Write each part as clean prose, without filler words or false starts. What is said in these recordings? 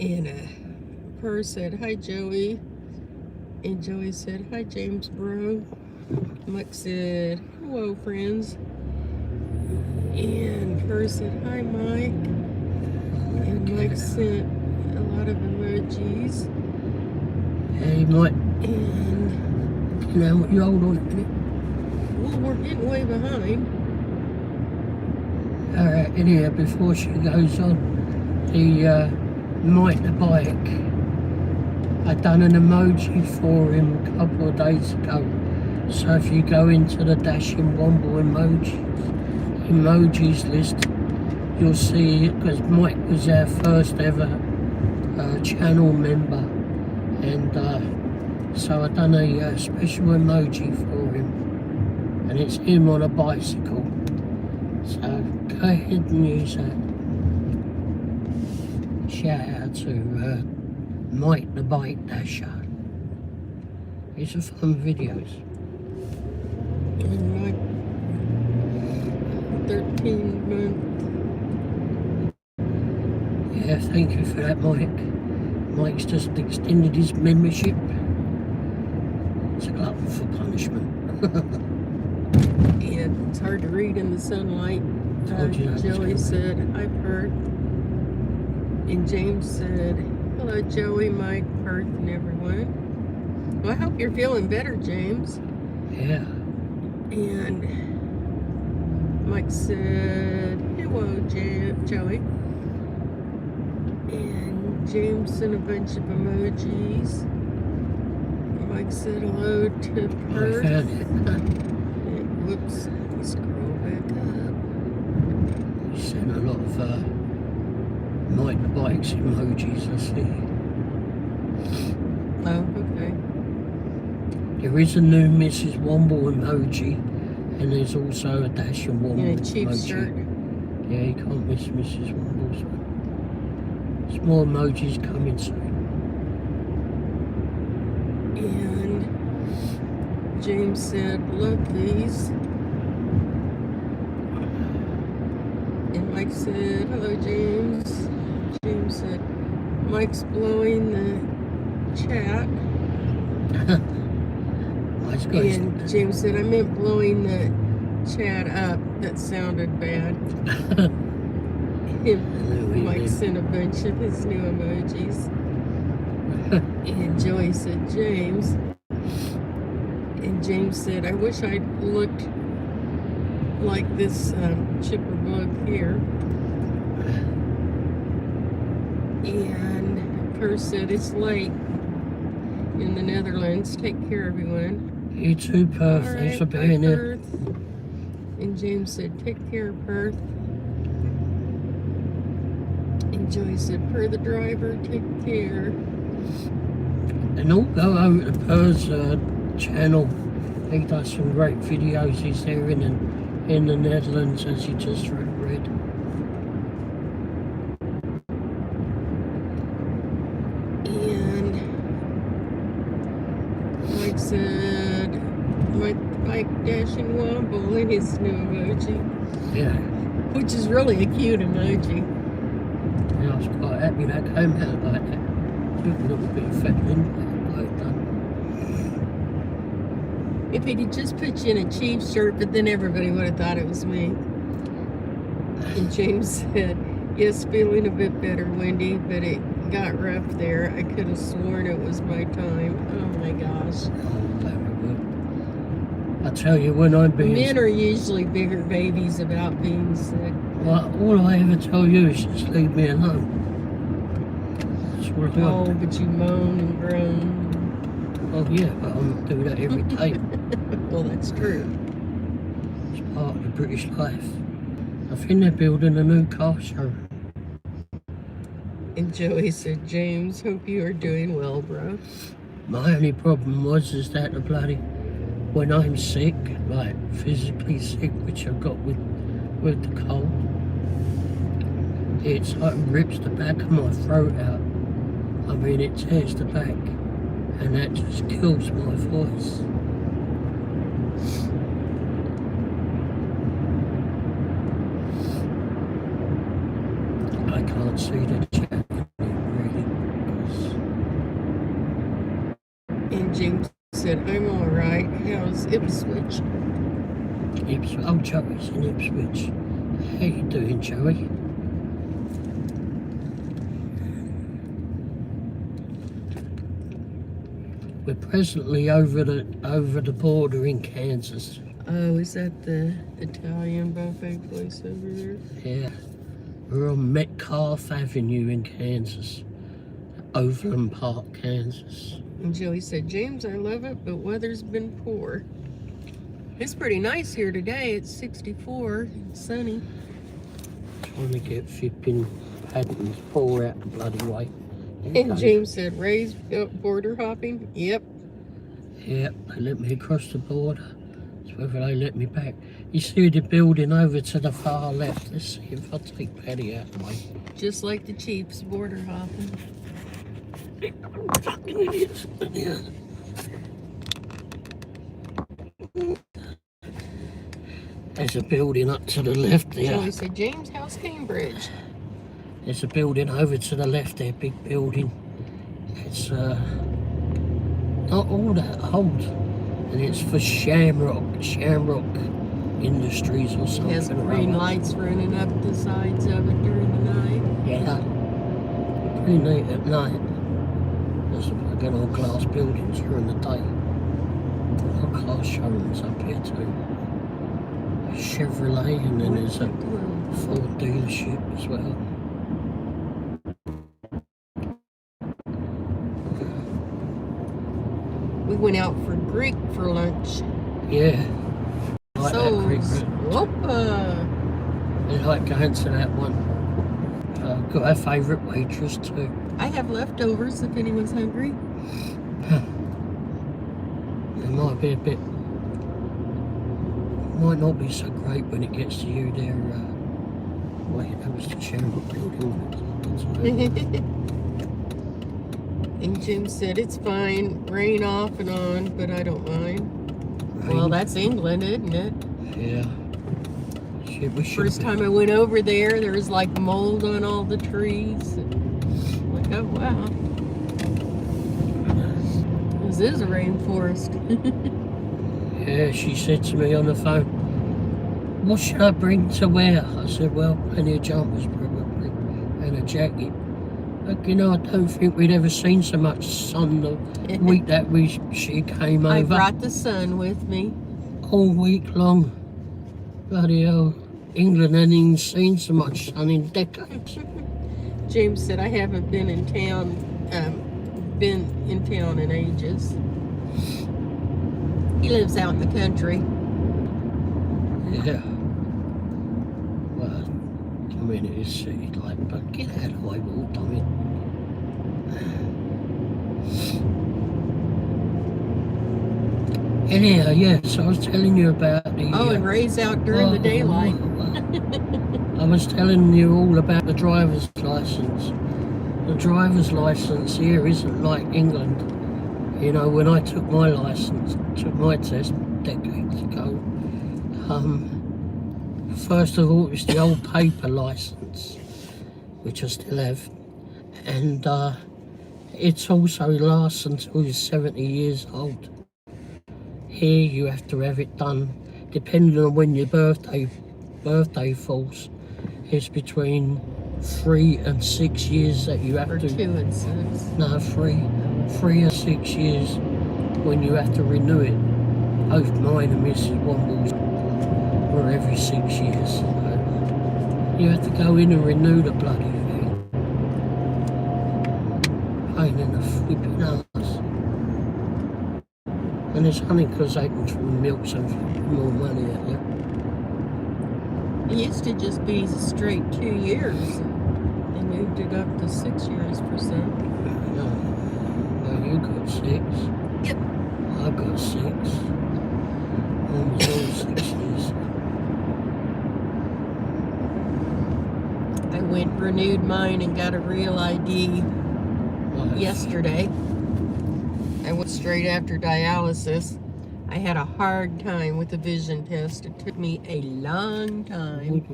And Per said, hi, Joey. And Joey said, hi, James, bro. Mike said, hello, friends. And Per said, hi, Mike. And Mike sent a lot of emojis. Hey, Mike. And You know what? You hold on a minute. well, we're getting way behind. Alright, anyhow, before she goes on, the Mike the bike, I done an emoji for him a couple of days ago. So if you go into the Dashing Womble emojis list, you'll see it, because Mike was our first ever channel member, and so I done a special emoji for him, and it's him on a bicycle. So go ahead and use that. Shout out to Mike the Bike Dasher. It's a fun videos. And Mike, 13-month. Yeah, thank you for that, Mike. Mike's just extended his membership. It's a glutton for punishment. And it's hard to read in the sunlight. Joey was said, I've heard. And James said, hello, Joey, Mike, Perth, and everyone. Well, I hope you're feeling better, James. Yeah. And Mike said, hello, Joey. And James sent a bunch of emojis. Mike said hello to Perth. I found it. Whoops, let me scroll back up. You sent a lot of Mike the Bikes emojis, I see. Oh, okay. There is a new Mrs. Womble emoji, and there's also a Dashing Womble In a cheap emoji. shirt. Yeah, you can't miss Mrs. Womble's one. There's more emojis coming soon. And James said, love these. And Mike said, hello, James. James said, Mike's blowing the chat. Nice guys. And James said, I meant blowing the chat up. That sounded bad. Mike sent a bunch of his new emojis. And Joey said, James. And James said, I wish I'd looked like this chipper bug here. And Per said, it's late in the Netherlands. Take care, everyone. You too, Perth. All Thanks for right, being bye, here. Perth. And James said, take care, Perth. And Joey said, Per the driver, take care. And all go over to Perth's channel. He does some great videos. He's there in the Netherlands, as you just read. And Mike said, Mike Bike Dashing Womble in his new emoji. Yeah. Which is really a cute emoji. Yeah, I was quite happy that came out like that. Took a little bit of fettling, but done. If he'd just put you in a cheap shirt, but then everybody would have thought it was me. And James said, yes, feeling a bit better, Wendy, but it got rough there. I could have sworn it was my time. Oh my gosh. I tell you, when I'm being... Men are usually bigger babies about being sick. Well, all I ever tell you is just leave me alone. That's what I Oh, want. but you moan and groan. Oh yeah, but I'm not doing that every day. Well, that's true. It's part of the British life. I think they're building a new car show. And Joey said, James, hope you are doing well, bro. My only problem is that the bloody, when I'm sick, like physically sick, which I've got with the cold, it's like rips the back of my throat out. I mean, it tears the back, and that just kills my voice. I can't see the chat really. James said, I'm all right. How's Ipswich? Oh, Joey's in Ipswich. How you doing, Joey? We're presently over the border in Kansas. Oh, is that the Italian buffet place over there? Yeah. We're on Metcalf Avenue in Kansas. Overland Park, Kansas. And Joey said, James, I love it, but weather's been poor. It's pretty nice here today. It's 64, it's sunny. Trying to get flipping patterns pour out the bloody way. And James said, Ray's border hopping? Yep. Yep, they let me across the border. It's whether they let me back. You see the building over to the far left. Let's see if I take Paddy out of the way. Just like the Chiefs border hopping. Fucking idiots. Yeah. There's a building up to the left there. Joey said, James, how's Cambridge? There's a building over to the left there, big building. It's not all that old. And it's for Shamrock Industries or something. It has green lights running up the sides of it during the night. Yeah. Pretty neat at night. There's again all glass buildings during the day. All car showrooms up here too. A Chevrolet, and then there's a Ford dealership as well. We went out for Greek for lunch. Yeah. Like So, that Greek. whoopa. I like going to that one. Got our favourite waitress too. I have leftovers if anyone's hungry. It might be a bit. Might not be so great when it gets to you there. Wait, that was the Shamrock building. And Jim said it's fine, rain off and on, but I don't mind. Rain. Well, that's England, isn't it? Yeah. First time I went over there was like mold on all the trees. Like, oh wow. This is a rainforest. Yeah, she said to me on the phone, what should I bring to wear? I said, well, plenty of jumpers probably, and a jacket. But you know, I don't think we'd ever seen so much sun the week that she came over. I brought the sun with me. All week long. Bloody hell. England hadn't even seen so much sun in decades. James said I haven't been in town in ages. He lives out in the country. Yeah. Well, I mean, it is city like, but get out of the way, all time. Anyhow, yeah, so I was telling you about the... Oh, and Ray's out during the daylight. I was telling you all about the driver's license. The driver's license here isn't like England. You know, when I took my license, took my test decades ago, first of all, it was the old paper license, which I still have, and it's also lasts until you're 70 years old. Here, you have to have it done, depending on when your birthday falls. It's between 3 and 6 years that you have Or to. 2 and 6. No, 3 or 6 years when you have to renew it. Both mine and Mrs. Womble's were every 6 years. So you have to go in and renew the bloody thing. Pain in the flipping ass. And it's only because they can milk some more money out there. It used to just be straight 2 years. They moved it up to 6 years for some. No, you got 6. Yep. I got 6. Mine was all 6 years. I went and renewed mine and got a real ID yesterday. I went straight after dialysis. I had a hard time with the vision test. It took me a long time.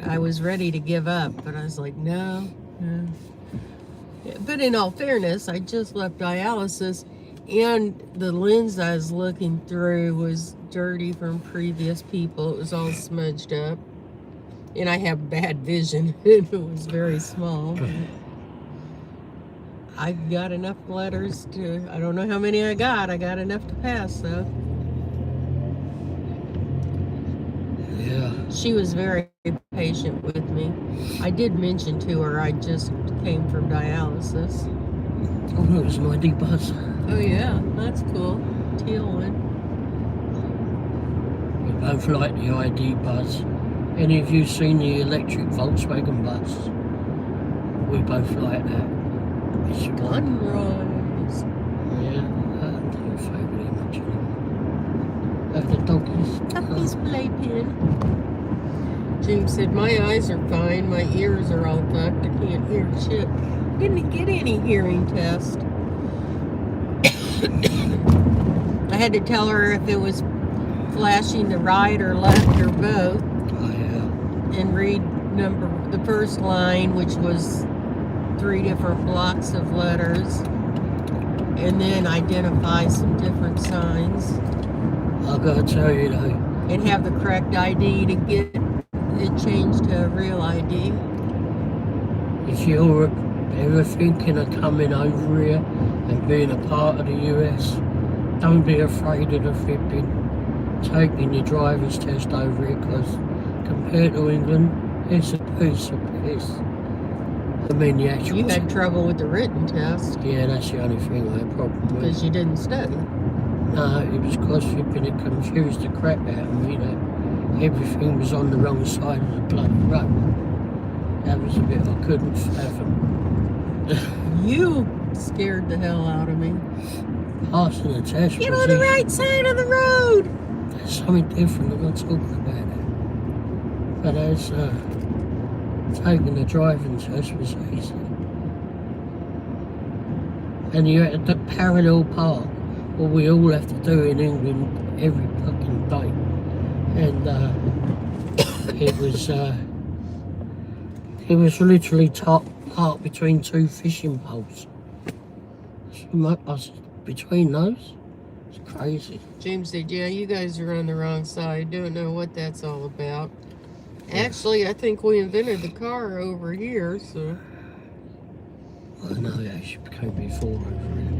I was ready to give up, but I was like, no. But in all fairness, I just left dialysis And the lens I was looking through was dirty from previous people. It was all smudged up. And I have bad vision. It was very small. I got enough letters to, I don't know how many I got enough to pass though. Yeah. She was very patient with me. I did mention to her I just came from dialysis. Oh, it was an ID bus. Oh yeah, that's cool. Teal one. We both like the ID bus. Any of you seen the electric Volkswagen bus? We both like that. It's Gunrise. Yeah, I don't think it's really much anymore. Have the doggies. Puppy's playpen. James said, my eyes are fine, my ears are all fucked, I can't hear shit. Didn't get any hearing test. I had to tell her if it was flashing to right or left or both. Oh yeah. And read the first line, which was 3 different blocks of letters, and then identify some different signs. I gotta tell you though. And have the correct ID to get it changed to a real ID. If you're ever thinking of coming over here and being a part of the US, don't be afraid of the flipping taking your driver's test over here, because compared to England, it's a piece of piss. I mean, the actual... You had trouble with the written test. Yeah, that's the only thing I had a problem with. Because you didn't study. No, it was because flipping it confused the crap out of me that everything was on the wrong side of the bloody road. That was a bit I couldn't fathom. You scared the hell out of me. Passing the test. Get on the right side of the road! There's something different, I'm not talking about it. But as taking the driving test was easy. And you had to parallel park, what we all have to do in England every fucking day. And it was literally parked between 2 fishing poles. Between those, it's crazy. James said, yeah, you guys are on the wrong side. Don't know what that's all about. Actually, I think we invented the car over here, so... I know it actually became before over here.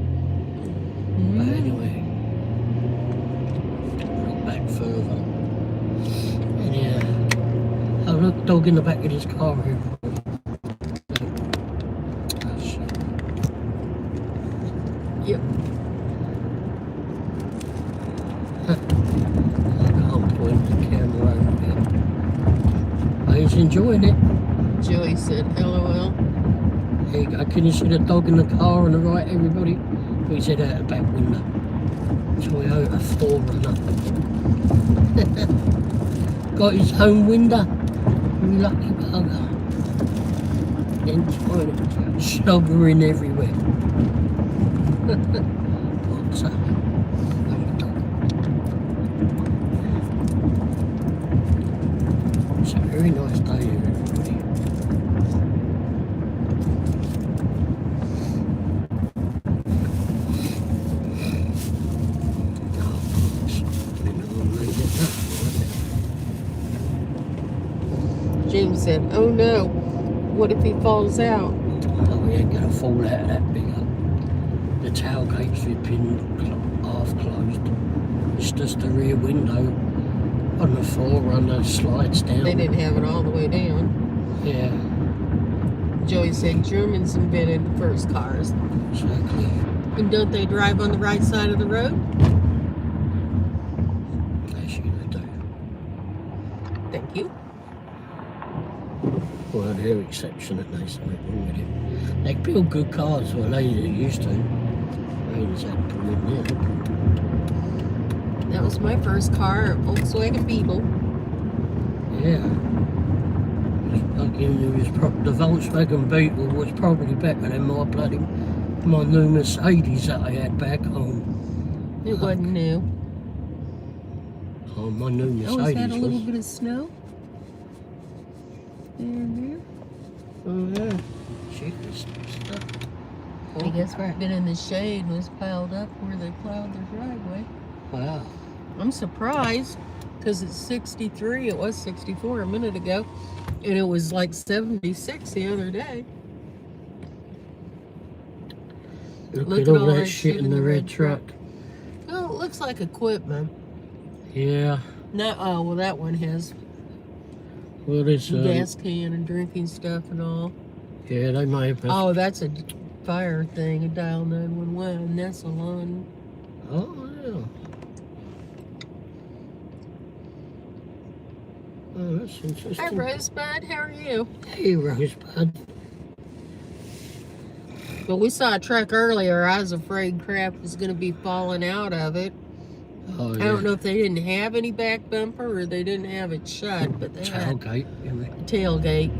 But anyway, look back further. And yeah, oh look, dog in the back of his car here. Oh shit. Yep. I can't point the camera over there. But he's enjoying it. Joey said, LOL. There you go. Can you see the dog in the car on the right, everybody? He's head out the back window. Toyota 4Runner. Got his own window. You lucky bugger. Enjoying it. Slobbering everywhere. What's up? It's a very nice day here, everybody. James said, oh no, what if he falls out? Oh, he ain't gonna fall out of that big up. The tailgate's flipping half closed. It's just the rear window on the 4Runner slides down. They didn't have it all the way down. Yeah. Joey said Germans invented the first cars. Exactly. And don't they drive on the right side of the road? Actually, they do. Thank you. Well, they're exception that they say wrong with it. They build good cars, well, they used to. I mean, it's had to put in there. That was my first car, Volkswagen Beetle. Yeah. The Volkswagen Beetle was probably better than my new Mercedes that I had back home. It wasn't new. Oh, my new Mercedes Oh, is that a little bit of snow? Oh yeah. Check this stuff. I guess it's been in the shade and was piled up where they plowed their driveway. Wow. I'm surprised because it's 63. It was 64 a minute ago, and it was like 76 the other day. Look at all that shit in the red truck. Well, it looks like equipment. Yeah. No, oh, well, that one has Well, gas can and drinking stuff and all. Yeah, they may have. Oh, that's a fire thing, a dial 911. That's a lawn. Oh, yeah. Oh, that's interesting. Hi, Rosebud. How are you? Hey, Rosebud. But we saw a truck earlier. I was afraid crap was going to be falling out of it. Oh, yeah. I don't know if they didn't have any back bumper or they didn't have it shut, but they had Tailgate. tailgate,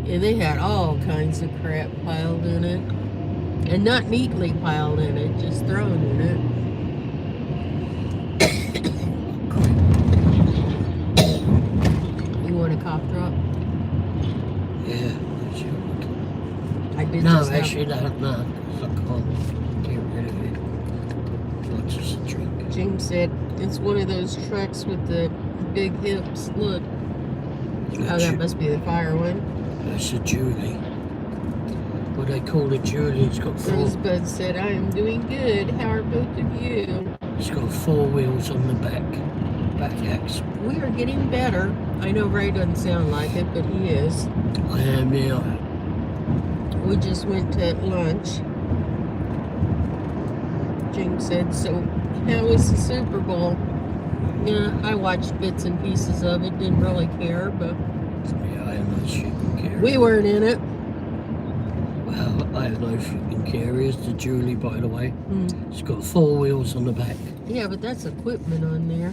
and they had all kinds of crap piled in it, and not neatly piled in it, just thrown in it. You want a cough drop? Yeah. I did. No, just actually, no. I can't get rid of it. Not just a drink. James said it's one of those trucks with the big hips. Look. Oh, that must be the fire one. That's a Julie. What they call a Julie. It's got four. Rosebud said, I am doing good. How are both of you? It's got 4 wheels on the back axle. We are getting better. I know Ray doesn't sound like it, but he is. I am now. We just went to lunch. James said, so how was the Super Bowl? Yeah, I watched bits and pieces of it. Didn't really care, but Yeah, I have no fucking care. we weren't in it. Well, I have no fucking care. Here's the Julie, by the way. It's got 4 wheels on the back. Yeah, but that's equipment on there.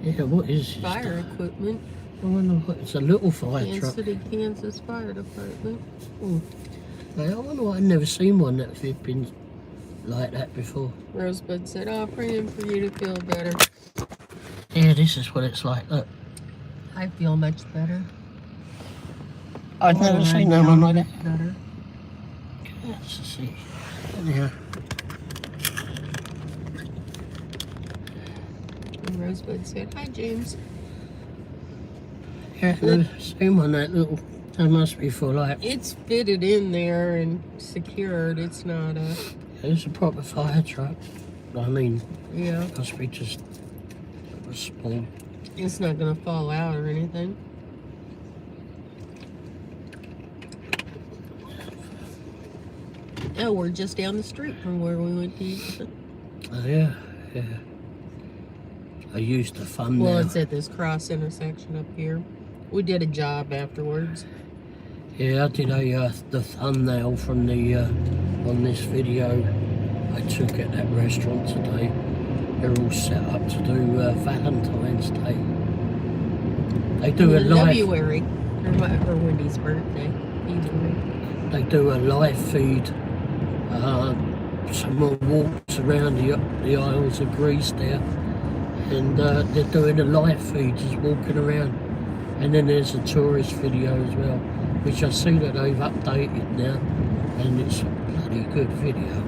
Yeah, what is this Fire stuff? equipment. I wonder what. It's a little fire Kansas truck. City, Kansas Fire Department. I wonder why I've never seen one that's been like that before. Rosebud said, oh, praying for you to feel better. Yeah, this is what it's like. Look. I feel much better. I've never seen no one like that. Better. Let's see. Yeah. And Rosebud said, hi, James. Yeah, I've never seen one that little. That must be for like. It's fitted in there and secured. It's not a... It's a proper fire truck. I mean, Yeah. must be just a small. It's not going to fall out or anything. Oh, we're just down the street from where we went to eat. Oh, yeah, yeah. I used the fun Well, now. it's at this cross intersection up here. We did a job afterwards. Yeah, I did the thumbnail from the on this video I took at that restaurant today. They're all set up to do Valentine's Day. They do a In live. February, or Wendy's birthday. Either way. They do a live feed. Someone walks around the aisles of Greece there, and they're doing a live feed, just walking around. And then there's a tourist video as well, which I see that they've updated now, and it's a bloody good video.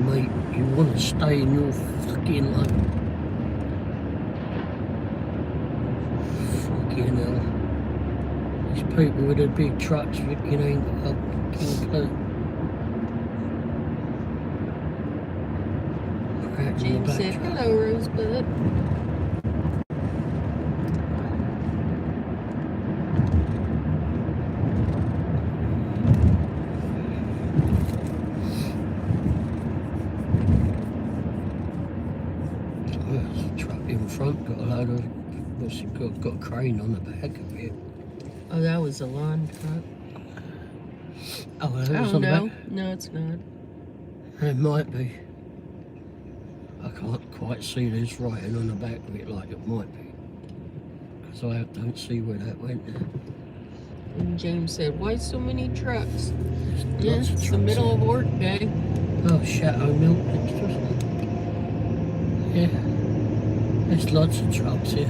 Mate, you want to stay in your fucking lane. Fucking hell. These people with the big trucks fucking ain't got a fucking clue. Crap in the James back said, truck. hello, Rosebud. There's a truck in front, got a load of, what's it got a crane on the back of it. Oh, that was a lawn truck. Oh, that was Oh, on the no. back? No, it's not. It might be. I can't quite see this writing on the back of it like it might be. Because I don't see where that went now. And James said, why so many trucks? There's Yeah, lots of it's the trucks middle here. of work day. Oh, Chateau Milk next to us. Yeah. There's lots of trucks here.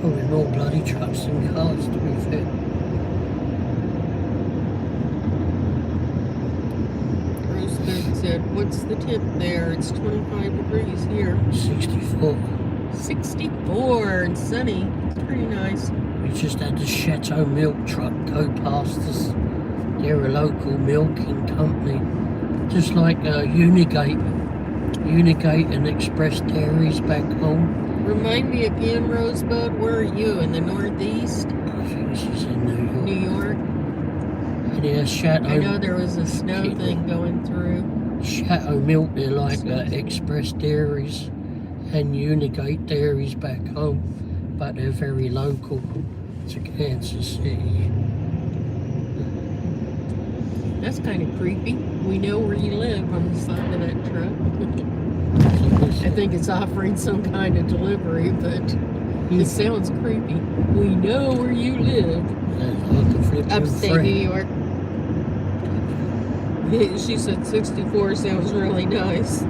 Probably more bloody trucks than cars, to be fair. said, what's the temp there? It's 25 degrees here. 64. 64 and sunny. It's pretty nice. We just had the Chateau milk truck go past us. They're a local milking company. Just like Unigate and Express Dairies back home. Remind me again, Rosebud, where are you? In the Northeast? I think she's in New York. New York? And yeah, Chateau. I know there was a snow thing going through. Chateau milk, they're like Express Dairies and Unigate Dairies back home. But they're very local to Kansas City. That's kind of creepy. We know where you live on the side of that truck. I think it's offering some kind of delivery, but it sounds creepy. We know where you live. Upstate New York. She said 64 sounds really nice.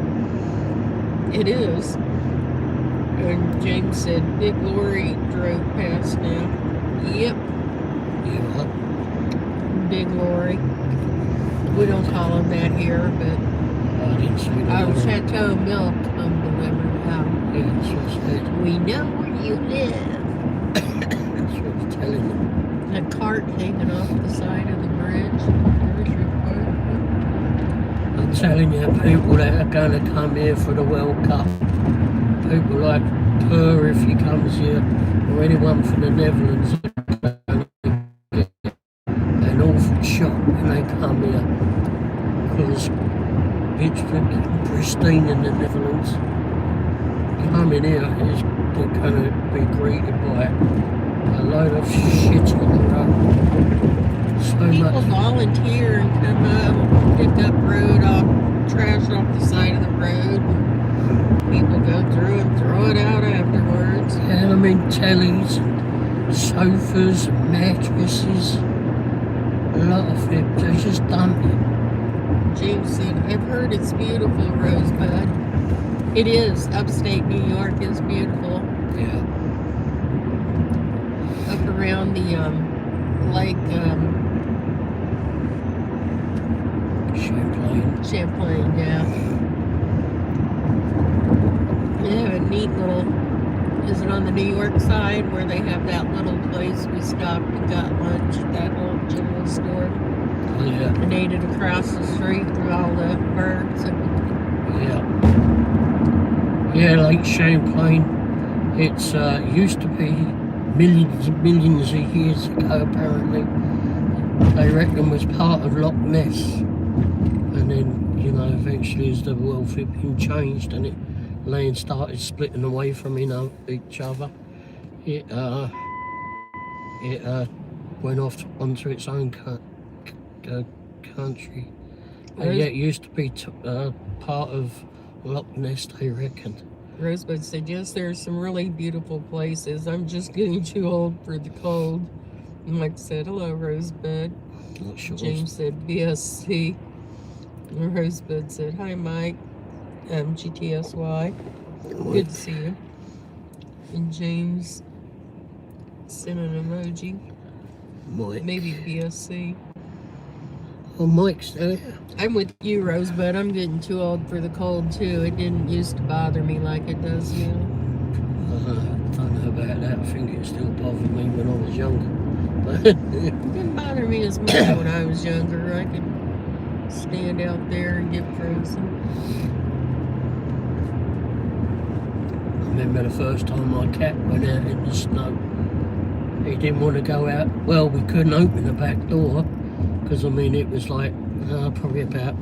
It is. And James said Big Lori drove past now. Yep. Yeah. Big Lori. We don't call him that here, but I didn't see that. Chateau Milk come delivered out. Yeah, that's what I said. We know where you live. That's what I was telling them. A cart hanging off the side of the bridge. There's your cart. I'm telling you, people that are going to come here for the World Cup, people like her, if he comes here, or anyone from the Netherlands, are going to get an awful shock when they come here. Because it's pristine in the Netherlands. Coming here, they're going to be greeted by a load of shit on the road. So People much. volunteer and come up, pick up trash off the side of the road. People go through and throw it out afterwards. Yeah, I mean tellies, sofas, mattresses, a lot of it. They just dump it. James said, I've heard it's beautiful, Rosebud. It is. Upstate New York is beautiful. Yeah. Up around the lake Champlain, yeah. They have a neat little, is it on the New York side where they have that little place we stopped and got lunch, that little general store? Oh, yeah. And ate it across the street through all the birds. Yeah. Yeah, Lake Champlain. It's used to be millions and millions of years ago, apparently. They reckon was part of Loch Ness. And then, you know, eventually as the world had been changed and land started splitting away from each other, it went off onto its own country. And yet it used to be part of Loch Ness, they reckoned. Rosebud said, yes, there are some really beautiful places. I'm just getting too old for the cold. And Mike said, hello, Rosebud. Not sure. James said, BSC. And Rosebud said, hi, Mike. GTSY. Good to see you. And James sent an emoji. Mike. Maybe BSC. Oh, Mike's there. I'm with you, Rosebud. I'm getting too old for the cold, too. It didn't used to bother me like it does now. I don't know about that. I think it still bothered me when I was younger. It didn't bother me as much when I was younger. I could stand out there and get frozen. I remember the first time my cat went out in the snow. He didn't want to go out. Well, we couldn't open the back door because, I mean, it was like probably about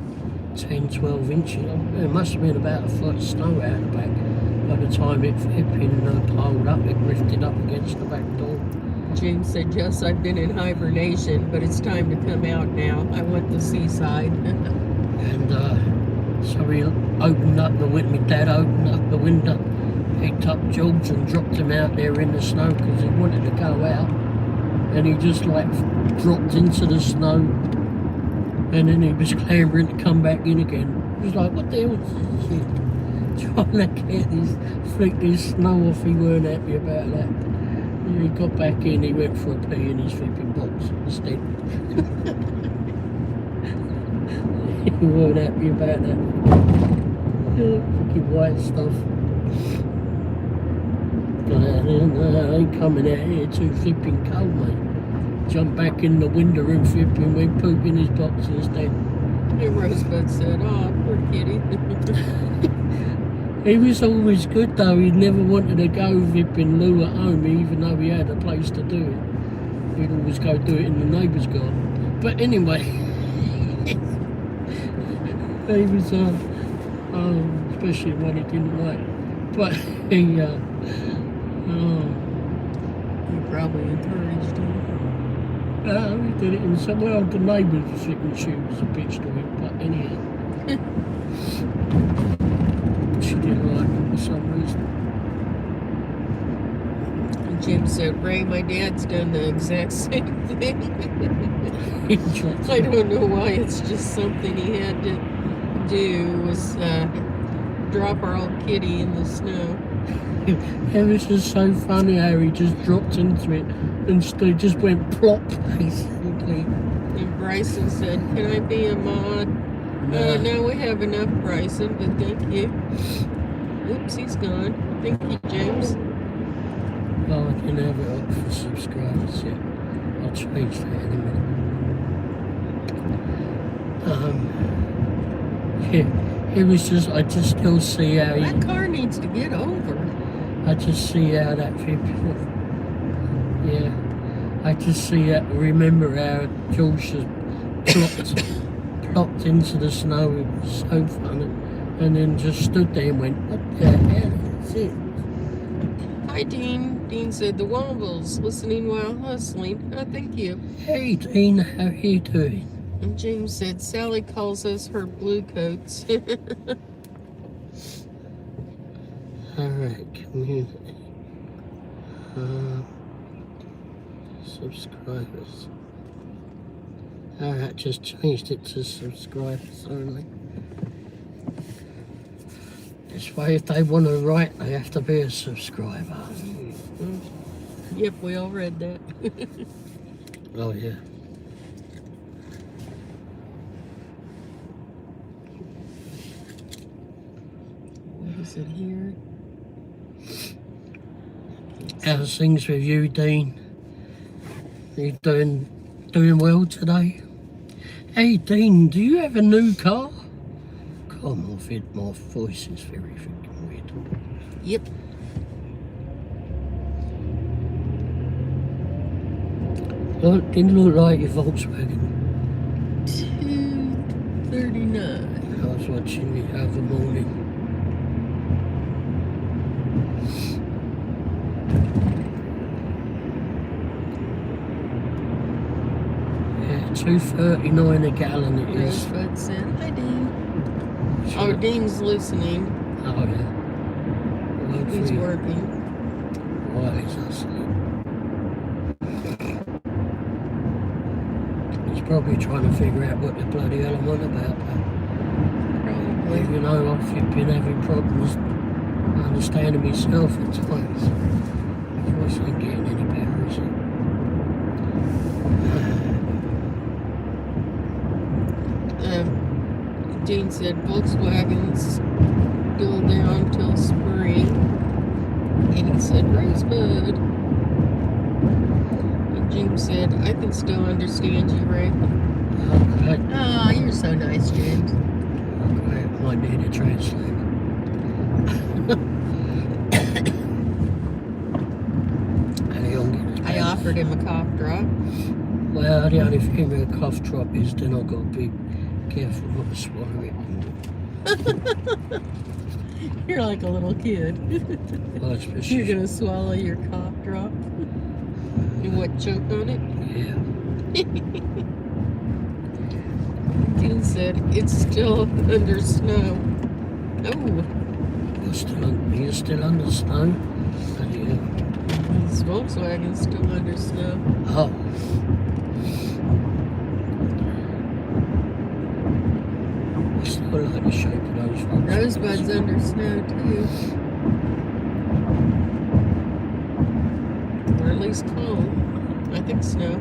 10, 12 inches. It must have been about a foot of snow out the back. By the time it had been piled up, it drifted up against the back door. James said, yes, I've been in hibernation, but it's time to come out now. I want the seaside. And so we opened up the window. My dad opened up the window, picked up George and dropped him out there in the snow because he wanted to go out. And he just like dropped into the snow. And then he was clambering to come back in again. He was like, what the hell is this shit? Trying to get flick this snow off. He weren't happy about that. He got back in, he went for a pee in his flipping box instead. We weren't happy about that. Fucking white stuff. I ain't coming out here too flipping cold, mate. Jump back in the window and flipping went poop in his boxers then. And Rosebud said, "Oh, poor kitty." He was always good though. He never wanted to go flipping loo at home, even though he had a place to do it. He'd always go do it in the neighbour's garden. But anyway, he was, especially when he didn't like. But he probably encouraged him. he did it in some, well, the neighbours were flipping shoes a bitch to him, but anyhow. She didn't like him for some reason. And Jim said, "Ray, my dad's done the exact same thing." I don't know why, it's just something he had to do, was drop our old kitty in the snow. It was just so funny how he just dropped into it and just went plop, basically. And Bryson said, "Can I be a mod?" No, we have enough, Bryson, but thank you. Oops, he's gone. Thank you, James. Oh, I didn't have it up for subscribers yet. I'll change that in a minute. Yeah, it was just, I just still see how he... That car needs to get over. I just see how that people... Yeah. I just see that, remember how George just plopped into the snow. It was so funny. And then just stood there and went, what the hell is it? Hi, Dean. Dean said, "The Wombles, listening while hustling." Oh, thank you. Hey, Dean, how are you doing? And James said, "Sally calls us her blue coats." Alright, community. Subscribers. Alright, just changed it to subscribers only. This way, if they want to write, they have to be a subscriber. Yep, we all read that. Oh, yeah. What is it here? How's things with you, Dean? You doing well today? Hey, Dean, do you have a new car? Come off it, my voice is very freaking weird. Yep. Oh, it didn't look like your Volkswagen. 239. I was watching the other morning. Yeah, $2.39 a gallon it is. Rosebud said, "Hi, Dean." Oh, Dean's listening. Oh, yeah. Well, He's working. While he's asleep. He's probably trying to figure out what the bloody hell I'm on about. Probably. Even though I've been having problems understanding myself at times. Of course, I ain't getting any better, is it? Dean said Volkswagen's still down till spring. And he said Rosebud. And James said, "I can still understand you, Ray." Okay. Oh, you're so nice, James. Okay, might need a translator. I offered him a cough drop. Well, the only thing with a cough drop is then I've got to be careful not to swallow it. You're like a little kid. Well, You're gonna swallow your cough drop? And what, choke on it? Yeah. Dean said it's still under snow. Oh, You're still under snow? Yeah. his Volkswagen's still under snow. Oh. I still like the shape of those ones. Rosebud's under snow too. Or at least cold. I think snow.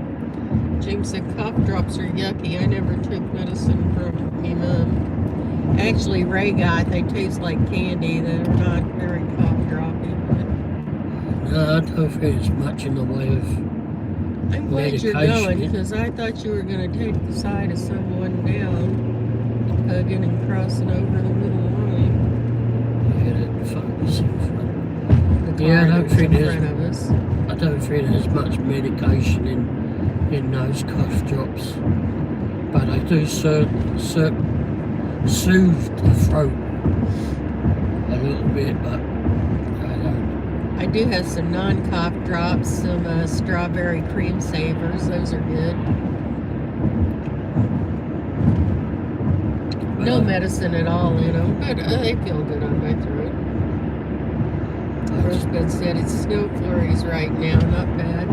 James said cough drops are yucky. I never took medicine from me mom. Actually, Ray got, they taste like candy. They're not very cough droppy. No, I don't think it's much in the way of I'm glad you're medication. going, because I thought you were going to take the side of someone down, hugging and crossing over the middle line. Yeah, that focus in front. The Yeah, I car don't that's think in there's. front of us. I don't think there's much medication in those cough drops, but they do soothe the throat a little bit, but I don't. I do have some non-cough drops, some strawberry cream savers. Those are good. No medicine at all in them, but they feel good on my throat. Rosebud said it's snow flurries right now, not bad.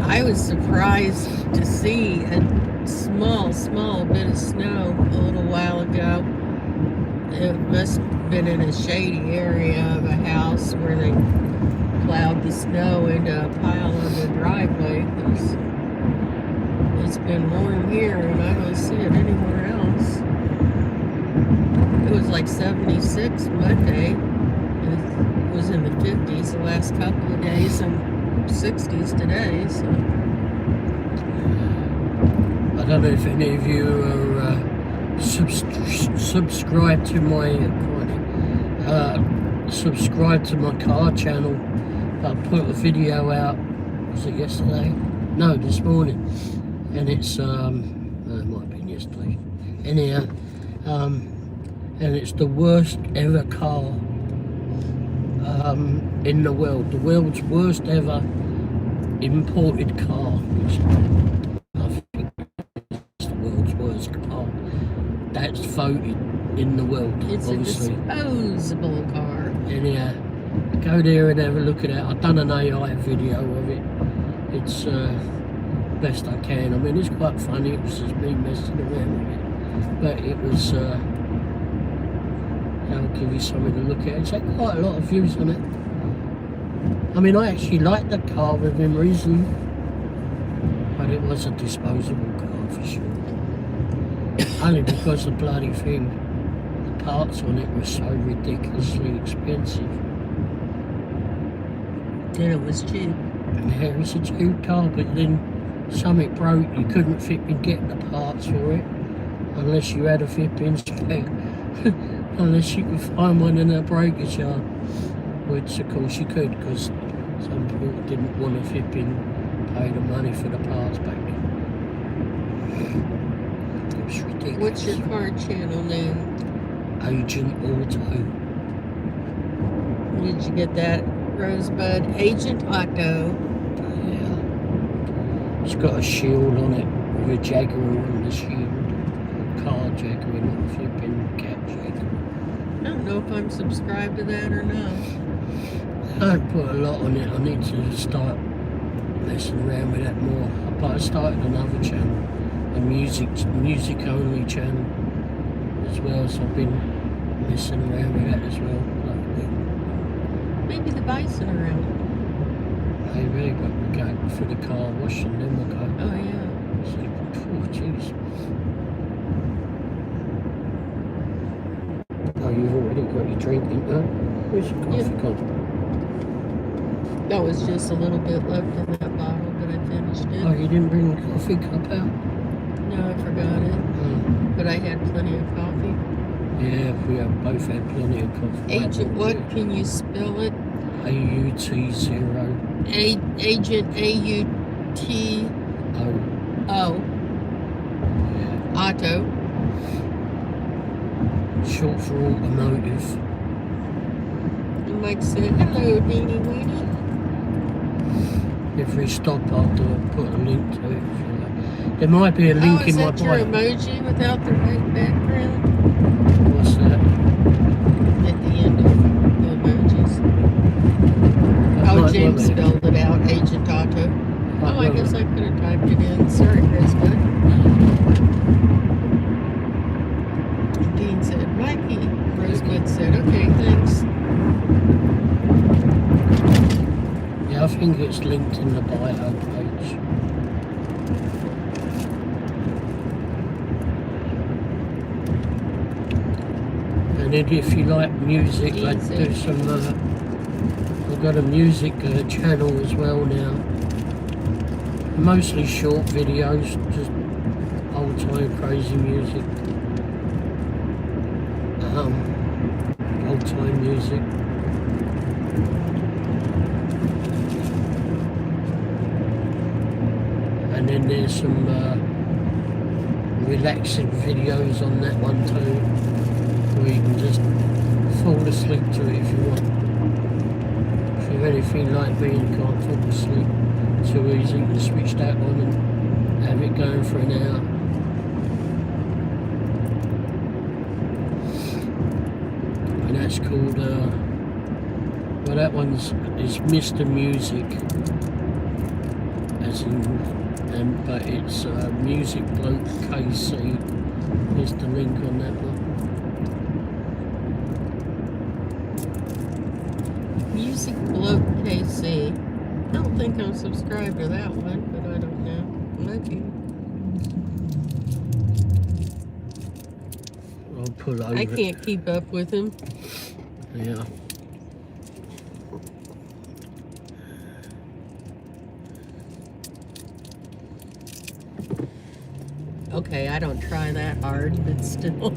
I was surprised to see a small bit of snow a little while ago. It must have been in a shady area of a house where they plowed the snow into a pile on the driveway. It's been warm here and I don't see it anywhere else. It was like 76 Monday. It was in the 50s the last couple of days and 60s today. So I don't know if any of you are subscribed to my car channel. I put a video out. Was it yesterday? No, this morning. And it's no, it might have been yesterday. Anyhow, and it's the worst ever car in the world. The world's worst ever imported car. I think it's the world's worst car. That's voted in the world. it's obviously. a disposable car. Anyhow, go there and have a look at it. I've done an AI video of it. It's best I can. I mean, it's quite funny. It was just me messing around with it. But it was, I'll give you something to look at. It's had quite a lot of views on it. I mean, I actually like the car within reason, but it was a disposable car for sure. Only because the bloody thing, the parts on it were so ridiculously expensive. Then it was cheap. Yeah, it was a cheap car, but then something broke. You couldn't fit and get the parts for it unless you had a flipping spec. Unless you could find one in a breakage yard, which of course you could, because some people didn't want to flipping pay the money for the parts back then. It was ridiculous. What's your car channel name? Agent Auto. Did you get that, Rosebud? Agent Otto. Yeah. It's got a shield on it with a Jaguar on the shield. Car Jaguar, not a flipping cat Jaguar. I don't know if I'm subscribed to that or not. I don't put a lot on it. I need to start messing around with that more. But I started another channel, a music only channel as well. So I've been messing around with that as well. Maybe the bison around. Maybe, but we go for the car wash and then we'll go. Oh yeah. So, oh jeez. Oh, you've already got your drink in there. Where's your coffee gone? That was just a little bit left in that bottle, but I finished it. Oh, you didn't bring the coffee cup out? No, I forgot it. But I had plenty of coffee. Yeah, we have both had plenty of coffee. Agent, what? Can you spell it? AUT0. Agent A-U-T-O. Yeah. Otto. Short for automotive. You might say, hello, Beanie Weenie. If we stop, I'll put a link to it. If you like. There might be a link in my is that your bio. emoji without the white background? What's that? At the end of the emojis. Oh, James spelled it out, Agent Otto. Oh, I guess I could have typed it in. Sorry, Rosebud. Dean said, Mikey. Rosebud said, okay, thanks. Yeah, I think it's linked in the bio page. And then if you like music, I do some, I've got a music channel as well now. Mostly short videos, just old time crazy music. Old time music. And then there's some relaxing videos on that one too, where you can just fall asleep to it if you want. If you're anything like me and can't fall asleep too easy, you can switch that on and have it going for an hour. And that's called, well, that one's is Mr. Music, as in. But it's Music Bloke KC. Here's the link on that one. Music Bloke KC. I don't think I'm subscribed to that one, but I don't know. Maybe. I'll pull over. I can't keep up with him. Yeah. Okay, I don't try that hard, but still.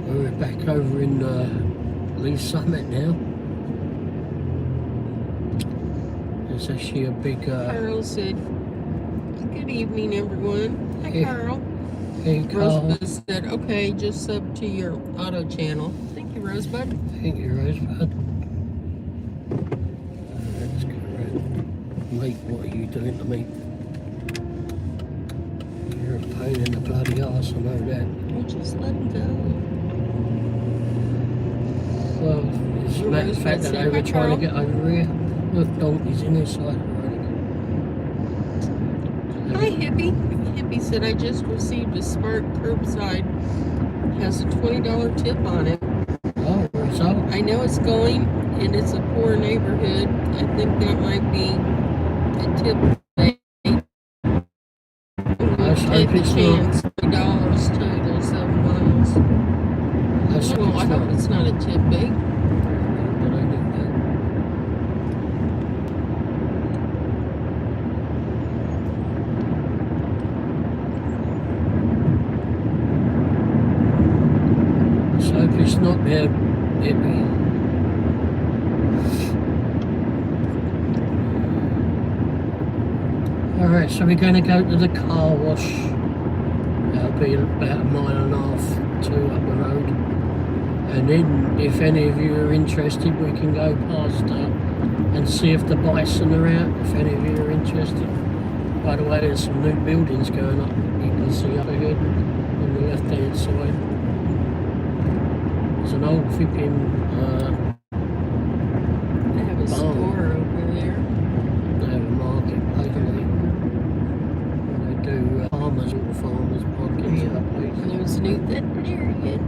We're back over in Lee Summit now. There's actually a big... Carl said, good evening, everyone. Hi, Hey. Carl. Hey, Carl. Rosebud said, okay, just sub to your auto channel. Thank you, Rosebud. Thank you, Rosebud. Let's go around. Mate, what are you doing to me? You're a pain in the bloody arse, I know that. Well, just let him go. Well, it's a matter of fact that they were trying to get over here. Look, donkeys in this side. Hi, Hippie. Hippie said, I just received a Spark curbside. Has a $20 tip on it. Oh, what's up? I know it's going, and it's a poor neighborhood. I think that might be a tip. Let's Take hope a it's chance. $20 to go 7 miles. Let's Well, I hope hope it's not a tip big. But I did that. Let's hope it's not there, hippie. Alright, so we're going to go to the car wash. That'll be about a mile and a half, 2 up the road. And then, if any of you are interested, we can go past and see if the bison are out, if any of you are interested. By the way, there's some new buildings going up, you can see up ahead on the left hand side. There's an old flipping They have a store over there. they have a market locally. They do farmers markets up there. There's a new veterinarian.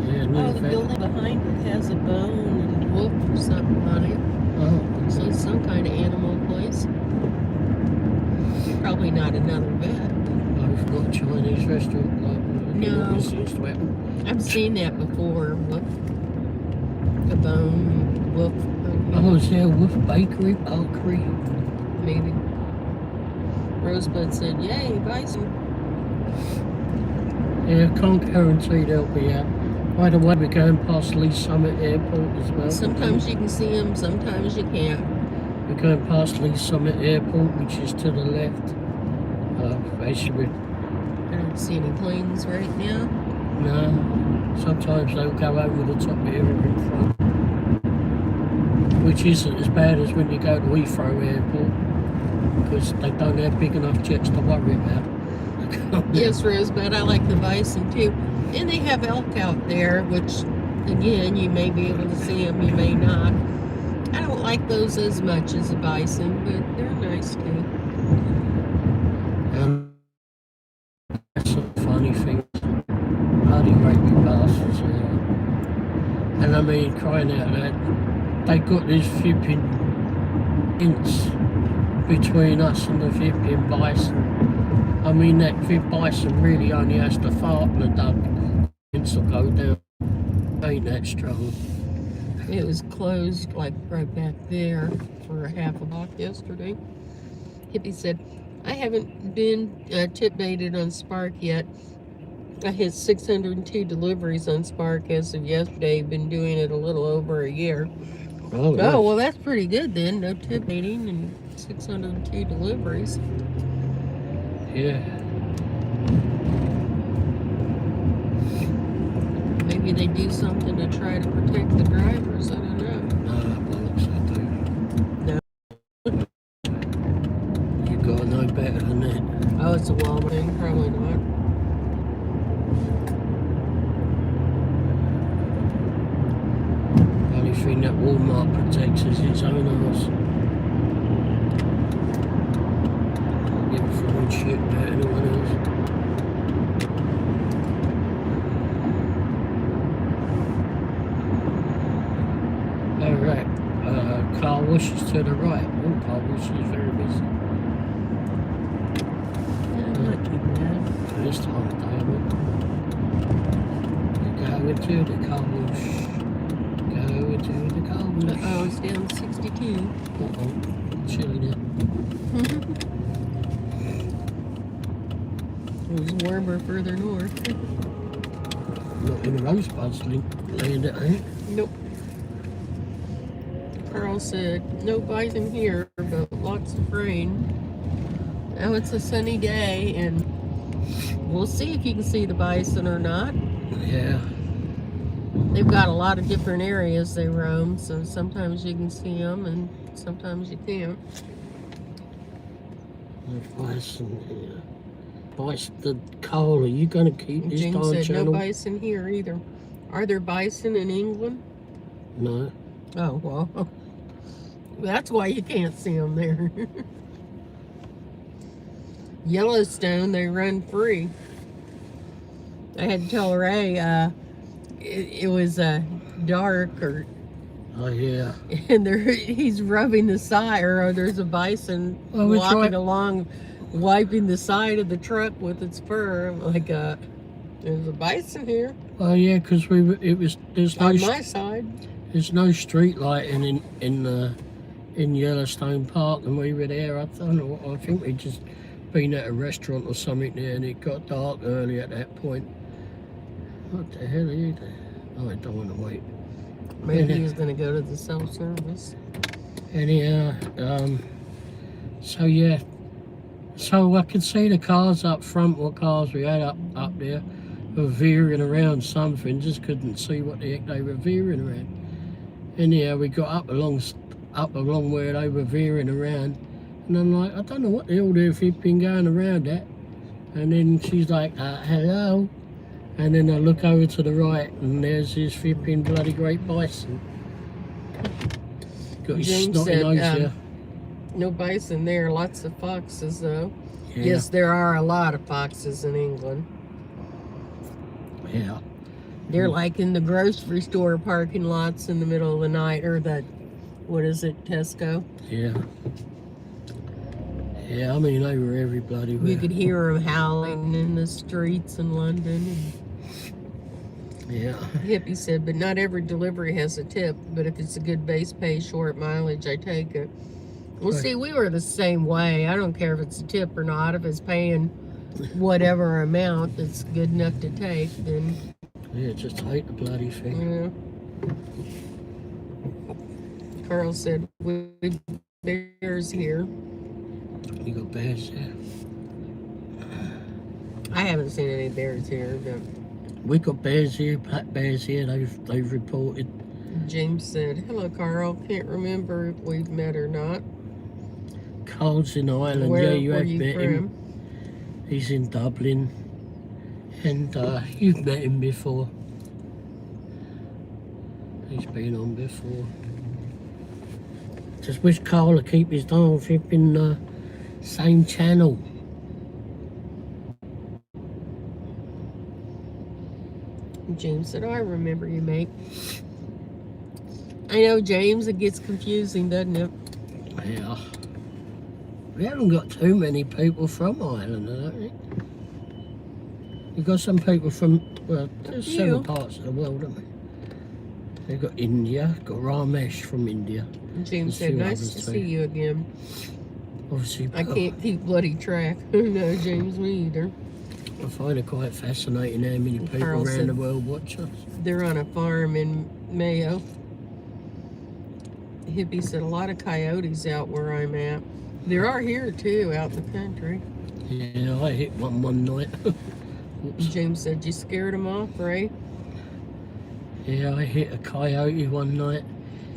Yeah, new Oh, the vet. building behind it has a bone and a wolf or something on it. Oh, So it's some kind of animal place. Probably not another vet. I've got a Chinese restaurant like No. this used to happen. I've seen that before. Wolf, a bone, wolf. Oh, is there a Wolf Bakery? Maybe. Rosebud said, yay, bison. Yeah, I can't guarantee they'll be out. By the way, we're going past Lee Summit Airport as well. Sometimes you can see them, sometimes you can't. We're going past Lee Summit Airport, which is to the left. Basically, I don't see any planes right now. no. Sometimes they'll go over the top here in front, which isn't as bad as when you go to Heathrow Airport, because they don't have big enough jets to worry about. Yes, Rosebud, I like the bison too. And they have elk out there, which, again, you may be able to see them, you may not. I don't like those as much as the bison, but they're nice too. That's some funny things. Bloody great big bastards there. And I mean, crying out loud, they got this flipping inch between us and the flipping bison. I mean, that bison really only has to fart and the duck inch will go down. Ain't that strong. It was closed like right back there for a half a block yesterday. Hippie said, I haven't been tip baited on Spark yet. I had 602 deliveries on Spark as of yesterday. Been doing it a little over a year. Oh, well, that's pretty good then. No tip baiting and 602 deliveries. Yeah. Maybe they do something to try to protect the drivers. I don't know. Bollocks, they do. No. You gotta know better than that. Oh, it's a Womble thing? Probably not. The only thing that Walmart protects is its own arse. Give a flying shit about anyone else. Alright, car wash is to the right. Oh, car wash is very busy. Not too bad. This time of day, go into the car wash. Go into the car wash. Oh, it's down 62. Uh-oh, chilly now. It was warmer further north. Not in Rosebud's land, it ain't. Nope. Carl said, no bison here, but lots of rain. Now it's a sunny day, and we'll see if you can see the bison or not. Yeah. They've got a lot of different areas they roam, so sometimes you can see them, and sometimes you can't. The bison here. Bison, the coal, are you going to keep this Jane darn said, channel? no bison here either. Are there bison in England? No. Oh, well. That's why you can't see them there. Yellowstone, they run free. I had to tell Ray, it was dark, Oh, yeah. and he's rubbing the side, or there's a bison walking along, wiping the side of the truck with its fur. I'm like, there's a bison here. Oh, yeah, because there's no... On my side. There's no street lighting in Yellowstone Park, and we were there. I don't know. I think we'd just been at a restaurant or something there, and it got dark early at that point. What the hell are you doing? Oh, I don't want to wait. Maybe he was going to go to the self-service. Anyhow, so yeah. So I could see the cars up front, what cars we had up there, were veering around something. Just couldn't see what the heck they were veering around. Anyhow, we got up along where they were veering around, and I'm like, I don't know what the hell they've been going around at. And then she's like, hello. And then I look over to the right, and there's this flipping bloody great bison. Got his James snotty said, nose here. no bison there, lots of foxes though. Yeah. Yes, there are a lot of foxes in England. Yeah. They're like in the grocery store parking lots in the middle of the night, or what is it, Tesco? Yeah. Yeah, I mean, they were every bloody where. You could hear them howling in the streets in London. Yeah. Hippie said, but not every delivery has a tip, but if it's a good base pay, short mileage, I take it. Well, Right. see, we were the same way. I don't care if it's a tip or not. If it's paying whatever amount that's good enough to take, then... Yeah, just hate the bloody thing. Yeah. Carl said, we've bears here. You got bears there? I haven't seen any bears here, but We got bears here, black bears here. They've reported. James said, "Hello, Carl. Can't remember if we've met or not. Carl's in Ireland. Where Yeah, you were have you met from?" him. He's in Dublin, and you've met him before. He's been on before. Just wish Carl would keep his dial flipping same channel. James said, "Oh, I remember you, mate." I know, James. It gets confusing, doesn't it? Yeah. We haven't got too many people from Ireland, I don't think. We've got some people from, well, there's several parts of the world, haven't we? They've got India, got Ramesh from India. James said, "Nice to see you again." Obviously, I can't keep bloody track. No, James, me either. I find it quite fascinating how many people Carl around said the world watch us. they're on a farm in Mayo. Hippie said, "A lot of coyotes out where I'm at." There are here too, out in the country. Yeah, I hit one night. James said, "You scared them off, right?" Yeah, I hit a coyote one night.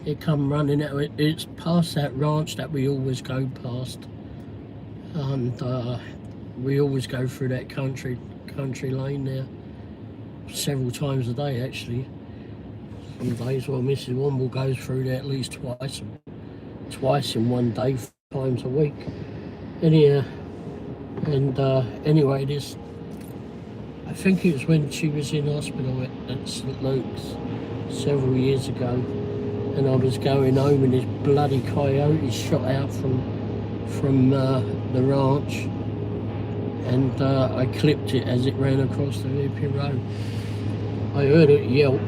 It come running out. It's past that ranch that we always go past, and we always go through that country lane there several times a day actually. Some days while Mrs. Womble goes through there at least twice in one day, times a week. Anyhow, and anyway, I think it was when she was in hospital at St. Luke's several years ago, and I was going home and this bloody coyote shot out from the ranch, and I clipped it as it ran across the Lippy Road. I heard it yelp.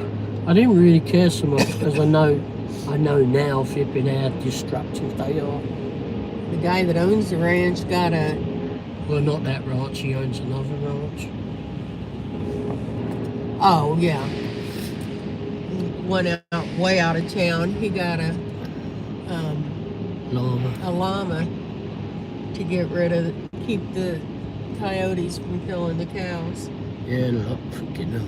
I didn't really care so much because I know now flipping how destructive they are. The guy that owns the ranch got a... Well, not that ranch, he owns another ranch. Oh, yeah. One out, way out of town. He got a llama to get rid of, keep the coyotes from killing the cows. Yeah, look, freaking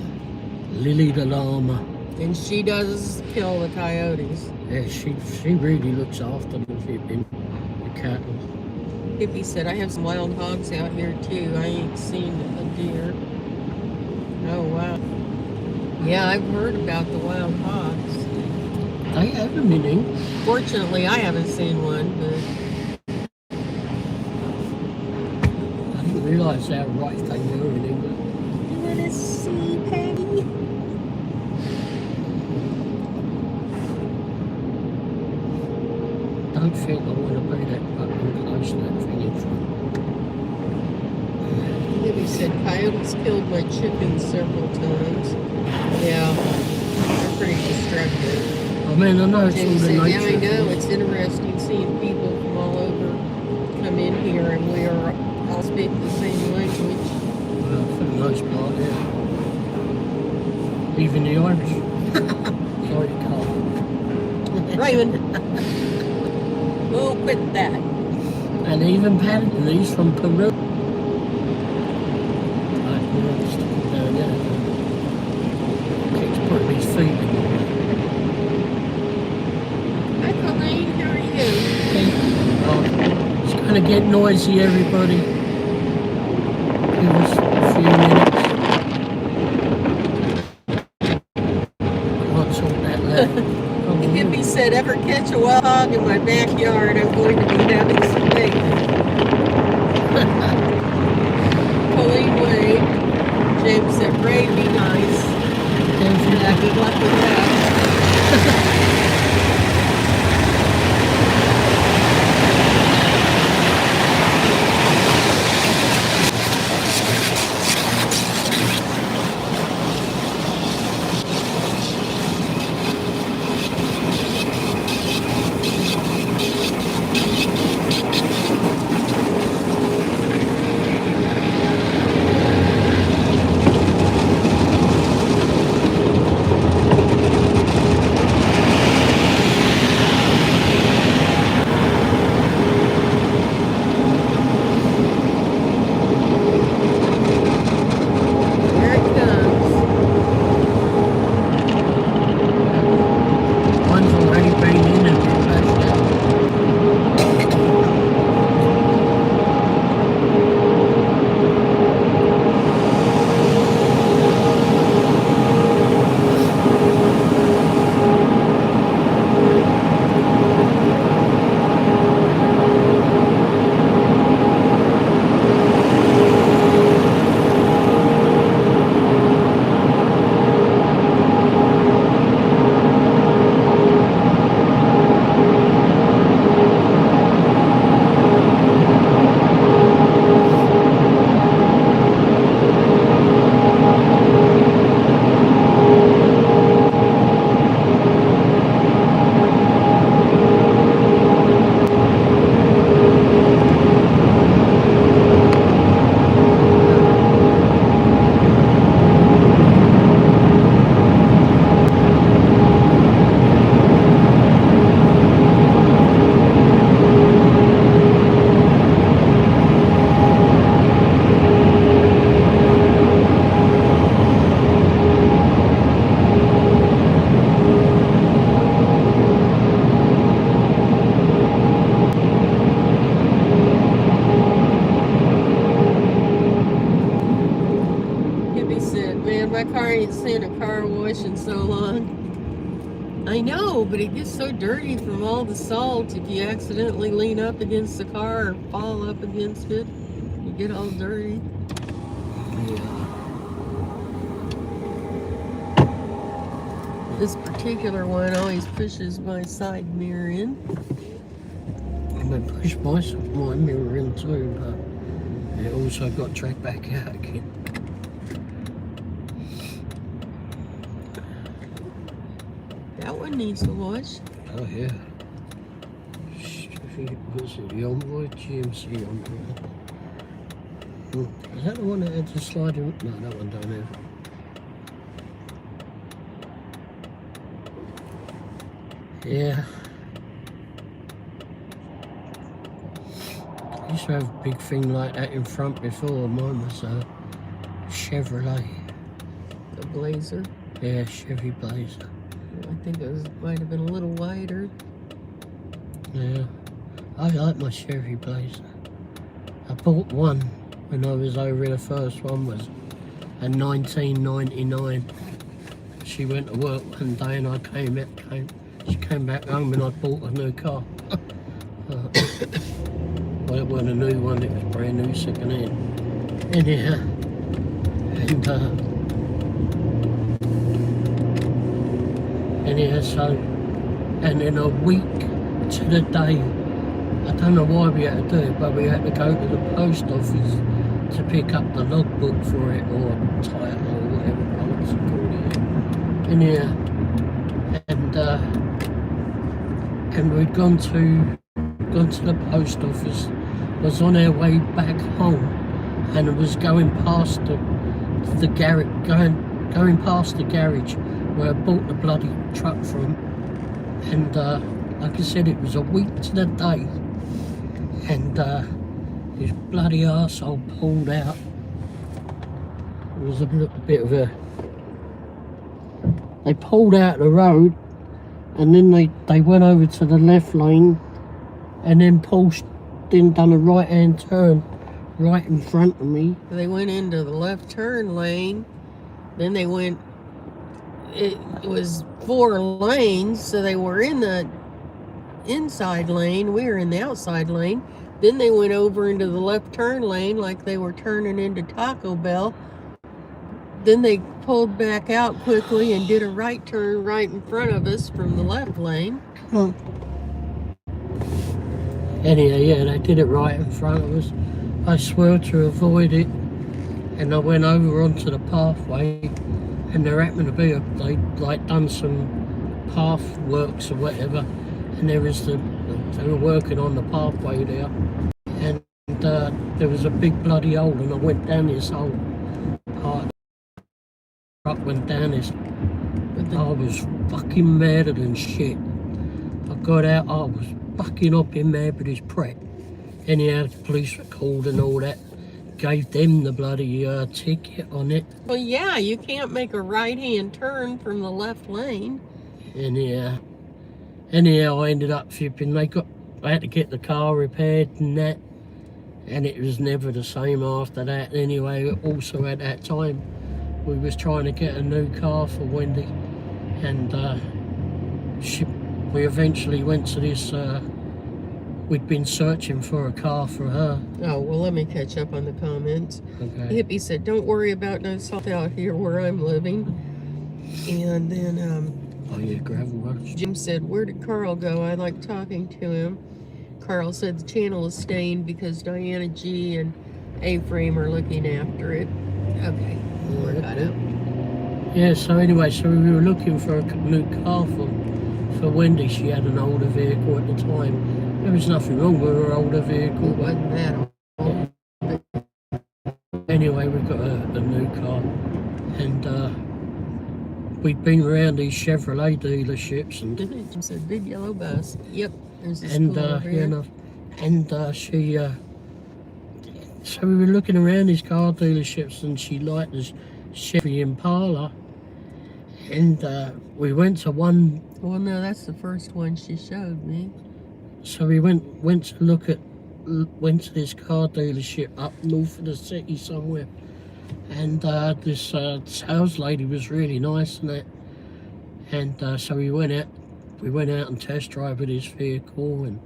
Lily the llama. And she does kill the coyotes. Yeah, she really looks after the cattle. Hippie said, "I have some wild hogs out here too. I ain't seen a deer." Oh, wow. Yeah, I've heard about the wild hogs. They have them in England. Fortunately, I haven't seen one, but I didn't realise how right they were in England. you want to see, Patty? I don't think I want to be that fucking close to that thing in front. Hippie said, "Coyotes killed my chickens several times." Yeah, they're pretty destructive. I mean, I know it's James all the said, nature. "Yeah, I know. It's interesting seeing people from all over come in here, and we are all speak the same language." Well, for the most part, yeah. Even the Irish. Sorry, Carl. Raymond, oh, quit that. And even Paddington, he's from Peru. Down there. Keeps putting his feet in the way. Hi, Colleen. How are you? It's going to get noisy, everybody. Give us a few minutes. Can't talk that loud. The hippie said, "Ever catch a wild hog in my backyard, I'm going to be having some bacon." Colleen Wade. James said, "Ray, be nice." Yeah, good luck with that. My car ain't seen a car wash in so long. I know, but it gets so dirty from all the salt. If you accidentally lean up against the car or fall up against it, you get all dirty. Yeah. This particular one always pushes my side mirror in. I'm going to push my mirror in too, but it also got dragged back out again. That one needs a wash. Oh yeah. Was it the Womble? GMC Womble? Is that the one that had the sliding? No, that one don't have it. Yeah. I used to have a big thing like that in front before. Mine was a Chevrolet. The Blazer. Yeah, Chevy Blazer. I think it might have been a little wider. Yeah. I like my Chevy Blazer. I bought one when I was over. The first one was in 1999. She went to work one day and she came back home and I bought a new car. Well, it wasn't a new one, it was brand new, second hand. Anyhow, and in a week to the day, I don't know why we had to do it, but we had to go to the post office to pick up the logbook for it, or title, or whatever I want to call it. Anyhow, and we'd gone to the post office, was on our way back home, and it was going past the garage, going past the garage where I bought the bloody truck from, and like I said, it was a week to the day, and this bloody arsehole pulled out. It was a bit of a... They pulled out the road, and then they went over to the left lane, and then done a right-hand turn right in front of me. They went into the left turn lane, then they went... It was 4 lanes, so they were in the inside lane, we were in the outside lane. Then they went over into the left turn lane like they were turning into Taco Bell. Then they pulled back out quickly and did a right turn right in front of us from the left lane. Anyhow, yeah, they did it right in front of us. I swerved to avoid it, and I went over onto the pathway, and there happened to be they'd done some path works or whatever, and they were working on the pathway there, and there was a big bloody hole, and I went down this hole. Truck went down this. I was fucking madder than shit. I got out, I was fucking up in mad with this prep. Anyhow, the police were called and all that. Gave them the bloody ticket on it. Well, yeah, you can't make a right-hand turn from the left lane. Anyhow, I ended up flipping. I had to get the car repaired and that, and it was never the same after that. Anyway, also at that time, we was trying to get a new car for Wendy, and we eventually went to this. We'd been searching for a car for her. Oh, well, let me catch up on the comments. Okay. Hippie said, don't worry about no salt out here where I'm living. And then Oh yeah, gravel rush. Jim said, where did Carl go? I like talking to him. Carl said the channel is staying because Diana G and A-Frame are looking after it. Okay, we're got it. Yeah, so anyway, so we were looking for a new car for Wendy. She had an older vehicle at the time. There was nothing wrong with her older vehicle. It wasn't that old. Anyway, we got a new car, and we'd been around these Chevrolet dealerships, and Jim said, big yellow bus. Yep, there's a and school over here. she so we were looking around these car dealerships, and she liked this Chevy Impala, and we went to one. Well, no, that's the first one she showed me. So we went to this car dealership up north of the city somewhere, And this sales lady was really nice and that. And so we went out and test drove his vehicle, and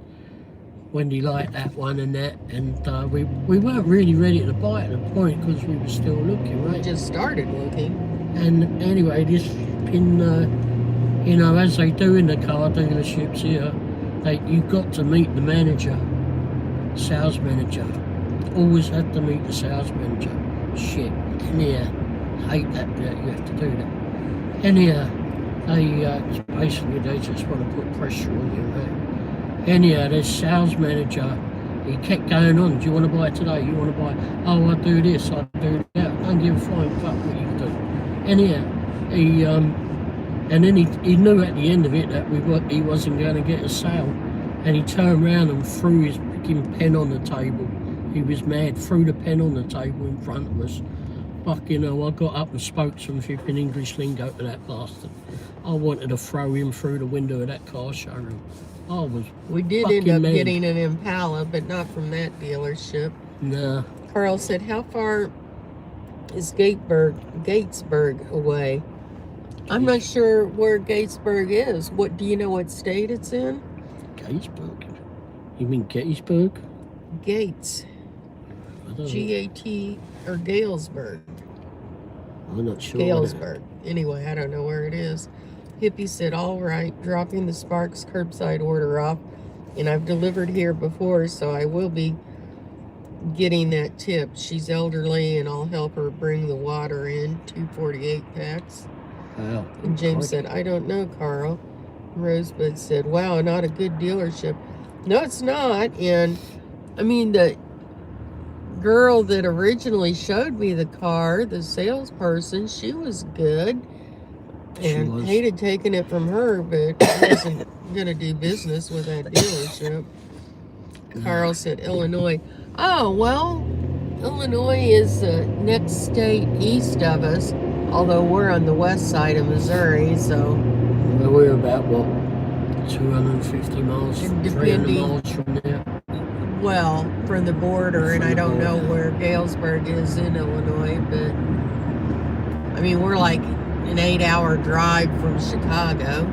Wendy liked that one and that. And we weren't really ready to buy it at the point because we were still looking, We right? just started looking. And anyway, this been, you know, as they do in the car dealerships here, you've got to meet the manager, sales manager. Always have to meet the sales manager. Shit. Anyhow, hate that you have to do that. Anyhow, basically they just want to put pressure on you, right? Anyhow, this sales manager, he kept going on. Do you want to buy it today? You want to buy it? Oh, I do this, I do that. Don't give a flying fuck what you do. Anyhow, and then he knew at the end of it that he wasn't going to get a sale, and he turned around and threw his freaking pen on the table. He was mad, threw the pen on the table in front of us. Fucking hell, I got up and spoke some flipping English lingo to that bastard. I wanted to throw him through the window of that car showroom. We did end up getting an Impala, but not from that dealership. Nah. Carl said, how far is Gatesburg away? I'm not sure where Gatesburg is. Do you know what state it's in? Gatesburg? You mean Gettysburg? Gates. G-A-T or Galesburg. I'm not sure. Galesburg. Anyway, I don't know where it is. Hippie said, all right, dropping the Sparks curbside order off. And I've delivered here before, so I will be getting that tip. She's elderly, and I'll help her bring the water in, 248 packs. Wow. And James said, I don't know, Carl. Rosebud said, wow, not a good dealership. No, it's not. And, I mean, the girl that originally showed me the car, the salesperson, she was good. And hated taking it from her, but I wasn't going to do business with that dealership. Carl said, Illinois. Oh, well, Illinois is the next state east of us, although we're on the west side of Missouri, so. Well, we're about, what, 250 miles, 300 miles from there? Well, from the border, and I don't know where Galesburg is in Illinois, but, I mean, we're like an 8-hour drive from Chicago.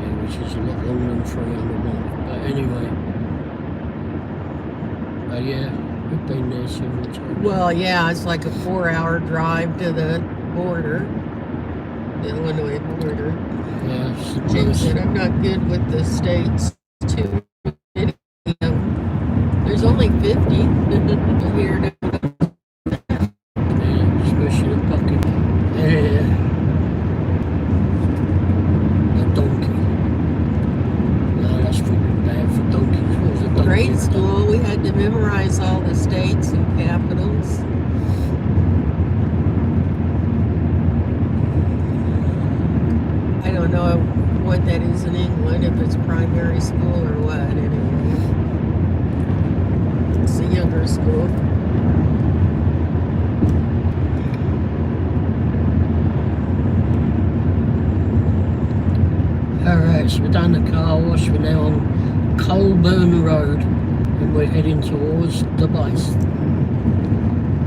Yeah, which is a lot longer than 300 miles. But anyway, yeah, we've been there several times. Well, yeah, it's like a 4-hour drive to the border, the Illinois border. Yeah, Jim said, I'm not good with the states too many. There's only 50 here now. Yeah, especially the fucking the donkey. No, that's freaking bad for donkeys. What was a donkey? Grade school, we had to memorize all the states and capitals. I don't know what that is in England, if it's primary school or what, anyway. It's a younger school. Alright, so we're done the car wash. We're now on Colburn Road, and we're heading towards the base,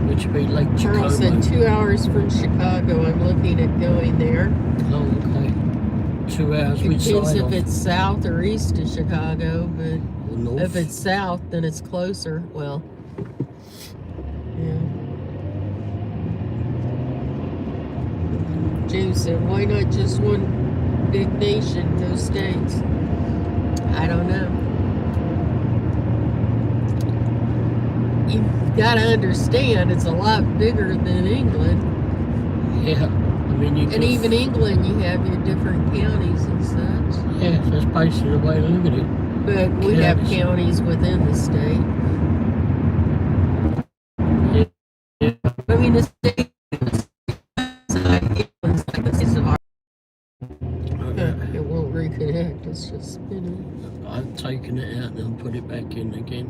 which would be Lake Jacomo. Charles said 2 hours from Chicago. I'm looking at going there. Oh, okay. 2 hours. Which side? Depends if it's south or east of Chicago, but north. If it's south, then it's closer. Well, yeah. James said, why not just one big nation, no states? I don't know. You've got to understand, it's a lot bigger than England. Yeah, I mean you. And even England, you have your different counties and such. Yeah, that's basically the way to look at it. But we have counties within the state. Yeah. I mean, the state it won't reconnect. It's just spinning. I've taken it out and I'll put it back in again.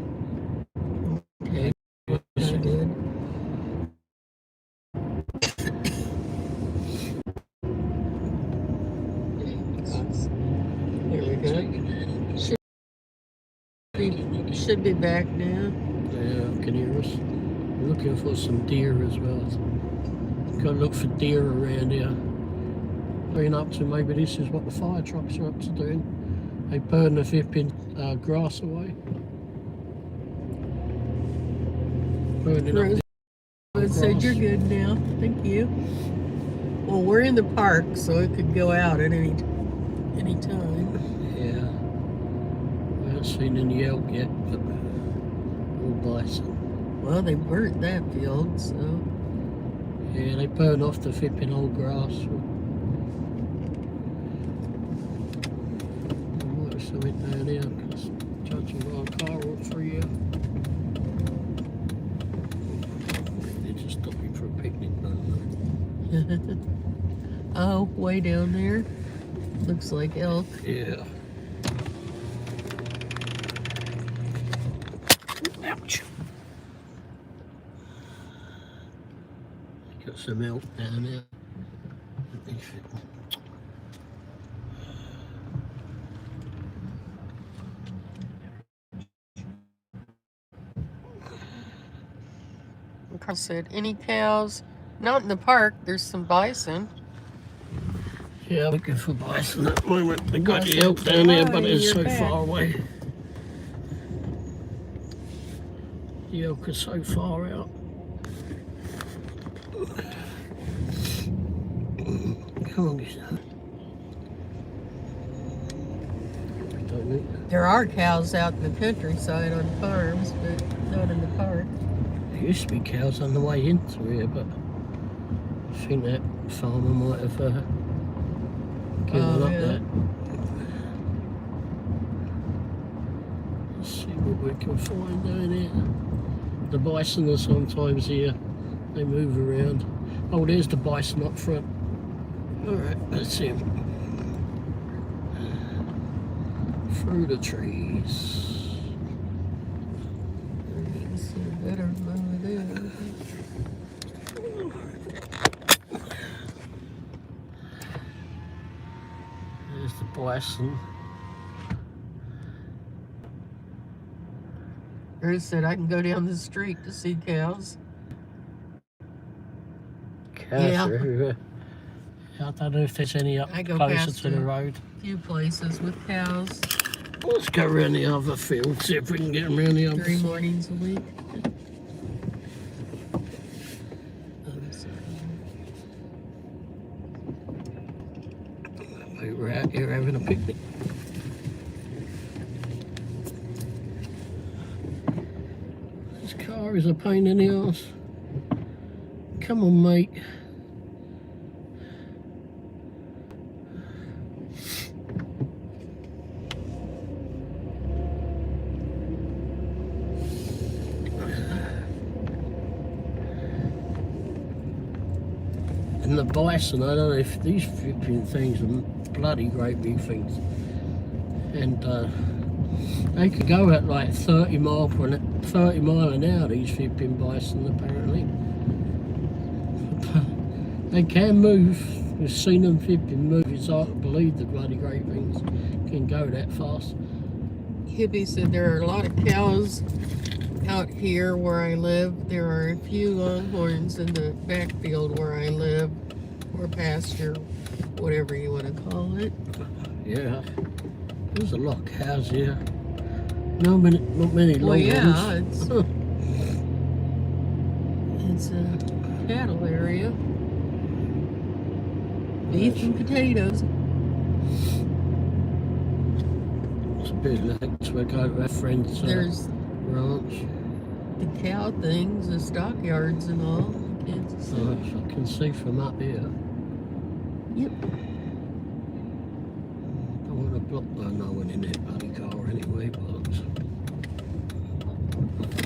Okay. I did. There we go. Should be back now. Yeah, can you hear us? looking for some deer as well. Got to look for deer around here. Been up to, maybe this is what the fire trucks are up to doing. They burn the flipping grass away. Burning Rose up said you're good now. Thank you. Well, we're in the park, so it could go out at any time. Yeah. We haven't seen any elk yet, but all bison. Well, they burnt that field, so. Yeah, they burn off the flipping old grass. There's something down here, because judging by a car all through here. They're just stopping for a picnic, don't Oh, way down there. Looks like elk. they? Yeah. Ouch. Got some elk down there. Like I said, any cows? Not in the park. There's some bison. Yeah, looking for bison at the moment. They got the elk down there, but it's so far away. The elk are so far out. Come on, get that. There are cows out in the countryside on farms, but not in the park. There used to be cows on the way into here, but I think that farmer might have given up that. Let's see what we can find down here. The bison are sometimes here. They move around. Oh, there's the bison up front. Alright, that's him. Through the trees. You can see better over there. There's the bison. Bruce said I can go down the street to see cows. Cows Yeah. are everywhere. I don't know if there's any up I go closer past to the road. A few places with cows. Let's go around the other field, see if we can get them around the other 3 side. mornings a week. We're out here having a picnic. This car is a pain in the ass. Come on, mate. And the bison, I don't know if these flipping things are bloody great big things. And they could go at like 30 mile an hour, these flipping bison apparently. They can move. We've seen them flipping move. It's hard to believe the bloody great things can go that fast. Hippie said there are a lot of cows out here where I live. There are a few longhorns in the backfield where I live, or pasture, whatever you want to call it. Yeah, there's a lot of cows here. Not many longhorns. Well, yeah, it's a cattle area. Beef and potatoes. It's a bit next week over at our friend's There's ranch. the cow things, the stockyards and all. Kansas City. I can see from up here. Yep. I want to block no one in that bloody car anyway, but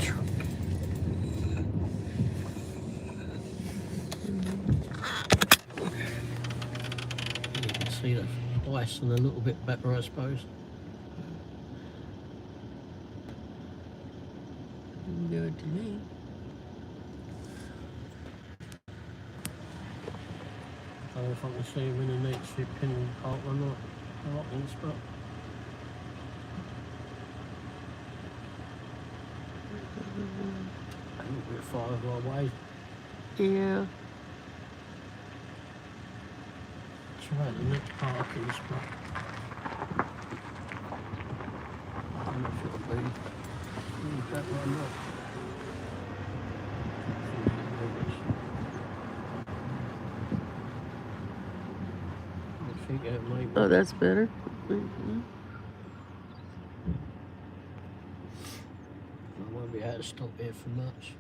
truck. You can see the bison a little bit better, I suppose. Good to me. I don't know if I can see him in the next flipping part or not. Rocking spot. bit far away. Yeah. Try the next parking spot. I don't know if it'll be. That one up. I think it might be. Oh, that's better. Mm-hmm. I won't be able to stop here for much.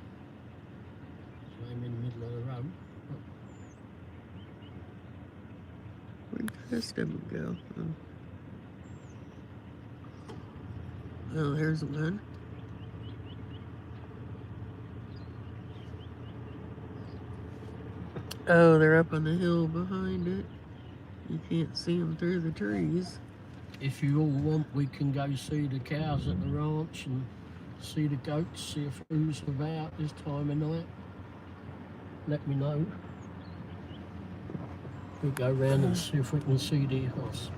So I'm in the middle of the road. Where'd the rest of them go? Oh, there's one. Oh, they're up on the hill behind it. You can't see them through the trees. If you all want, we can go see the cows at the ranch and see the goats, see if who's about this time of night. Let me know. We'll go round and see if we can see the horse.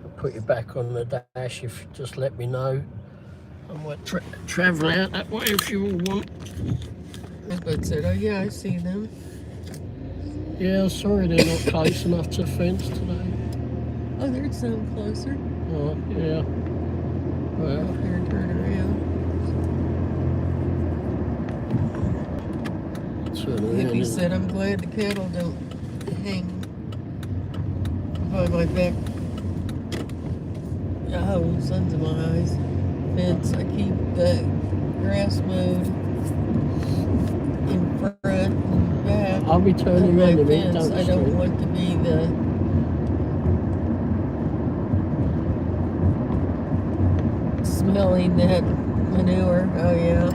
I'll put you back on the dash if you just let me know. I might travel out that way if you all want. But said, oh yeah, I see them. Yeah, sorry they're not close enough to the fence today. Oh, there's some closer. Oh, yeah. Well, Go up here and turn around. Hippie said, I'm glad the cattle don't hang by my back. Oh, sons of my eyes. Fence. I keep the grass mowed in front and back. I'll be turning around a minute. I don't want to be the smelling that manure. Oh yeah.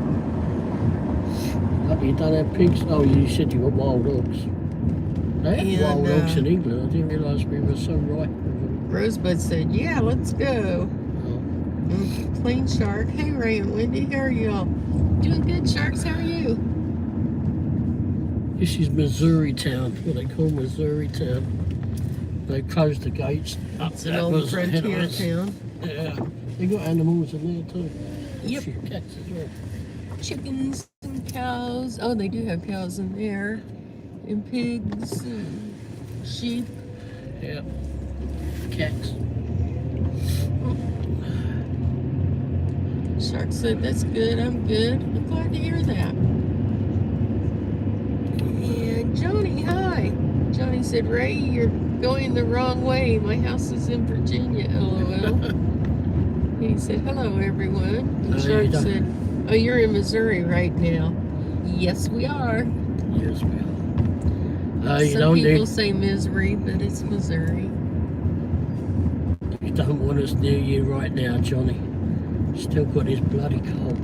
You don't have pigs? Oh, you said you got wild dogs. They have wild dogs in England. I didn't realise we were so right with them. Rosebud said, yeah, let's go. Oh. Clean Shark. Hey, Ray and Wendy, how are y'all? Doing good, Sharks. How are you? This is Missouri Town, what they call Missouri Town. They closed the gates. It's an old frontier town. Yeah. They got animals in there too. Yep. Cats as well. Chickens and cows. Oh, they do have cows in there. And pigs and sheep. Yeah. Cats. Shark said, that's good. I'm good. I'm glad to hear that. And Johnny, hi. Johnny said, Ray, you're going the wrong way. My house is in Virginia, LOL. He said, hello, everyone. And Shark said, oh, you're in Missouri right now. Yes, we are. Yes, we are. Some people say misery, but it's Missouri. You don't want us near you right now, Johnny. Still got his bloody cold.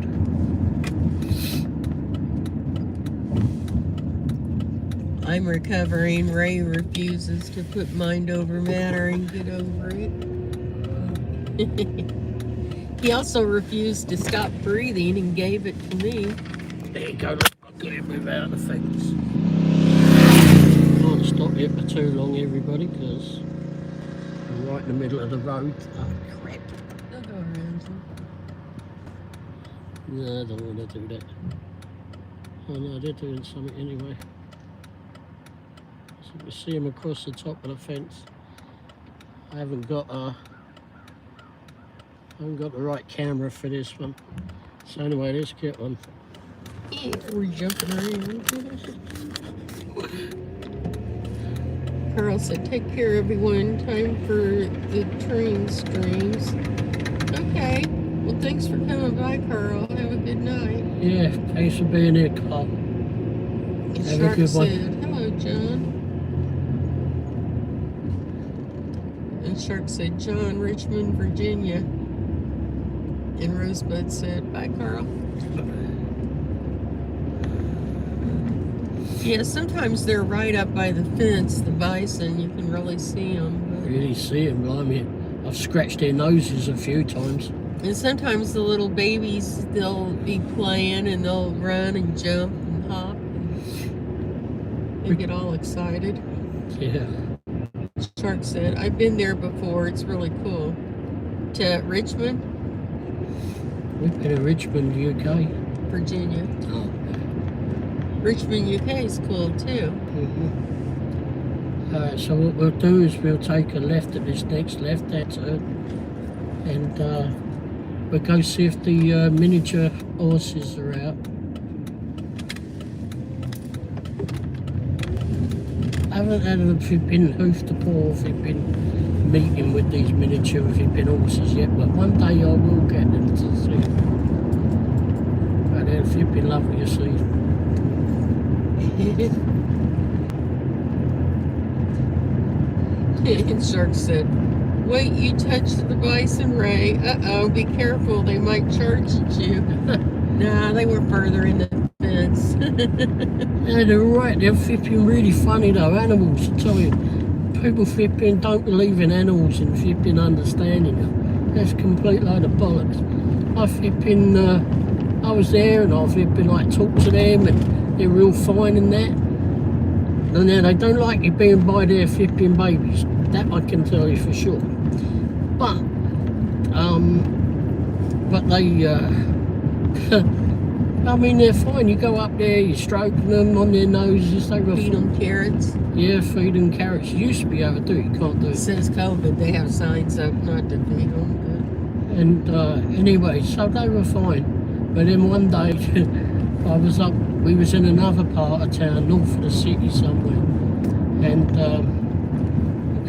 I'm recovering. Ray refuses to put mind over matter and get over it. He also refused to stop breathing and gave it to me. There you go. I've got to move out of the fence. I can't stop here for too long, everybody, because I'm right in the middle of the road. Oh, crap. I'll go around you. No, I don't want to do that. Oh no, they're doing something anyway. So we see them across the top of the fence. I haven't got the right camera for this one. So anyway, let's get on. Yeah, we're jumping around. Carl said, take care, everyone. Time for the train streams. Okay. Well, thanks for coming by, Carl. Have a good night. Yeah, thanks for being here, Carl. Have Shark a good one. Said, hello, John. And Shark said, John, Richmond, Virginia. And Rosebud said, bye, Carl. Yeah, sometimes they're right up by the fence, the bison. You can really see them. But... really see them, blimey. I've scratched their noses a few times. And sometimes the little babies, they'll be playing and they'll run and jump and hop. And they get all excited. Yeah. Shark said, I've been there before. It's really cool. To Richmond? We've been in Richmond, UK. Virginia. Oh. Richmond, UK is cool too. Alright, so what we'll do is we'll take a left at this next left-hand turn, and we'll go see if the miniature horses are out. I haven't had a flipping hoof to paw flipping meeting with these miniature flipping horses yet, but one day I will get them to see. But they're flipping lovely to see. And Shark said, "Wait, you touched the bison, Ray. Uh-oh, be careful, they might charge at you." Nah, they were further in the fence. Yeah, they're right. They're flipping really funny though, animals, I tell you. People flipping don't believe in animals and flipping understanding them. That's a complete load of bollocks. I flipping, I was there and I flipping like talk to them and they're real fine and that. And then they don't like you being by their flipping babies. That I can tell you for sure. But they, I mean, they're fine. You go up there, you're stroking them on their noses. They were Feed them carrots. Yeah, feed them carrots. You used to be able to do it. You can't do it. Since COVID, they have signs up not to feed them. And anyway, so they were fine. But then one day, I was up. We was in another part of town, north of the city somewhere. And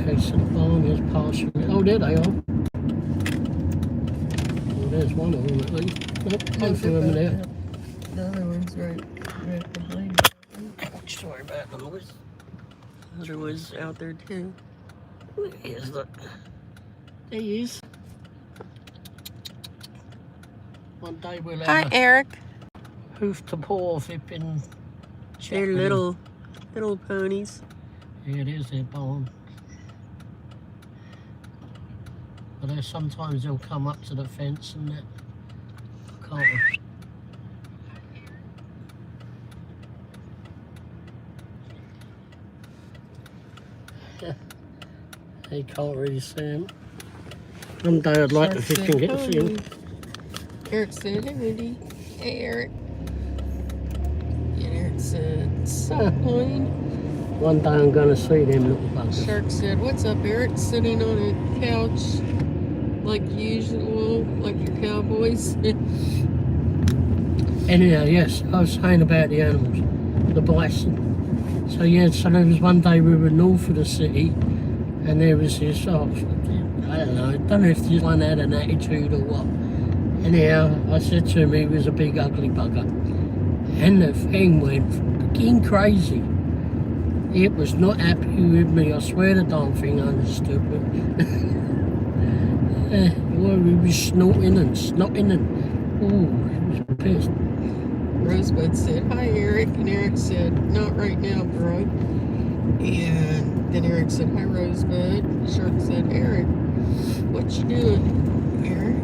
okay, so the barn is partially. Oh, there they are. Oh, there's one of them at least. Nope, both of them there. The other one's right behind. Sorry about the noise. The other one's out there too. There he is, look. There he is. One day we'll have Hi, Eric. hoof to paw flipping. They're little ponies. Yeah, it is their barn. But sometimes they'll come up to the fence and that. Can't we? He can't really see him. One day I'd like to flipping get to see him. Eric said, "Hey, Wendy." Hey, Eric. And Eric said, "Sup, Wayne?" One day I'm going to see them little buggers. Shark said, "What's up, Eric?" Sitting on a couch like usual, like your cowboys. Anyhow, yes, I was saying about the animals, the bison. So yeah, so there was one day we were north of the city, and there was this, I don't know if this one had an attitude or what. Anyhow, I said to him he was a big ugly bugger. And the thing went fucking crazy. It was not happy with me. I swear the darn thing understood me. Well, we was snorting and snotting and, ooh, he was pissed. Rosebud said, "Hi, Eric." And Eric said, "Not right now, bro." And then Eric said, "Hi, Rosebud." Shark said, "Eric, what you doing, Eric?"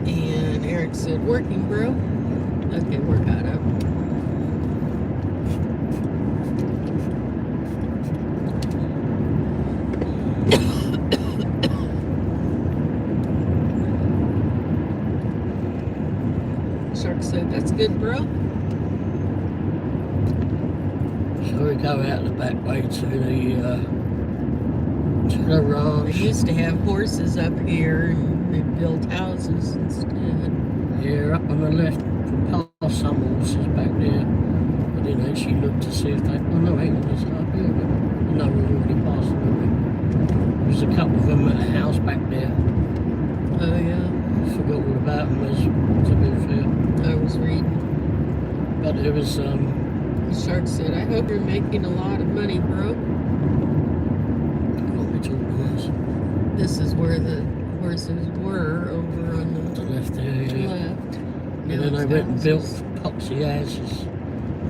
And Eric said, "Working, bro." Okay, we're caught up. Shark said, "That's good, bro." So we go out the back way to the ranch. They used to have horses up here, and they built houses instead. Yeah, up on the left, past some horses back there. I didn't actually look to see if they. Oh no, hang on, there's up here. But no, we've already passed them. There's a couple of them at a house back there. Oh yeah, I forgot all about them. To be fair, I was reading. but it was. The shark said, "I hope you're making a lot of money, bro." Can't be talking this. This is where the horses were, over on The the left there, yeah. left. And Now then they it's went and built houses. poxy houses.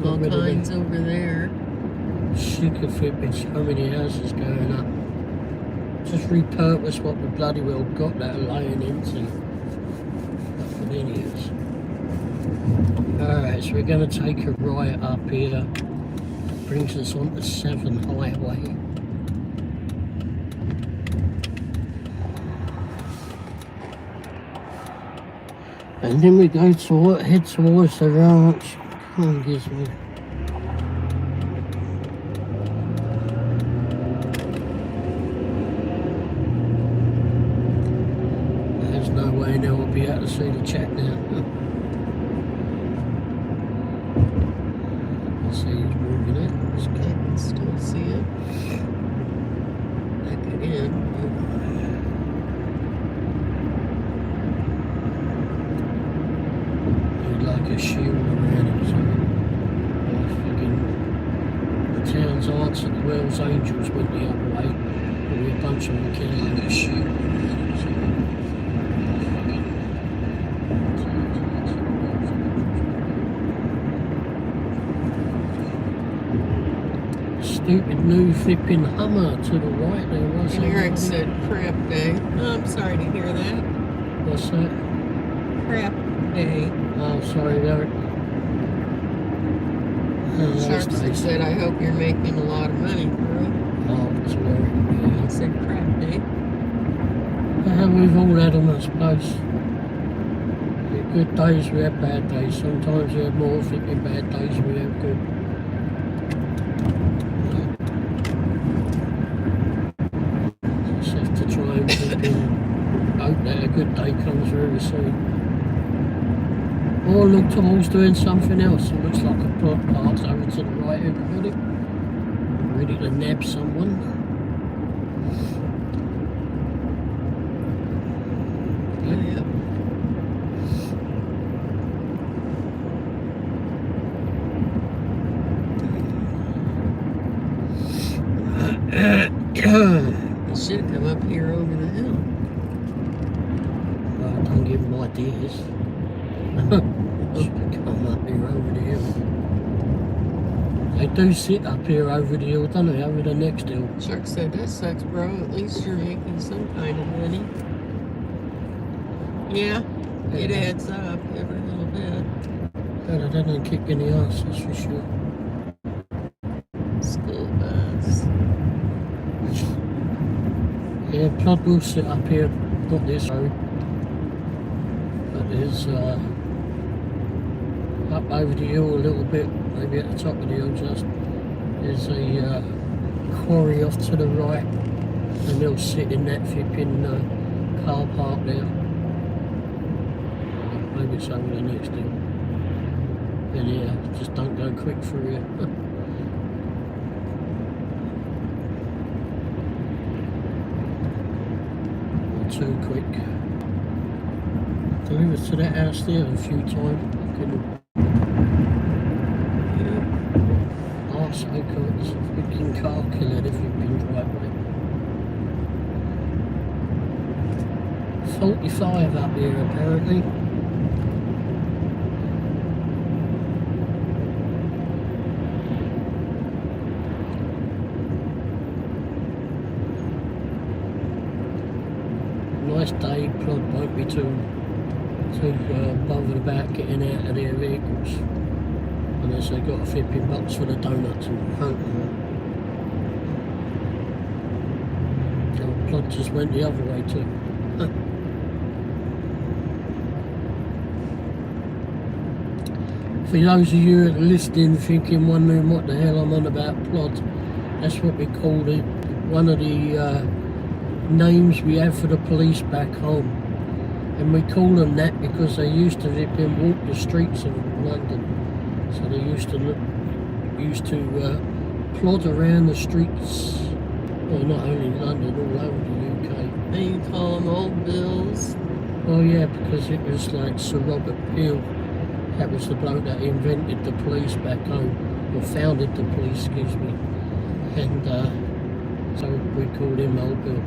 All Got rid of them. kinds over there. Sick of flipping so many houses going up. Just repurpose what we bloody well got that laying into. Fucking idiots. Alright, so we're going to take a right up here. Brings us on to 7 Highway. And then we go to head towards the ranch. Come on, Gizmo. There's no way now we'll be able to see the chat now. Let's see who's moving it. I can still see it. Back it in. Like a shield around it or something. The town's answer to Wells Angels went the other way. But we're a bunch of mechanics. Like a shield around it or something. Stupid new flipping Hummer to the right there, was And Eric said crap day. Oh, I'm sorry to hear that. What's that? Crap day. Oh, sorry, Eric. Sharpson said, I hope you're making a lot of money, girl. Oh, it's Eric. He said crap day. We've all had them, I suppose. We had good days, we had bad days. Sometimes we had more flipping bad days, we had good. Just have to try and hope that a good day comes very soon. Oh, look, Tom's doing something else. It looks like a plot path over to the right, everybody. Ready to nab someone. It should have come up here over the hill. Well, don't give them ideas. Come up here over the hill. They do sit up here over the hill, don't they? Over the next hill. Shark said, that sucks, bro. At least you're making some kind of money. Yeah, it adds up every little bit. Better than a kick in the arse, that's for sure. School bus. Yeah, Plod will sit up here, not this road. But there's up over the hill a little bit, maybe at the top of the hill just, there's a quarry off to the right, and they'll sit in that flipping car park there. Maybe it's over the next hill. And yeah, just don't go quick through here. Not too quick. Delivered to that house there a few times. Arse acre, it's a freaking car killer if you've been driveway. 45 up here apparently. Nice day, Plod won't be too bothered about getting out of their vehicles unless they got a $15 for the donuts and hunting. So Plod just went the other way too. For those of you listening thinking, wondering what the hell I'm on about Plod, that's what we call it, one of the names we have for the police back home. And we call them that because they used to walk the streets of London. So they used to plod around the streets, well, not only in London, all over the UK. And you call them old bills. Oh yeah, because it was like Sir Robert Peel. That was the bloke that invented the police back home, or founded the police, excuse me. And so we called him Old Bill.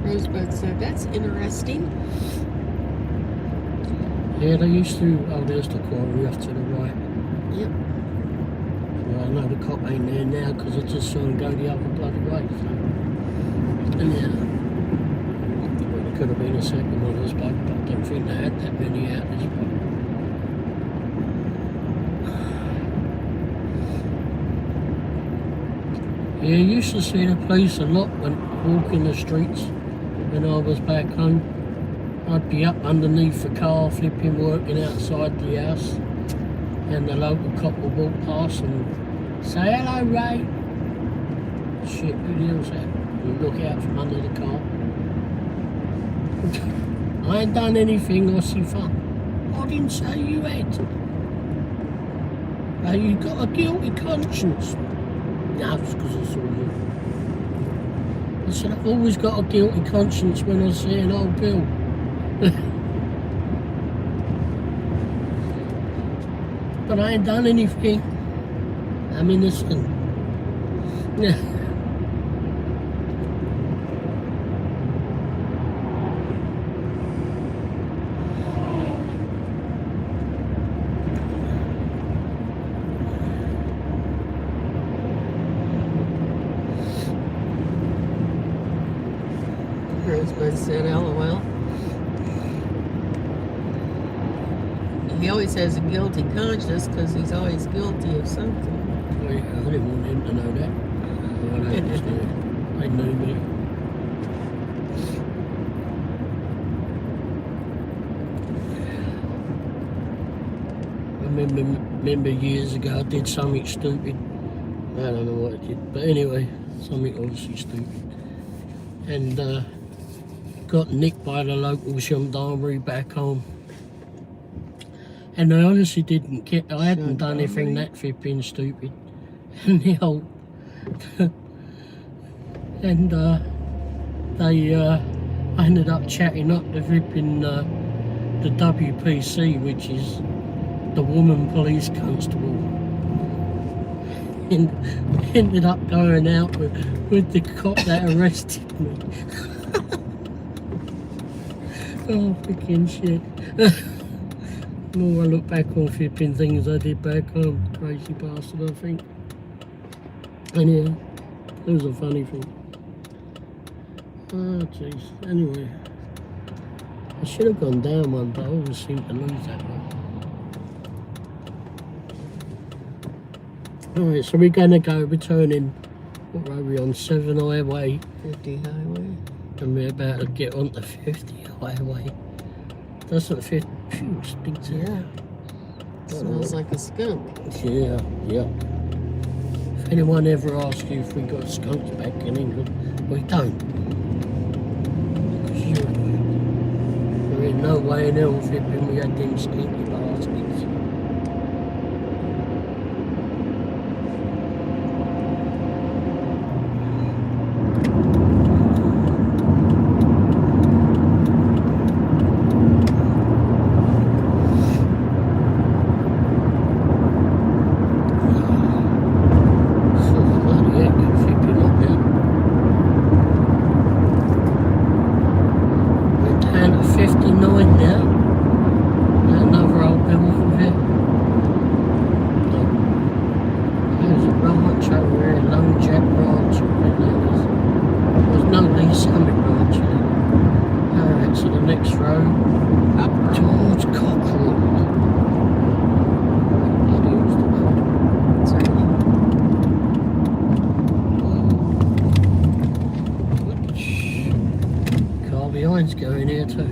Rosebud said, that's interesting. Yeah, they used to, oh, there's the quarry off to the right. Yep. Well, I know the cop ain't there now because I just saw him go the other bloody way. So. And yeah, well, it could have been a second one, I suppose, but I don't think they had that many out this way. Yeah, I used to see the police a lot when walking the streets when I was back home. I'd be up underneath the car, flipping, working outside the house, and the local cop would walk past and say, "Hello, Ray." Shit, who the hell's that? You look out from under the car. I ain't done anything, Aussie fuck. I didn't say you had. You got a guilty conscience. No, it's because I saw you. I said, I've always got a guilty conscience when I see an old bill. But I ain't done anything. I'm innocent. Yeah. Rosebud said, LOL. He always has a guilty conscience because he's always guilty of something. Oh, yeah, I didn't want him to know that. Oh, I understand. They knew me. I remember years ago I did something stupid. I don't know what I did, but anyway, something obviously stupid. And got nicked by the local gendarmerie back home. And I honestly didn't care. I hadn't done anything that flipping stupid. And the old and they I ended up chatting up the flipping the WPC, which is the woman police constable. And ended up going out with the cop that arrested me. Oh, freaking shit. The more I look back on flipping things I did back home, crazy bastard, I think. Anyhow, it was a funny thing. Oh, jeez. Anyway, I should have gone down one, but I always seem to lose that one. Alright, so we're going to go returning, what road are we on? 7 Highway. 50 Highway. And we're about to get on the 50 Highway. That's not 50. Phew, stinks. Yeah. Smells like a skunk. Yeah, yeah. If anyone ever asks you if we got skunks back in England, we don't. Because there ain't no way in hell flipping we had them stinky bastards. Going here too.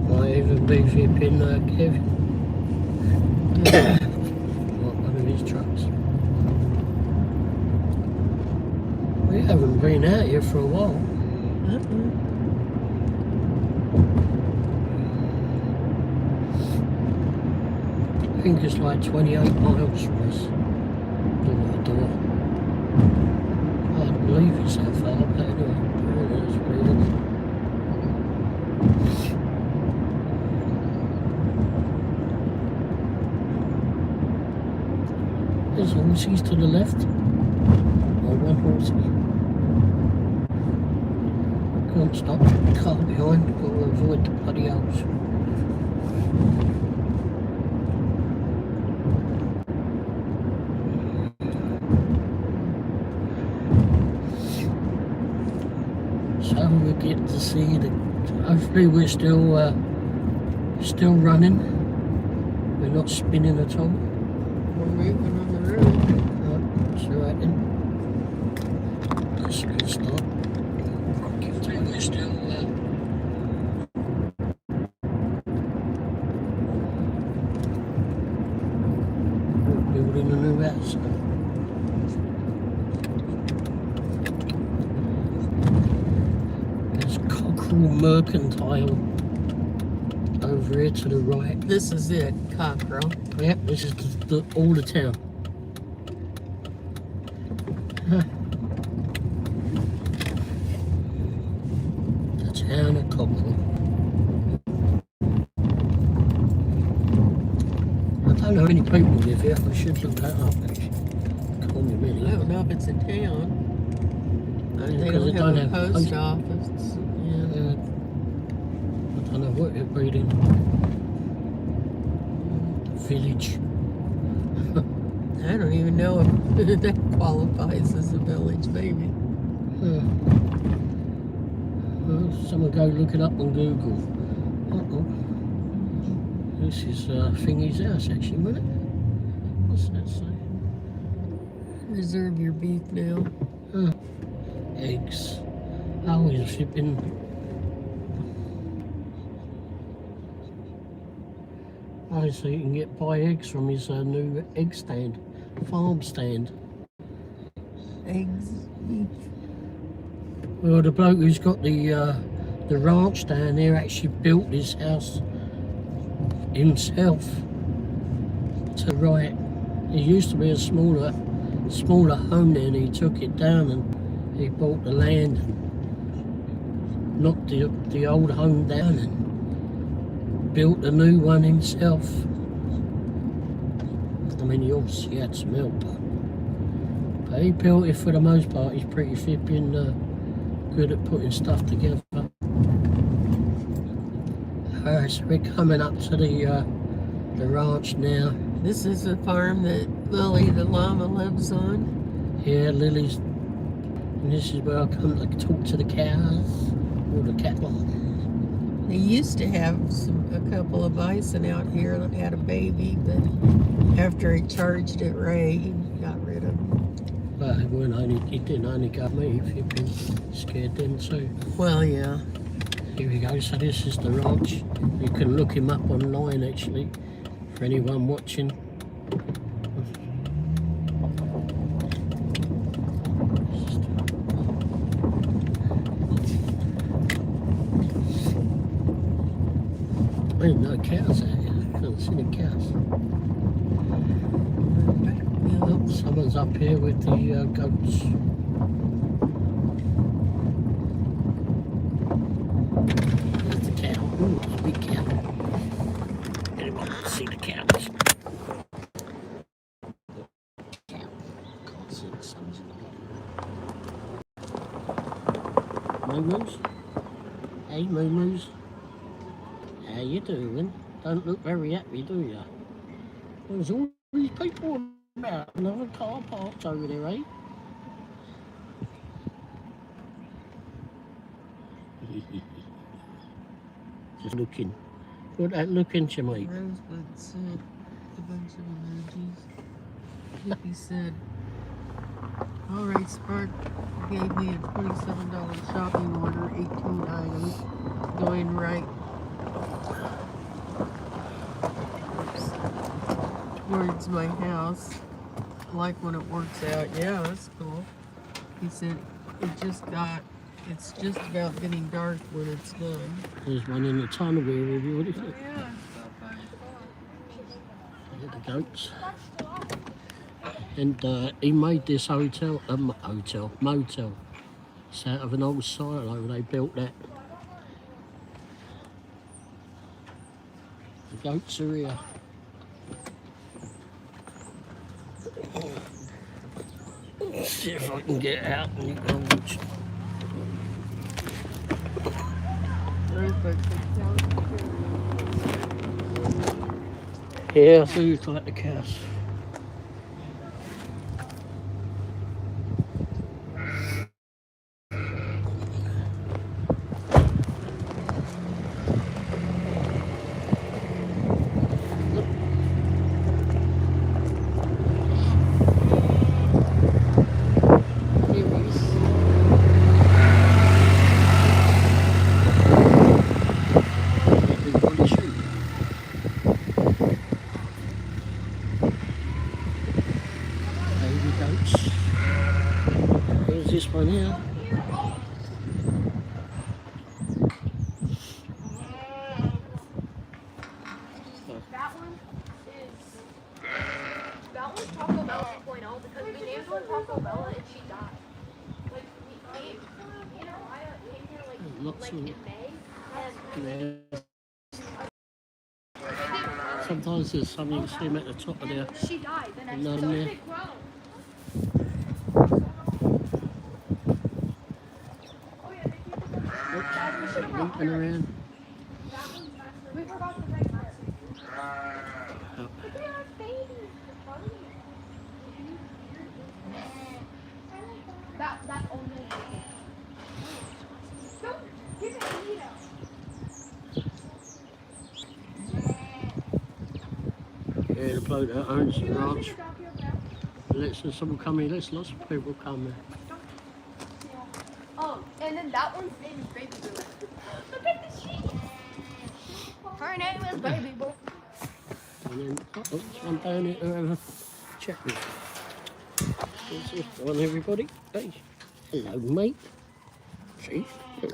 Might even be flipping Kevin. One of his trucks. We haven't been out here for a while. I think it's like 28 miles from us. Door to door. I don't believe it's that far, but anyway, that's what it is. There's horses to the left. Or one horsey. Can't stop. Car behind. Got to avoid the bloody holes. So we get to see the. Hopefully we're still running. We're not spinning at all. We're moving on the road. That's all right then. mercantile over here to the right. This is it, Cockrell. Yep, this is all the town. Huh. The town of Cockrell. I don't know how many people live here. I should look that up actually. Call me a I minute. don't know if it's a town. They 'Cause don't have a post office. Yeah. I don't know what you're reading. Village. I don't even know if that qualifies as a village, maybe. Well, someone go look it up on Google. This is Thingy's house actually, wasn't it? What's that say? Reserve your beef now. Eggs. Oh, he's shipping. Oh, so you can buy eggs from his new egg stand, farm stand. Eggs, beef. Well, the bloke who's got the ranch down there actually built this house himself. To right, it used to be a smaller home there, and he took it down and he bought the land, and knocked the old home down and built a new one himself. I mean, he obviously had some help, but he built it for the most part. He's pretty flipping good at putting stuff together. Alright, so we're coming up to the ranch now. This is the farm that Lily the llama lives on. Yeah, Lily's, and this is where I come to talk to the cows or the cattle. They used to have a couple of bison out here that had a baby, but after he charged it Ray, he got rid of them. But it didn't only got me if you've been scared then too. Well, yeah. Here we go, so this is the ranch. You can look him up online actually, for anyone watching. There's no cows out here. I can't see the cows. Oh, someone's up here with the goats. There's the cow. Ooh, it's a big cow. Anyone can see the cows? Cow. Can't see the sun's Moo-moos? Hey, moo-moos. How you doing? Don't look very happy, do you? There's all these people about. Another car parked over there, eh? Just looking. What that look into me? Rosebud sent a bunch of emojis. Hippie said, "Alright, Spark gave me a $27 shopping order, 18 items, going right towards my house. I like when it works out." Yeah, that's cool. He said, it's just about getting dark when it's done. There's one in the tunnel here with you, what is it? Yeah, Look at the goats. And he made this motel. It's out of an old silo, they built that. The goats are here. Let's see if I can get out and you can watch. Yeah, I do like the cows. Here's this one here. Taco Bell and she died. Like, me and Maya came here like Lots in of May, yeah. Sometimes there's something you see them at the top of there. she died the next None day. there. Oops, limping around. We forgot to bring her. Oh. Look at our babies. That only. Don't give it Nito. Yeah, the bloke that owns the ranch. Let's someone come here. Let's lots of people come there. Oh, and then that one's name is Baby Boo. Look at the sheep. Her name is Baby Boo. And then there's one down here to have a chat with. There's this one, everybody. Hey, hello, mate. See? Hey,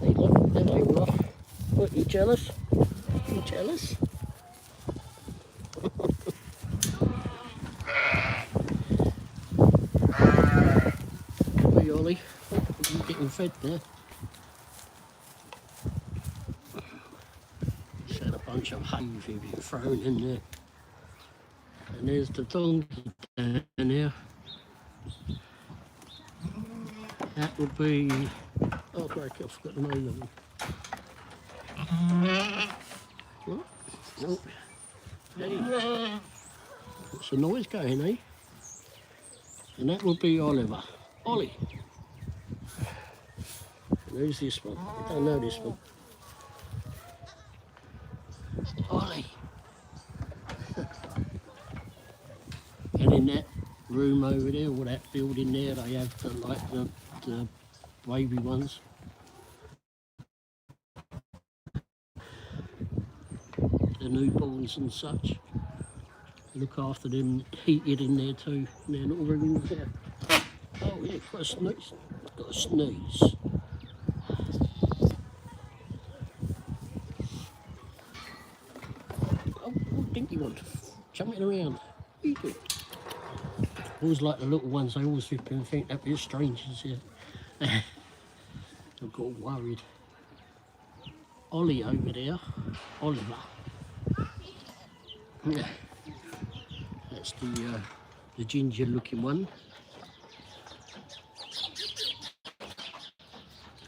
look, there they are. What, you jealous? You jealous? Hey, Ollie, you're getting fed there. Just had a bunch of hay being thrown in there. And there's the donkey down there. That would be... Oh, crikey, I forgot the name of them. What? Nope. Hey. What's the noise going, eh? And that would be Oliver. Ollie. And who's this one? I don't know this one. Ollie. And in that room over there, or that building there, they have the baby ones. The newborns and such. Look after them, heated in there too, in their little rooms there. Oh yeah, got a sneeze. Got a sneeze. Oh, dinky one, jumping around. What are you doing? Always like the little ones, they always think that we're strangers here. I got all worried. Ollie over there, Oliver. Yeah. That's the ginger looking one.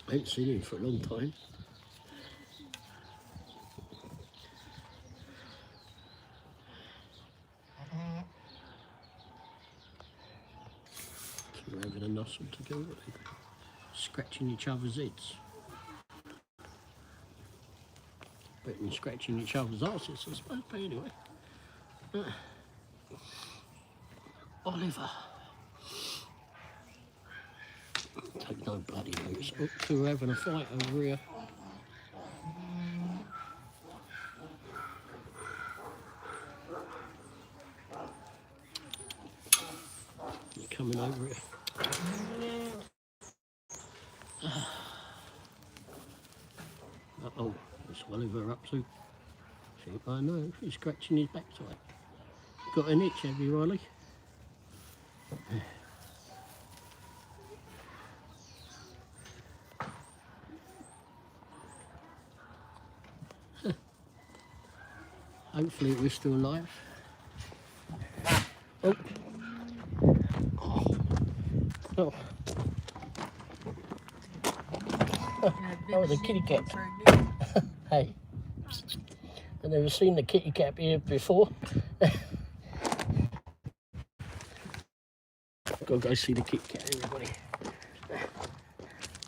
I haven't seen him for a long time. They're having a nuzzle together, scratching each other's heads. Better than scratching each other's asses, I suppose, but anyway. Oliver. Take no bloody notice. Oh, two are having a fight over here. They're coming over here. Uh-oh, what's Oliver up to? I know, he's scratching his backside. Got an itch, have you, Riley? Hopefully we're still alive. Oh. Oh. Oh, the kitty cat. Hey. I've never seen the kitty cat here before. Gotta go see the kitty cat, everybody.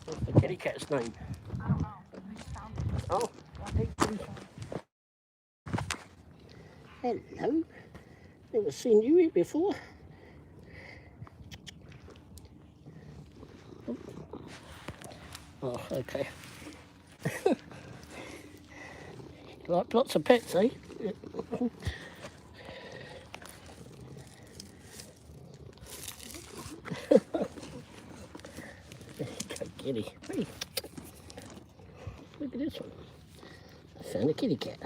What's the kitty cat's name? I don't know. We just found it. Oh, hello. Never seen you here before. Oh, okay. Like lots of pets, eh? Go kitty. Hey. look at this one. I found a kitty cat.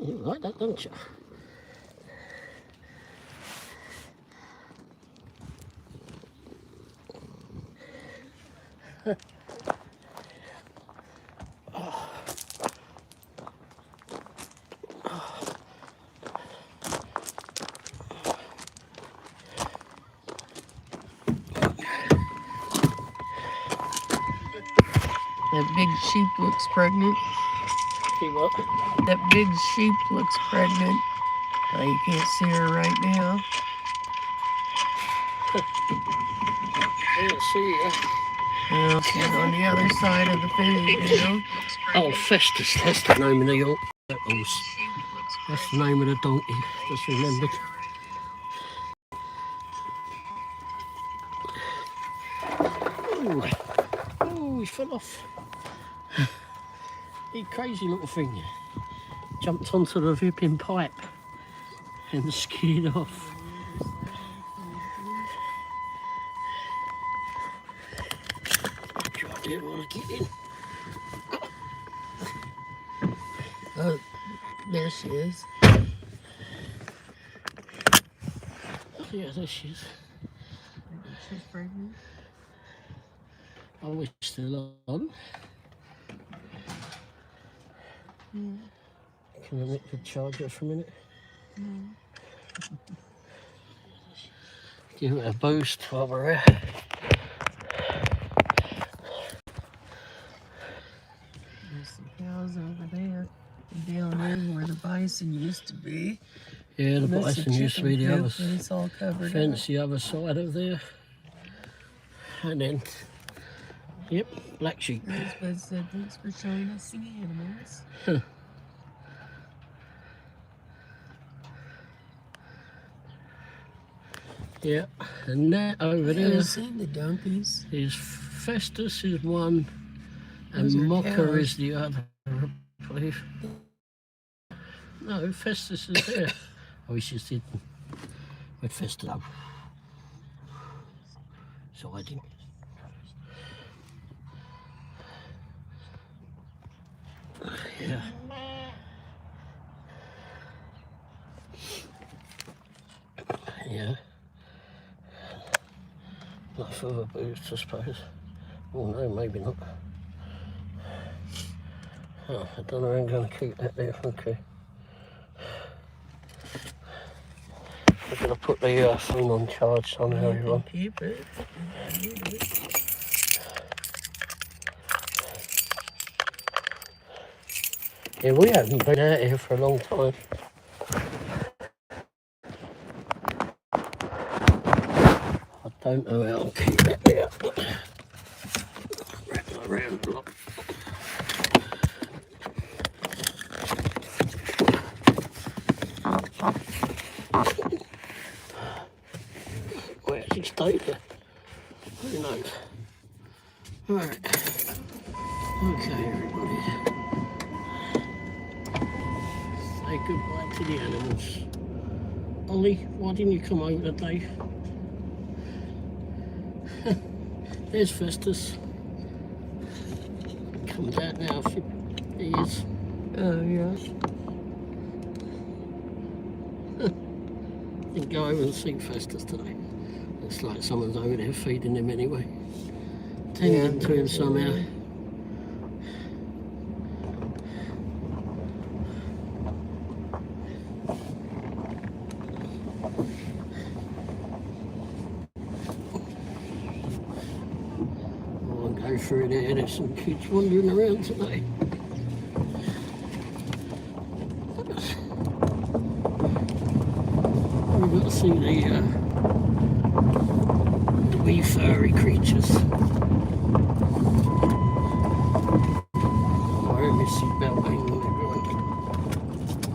You like that, don't you? That big sheep looks pregnant. See what? That big sheep looks pregnant. You can't see her right now. Can't see her. Well, she's on the other side of the food, you know. Oh, Festus, that's the name of the horse. That's the name of the donkey, just remembered. Oh, he fell off. You crazy little thing. Jumped onto the vipping pipe and skied off. I didn't want to get in. Oh, there she is. Yeah, there she is. She's pregnant. Oh, we're still on. Yeah. Can I make the charger for a minute? No. Give it a boost while we're here. There's some cows over there. And down in where the bison used to be. Yeah, the That's bison used to be the chicken other coop, and it's all covered fence, up. the other side of there. And then, yep, black sheep. Elizabeth said, thanks for showing us the animals. Yeah, and that over there I've seen the donkeys. is Festus is one, and Those are Mocha cows. is the other, I believe. No, Festus is there. Oh, he's just hidden. Where'd Festus go? So I didn't. Yeah. Yeah. Not for a boost, I suppose. Oh no, maybe not. Oh, I don't know how I'm going to keep that there. Okay. I'm going to put the phone on charge on how you run. Keep it. Yeah, we haven't been out here for a long time. I don't know how I'll keep that there. Rattle around a lot. Where's he stayed there? Who knows? Alright. Okay, everybody. Say goodbye to the animals. Ollie, why didn't you come over today? There's Festus. Comes out now. He is. Oh, yeah. Didn't go over and see Festus today. Looks like someone's over there feeding him anyway. Tending to him somehow. I'll go through there. There's some kids wandering around today. We've got to see the wee furry creatures. Oh, I heard my seatbelt hanging on everyone.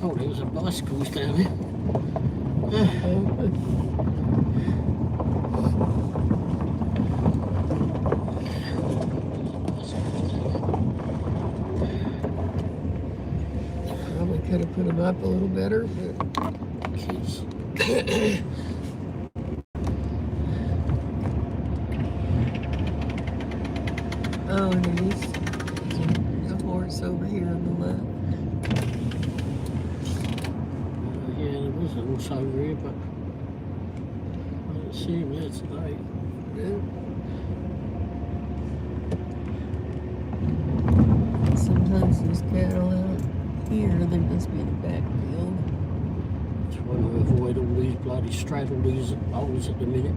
Oh, there's a bicycles down there. Probably could have put them up a little better, but Kids. Oh, it is. There's a horse over here on the left. Yeah, there was a horse over here, but I didn't see him there today. Sometimes there's cattle out here. They must be in the backfield. Trying to avoid all these bloody straddle these holes at the minute.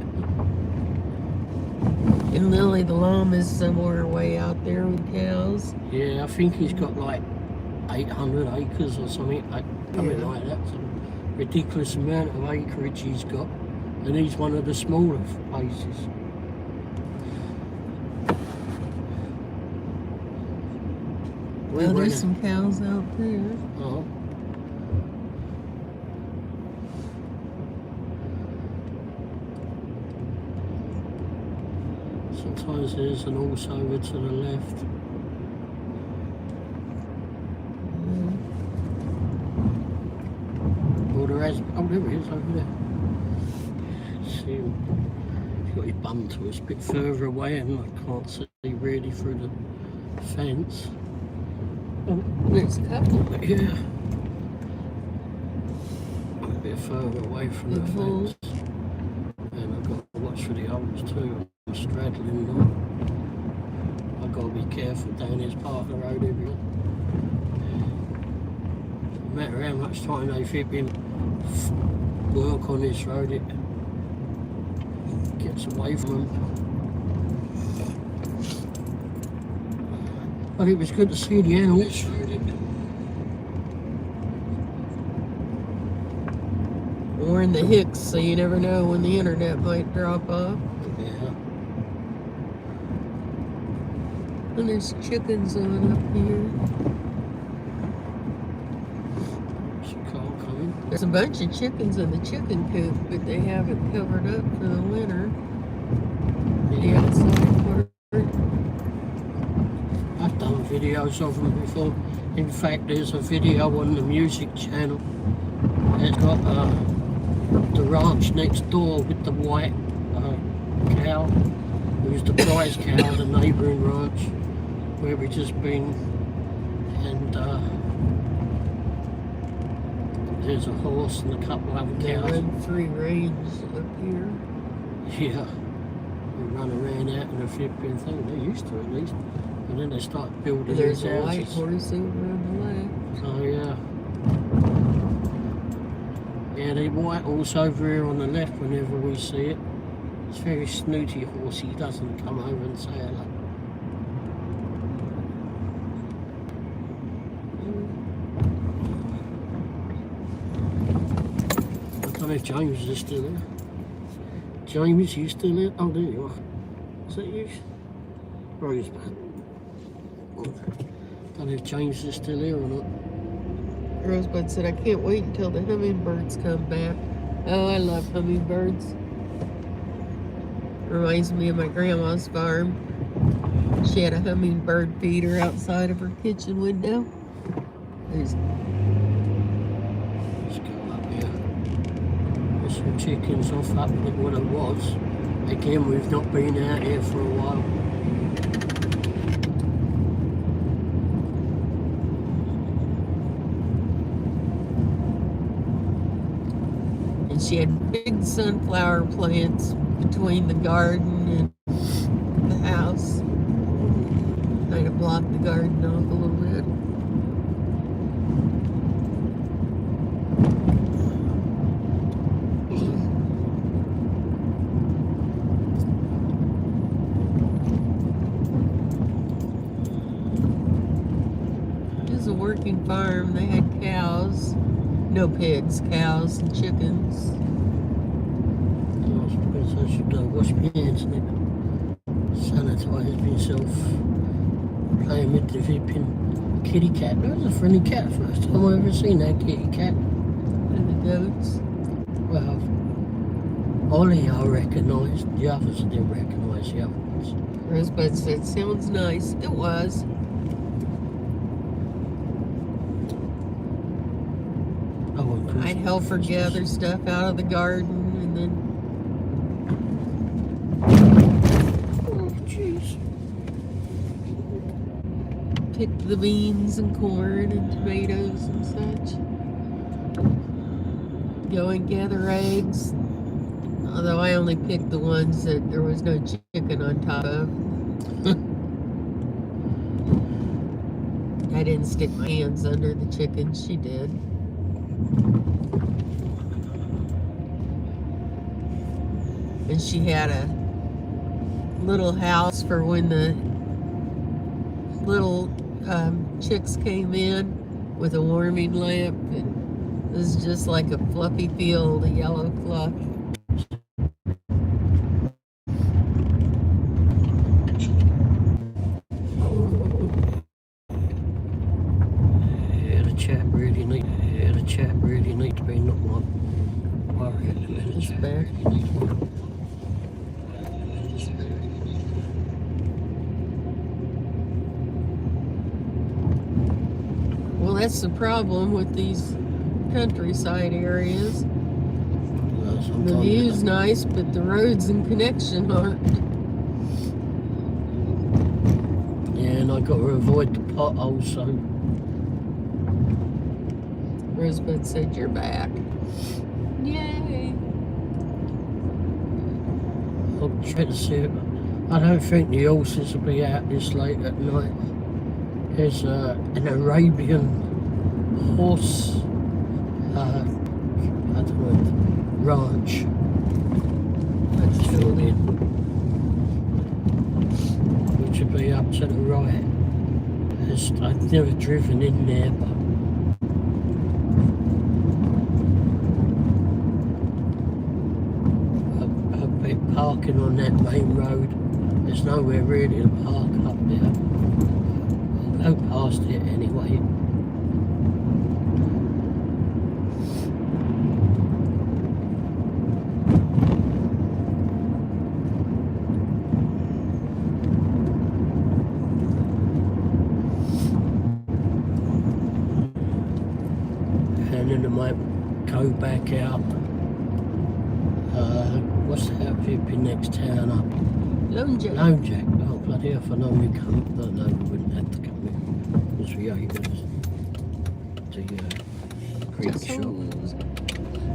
And Lily the llama is somewhere way out there with cows. Yeah, I think he's got like 800 acres or something, something Yeah. like that. Some ridiculous amount of acreage he's got, and he's one of the smaller places. Well, there's some cows out there. Oh. Sometimes there's an horse over to the left. Oh, there is. Oh, there he is over there. See him. He's got his bum to us a bit further away, and I can't see really through the fence. Oh, there's a couple. But yeah, a bit further away from the fence. And I've got to watch for the holes too. I'm straddling them. I've got to be careful down this part of the road area. No matter how much time they flip in work on this road, it gets away from them. But it was good to see the animals. We're in the Hicks, so you never know when the internet might drop off. Yeah. And there's chickens on up here. There's a car coming. There's a bunch of chickens in the chicken coop, but they have it covered up for the winter. The outside part. I've done videos of them before. In fact, there's a video on the music channel. It's got the ranch next door with the white cow, who's the prize cow, the neighbouring ranch where we just been, and there's a horse and a couple other They cows. run free range up here. Yeah, they run around out in a flipping thing. They're used to it at least. And then they start building There's these a white houses. horse over on the left. So yeah. Yeah, the white horse over here on the left whenever we see it. It's a very snooty horse. He doesn't come over and say hello. I don't know if James is still there. James, you still there? Oh, there you are. Is that you? Rosebud. Don't know if James is still here or not. Rosebud said, I can't wait until the hummingbirds come back. Oh, I love hummingbirds. Reminds me of my grandma's farm. She had a hummingbird feeder outside of her kitchen window. There's Let's go up here. There's some chickens off up with what it was. Again, we've not been out here for a while. and she had big sunflower plants between the garden and the house. Kind of blocked the garden off a little bit. It was a working farm. They had cows. No pigs, cows and chickens. I suppose I should wash my hands and sanitize myself. Playing with the flipping kitty cat. That was a friendly cat. First time I've ever seen that kitty cat. And the goats. Well, Ollie I recognised. The others I didn't recognise the other ones. Rosebud said, sounds nice. It was. I'd help her gather stuff out of the garden and then... Oh, jeez. pick the beans and corn and tomatoes and such. Go and gather eggs. Although I only picked the ones that there was no chicken on top of. I didn't stick my hands under the chicken. She did. And she had a little house for when the little chicks came in with a warming lamp. And it was just like a fluffy field, a yellow fluff. The chat really need to be not one worry at the minute. It's back. Well, that's the problem with these countryside areas. The view's nice, but the roads and connection aren't. Yeah, and I got to avoid the potholes, so. Rosebud said, "You're back." Yay! I'll try to see it. I don't think the horses will be out this late at night. There's an Arabian horse, I don't know, ranch. That's filled in, which will be up to the right. I've never driven in there, but parking on that main road. There's nowhere really to park up there. I'll go past it anyway. And then I might go back out. What's that hippie next town up? Lone Jack. Lone Jack. Oh, bloody hell, if I know we come. No, we wouldn't have to come in. Because we owe the Greek shop.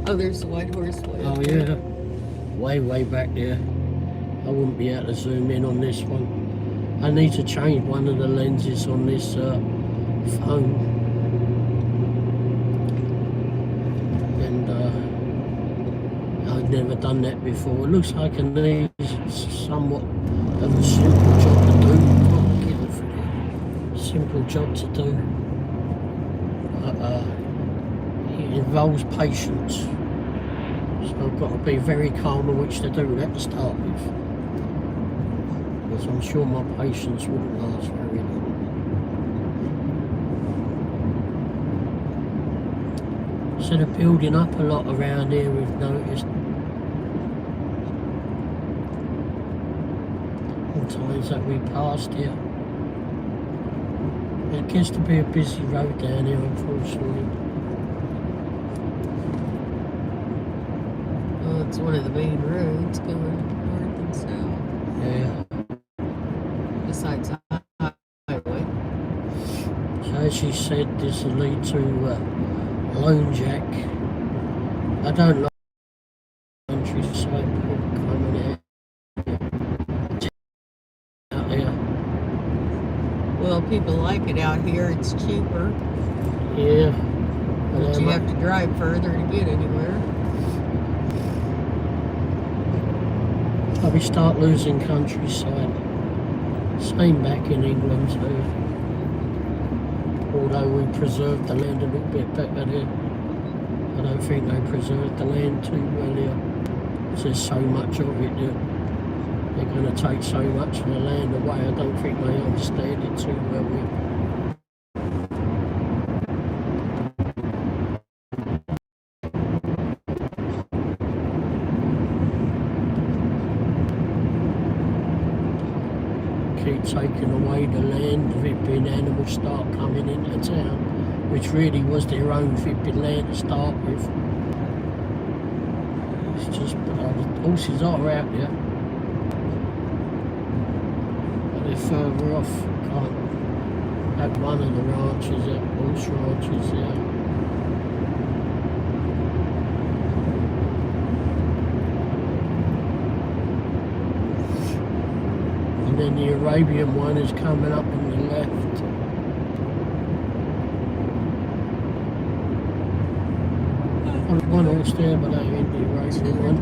Oh, there's the White Horse way. Oh, yeah. Way back there. I wouldn't be able to zoom in on this one. I need to change one of the lenses on this phone. I've never done that before. It looks like it needs somewhat of a simple job to do. Simple job to do. It involves patience. So I've got to be very calm on which to do that to start with. Because I'm sure my patience wouldn't last very long. So they're building up a lot around here, we've noticed. Times that we passed here. It gets to be a busy road down here, unfortunately. Well, it's one of the main roads going north and south. Yeah. Besides the highway. So as she said, this will lead to Lone Jack. I don't like countryside coming out. Well, people like it out here. It's cheaper. Yeah. But you have to drive further to get anywhere. We start losing countryside. Same back in England too. Although we preserved the land a little bit better there. I don't think they preserved the land too well here. There's so much of it there. They're going to take so much of the land away. I don't think they understand it too well. Keep taking away the land of it being animals start coming into town, which really was their own flipping land to start with. It's just, the horses are out there. Further off, at one of the ranches, at horse ranches there. And then the Arabian one is coming up on the left. One horse there, but I ain't the Arabian one.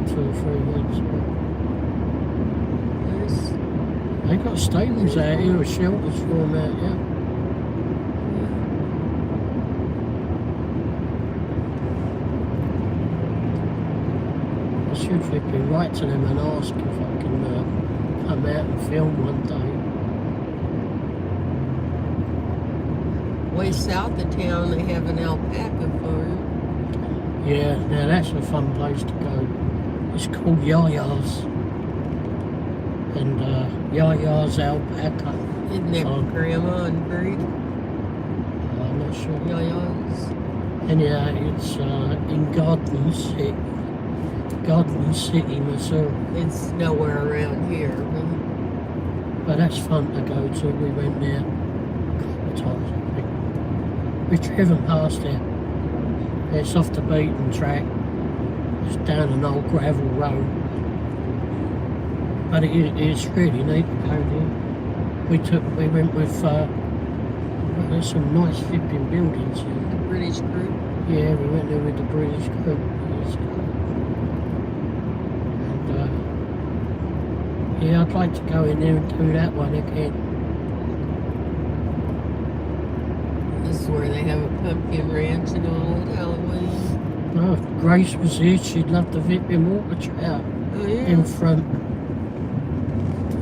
2 or 3 weeks. They got stables out here with shelters for them out here. I should be right to them and ask if I can come out and film one day. Way south of town, they have an alpaca farm. Yeah, now that's a fun place to go. It's called Yaya's. And Yaya's alpaca. Isn't that Grandma and Greek? I'm not sure. Yaya's. And yeah, it's in Garden City, Missouri. It's nowhere around here, really. But that's fun to go to. We went there a couple of times, I think. We've driven past there. It's off the beaten track. It's down an old gravel road. But it's really neat to go there. We went with, there's some nice flipping buildings here. The British group. Yeah, we went there with the British group. And yeah, I'd like to go in there and do that one again. This is where they have a pumpkin ranch and all at Halloween. Oh, if Grace was here, she'd love to vip him water trout Oh, yeah. in front.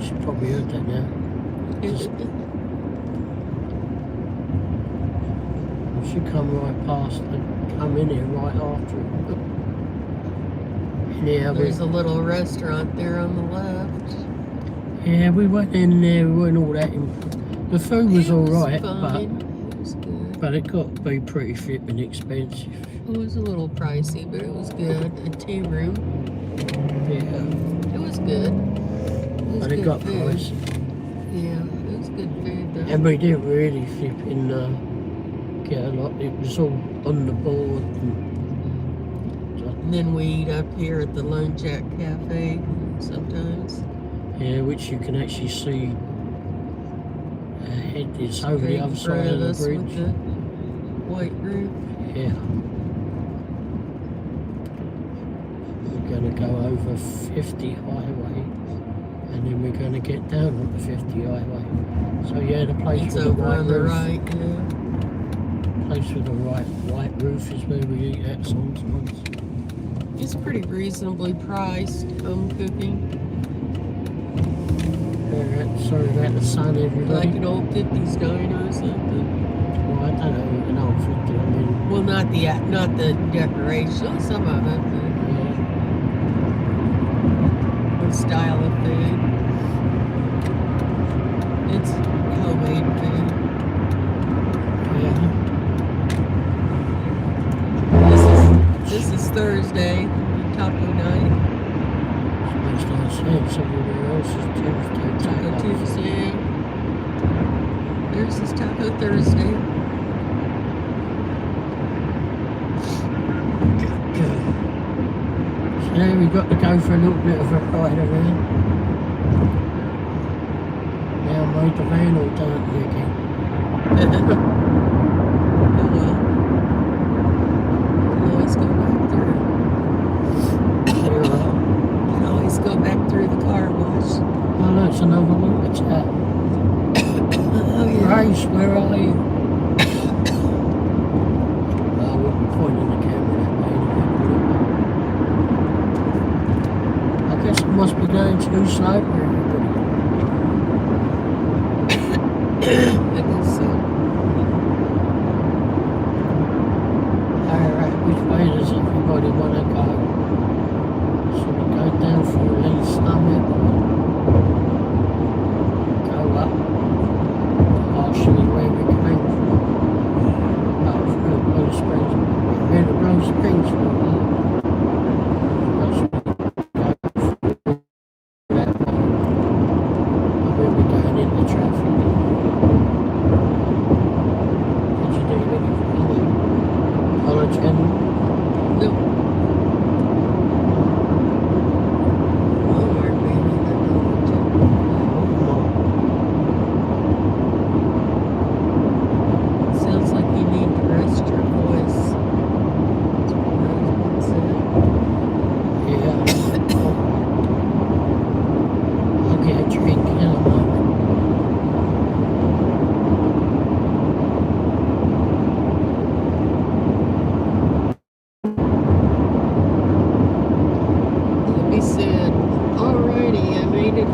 She probably heard that now. She come right past and come in here right after it. And yeah, There's a little restaurant there on the left. yeah, we went in there, we weren't all that the food was alright, fine. It was good. but it got to be pretty flipping expensive. It was a little pricey, but it was good. A tea room. Yeah, It was good. but it got food. pricey. Yeah, it was good food though. And we didn't really flipping get a lot. It was all on the board. And then we eat up here at the Lone Jack Cafe sometimes. Yeah, which you can actually see ahead. It's over the other side of the bridge. With the white roof. Yeah. We're going to go over 50 highway, and then we're going to get down on the 50 highway. So yeah, the place It's with the over white on the roof. right, yeah. Place with the white roof is where we eat at sometimes. It's pretty reasonably priced, home cooking. Sorry about the sun, everybody. Like an old 50s diner or something. Well, I don't know, an old 50, I mean. Well, not the decoration, some of it, but the style of food. It's homemade food. Yeah. This is Thursday, taco night. Makes no sense. Everywhere else is Tuesday. Taco Tuesday. There's this Taco Thursday. So now we've got to go for a little bit of a ride around. Now I made the van all dirty again. Oh well. Can always go back through. Can always go back through the car wash. Oh, that's another water tap. Oh yeah. Grace, where are you? I won't be pointing the camera that way anyway. I guess it must be going too slow for everybody. I guess so. Alright, which way does everybody want to go? Should we go down for Lee Summit? Go up partially where we came from. Up through Blue Springs. Where the Blue Springs were. Should we go that way? Or where we're going into traffic?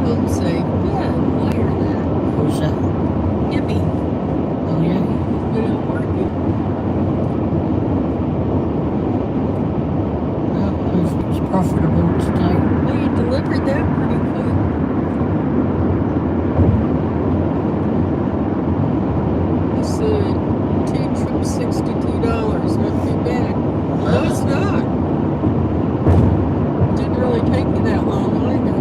home safe. Yeah, wire that. Who's that? Yippee. Oh, yeah. Been out working. Well, if it's profitable today. Well, you delivered that pretty quick. He said 2 trips, $62. Not too bad. No, it's not. Didn't really take you that long either.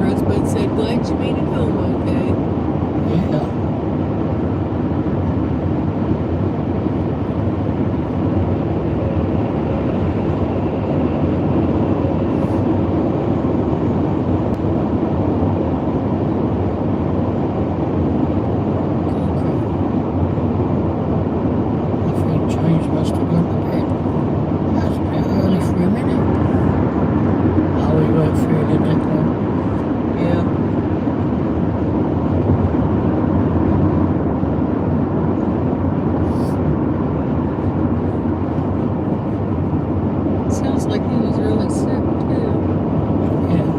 Rosebud said, glad you made it home okay. Yeah. I think James must have gone to bed. That's a bit early for him, isn't it? Oh, we weren't feeling that long. Yeah. Sounds like he was really sick too. Yeah.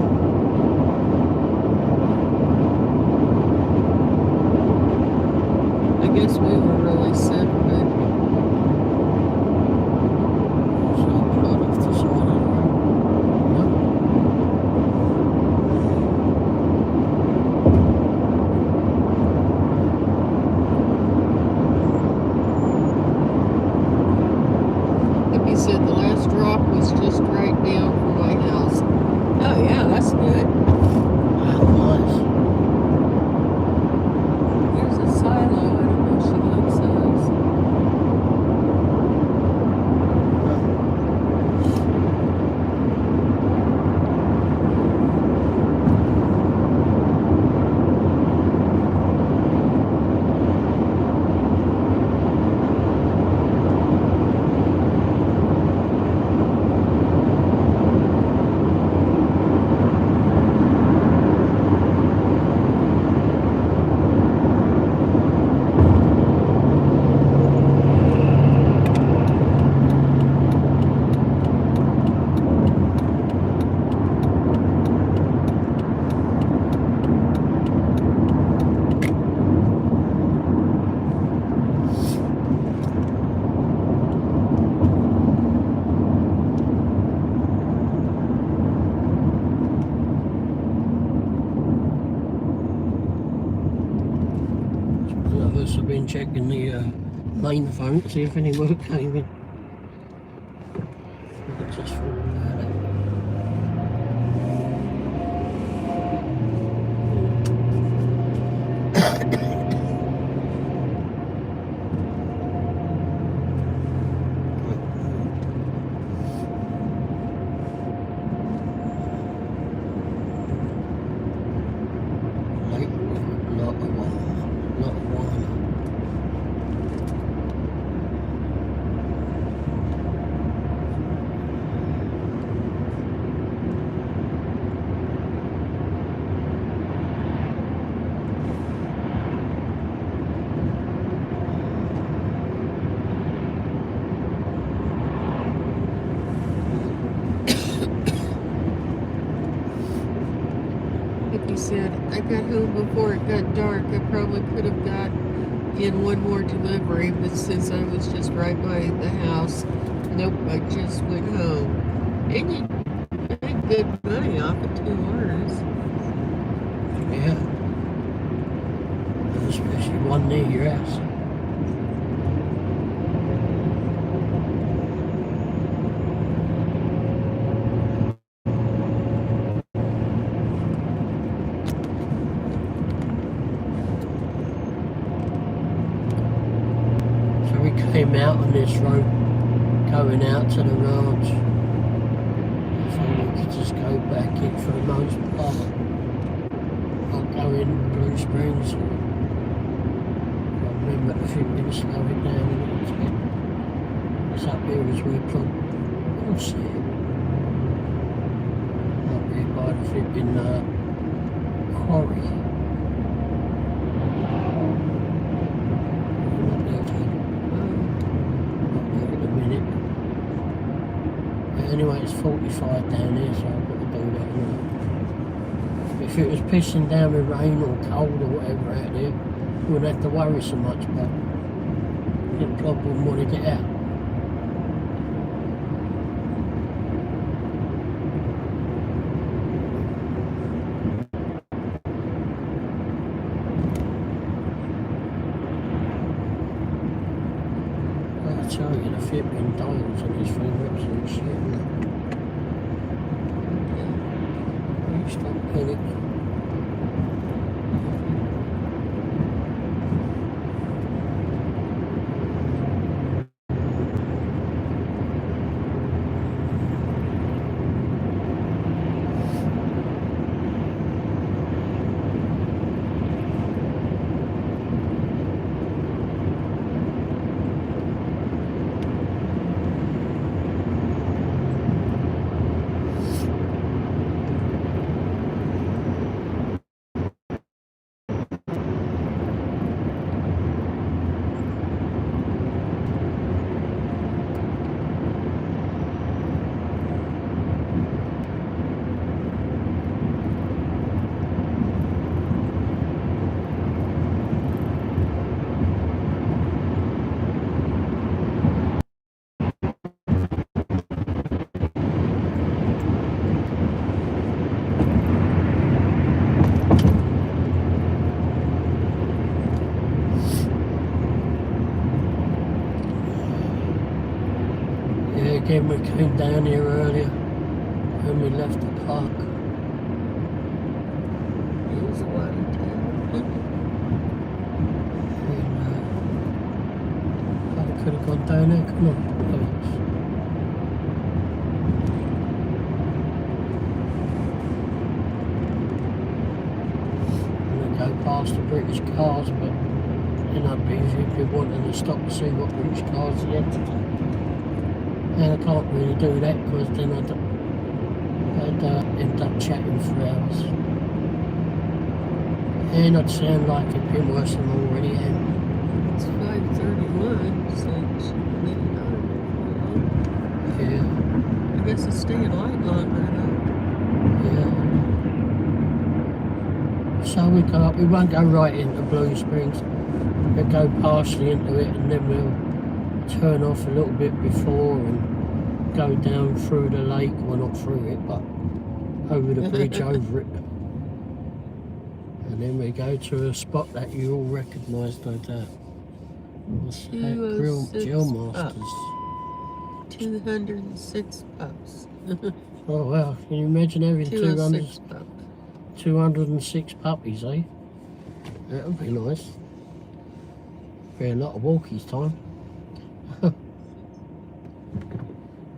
I guess we were really sick, but So I pulled off the side of the road. No. Hippie said the last drop was just right down from my house. Oh yeah, that's good. Wow, nice. There's a silo. I don't know if she likes those. None of us have been checking the main phone to see if any work came in. Look, it's just full of that. Late, not a while. Not a while. Hippie said, I got home before it got dark. I probably could have got in one more delivery, but since I was just right by the house, nope, I just went home. And you made good money off of 2 orders. Yeah. And especially one near your house. So we came out on this road, going out to the ranch. I thought we could just go back in for the most part. I'll go in Blue Springs. I remember if you can slow it down a little bit. It's up here as we put. We'll see it. Up here by the flipping quarry. Not there, Jane. Not there at the minute. But anyway, it's 45 down here, so I've got to do that. You know? If it was pissing down with rain or cold or whatever out there, we wouldn't have to worry so much, but the club wouldn't want to get out. I tell you, the flipping dials on this thing are absolute shit, isn't it? You stop panic. Again, we came down here earlier when we left the park. It was a while And I could have gone down there, come on. And we go past the British cars, but then I'd be easy if you wanted to stop to see what British cars they had today. And I can't really do that because then I'd end up chatting for hours. And I'd sound like a bit worse than I already am. It's 5:31, so it's Yeah, I guess it's staying light longer yeah. So we go up, we won't go right into Blue Springs. We'll go partially into it and then we'll turn off a little bit before and go down through the lake, well not through it, but over the bridge over it. And then we go to a spot that you all recognise, no doubt. What's that? Grill Masters. 206 pups. Oh wow, can you imagine having 206 pups. 206 puppies, eh? That would be nice. Be a lot of walkies time.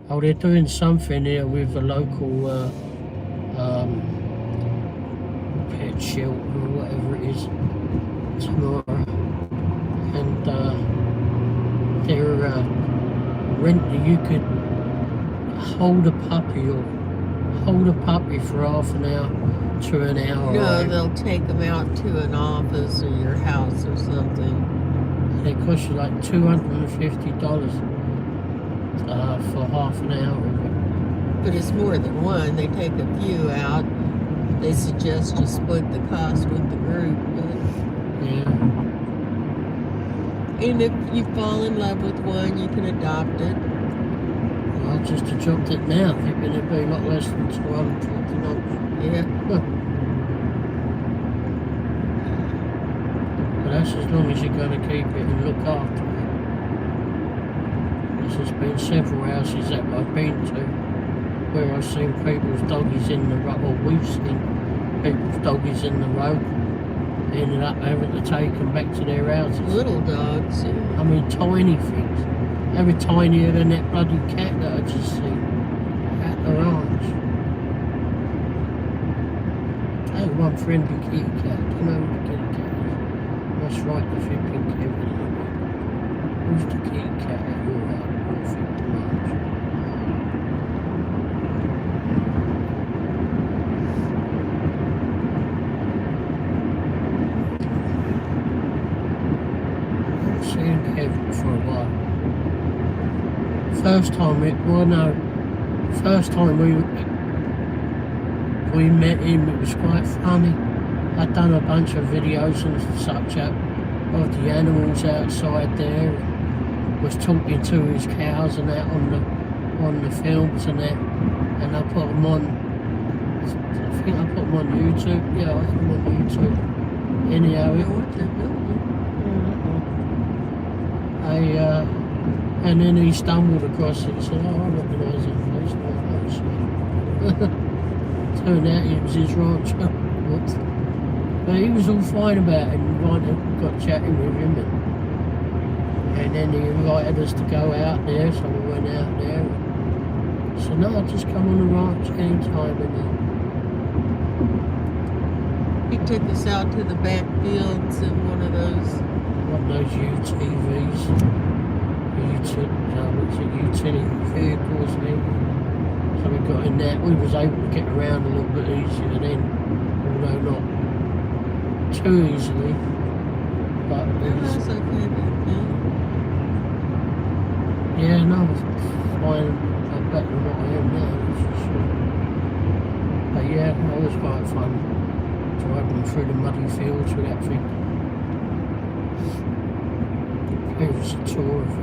Oh, they're doing something here with a local pet shelter or whatever it is tomorrow, and they're renting. You could hold a puppy for half an hour to an hour. No, right? they'll take them out to an office or your house or something. They cost you like $250 for half an hour. But it's more than one. They take a few out. They suggest you split the cost with the group. But... Yeah. And if you fall in love with one, you can adopt it. Well, just adopt it now. Thinking it'd be a lot less than $250. Yeah. But that's as long as you're going to keep it and look after it. There's been several houses that I've been to where I've seen people's doggies in the road, or we've seen people's doggies in the road, ended up having to take them back to their houses. Little dogs. Yeah. I mean, tiny things. They were tinier than that bloody cat that I just seen at the ranch. I had one friendly kitty cat. Do you know who the kitty cat is? That's right, the flipping Kevin. Who's the kitty cat at your flipping ranch? I've seen Kevin for a while. First time we we met him. It was quite funny. I'd done a bunch of videos and such of the animals outside there. Was talking to his cows and that on the films and that, and I put them on. I think I put them on YouTube. Yeah, I put them on YouTube. Anyhow, and then he stumbled across it and said, "Oh, I recognise that place." Turned out it was his ranch. But he was all fine about it, and got chatting with him, and then he invited us to go out there, so we went out there. So no, I just come on the ranch anytime. And He took us out to the back fields in one of those UTVs, utility vehicles, maybe. So we got in there. We was able to get around a little bit easier then, although not too easily. But it was, yeah, no, it's fine. I'm better than what I am now, that's for sure. But yeah, that was quite fun. Driving through the muddy fields with that thing. It was a tour of it.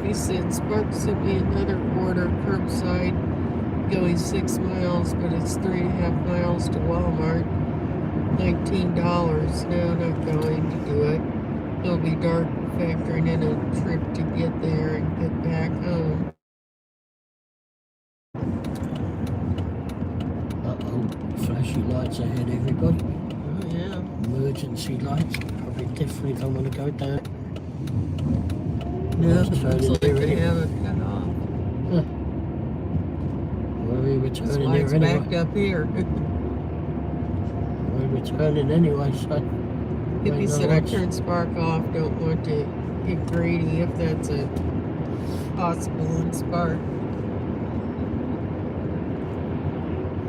He said Sparks sent me another order curbside going 6 miles, but it's 3.5 miles to Walmart. $19. No, not going to do it. It'll be dark, factoring in a trip to get there and get back home. Uh-oh, flashy lights ahead, everybody. Oh, yeah. Emergency lights. Probably definitely don't want to go down. No, it looks like they have it cut off. Huh. Well, we were turning That's why it's there anyway. backed up here. We were turning anyway, so... Hippie said I turned spark off, don't want to get greedy if that's a possible in spark.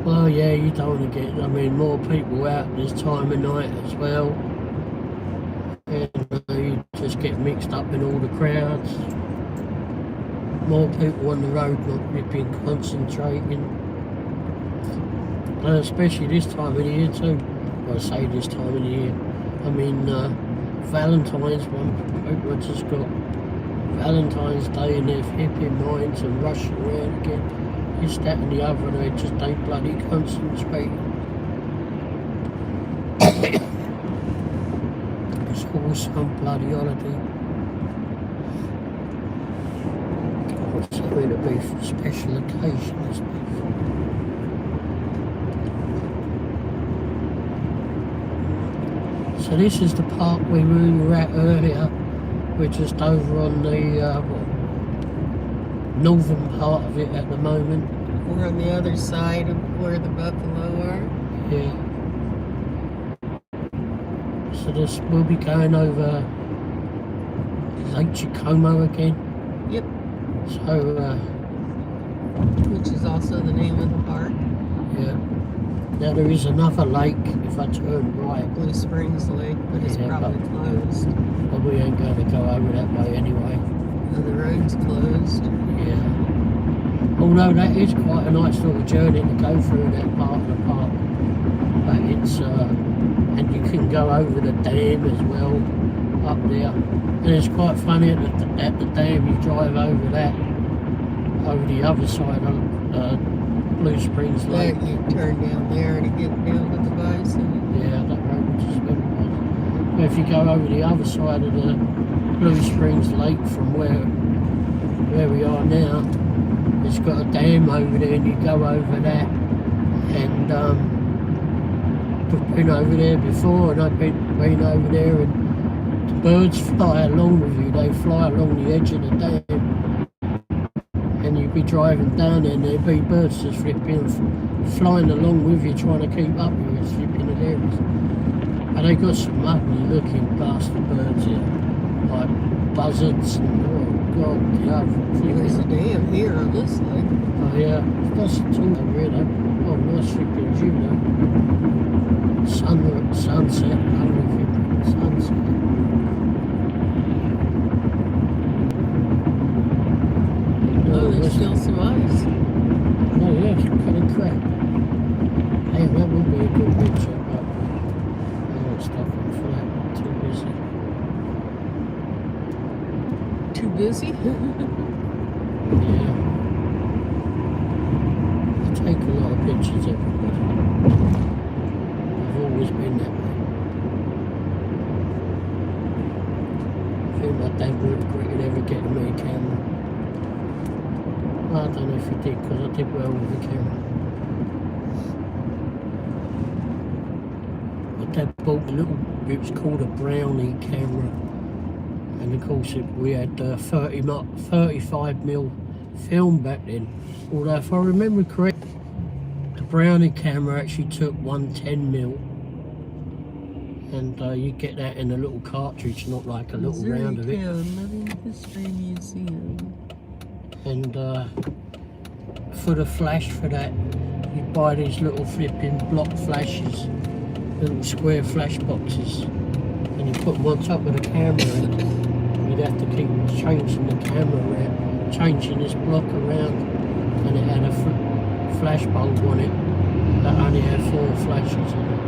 Well, yeah, you don't want to get, I mean, more people out this time of night as well. And you just get mixed up in all the crowds. More people on the road not ripping, concentrating. Especially this time of the year too. Well, I say this time of the year. I mean, Valentine's one, people have just got Valentine's Day in their flipping minds and rushing around again. This, that and the other, and they just ain't bloody concentrating. It's always some bloody holiday. What's it going to be for special occasions? So this is the park we were at earlier. We're just over on the northern part of it at the moment. We're on the other side of where the buffalo are. Yeah. So this, we'll be going over Lake Chicomo again. Yep. So, which is also the name of the park. yeah. Now there is another lake if I turn right. Blue Springs Lake, but it's Yeah, probably closed. But we ain't going to go over that way anyway. No, the road's closed. Yeah. Although that is quite a nice little journey to go through that part of the park. But it's, and you can go over the dam as well up there. And it's quite funny at the dam, you drive over that, over the other side of Blue Springs Lake. Like you turn down there to get down to the bison. Yeah, that road just went by. But if you go over the other side of the Blue Springs Lake from where we are now, it's got a dam over there, and you go over that. And I've been over there before, and I've been over there, and the birds fly along with you. They fly along the edge of the dam. And you'd be driving down there and there'd be birds just flying along with you, trying to keep up with you, flipping hilarious. And they got some ugly looking bastard birds here, like buzzards and God, yeah. There's a dam here on this side. Oh yeah, that's tall over here though. Oh, nice flipping view though. Sunset, lovely flipping sunset. Oh, there's still some ice. Oh yeah, it's kind of crap. Hey, that would be a good picture, but I want stuff on flat, too busy. Too busy? Yeah. I take a lot of pictures, everybody. I've always been that way. I think my dad would regretted ever getting me a camera. Well, I don't know if he did, because I did well with the camera. My dad bought a little, it was called a brownie camera. And of course we had 35mm film back then. Although if I remember correctly, the brownie camera actually took 110mm. And you get that in a little cartridge, not like a little round of it. Living History Museum. And for the flash for that, you buy these little flipping block flashes, little square flash boxes, and you put them on top of the camera. And you'd have to keep changing the camera around, changing this block around, and it had a flash bulb on it that only had 4 flashes in it.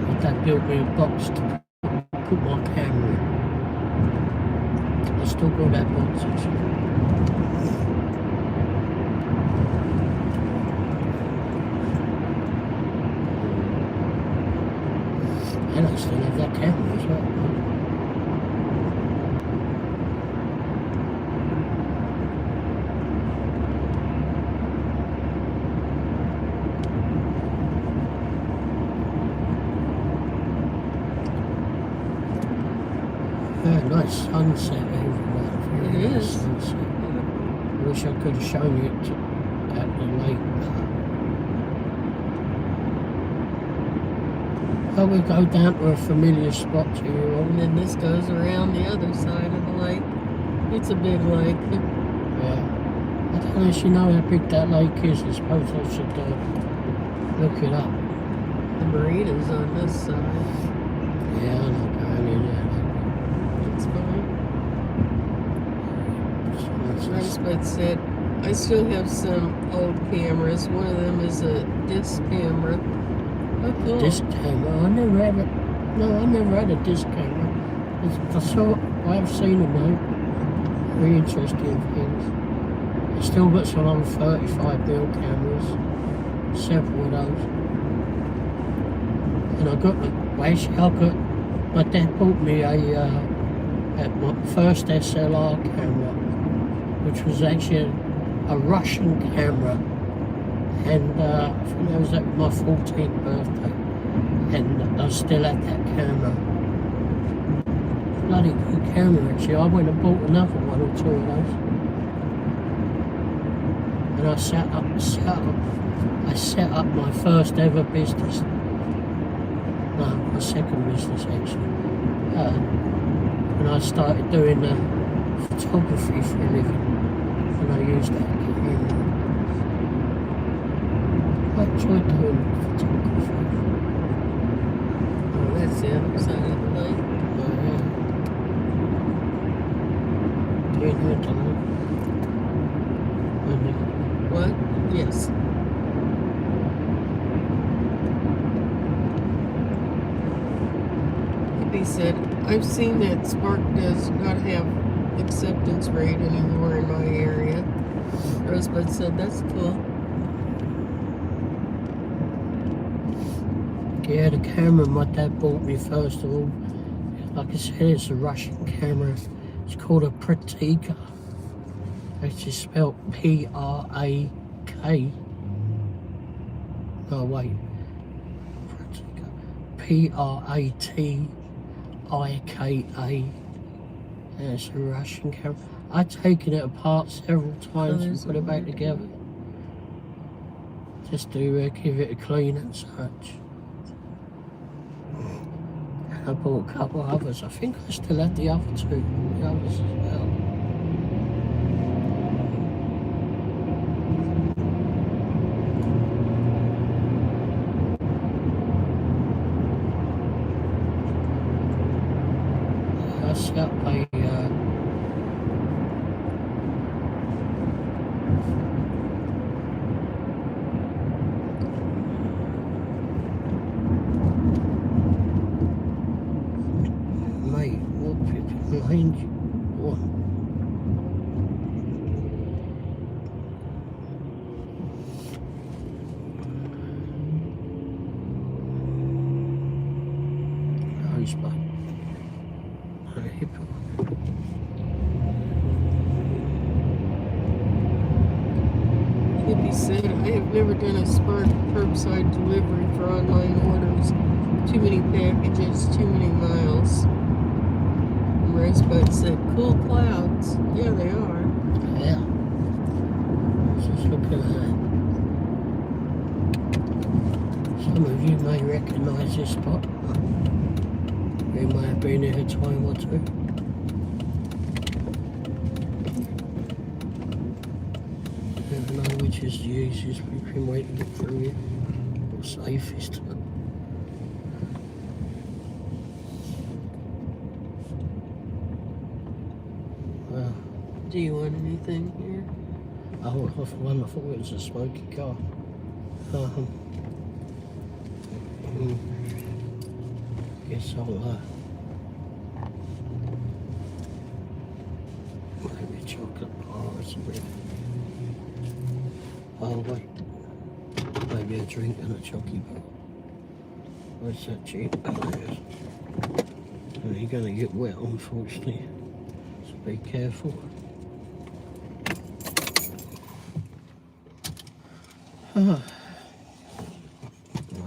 But that built me a box to put my camera in. I still got that box actually. And I still have that camera as well. Yeah, nice sunset everywhere. Very It nice is. sunset. I wish I could have shown you it at the lake. Oh, we go down to a familiar spot here And on. then this goes around the other side of the lake. It's a big lake. Yeah. I don't actually know how big that lake is. I suppose I should look it up. The marina's on this side. Yeah, I'm not going in there. It's fine. So Rosebud said, I still have some old cameras. One of them is a disc camera. Oh, cool. disc camera. I never had it. No, I never had a disc camera. I've seen them though. Very interesting things. I still got some old 35mm cameras. Several of those. And I got my dad bought me my first SLR camera, which was actually a Russian camera. And I think that was at my 14th birthday. And I still had that camera. Bloody good camera actually. I went and bought another one or 2 of those. And I set up my first ever business. No, my second business actually. And I started doing photography for a living. And I used that camera. I enjoy doing photography. Oh, that's the other side of the lake. Doing that, don't What? Yes. He said, I've seen that Spark does not have acceptance rate anymore in my area. Rosebud said, that's cool. Yeah, the camera my dad bought me first of all, like I said, it's a Russian camera. It's called a Pratika. It's just spelled P-R-A-K. No, wait. Pratika. P-R-A-T-I-K-A. Yeah, it's a Russian camera. I've taken it apart several times and put it back together. Just to give it a clean and such. I bought a couple others. I think I still had the other two, the others as well. I set up a mate, what people range? What? Rosebud. Hippie said, I have never done a smart curbside delivery for online orders. Too many packages, too many miles. And Rosebud said, cool clouds. Yeah, they are. Yeah. Just look at that. Some of you may recognise this spot. You may have been here a time or two. Never know which is the easiest way to get through here, or safest. Well, Do you want anything here? oh, for one, I thought it was a smoky car. Guess I'll maybe a chocolate bar or something. Oh wait, maybe a drink and a chocolate bar. Where's that cheap? Oh, there it is. Oh, you're gonna get wet, unfortunately, so be careful. I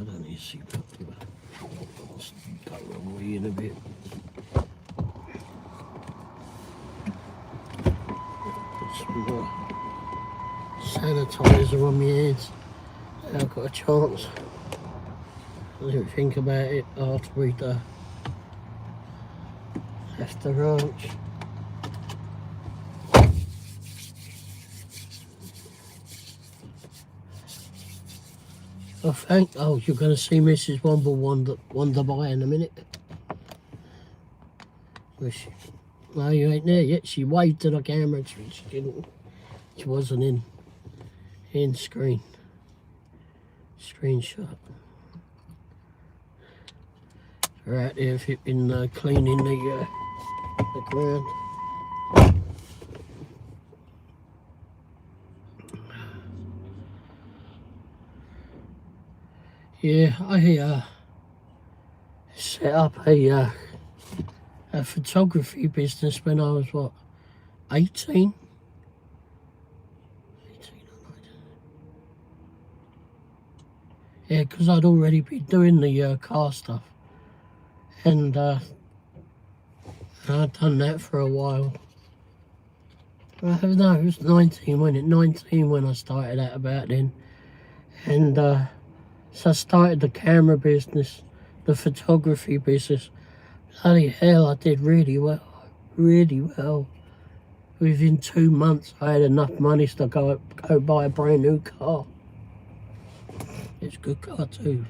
don't need to see that. I'll go away in a bit. Put some more sanitizer on my hands. I've got a chance. I didn't think about it after we'd left the ranch. Oh, you're going to see Mrs. Womble wander by in a minute. No, you ain't there yet. She waved to the camera. She wasn't in screenshot. Right there, in cleaning the ground. Yeah, I set up a photography business when I was, what, 18? 18 or 19. Yeah, because I'd already been doing the car stuff. And I'd done that for a while. No, it was 19, wasn't it? 19 when I started out about then. And so I started the camera business, the photography business. Bloody hell, I did really well. Really well. Within 2 months, I had enough money to go buy a brand new car. It's a good car too.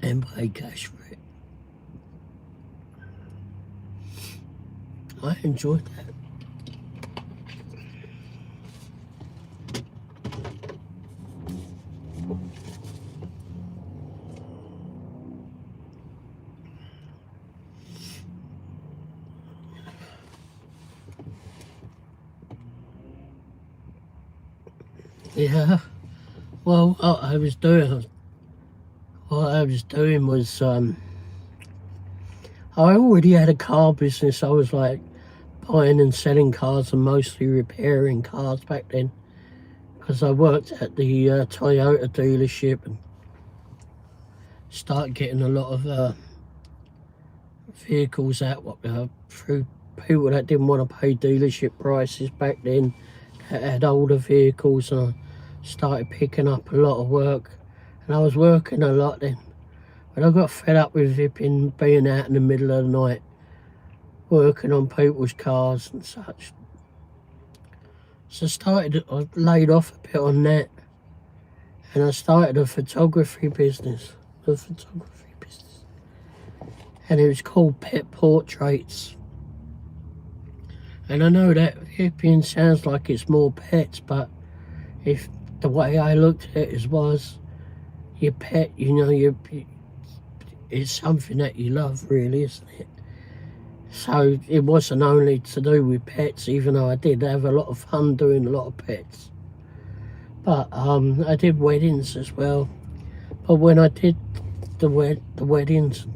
And pay cash for it. I enjoyed that. Yeah, well, what I was doing was, I already had a car business. I was like buying and selling cars and mostly repairing cars back then, because I worked at the Toyota dealership and started getting a lot of vehicles out through people that didn't want to pay dealership prices back then, that had older vehicles, and I started picking up a lot of work and I was working a lot then. But I got fed up with being out in the middle of the night, working on people's cars and such. So I laid off a bit on that, and I started a photography business. And it was called Pet Portraits. And I know that flipping sounds like it's more pets, but if the way I looked at it was your pet, you know, it's something that you love, really, isn't it? So it wasn't only to do with pets, even though I did have a lot of fun doing a lot of pets. But I did weddings as well. But when I did the weddings,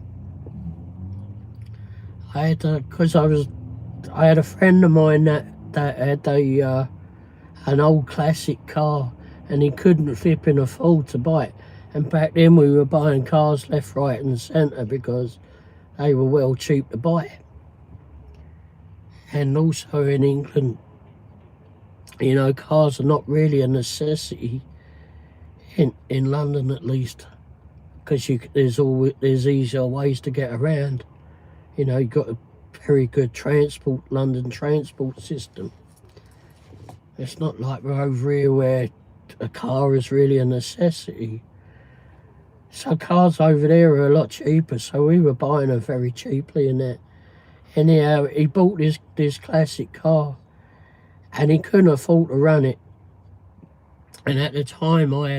I had I had a friend of mine that had an old classic car, and he couldn't flipping afford to buy it. And back then we were buying cars left, right and centre because they were well cheap to buy. And also in England, you know, cars are not really a necessity in London, at least, because there's easier ways to get around. You know, you've got a very good London transport system. It's not like we're over here where a car is really a necessity. So cars over there are a lot cheaper, so we were buying them very cheaply and that. Anyhow, he bought this classic car, and he couldn't afford to run it. And at the time, I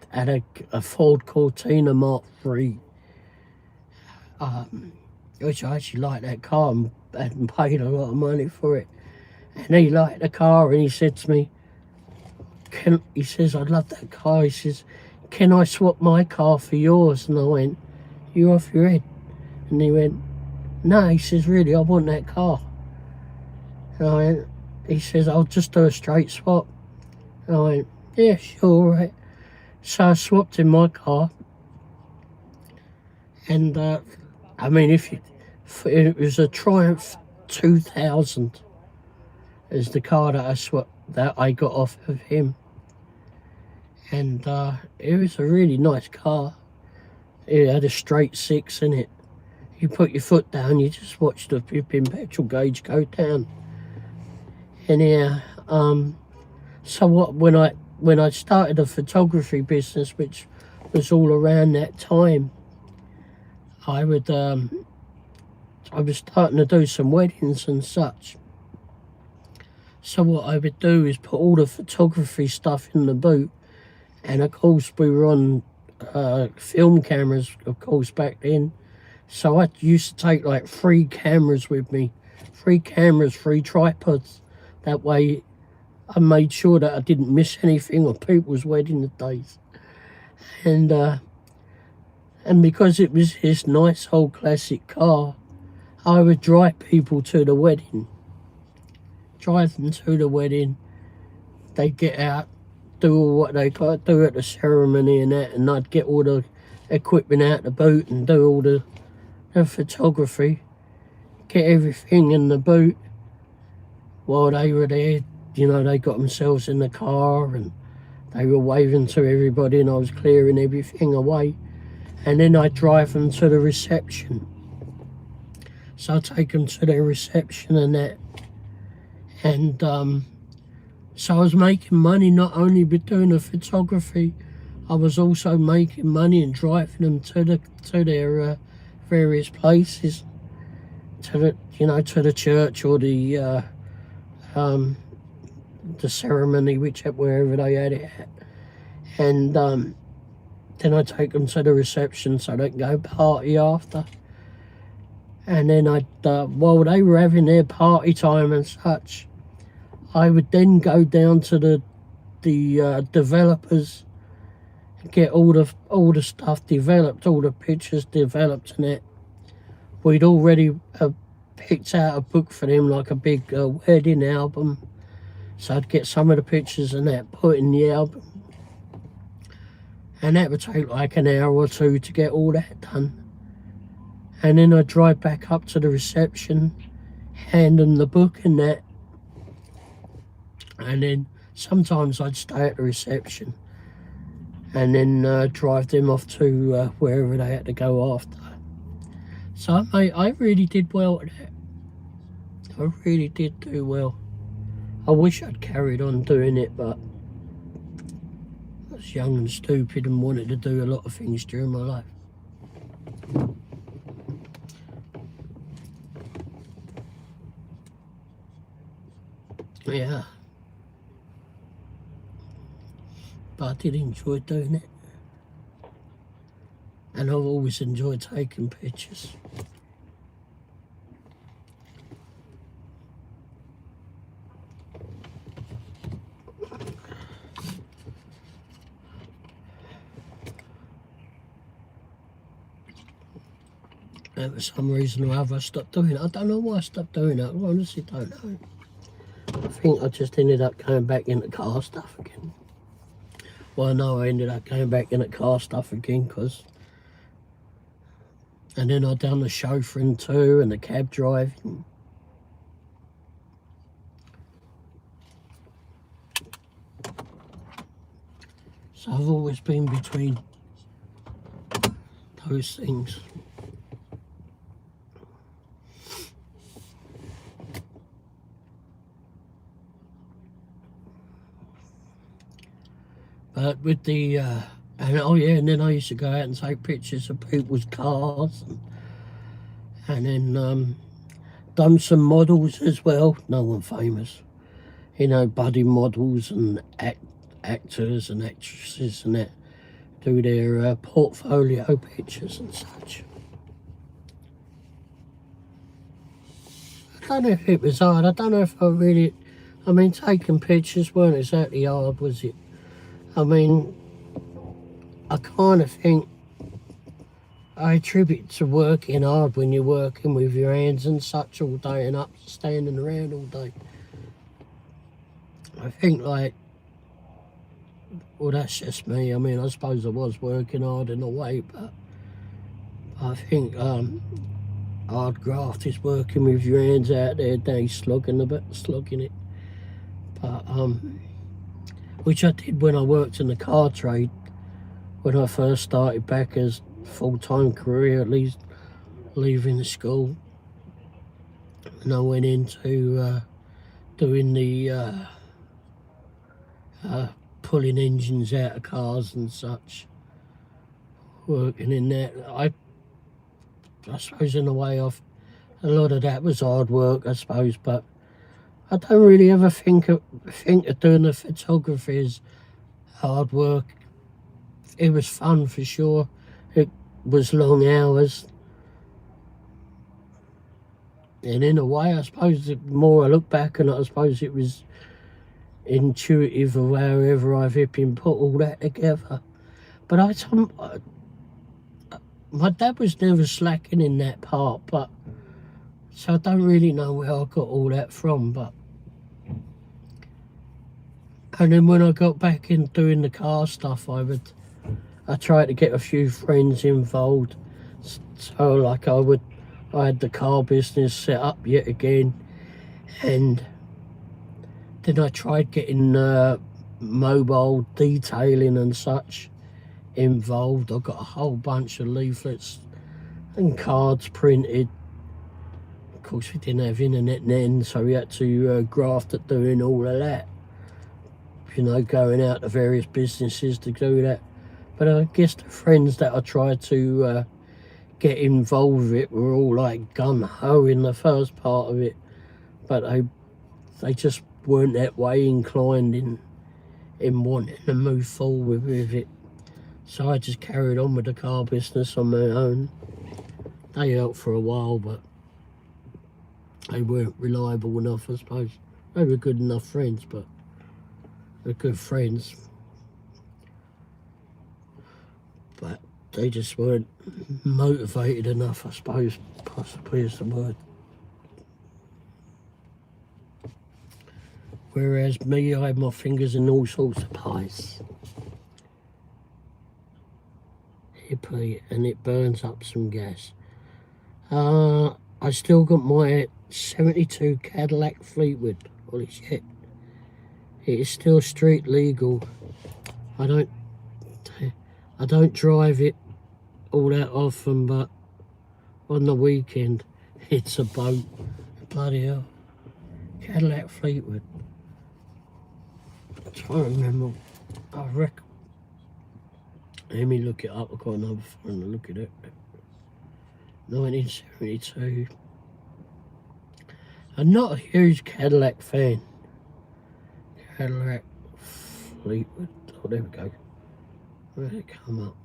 had a Ford Cortina Mark III, which I actually liked that car and paid a lot of money for it. And he liked the car, and he said to me, he says, "I'd love that car." He says, "Can I swap my car for yours?" And I went, "You off your head?" And he went, "No," he says, "really, I want that car." And he says, "I'll just do a straight swap." And I went, "Yeah, sure, right." So I swapped in my car. And, I mean, it was a Triumph 2000 is the car that I got off of him. And it was a really nice car. It had a straight 6 in it. You put your foot down, you just watch the flipping petrol gauge go down. Anyhow, so when I started a photography business, which was all around that time, I was starting to do some weddings and such. So what I would do is put all the photography stuff in the boot, and of course we were on film cameras, of course, back then. So I used to take like 3 cameras with me, 3 cameras, 3 tripods. That way I made sure that I didn't miss anything on people's wedding days. And because it was his nice old classic car, I would drive people to the wedding. Drive them to the wedding. They'd get out, do all what they got to do at the ceremony and that, and I'd get all the equipment out the boot and do all the photography, get everything in the boot. While they were there, you know, they got themselves in the car and they were waving to everybody, and I was clearing everything away. And then I'd drive them to the reception. So I'd take them to the reception and that. And so I was making money not only with doing the photography, I was also making money and driving them to their various places, to the church or the ceremony, wherever they had it at. And then I take them to the reception so they can go party after. And then while they were having their party time and such, I would then go down to the developers and get all the stuff developed, all the pictures developed and that. We'd already picked out a book for them, like a big wedding album. So I'd get some of the pictures and that put in the album. And that would take like an hour or 2 to get all that done. And then I'd drive back up to the reception, hand them the book and that. And then sometimes I'd stay at the reception. and then drive them off to wherever they had to go after. So mate, I really did well at that. I really did do well. I wish I'd carried on doing it, but I was young and stupid and wanted to do a lot of things during my life. Yeah. But I did enjoy doing it. And I've always enjoyed taking pictures. And for some reason or other I stopped doing it. I don't know why I stopped doing it. I honestly don't know. I think I just ended up going back into car stuff again. Well, no, I ended up going back into car stuff again because... And then I done the chauffeuring too and the cab driving. So I've always been between those things. But with the, and oh yeah, and then I used to go out and take pictures of people's cars, and then done some models as well. No one famous, you know, budding models and actors and actresses and that do their portfolio pictures and such. I don't know if it was hard. I don't know if I really. I mean, taking pictures weren't exactly hard, was it? I mean, I kind of think I attribute to working hard when you're working with your hands and such all day and up standing around all day. I think like, well, that's just me. I mean, I suppose I was working hard in a way, but I think hard graft is working with your hands out there, day slugging it. But which I did when I worked in the car trade, when I first started back as full-time career, at least leaving the school. And I went into doing the pulling engines out of cars and such, working in that. I suppose in a way a lot of that was hard work, I suppose, but I don't really ever think of doing the photography as hard work. It was fun for sure. It was long hours. And in a way, I suppose, the more I look back on it, I suppose it was intuitive of however I've been put all that together. But my dad was never slacking in that part, but so I don't really know where I got all that from, but. And then when I got back in doing the car stuff, I tried to get a few friends involved. So like I had the car business set up yet again, and then I tried getting mobile detailing and such involved. I got a whole bunch of leaflets and cards printed. Of course, we didn't have internet then, so we had to graft at doing all of that. You know, going out to various businesses to do that. But I guess the friends that I tried to get involved with it were all like gung-ho in the first part of it, but they just weren't that way inclined in wanting to move forward with it. So I just carried on with the car business on my own. They helped for a while, but they weren't reliable enough, I suppose. They were good enough friends, but they're good friends. But they just weren't motivated enough, I suppose, possibly is the word. Whereas me, I had my fingers in all sorts of pies. Hippie, and it burns up some gas. I still got my 72 Cadillac Fleetwood. Holy shit. It is still street legal. I don't... I don't drive it all that often, but on the weekend, it's a boat. Bloody hell. Cadillac Fleetwood. I'm trying to remember. I reckon. Let me look it up. I've got another phone to look at it. 1972. I'm not a huge Cadillac fan. Cadillac Fleetwood. Oh, there we go. Where did it come up?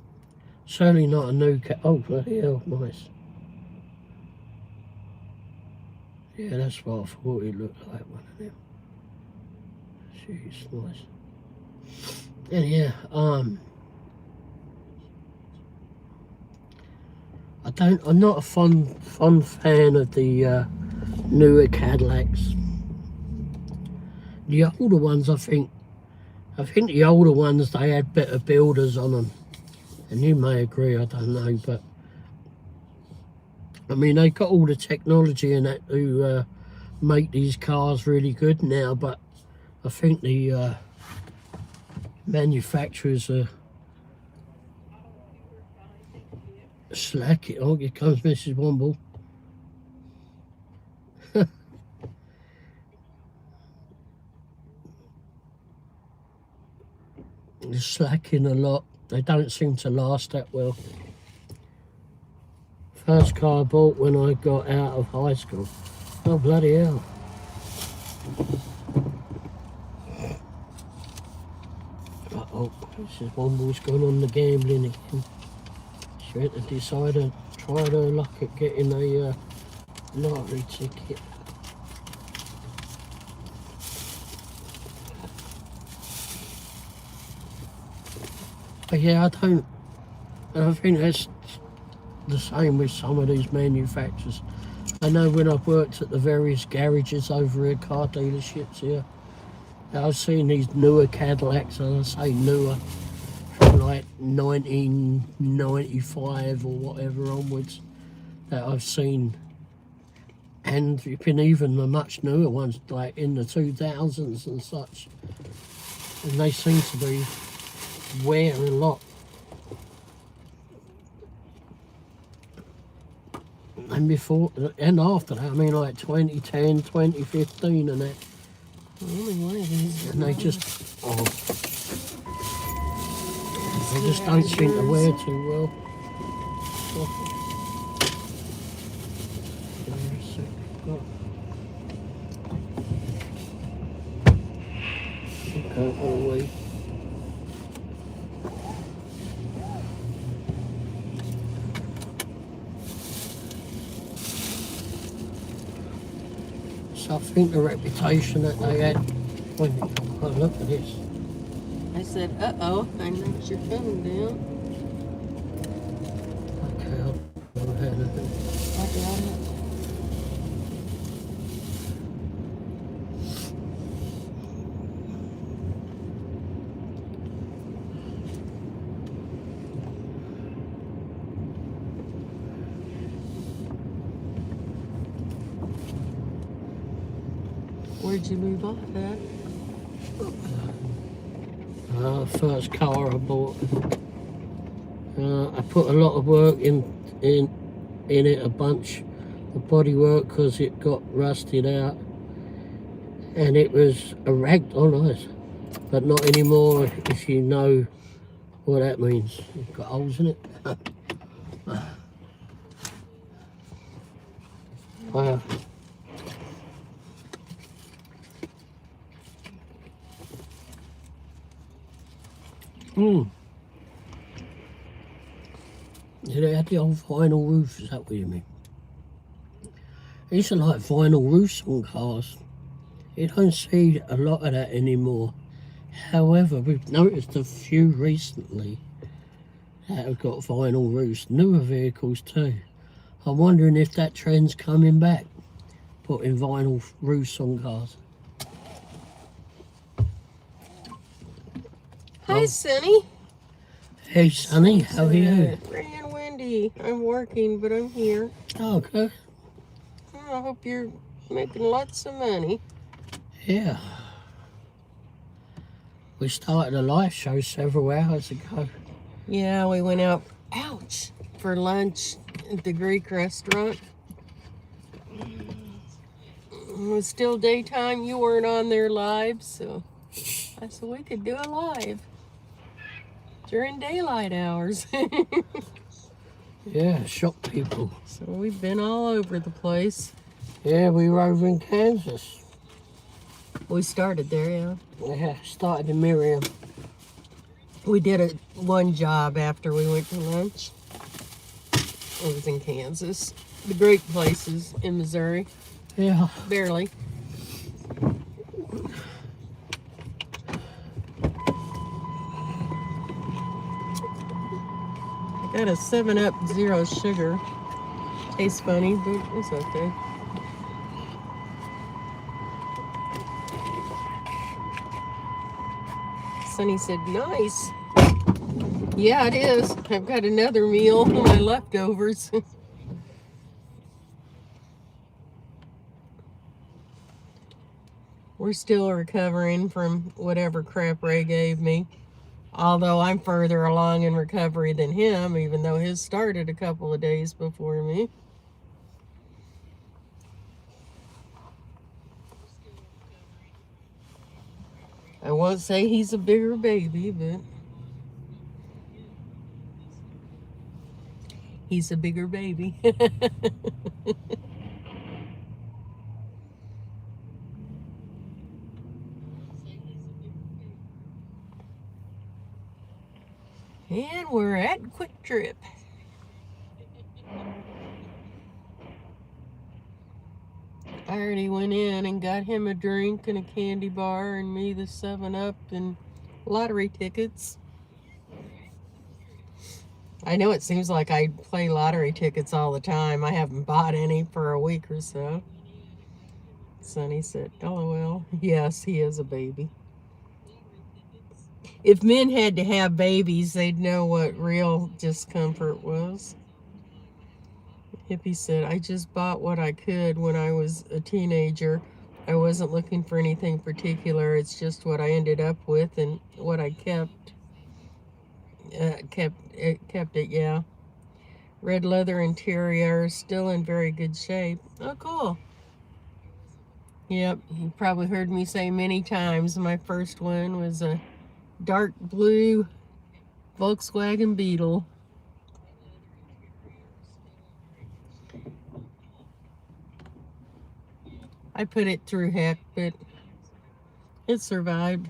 Certainly not a new oh, bloody hell, nice. Yeah, that's what I thought it looked like, one of them. Jeez, nice. And yeah, I'm not a fun fan of the newer Cadillacs. The older ones, I think the older ones, they had better builders on them. And you may agree, I don't know, but I mean, they got all the technology in that to make these cars really good now, but I think the manufacturers are slacking. Oh, here comes Mrs. Womble. They're slacking a lot. They don't seem to last that well. First car I bought when I got out of high school. Oh, bloody hell. Uh-oh, Mrs. Womble's gone on the gambling again. She had to decide to try her luck at getting a lottery ticket. But yeah, I think that's the same with some of these manufacturers. I know when I've worked at the various garages over here, car dealerships here, I've seen these newer Cadillacs, and I say newer, from like 1995 or whatever onwards, that I've seen. And it's been even the much newer ones, like in the 2000s and such. And they seem to be wear a lot. And before and after that, I mean, like 2010, 2015 and that. And they just don't seem to wear too well. Okay, So I think the reputation that they had when oh, look at this. I said, uh-oh, I knocked your phone down. Okay, I'll go ahead and I got it. Where'd you move off at? First car I bought. I put a lot of work in it, a bunch of body work, because it got rusted out, and it was a ragged on us, but not anymore. If you know what that means, it's got holes in it. Wow. Yeah, they had the old vinyl roofs, is that what you mean? I used to like vinyl roofs on cars. You don't see a lot of that anymore. However, we've noticed a few recently that have got vinyl roofs, newer vehicles too. I'm wondering if that trend's coming back, putting vinyl roofs on cars. Hi, Sonny. Hey, Sonny, how are you? Ray and Wendy. I'm working, but I'm here. Oh, okay. I hope you're making lots of money. Yeah. We started a live show several hours ago. Yeah, we went out, ouch, for lunch at the Greek restaurant. It was still daytime. You weren't on there live, so I said we could do a live during daylight hours. Yeah, shock people. So we've been all over the place. Yeah, we were over in Kansas. We started there, yeah. Yeah, started in Miriam. We did one job after we went to lunch. It was in Kansas. The great places in Missouri. Yeah. Barely. I got a 7-Up zero sugar. Tastes funny, but it's okay. Sonny said, nice. Yeah, it is. I've got another meal, my leftovers. We're still recovering from whatever crap Ray gave me. Although I'm further along in recovery than him, even though his started a couple of days before me. I won't say he's a bigger baby, but he's a bigger baby. And we're at Quick Trip. I already went in and got him a drink and a candy bar and me the 7-Up and lottery tickets. I know it seems like I play lottery tickets all the time. I haven't bought any for a week or so. Sonny said, LOL. Yes, he is a baby. If men had to have babies, they'd know what real discomfort was. Hippie said, I just bought what I could when I was a teenager. I wasn't looking for anything particular. It's just what I ended up with and what I kept. Kept it, yeah. Red leather interior, still in very good shape. Oh, cool. Yep, you probably heard me say many times my first one was a dark blue Volkswagen Beetle. I put it through heck, but it survived.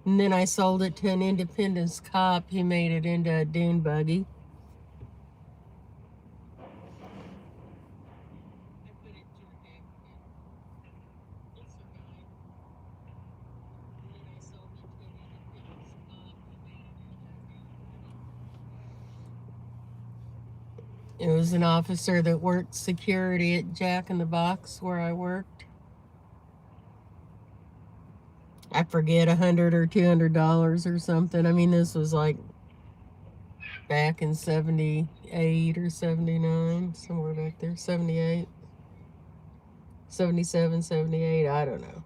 And then I sold it to an Independence cop. He made it into a dune buggy. It was an officer that worked security at Jack in the Box where I worked. I forget, $100 or $200 or something. I mean, this was like back in 78 or 79, somewhere back there, 78, 77, 78, I don't know.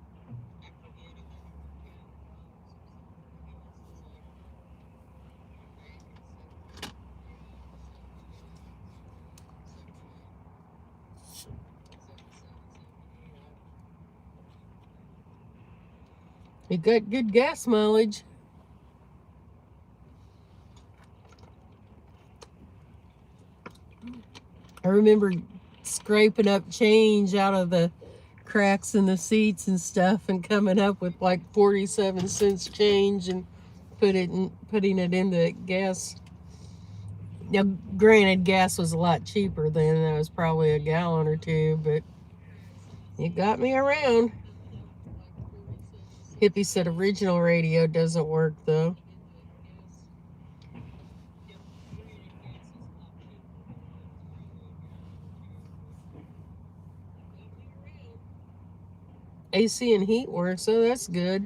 It got good gas mileage. I remember scraping up change out of the cracks in the seats and stuff and coming up with like 47 cents change and putting it in the gas. Now, granted, gas was a lot cheaper then. That was probably a gallon or two, but it got me around. Hippie said original radio doesn't work though. AC and heat work, so that's good.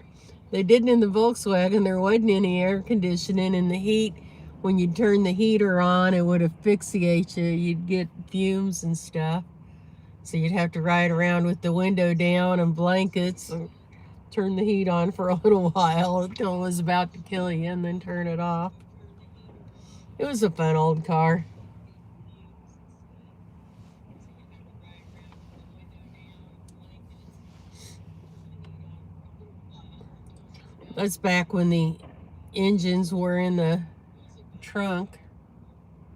They didn't in the Volkswagen. There wasn't any air conditioning, and the heat, when you turn the heater on, it would asphyxiate you. You'd get fumes and stuff. So you'd have to ride around with the window down and blankets and turn the heat on for a little while until it was about to kill you and then turn it off. It was a fun old car. That's back when the engines were in the trunk,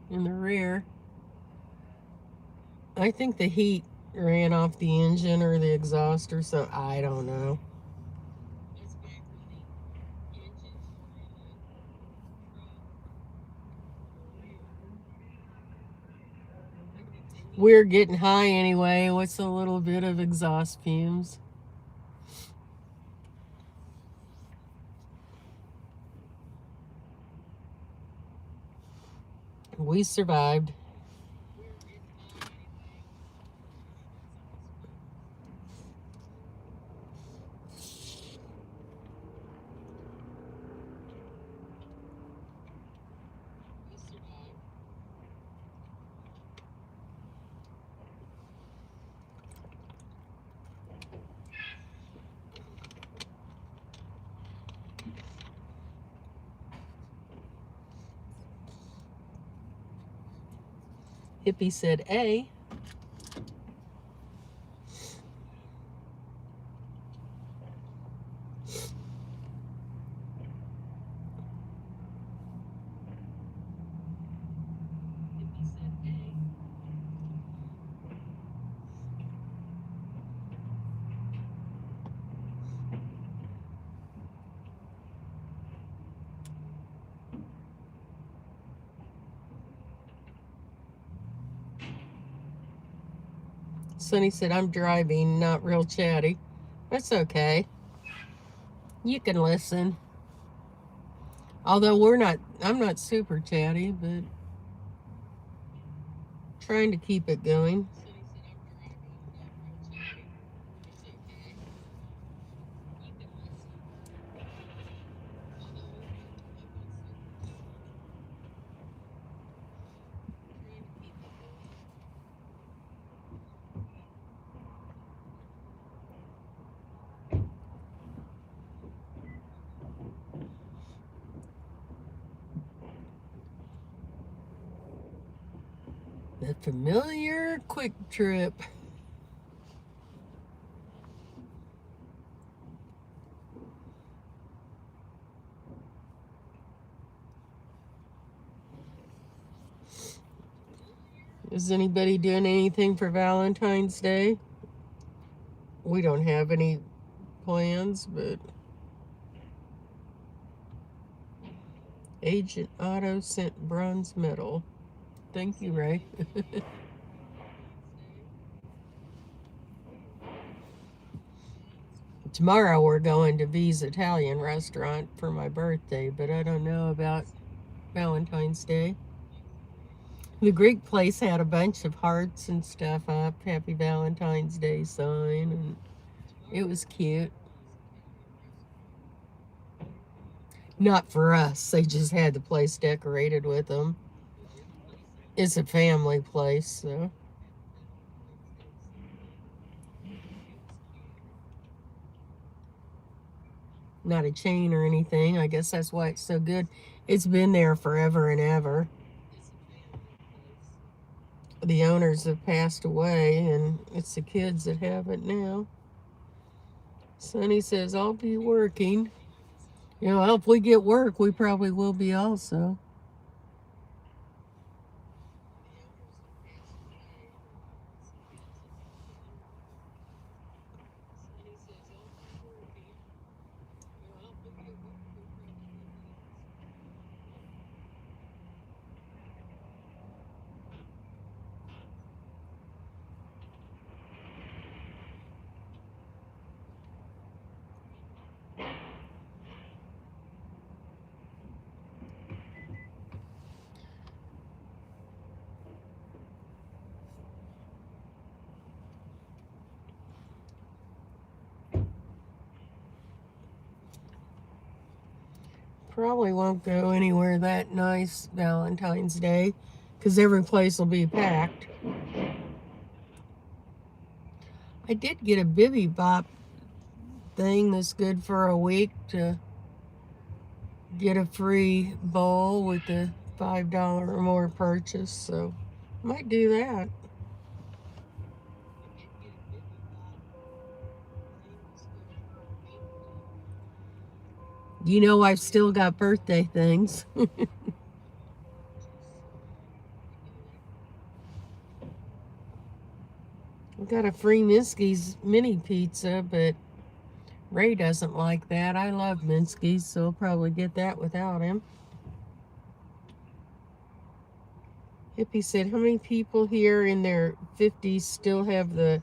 in the rear. I think the heat ran off the engine or the exhaust or something. I don't know. We're getting high anyway. What's a little bit of exhaust fumes? We survived. Hippie said A. Sonny said, I'm driving, not real chatty. That's okay. You can listen. Although I'm not super chatty, but trying to keep it going. The familiar Quick Trip. Is anybody doing anything for Valentine's Day? We don't have any plans, but Agent Otto sent bronze medal. Thank you, Ray. Tomorrow we're going to V's Italian restaurant for my birthday, but I don't know about Valentine's Day. The Greek place had a bunch of hearts and stuff up, Happy Valentine's Day sign, and it was cute. Not for us, they just had the place decorated with them. It's a family place, so. Not a chain or anything. I guess that's why it's so good. It's been there forever and ever. The owners have passed away, and it's the kids that have it now. Sonny says, I'll be working. You know, if we get work, we probably will be also. Probably won't go anywhere that nice Valentine's Day because every place will be packed. I did get a Bibby Bop thing that's good for a week to get a free bowl with the $5 or more purchase, so might do that. You know, I've still got birthday things. I got a free Minsky's mini pizza, but Ray doesn't like that. I love Minsky's, so I'll probably get that without him. Hippie said, how many people here in their 50s still have the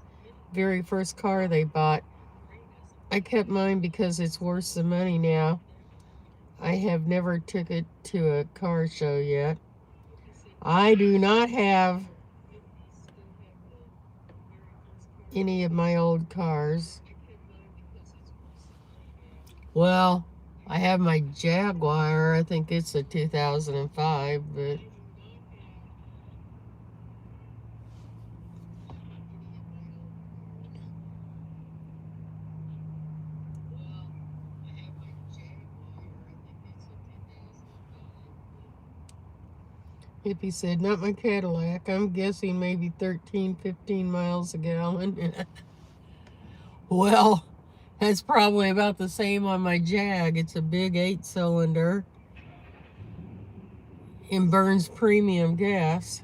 very first car they bought? I kept mine because it's worth the money now. I have never took it to a car show yet. I do not have any of my old cars. Well, I have my Jaguar. I think it's a 2005, but Hippie said, not my Cadillac. I'm guessing maybe 13, 15 miles a gallon. Well, that's probably about the same on my Jag. It's a big 8-cylinder and burns premium gas.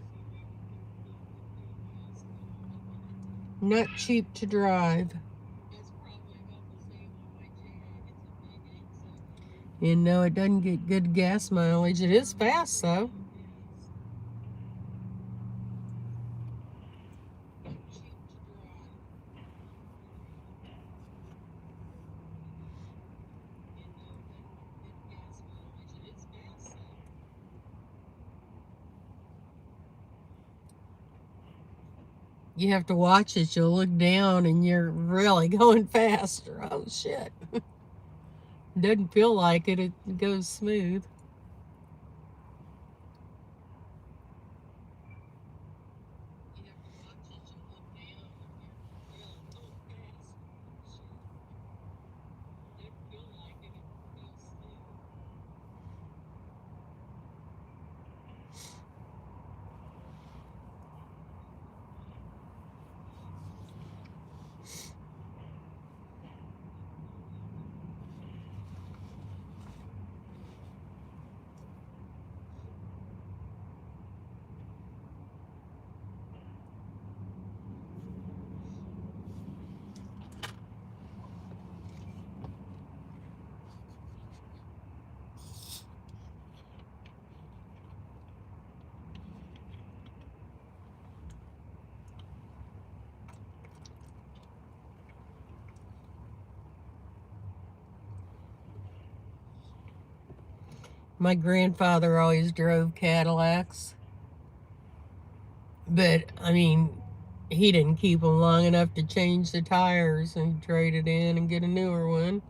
Not cheap to drive. And no, it doesn't get good gas mileage. It is fast, though. You have to watch it. You'll look down and you're really going faster. Oh, shit. Doesn't feel like it. It goes smooth. My grandfather always drove Cadillacs. But, I mean, he didn't keep them long enough to change the tires and trade it in and get a newer one.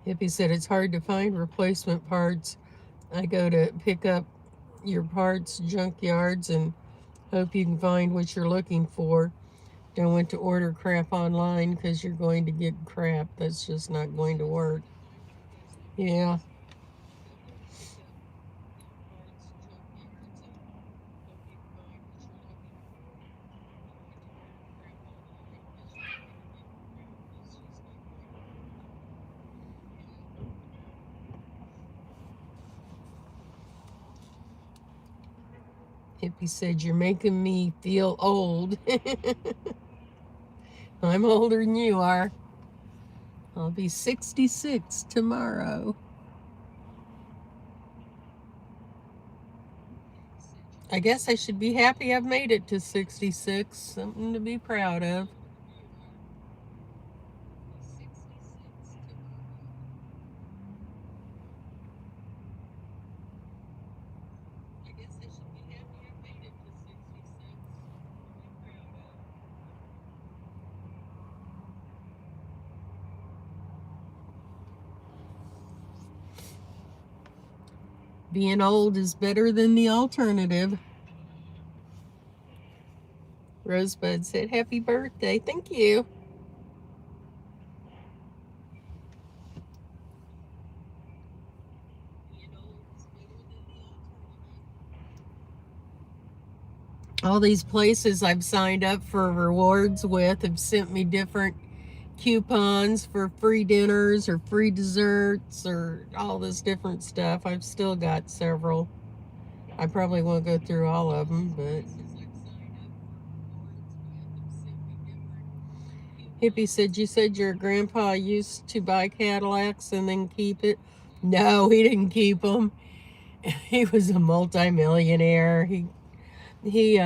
Hippie said it's hard to find replacement parts. I go to pick up your parts junkyards and hope you can find what you're looking for. Don't want to order crap online because you're going to get crap. That's just not going to work. Yeah. Hippie said, you're making me feel old. I'm older than you are. I'll be 66 tomorrow. I guess I should be happy I've made it to 66. Something to be proud of. Being old is better than the alternative. Rosebud said, happy birthday. Thank you. All these places I've signed up for rewards with have sent me different coupons for free dinners or free desserts or all this different stuff. I've still got several. I probably won't go through all of them, but... Hippie said, you said your grandpa used to buy Cadillacs and then keep it? No, he didn't keep them. He was a multimillionaire. He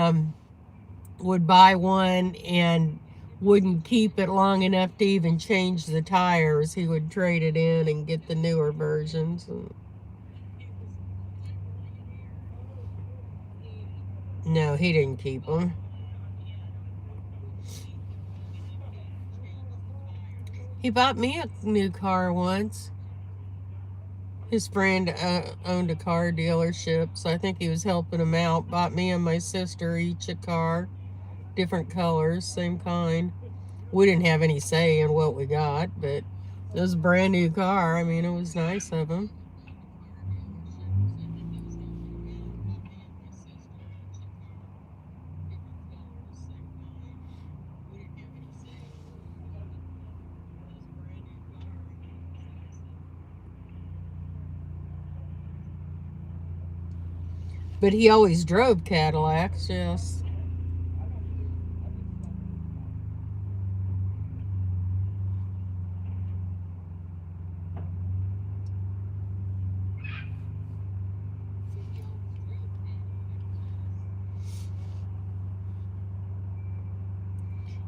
would buy one and wouldn't keep it long enough to even change the tires. He would trade it in and get the newer versions. No, he didn't keep them. He bought me a new car once. His friend owned a car dealership, so I think he was helping him out. Bought me and my sister each a car, different colors, same kind. We didn't have any say in what we got, but it was a brand new car. I mean, it was nice of him. But he always drove Cadillacs, yes.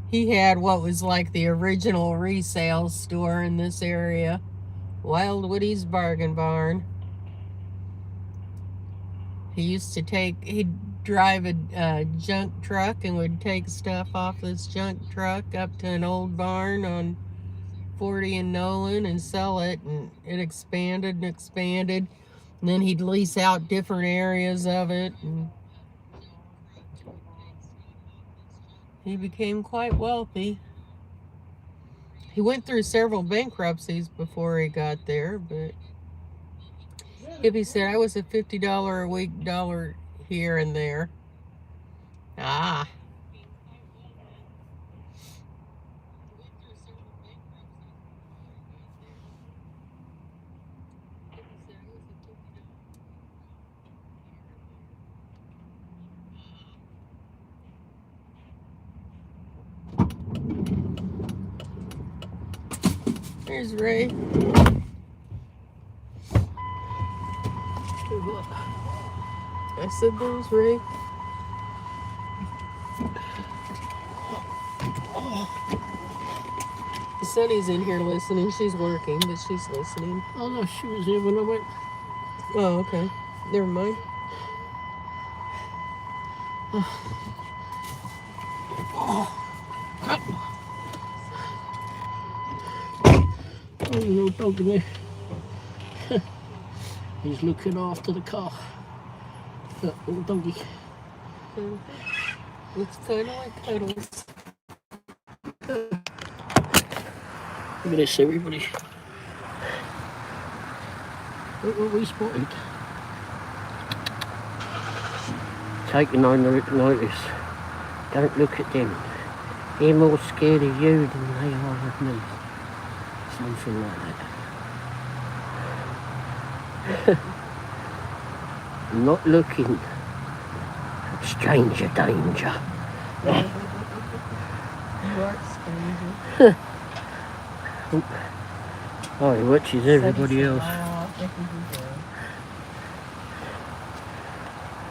He had what was like the original resale store in this area, Wild Woody's Bargain Barn. He used to he'd drive a junk truck and would take stuff off this junk truck up to an old barn on 40 and Nolan and sell it, and it expanded and expanded. And then he'd lease out different areas of it, and he became quite wealthy. He went through several bankruptcies before he got there, but Hippie said, I was a $50 a week dollar here and there. Ah. There's Ray. I said there's Ray. Sunny's in here listening. She's working, but she's listening. Oh no, she was here when I went. Oh, okay. Never mind. Oh, you little dog in there. He's looking after the car. That little doggy. Looks kind of like Cuddles. Look at this, everybody. Look what we spotted. Take no notice. Don't look at them. They're more scared of you than they are of me. Something like that. Not looking. Stranger danger. Oh, he watches everybody else.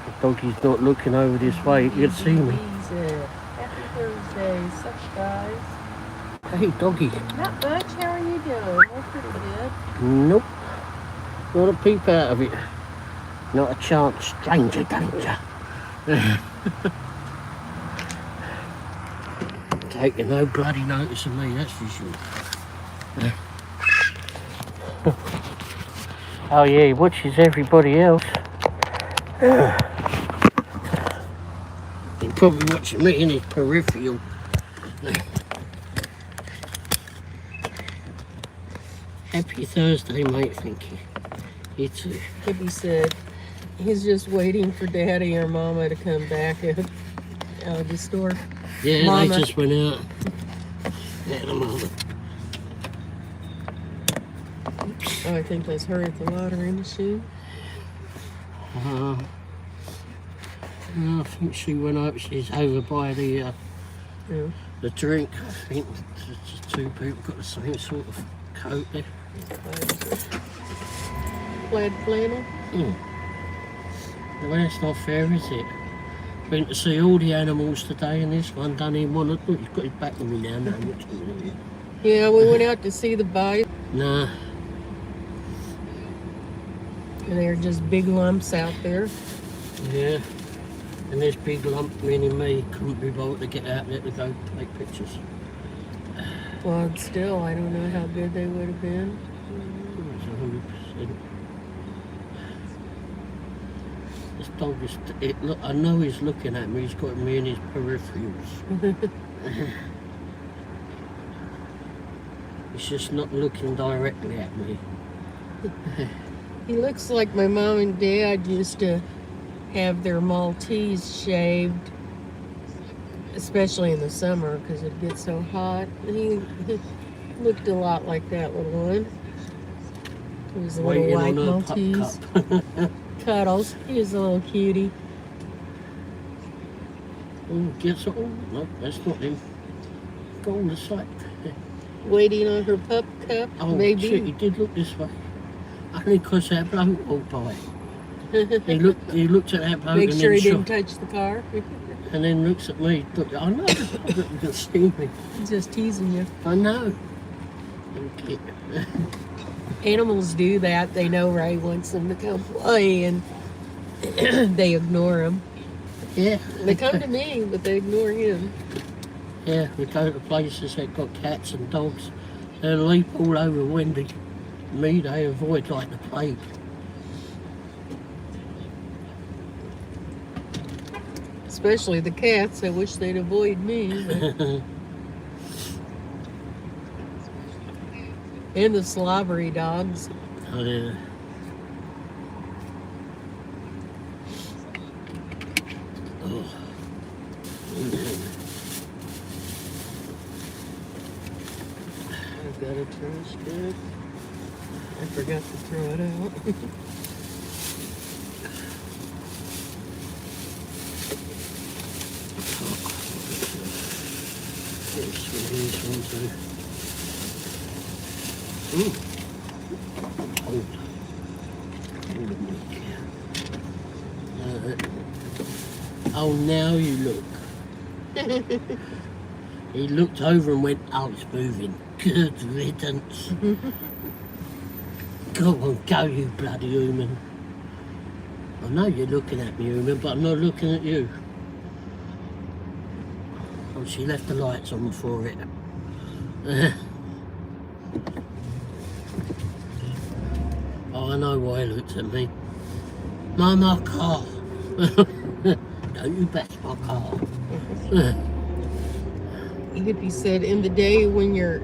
The doggy's not looking over this way. He can see me. Happy Thursday, such guys. Hey, doggy. Not much. How are you doing? We're pretty good. Nope. Not a peep out of it. Not a chance. Stranger danger. Taking no bloody notice of me, that's for sure. Oh yeah, he watches everybody else. He's probably watching me in his peripheral. Happy Thursday, mate, thank you. You too. Hippie said he's just waiting for Daddy or Mama to come back out of the store. Yeah, Mama. they just went out. Yeah, the mama. Oh, I think that's her at the lottery machine. No, I think she went up. She's over by the drink. I think the two people got the same sort of coat there. Plaid flannel. Well, that's not fair, is it? Went to see all the animals today, and this one done him one. Look, he's got his back on me now. Yeah, we went out to see the bison. Nah. And they're just big lumps out there. Yeah. And this big lump, meaning me, couldn't be bothered to get out there to go take pictures. Well, still, I don't know how good they would have been. It's 100%. This dog is. Look, I know he's looking at me. He's got me in his peripherals. He's just not looking directly at me. He looks like my mom and dad used to have their Maltese shaved, especially in the summer because it gets so hot. He looked a lot like that little one. He was a little Waiting white on a Maltese. pup. Cuddles. He was a little cutie. Oh, guess what? Oh, no, that's not him. Go on the side. Waiting on her pup cup, Oh, maybe. shit, he did look this way. Only because that bloke walked by. He looked at that bloke Make and sure then he didn't touch the car. and then looks at me. Look, I know, you can see me. Just teasing you. I know. Okay. Animals do that. They know Ray wants them to come play, and they ignore him. Yeah. They come to me, but they ignore him. Yeah, we go to places that got cats and dogs. They leap all over Wendy. Me, they avoid like the plague. Especially the cats. I wish they'd avoid me. But... and the slobbery dogs. Oh, yeah. Oh. I've got a trash bag. I forgot to throw it out. Here's one too. Ooh. Oh, now you look. He looked over and went, oh, it's moving. Good riddance. Go on, go, you bloody human. I know you're looking at me, human, but I'm not looking at you. Oh, she left the lights on for it. Oh, I know why he looked at me. My car. Don't you bash my car. Hippie said, in the day when your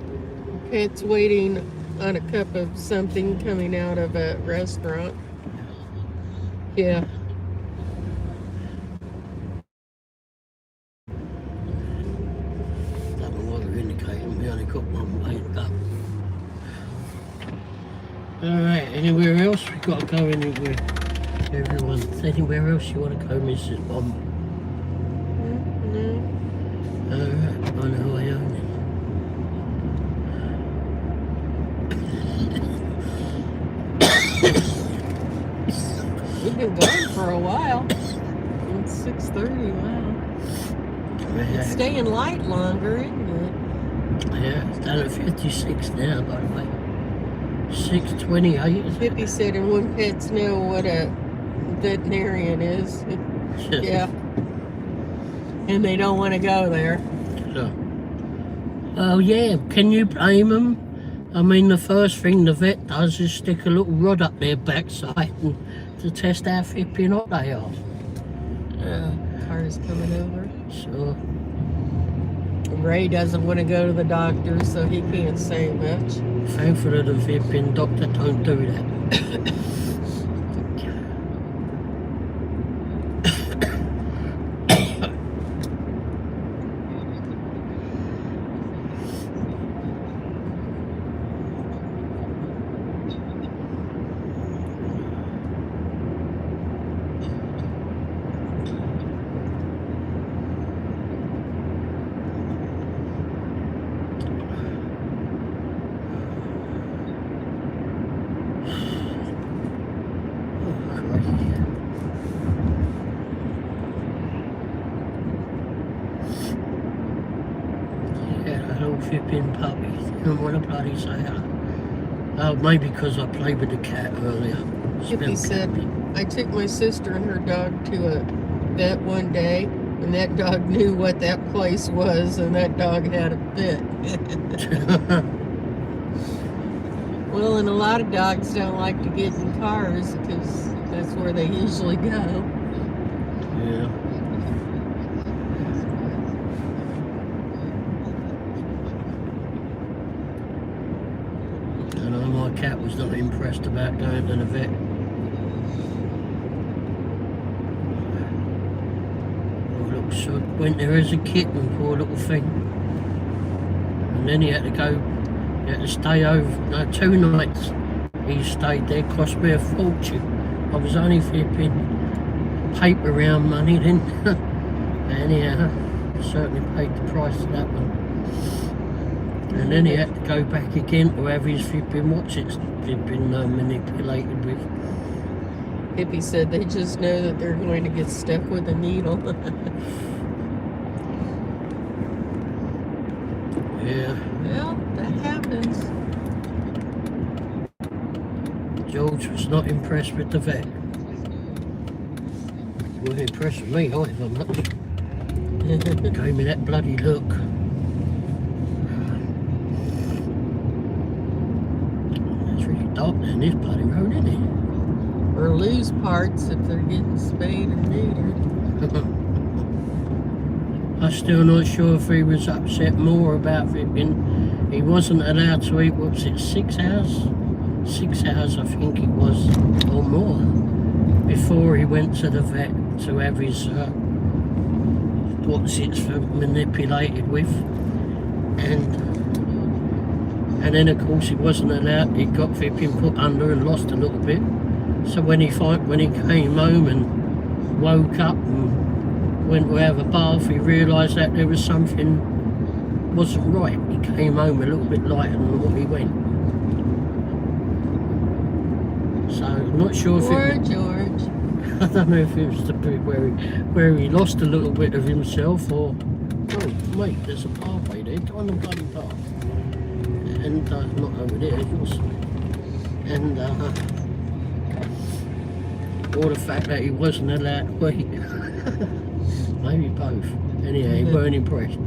pet's waiting on a cup of something coming out of a restaurant. Yeah. Don't know what they're indicating. We only got one light up. Alright, anywhere else? We've got to go anywhere. Everyone, anywhere else you want to go, Mrs. Womble? No. Alright, I know who I own it. We've been gone for a while. It's 6:30, wow. Yeah. It's staying light longer, isn't it? Yeah, it's down at 56 now, by the way. 6:28. Hippie said, and when pets know what a veterinarian is. Yeah. And they don't want to go there. So, oh yeah, can you blame them? I mean, the first thing the vet does is stick a little rod up their backside to test how flipping hot they are. Car's coming over. So, Ray doesn't want to go to the doctor, so he can't say much. thankfully the flipping doctor don't do that. Flipping puppy. And what a bloody say. Oh, maybe because I played with the cat earlier. Hippie said, I took my sister and her dog to a vet one day, and that dog knew what that place was, and that dog had a fit. Well, and a lot of dogs don't like to get in cars because that's where they usually go. Yeah. My cat was not impressed about going to the vet. Poor little son went there as a kitten, poor little thing. And then he had to stay over, no, 2 nights he stayed there, cost me a fortune. I was only flipping paper round money then. Anyhow, certainly paid the price of that one. And then he had to go back again to have his flipping watches flipping manipulated with. Hippie said they just know that they're going to get stuck with a needle. Yeah. Well, that happens. George was not impressed with the vet. He wasn't impressed with me either much. Gave me that bloody look. Dark down this bloody road, isn't it? Or lose parts if they're getting spayed or neutered. I'm still not sure if he was upset more about flipping. He wasn't allowed to eat, what was it, 6 hours? 6 hours, I think it was, or more, before he went to the vet to have his, what's it, manipulated with. And then, of course, he wasn't allowed. He got flipping put under and lost a little bit. So when he came home and woke up and went to have a bath, he realised that there was something wasn't right. He came home a little bit lighter than what he went. So I'm not sure if Poor George. I don't know if it was the bit where he lost a little bit of himself, or oh mate, there's a pathway there. Go on the bloody path. And not over there, yours. And or the fact that he wasn't allowed to wait. Maybe both. Anyhow, he weren't impressed.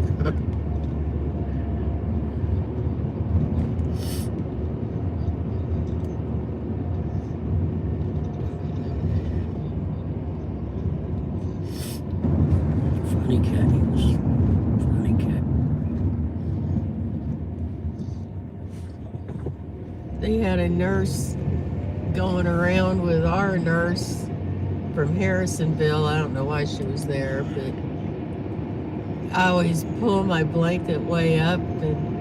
Funny cat he was. Funny cat. They had a nurse going around with our nurse from Harrisonville. I don't know why she was there, but I always pull my blanket way up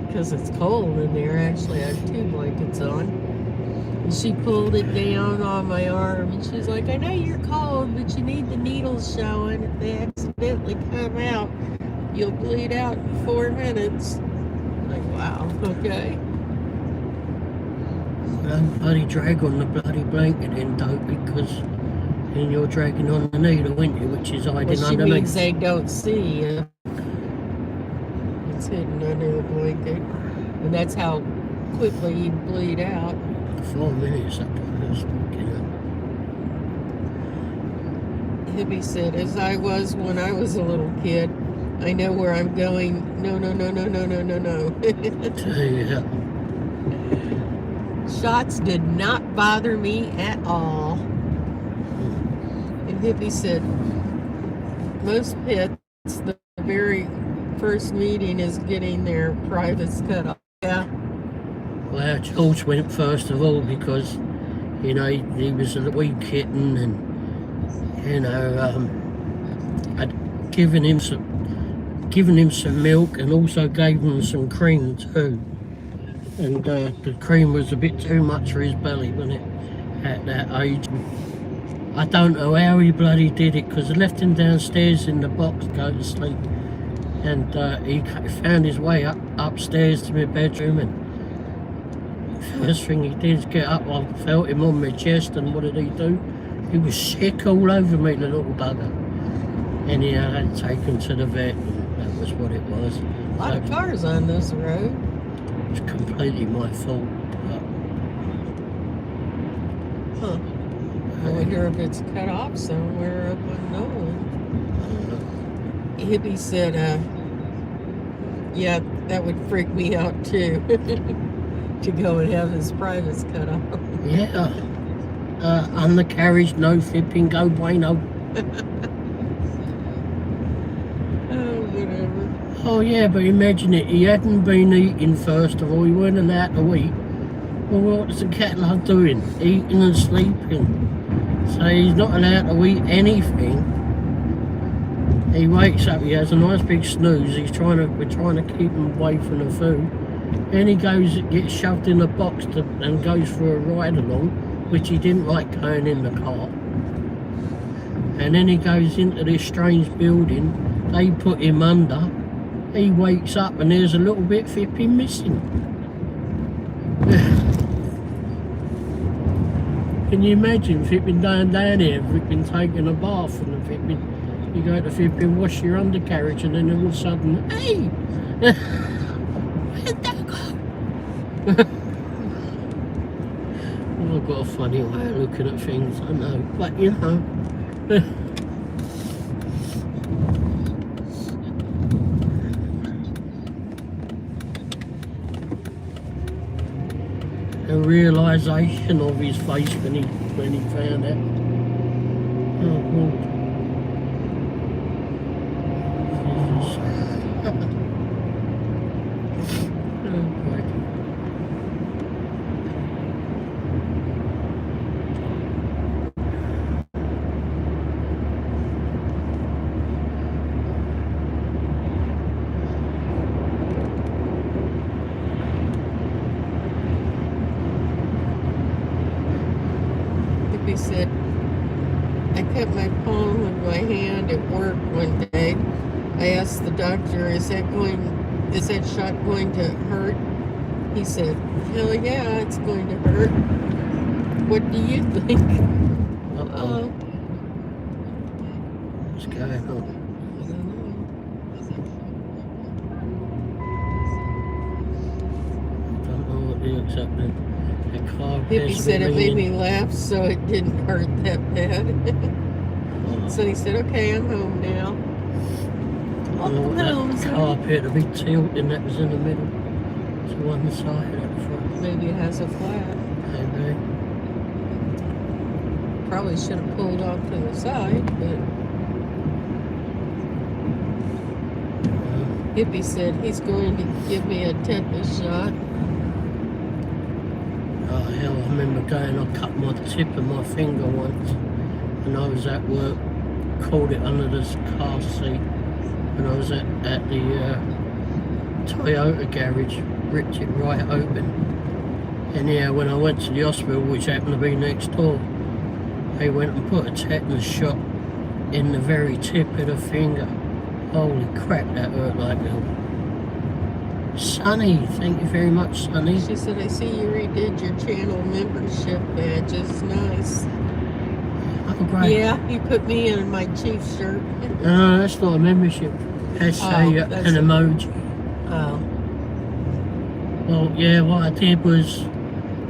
because it's cold in there. Actually, I have 2 blankets on. And she pulled it down on my arm, and she's like, I know you're cold, but you need the needles showing. If they accidentally come out, you'll bleed out in 4 minutes. I'm like, wow, okay. Don't bloody drag on the bloody blanket then, don't, because then you're dragging on the needle, ain't you, which is hiding Well, she underneath. means they don't see you. It's hidden under the blanket. And that's how quickly you bleed out. 4 minutes up on this, you know. Hippie said, as I was when I was a little kid, I know where I'm going. No, no, no, no, no, no, no, no. Yeah. shots did not bother me at all. And Hippie said, most pets, the very first meeting is getting their privates cut off. Yeah. Well, George went first of all because, you know, he was a wee kitten, and, you know, I'd given him some milk and also gave him some cream too. And the cream was a bit too much for his belly when it at that age. I don't know how he bloody did it, because I left him downstairs in the box to go to sleep, and he found his way upstairs to my bedroom, and first thing he did is get up. I felt him on my chest, and what did he do? He was sick all over me, the little bugger. Anyhow, I had to take him to the vet, and that was what it was. A lot of cars on this road. It's completely my fault. Huh. I wonder if it's cut off somewhere up unknown. Hippie said, yeah, that would freak me out too. To go and have his privates cut off. Yeah. Undercarriage, no fipping, go bueno. Whatever. Oh yeah, but imagine it, he hadn't been eating first of all, he weren't allowed to eat. Well, what's the catalogue doing? Eating and sleeping. So he's not allowed to eat anything. He wakes up, he has a nice big snooze, we're trying to keep him away from the food. Then he gets shoved in a box and goes for a ride along, which he didn't like going in the car. And then he goes into this strange building, they put him under, he wakes up and there's a little bit fipping missing. Can you imagine Fippin down here, Fippin taking a bath, and Fippin, you go to Fippin, wash your undercarriage, and then all of a sudden, hey! Where'd that go? Well, I've got a funny way of looking at things, I know, but you know. A realisation of his face when he found it. Oh, Lord. Oh, boy. He said, I cut my palm of my hand at work one day. I asked the doctor, is that shot going to hurt? He said, hell yeah, it's going to hurt. What do you think? Uh-oh. What's going on? I don't know. I don't know what is happening. Hippie said it made me laugh, so it didn't hurt that bad. So he said, okay, I'm home now. Welcome home, that son. car appeared to be tilting, that was in the middle to one side at the front. Maybe it has a flat. Maybe. Probably should have pulled off to the side, but Hippie said he's going to give me a tetanus shot. Oh hell, I remember I cut my tip of my finger once, and I was at work, caught it under the car seat, and I was at the Toyota garage, ripped it right open. Anyhow, when I went to the hospital, which happened to be next door, they went and put a tetanus shot in the very tip of the finger. Holy crap, that hurt like hell. Sonny, thank you very much, Sonny. She said, I see you redid your channel membership badges. Nice. Oh, great. Yeah, you put me in my chief shirt. No, that's not a membership. That's an emoji. Oh. Well, yeah, what I did was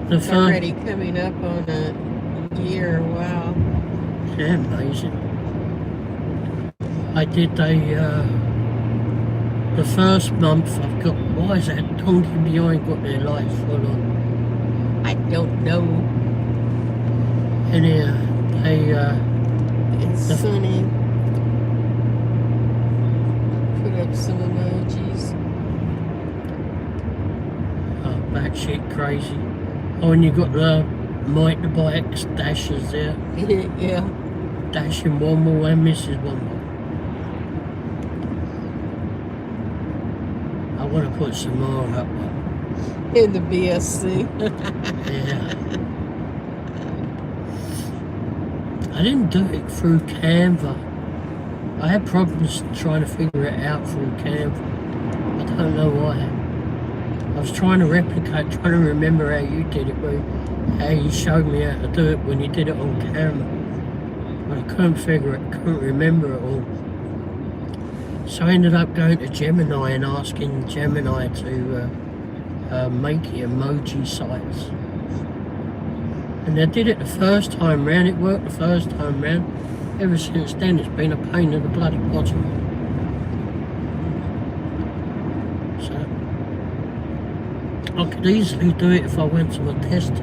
the It's first... already coming up on a year. Wow. Yeah, amazing. I did the first month I've got, why is that donkey behind got their lights full on? I don't know. And they It's sunny. Put up some emojis. batshit crazy. Oh, and you got the Mike the Bike's dashes there. Yeah. Dashing Womble and Mrs. Womble. I want to put some more up. In the BSC. Yeah. I didn't do it through Canva. I had problems trying to figure it out through Canva. I don't know why. I was trying to replicate, trying to remember how you did it, but how you showed me how to do it when you did it on camera. But I couldn't figure it, couldn't remember it all. So I ended up going to Gemini and asking Gemini to make emoji sites. And I did it the first time round, it worked the first time round. Ever since then it's been a pain in the bloody bottom. So I could easily do it if I went to a test.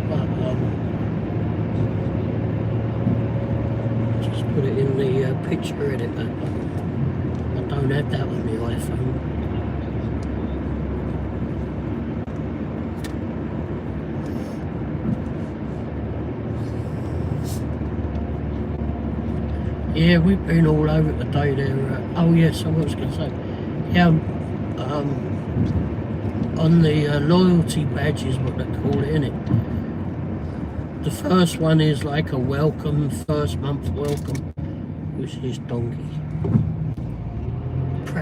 But just put it in the picture editor. I don't have that on the iPhone. Yeah, we've been all over today there. Oh yes, I was going to say. Yeah, on the loyalty badges, what they call it, innit? The first one is like a welcome, first month welcome, which is donkey.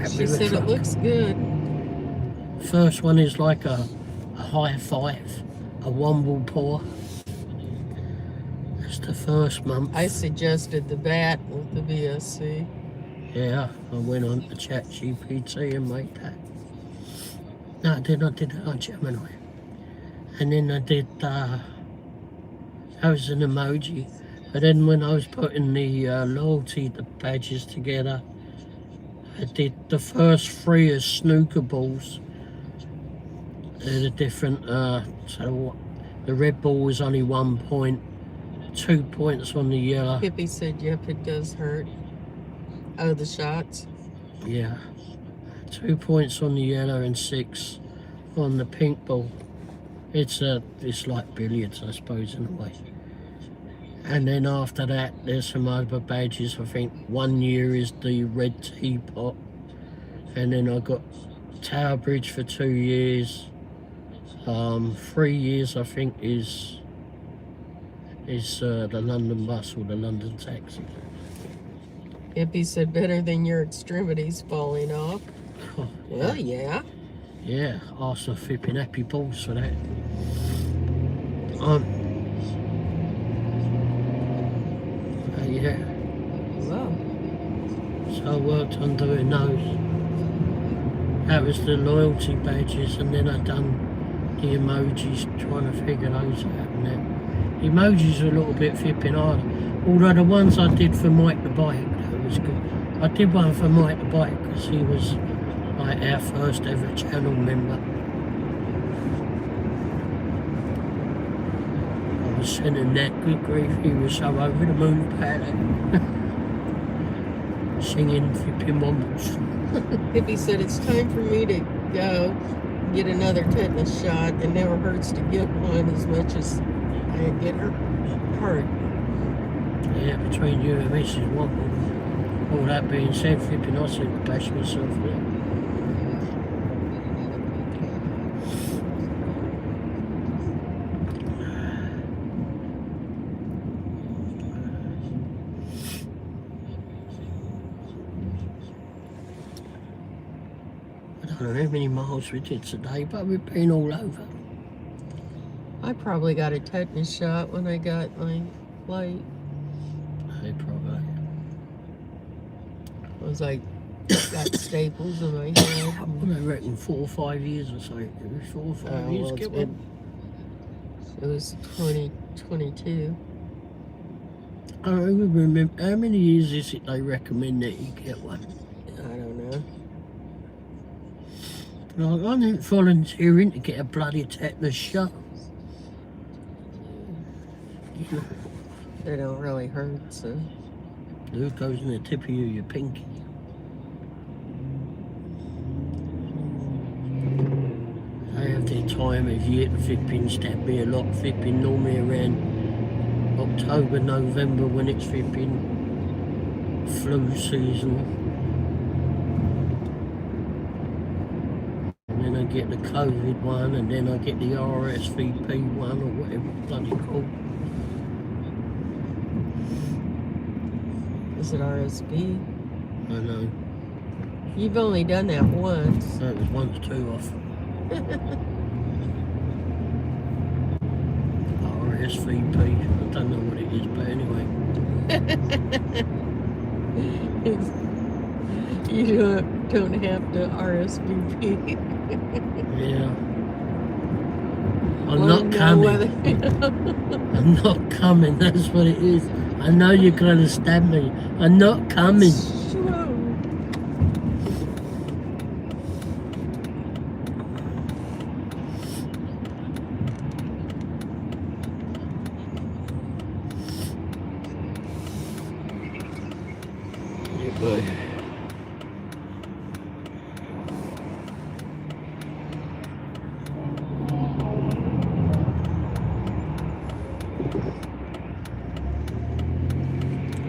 She said it looks good. First one is like a high five, a Womble paw. That's the first month. I suggested the bat with the BSC. Yeah, I went on to ChatGPT and made that. No, I did it on Gemini. And then I did, that was an emoji. But then when I was putting the loyalty badges together, I did the first 3 as snooker balls. They're the different, so the red ball was only 1 point, 2 points on the yellow. Hippie said, yep, it does hurt. Oh, the shots? Yeah. 2 points on the yellow and 6 on the pink ball. It's like billiards, I suppose, in a way. And then after that, there's some other badges. I think 1 year is the red teapot. And then I got Tower Bridge for 2 years. 3 years, I think, is the London bus or the London taxi. Hippie said, better than your extremities falling off. Oh, Well, yeah. yeah, arse of flipping happy balls for that. Yeah. Wow. So I worked on doing those. That was the loyalty badges, and then I done the emojis, trying to figure those out. And then the emojis are a little bit flipping hard. Although the ones I did for Mike the Bike, that was good. I did one for Mike the Bike because he was like our first ever channel member. I was sending that, good grief, he was so over the moon about it. Singing flipping wombles. Hippie said, it's time for me to go get another tetanus shot. It never hurts to get one as much as I get hurt. Yeah, between you and Mrs. Womble. All that being said, flipping, I seem to bash myself there. I don't know how many miles we did today, but we've been all over. I probably got a tetanus shot when I got my flight. Hey, probably. I was like, got staples in my head. I reckon 4 or 5 years or so. It was 4 or 5 years. Well, Get one. It was 2022. I don't remember. How many years is it they recommend that you get one? I don't know. Like, I didn't volunteer in to get a bloody tetanus shot. You know, They don't really hurt, so. it goes in the tip of your pinky. I have their time of year to flipping stab me a lot, flipping normally around October, November when it's flipping flu season. And then I get the COVID one, and then I get the RSVP one, or whatever it's bloody called. Is it RSV? I know. You've only done that once. That was once too often. RSVP. I don't know what it is, but anyway. You don't have to RSVP. Yeah. I'm Well, not no, coming. whether- I'm not coming, that's what it is. I know you're going to stab me. I'm not coming. Slow. Yeah, boy.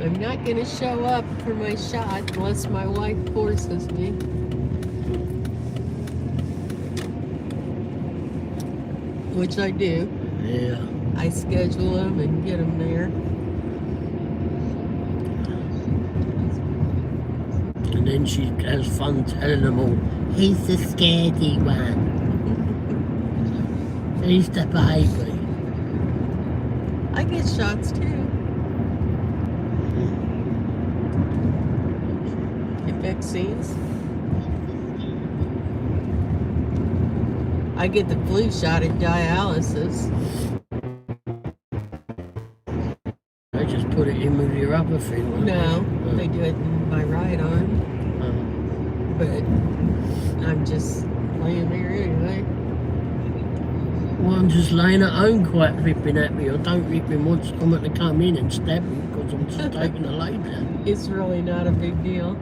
I'm not going to show up for my shot unless my wife forces me. Which I do. Yeah. I schedule them and get them there. And then she has fun telling them all, he's the scaredy one. He's the baby. I get shots too. Get vaccines. I get the flu shot at dialysis. They just put it in with your other thing. won't No, they? they do it in my right arm, but I'm just laying there anyway. Well, I'm just laying at home quite flipping at me. I don't flipping want someone to come in and stab me because I'm just taking a lay down. It's really not a big deal.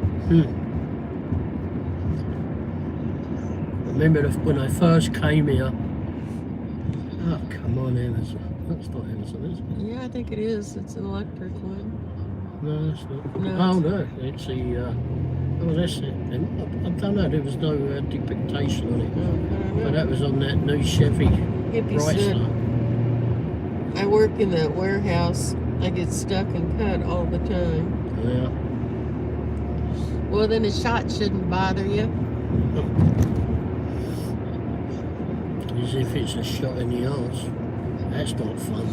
I remember when I first came here. Oh, come on, Amazon. That's not Amazon, is it? Yeah, I think it is. It's an electric one. No, it's not. No, Oh, no. It's the, oh, that's it. I don't know. There was no depiction on it. But that was on that new Chevy Hippie Bright said, Star. I work in the warehouse. I get stuck and cut all the time. Yeah. Well, then a shot shouldn't bother you. As if it's a shot in the arse. That's not fun.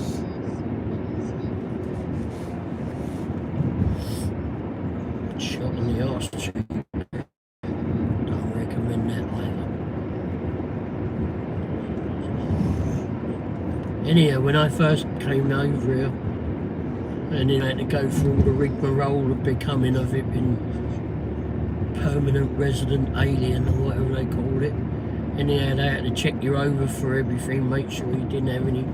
Shot in the arse tube. Don't recommend that either. Anyhow, when I first came over here, and then I had to go through all the rigmarole of becoming a flipping permanent resident alien or whatever they called it. Anyhow, they had to check you over for everything, make sure you didn't have any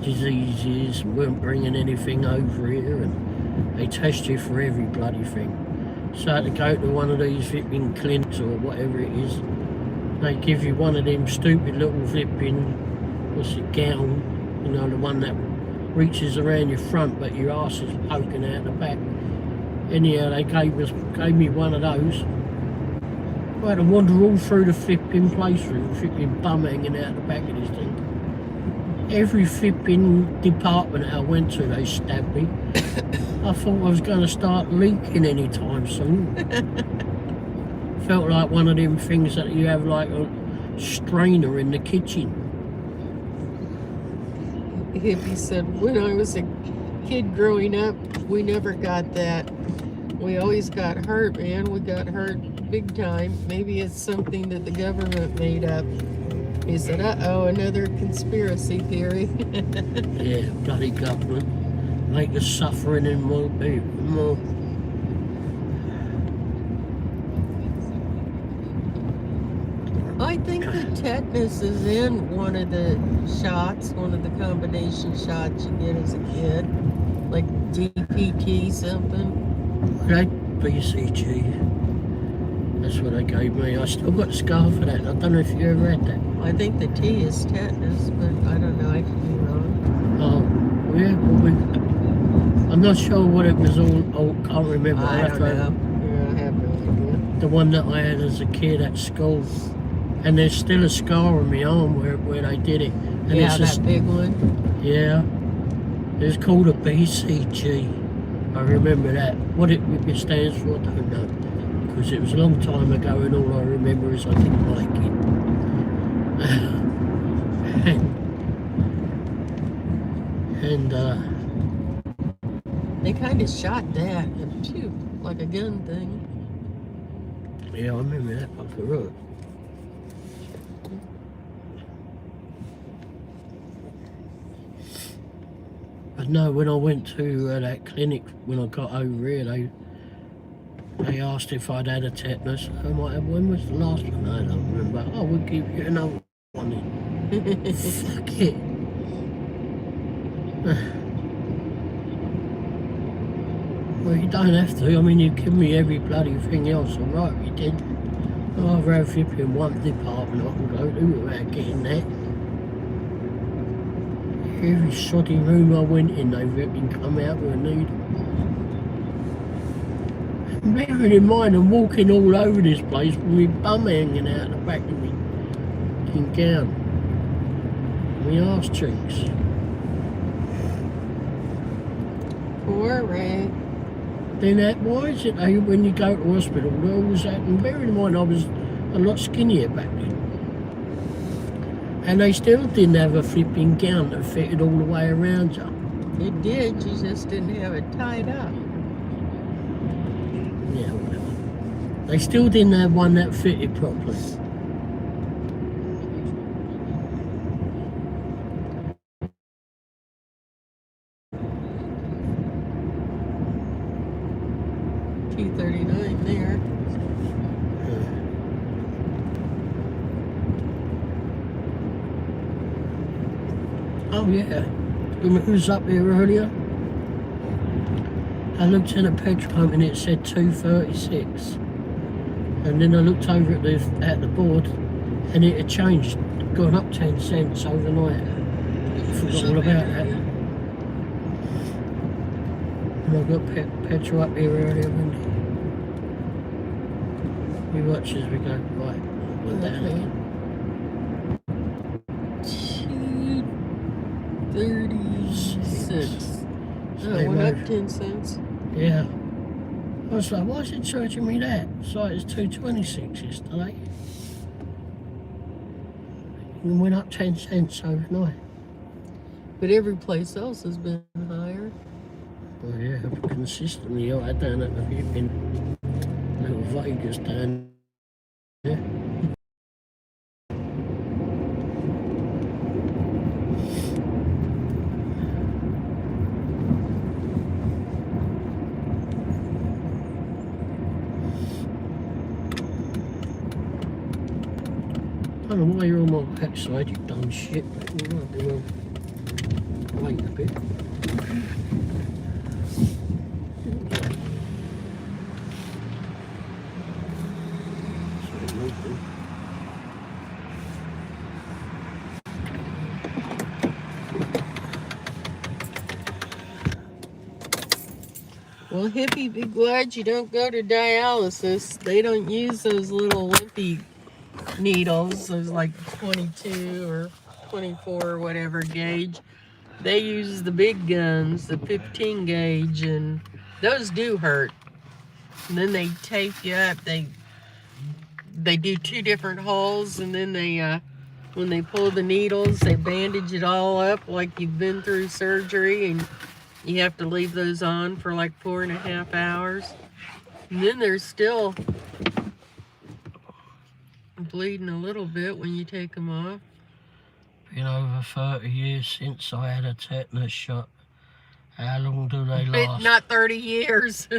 diseases, weren't bringing anything over here, and they test you for every bloody thing. So I had to go to one of these flipping clinics or whatever it is. They give you one of them stupid little flipping, what's it, gown, you know, the one that reaches around your front but your arse is poking out the back. Anyhow, they gave me one of those. I had to wander all through the flipping place with a flipping bum hanging out the back of this thing. Every flipping department I went to, they stabbed me. I thought I was going to start leaking anytime soon. Felt like one of them things that you have like a strainer in the kitchen. Hippie said, when I was a kid growing up, we never got that. We always got hurt, man. We got hurt big time. Maybe it's something that the government made up. He said, uh-oh, another conspiracy theory. Yeah, bloody government. Make us suffering and more people. More. I think the tetanus is in one of the shots, one of the combination shots you get as a kid, like DPT something. They BCG. That's what they gave me. I still got a scar for that. I don't know if you ever had that. I think the T is tetanus, but I don't know. I could be wrong. Oh, yeah. Well, I'm not sure what it was all. Oh, can't remember. I don't know. Yeah, I have no idea. The one that I had as a kid at school. And there's still a scar on my arm where they did it. And Yeah, it's that big one. Yeah. It's called a BCG. I remember that. What it stands for, I don't know. Because it was a long time ago and all I remember is I didn't like it. and They kind of shot that, too, like a gun thing. yeah, I remember that one for real. But no, when I went to that clinic, when I got over here, they asked if I'd had a tetanus. I might have. When was the last one? I don't remember. Oh, we'll give you another one in. Fuck it. Well, you don't have to. I mean, you give me every bloody thing else. All right, you did. I'd rather have flipping one department I can go to without getting that. Every shoddy room I went in, they ripping come out with a needle. And bearing in mind, I'm walking all over this place with my bum hanging out the back of me gown. My arse cheeks. Poor Ray. Then why is it when you go to hospital, they always that? And bearing in mind, I was a lot skinnier back then. And they still didn't have a flipping gown that fitted all the way around you. It did, you just didn't have it tied up. Yeah, whatever. They still didn't have one that fitted properly. T39 there. Oh yeah, who was up here earlier? I looked in a petrol pump and it said 236, and then I looked over at the board, and it had changed, gone up 10 cents overnight. I forgot all about that. And I got petrol up here earlier, and we watch as we go. Right, we're down again. 36. Oh, Same went over. up 10 cents. Yeah. I was like, why is it charging me that? So it's 226 yesterday. And went up 10 cents overnight. But every place else has been higher. Oh yeah, consistently. I down at the flipping little Vegas down there. I don't know why you're on my backside, you dumb shit, but you might do well. Wait a bit. Well, hippie, be glad you don't go to dialysis. They don't use those little wimpy needles, those like 22 or 24 or whatever gauge. They use the big guns, the 15 gauge, and those do hurt. And then they tape you up. They do 2 different holes, and then they when they pull the needles, they bandage it all up like you've been through surgery, and you have to leave those on for like 4.5 hours. And then there's still bleeding a little bit when you take them off. Been over 30 years since I had a tetanus shot. How long do they last? Not 30 years.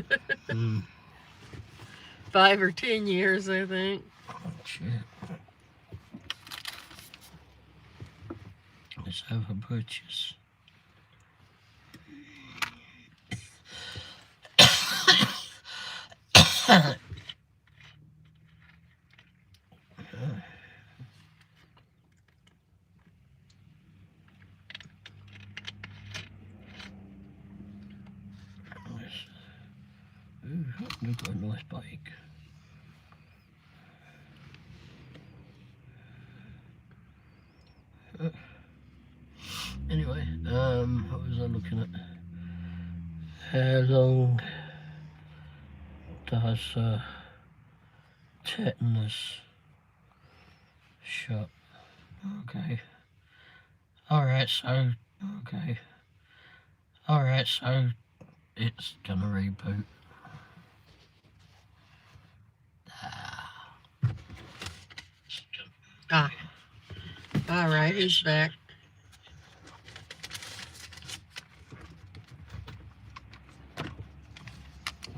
5 or 10 years, I think. Oh, shit. Let's have a purchase. Ooh, we've got a nice bike. Anyway, what was I looking at? How long does tetanus shot? Okay. Alright, so it's gonna reboot. Ah. Alright, he's back.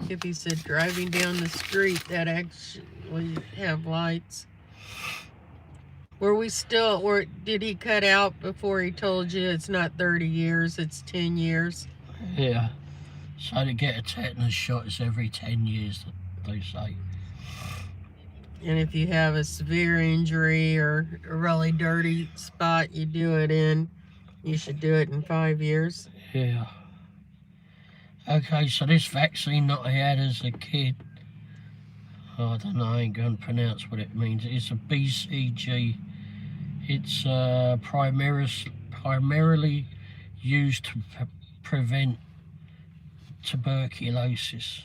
Hippie said driving down the street that actually have lights. Did he cut out before he told you it's not 30 years, it's 10 years? Yeah. So to get a tetanus shot is every 10 years, they say. And if you have a severe injury or a really dirty spot you should do it in 5 years. Yeah. Okay, so this vaccine that I had as a kid, I don't know, I ain't going to pronounce what it means. It's a BCG. It's primarily used to prevent tuberculosis,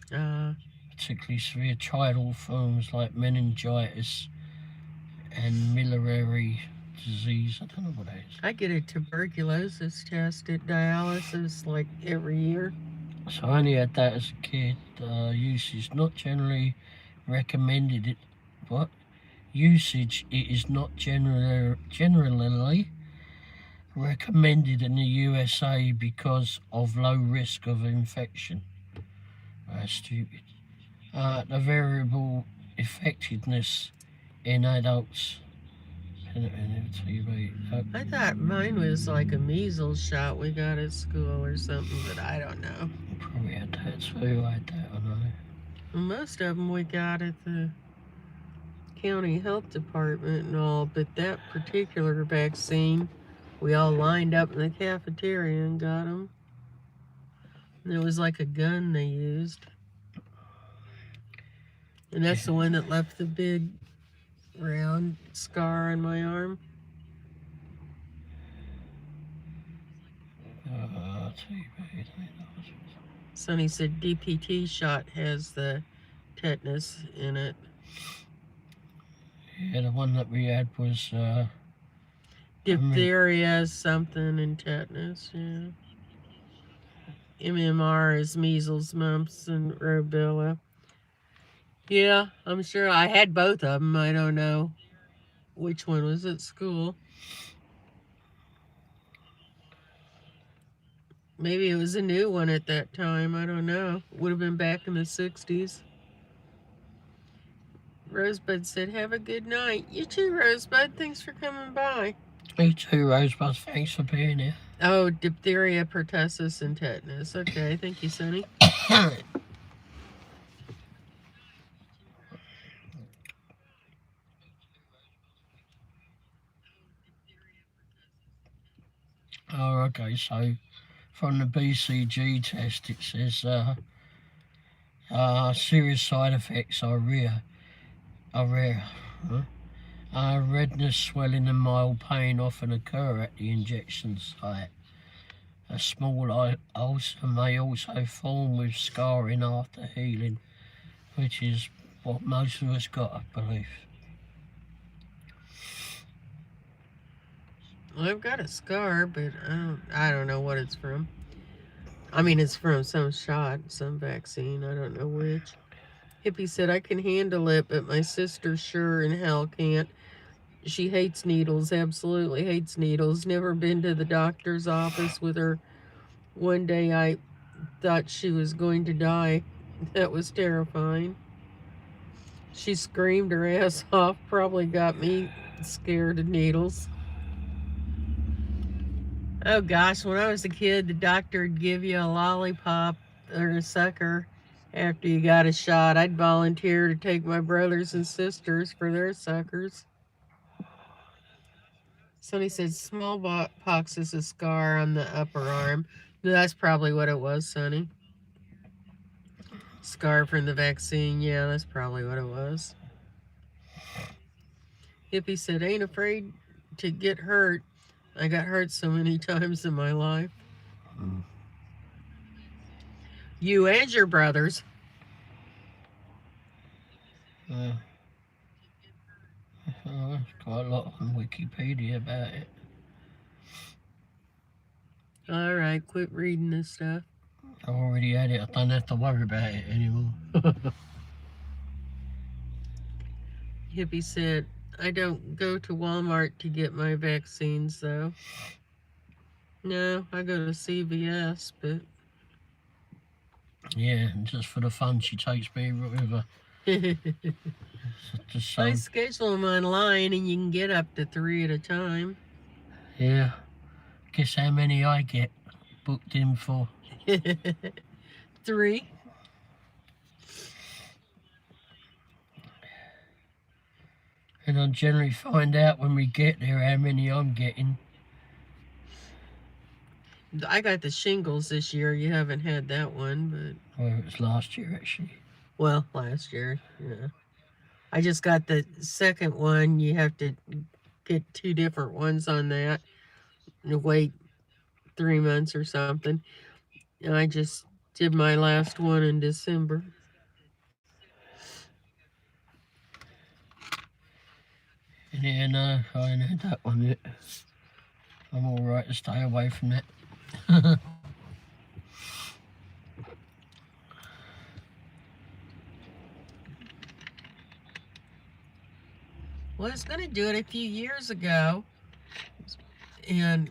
particularly severe tidal forms like meningitis and miliary disease. I don't know what that is. I get a tuberculosis test at dialysis like every year. So I only had that as a kid. Usage not generally recommended. It is not generally recommended in the USA because of low risk of infection. That's stupid. The variable effectiveness in adults. I thought mine was like a measles shot we got at school or something, but I don't know. Probably had that too. I had that, I know. Most of them we got at the county health department and all, but that particular vaccine, we all lined up in the cafeteria and got them. And it was like a gun they used. And that's the one that left the big round scar on my arm. Sonny said DPT shot has the tetanus in it. Yeah, the one that we had was diphtheria something and tetanus, yeah. MMR is measles, mumps, and rubella. Yeah, I'm sure I had both of them. I don't know which one was at school. Maybe it was a new one at that time. I don't know. Would have been back in the 60s. Rosebud said, have a good night. You too, Rosebud. Thanks for coming by. Me too, Rosebud. Thanks for being here. Oh, diphtheria, pertussis, and tetanus. Okay, thank you, Sonny. Oh, okay, so from the BCG test it says serious side effects are rare. Redness, swelling and mild pain often occur at the injection site. A small ulcer may also form with scarring after healing, which is what most of us got, I believe. Well, I've got a scar, but I don't know what it's from. I mean, it's from some shot, some vaccine. I don't know which. Hippie said, I can handle it, but my sister sure in hell can't. She hates needles, absolutely hates needles. Never been to the doctor's office with her. One day I thought she was going to die. That was terrifying. She screamed her ass off, probably got me scared of needles. Oh gosh, when I was a kid, the doctor would give you a lollipop or a sucker after you got a shot. I'd volunteer to take my brothers and sisters for their suckers. Sonny said smallpox is a scar on the upper arm. That's probably what it was, Sonny. Scar from the vaccine. Yeah, that's probably what it was. Hippie said, ain't afraid to get hurt. I got hurt so many times in my life. You and your brothers. There's quite a lot on Wikipedia about it. All right, quit reading this stuff. I already had it. I don't have to worry about it anymore. Hippie said, I don't go to Walmart to get my vaccines, though. No, I go to CVS, but... Yeah, and just for the fun, she takes me with her. Just so, I schedule them online, and you can get up to 3 at a time. yeah. Guess how many I get booked in for? 3. And I generally find out when we get there how many I'm getting. I got the shingles this year. You haven't had that one, but... Well, it was last year, actually. Well, last year, yeah. I just got the second one. You have to get 2 different ones on that and wait 3 months or something. And I just did my last one in December. Yeah, no, I ain't had that one yet. I'm alright to stay away from that. Well, I was going to do it a few years ago. And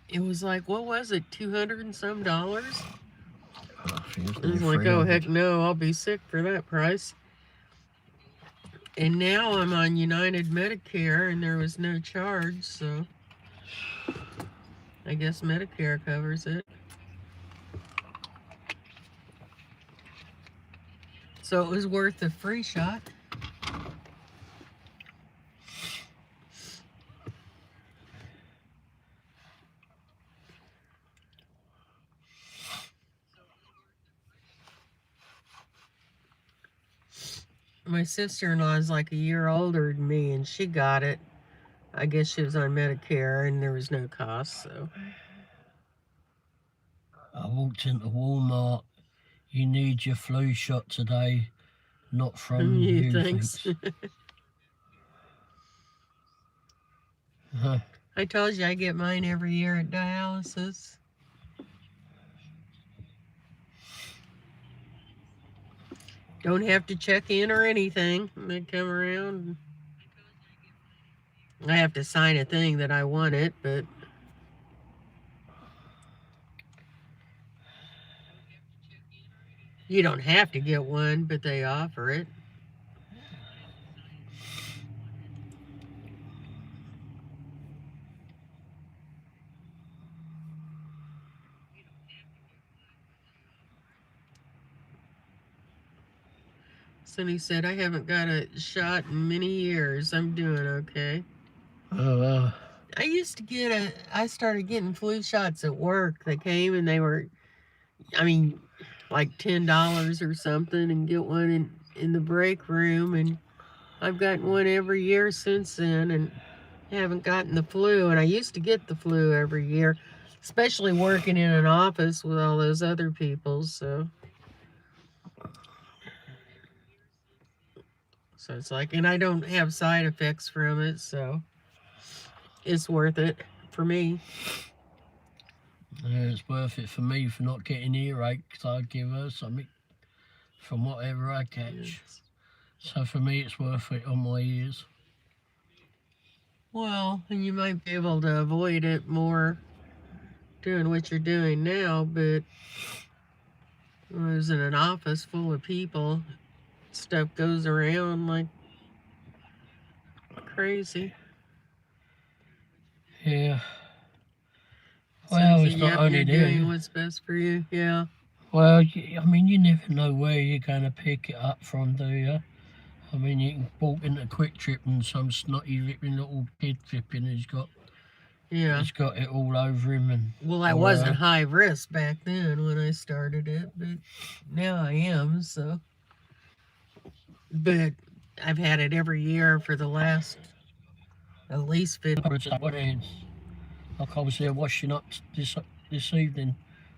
it was like, what was it, $200 and some? I was like, oh, heck no, I'll be sick for that price. And now I'm on United Medicare, and there was no charge, so I guess Medicare covers it. So it was worth the free shot. My sister-in-law is like a year older than me, and she got it. I guess she was on Medicare, and there was no cost, so. I walked into Walmart. You need your flu shot today, not from you, thanks. I told you I get mine every year at dialysis. Don't have to check in or anything. They come around. I have to sign a thing that I want it, but you don't have to get one, but they offer it. Sonny said, I haven't got a shot in many years. I'm doing okay. Oh, I started getting flu shots at work. They came and they were, like $10 or something, and get one in the break room. And I've gotten one every year since then and haven't gotten the flu. And I used to get the flu every year, especially working in an office with all those other people. So it's like, and I don't have side effects from it, so it's worth it for me. yeah, it's worth it for me for not getting earache, because I'd give her something from whatever I catch. Yes. So for me, it's worth it on my ears. Well, and you might be able to avoid it more doing what you're doing now, but when I was in an office full of people, stuff goes around like crazy. Yeah. So Well, it's not yep, only you're there. doing what's best for you. Yeah. Well, I mean, you never know where you're going to pick it up from, do you? I mean, you can walk into Quick Trip and some snotty ripping little kid flipping who's got it all over him. And well, I wasn't high risk back then when I started it, but now I am. So, but I've had it every year for the last at least 50. Like I was there washing up this evening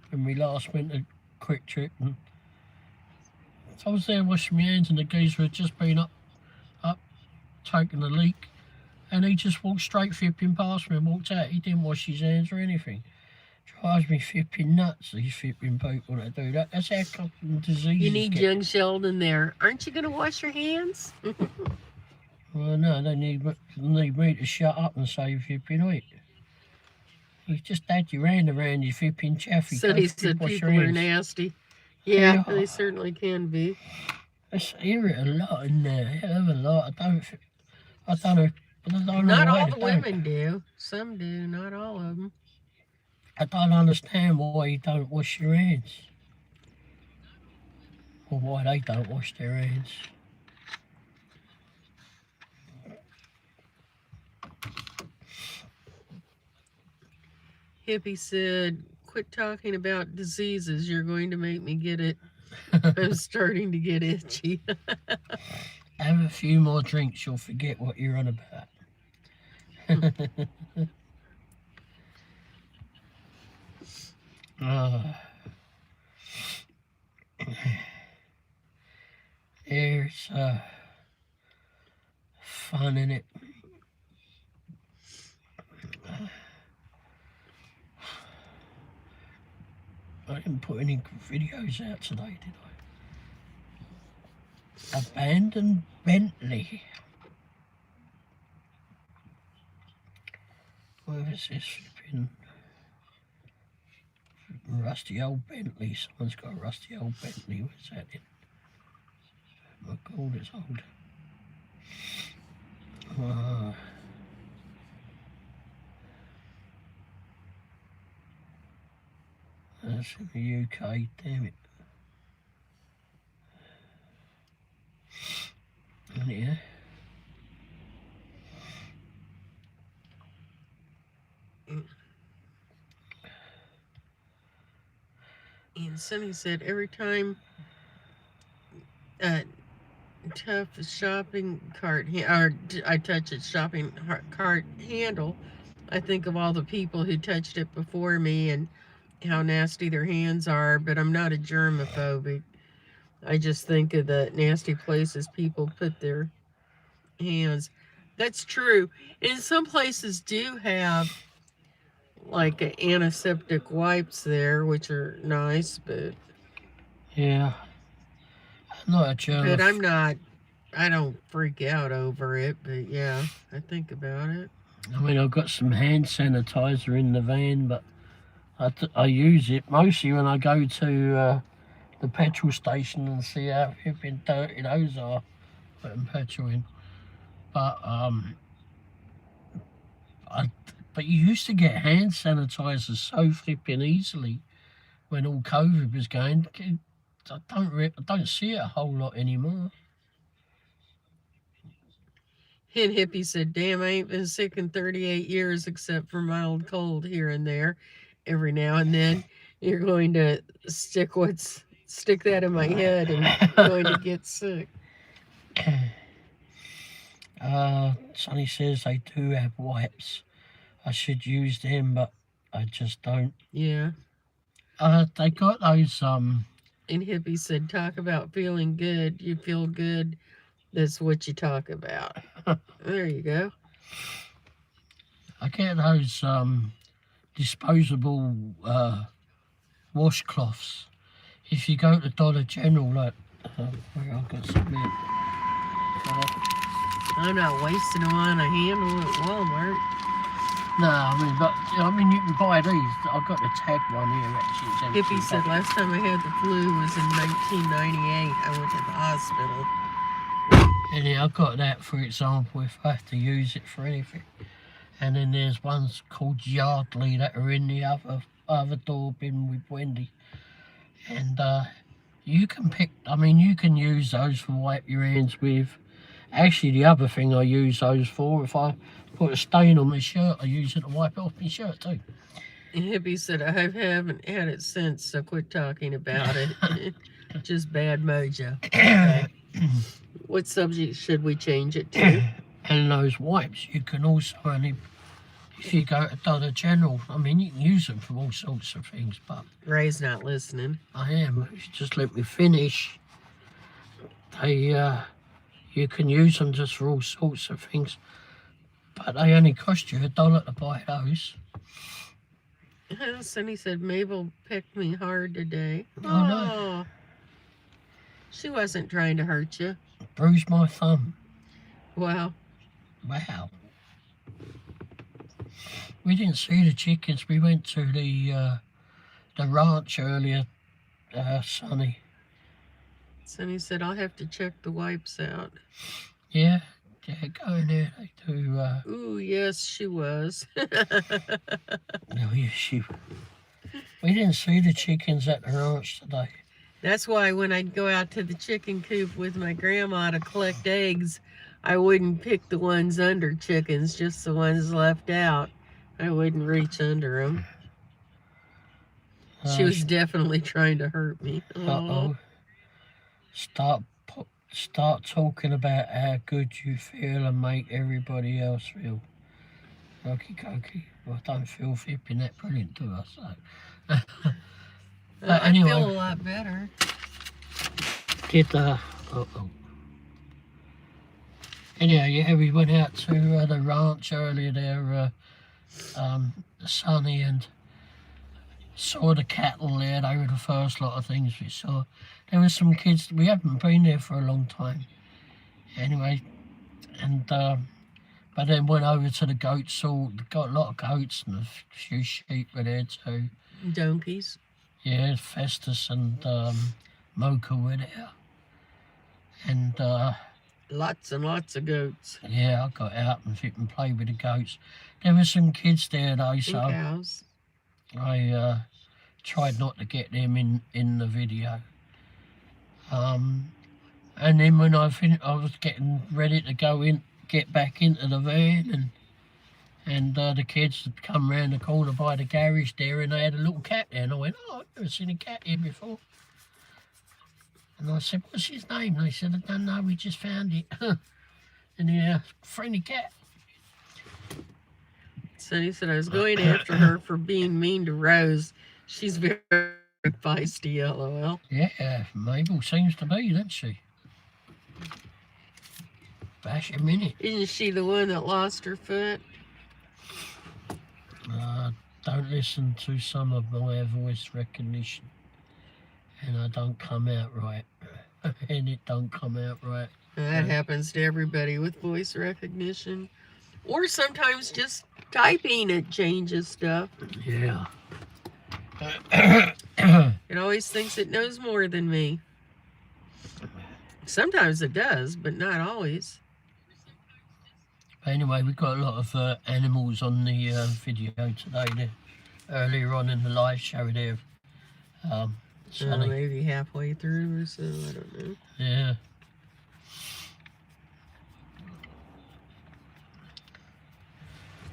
when we last went to Quick Trip, and I was there washing my hands, and the geezer had just been up taking a leak, and he just walked straight flipping past me and walked out. He didn't wash his hands or anything. Drives me flipping nuts, these flipping people that do that. That's how fucking diseases You need young Sheldon there. Aren't you going to wash your hands? Well, no, they need me to shut up and say flipping it. You've just had your hand around your flipping chaffy. So he said people are nasty. Yeah, they certainly can be. I hear it a lot in there, hell of a lot. I don't know. Not all the women do. Some do, not all of them. I don't understand why you don't wash your hands. Or why they don't wash their hands. Hippie said, quit talking about diseases. You're going to make me get it. I'm starting to get itchy. Have a few more drinks, you'll forget what you're on about. There's fun in it. I didn't put any videos out today, did I? Abandoned Bentley. Where is this flipping rusty old Bentley? Someone's got a rusty old Bentley. Where's that in? Oh my God, it's old. That's in the UK, damn it. Yeah. And Sonny said every time tough shopping cart or I touch a shopping cart handle, I think of all the people who touched it before me and how nasty their hands are. But I'm not a germophobic. I just think of the nasty places people put their hands. That's true. And some places do have like antiseptic wipes there, which are nice, but yeah, I'm not a germaphobe. But I'm not. I don't freak out over it. But yeah, I think about it. I mean, I've got some hand sanitizer in the van, but I use it mostly when I go to the petrol station and see how flipping dirty those are, putting petrol in. But but you used to get hand sanitizers so flipping easily when all COVID was going. I don't see it a whole lot anymore. And Hippie said, "Damn, I ain't been sick in 38 years except for mild cold here and there. Every now and then, you're going to stick that in my head and I'm going to get sick." Sonny says they do have wipes. I should use them, but I just don't. Yeah. They got those And Hippie said, "Talk about feeling good. You feel good. That's what you talk about." There you go. I get those disposable washcloths. If you go to Dollar General, like where I've got some there. I'm not wasting them on a handle at Walmart. No, I mean you can buy these. I've got the tag one here actually. Hippie said last time I had the flu was in 1998. I went to the hospital. Yeah, I've got that, for example, if I have to use it for anything. And then there's ones called Yardley that are in the other other door bin with Wendy. And you can pick, I mean, you can use those to wipe your hands with. Actually, the other thing I use those for, if I put a stain on my shirt, I use it to wipe it off my shirt too. Hippie said, I haven't had it since, so quit talking about it. Just bad mojo. Okay. What subject should we change it to? And those wipes, you can also only, if you go to Dollar General, I mean, you can use them for all sorts of things, but... Ray's not listening. I am. If you just let me finish. They, you can use them just for all sorts of things, but they only cost you $1 to buy those. Sonny said, Mabel picked me hard today. Oh, no. She wasn't trying to hurt you. Bruised my thumb. Wow. Wow. We didn't see the chickens. We went to the ranch earlier, Sonny. Sonny said, I'll have to check the wipes out. Yeah, go in there. They do. Ooh, yes, she was. No, yeah, we didn't see the chickens at the ranch today. That's why when I'd go out to the chicken coop with my grandma to collect eggs, I wouldn't pick the ones under chickens, just the ones left out. I wouldn't reach under them. She was definitely trying to hurt me. Uh-oh. Start talking about how good you feel and make everybody else feel. Okie dokie. Well, I don't feel flipping that brilliant, do I? So. But anyway, I feel a lot better. Did Anyhow, yeah, we went out to the ranch earlier there, Sonny, and saw the cattle there. They were the first lot of things we saw. There were some kids. We haven't been there for a long time. Anyway, and but then went over to the goats. Saw got a lot of goats and a few sheep were there too. Donkeys. Yeah, Festus and Mocha were there. And lots and lots of goats. Yeah, I got out and played with the goats. There were some kids there though, so and cows. I tried not to get them in the video. And then when I finished, I was getting ready to get back into the van, and the kids had come round the corner by the garage there, and they had a little cat there, and I went, oh, I've never seen a cat here before. And I said, what's his name? And they said, I don't know, we just found it. And yeah, friendly cat. Sonny said, I was going after her for being mean to Rose. She's very feisty, LOL. Yeah, Mabel seems to be, doesn't she? Bash a minute. Isn't she the one that lost her foot? Don't listen to some of my voice recognition. And I don't come out right. And it don't come out right. That happens to everybody with voice recognition. Or sometimes just typing it changes stuff. Yeah. It always thinks it knows more than me. Sometimes it does, but not always. Anyway, we've got a lot of animals on the video today. There, earlier on in the live show there. Maybe halfway through or so, I don't know. Yeah.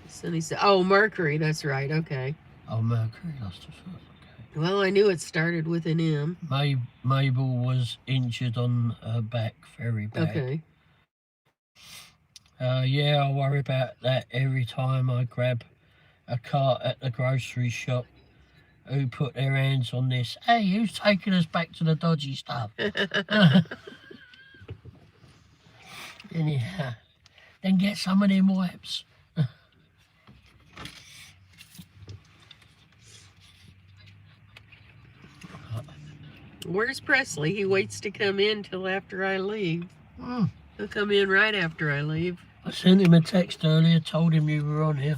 Sonny said, oh, Mercury, that's right, okay. Oh, Mercury lost a foot, okay. Well, I knew it started with an M. Mabel was injured on her back, very bad. Okay. Yeah, I worry about that every time I grab a cart at the grocery shop. Who put their hands on this? Hey, who's taking us back to the dodgy stuff? Anyhow, then get some of them wipes. Where's Presley? He waits to come in till after I leave. He'll come in right after I leave. I sent him a text earlier, told him you were on here.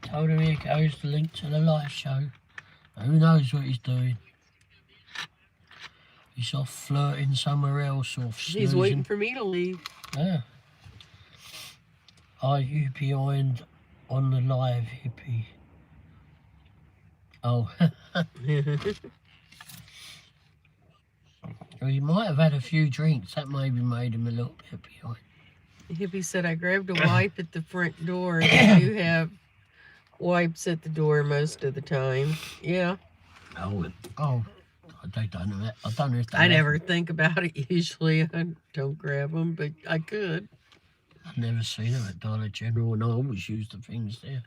Told him here goes the link to the live show. Who knows what he's doing? He's off flirting somewhere else or snoozing. He's waiting for me to leave. Yeah. Are you behind on the live, Hippie? Oh, well, he might have had a few drinks. That maybe made him a little bit behind. Hippie said, I grabbed a wipe at the front door. They do have wipes at the door most of the time. Yeah. Oh, I don't know that. I don't know if they I have. never think about it usually. I don't grab them, but I could. I've never seen them at Dollar General, and I always use the things there.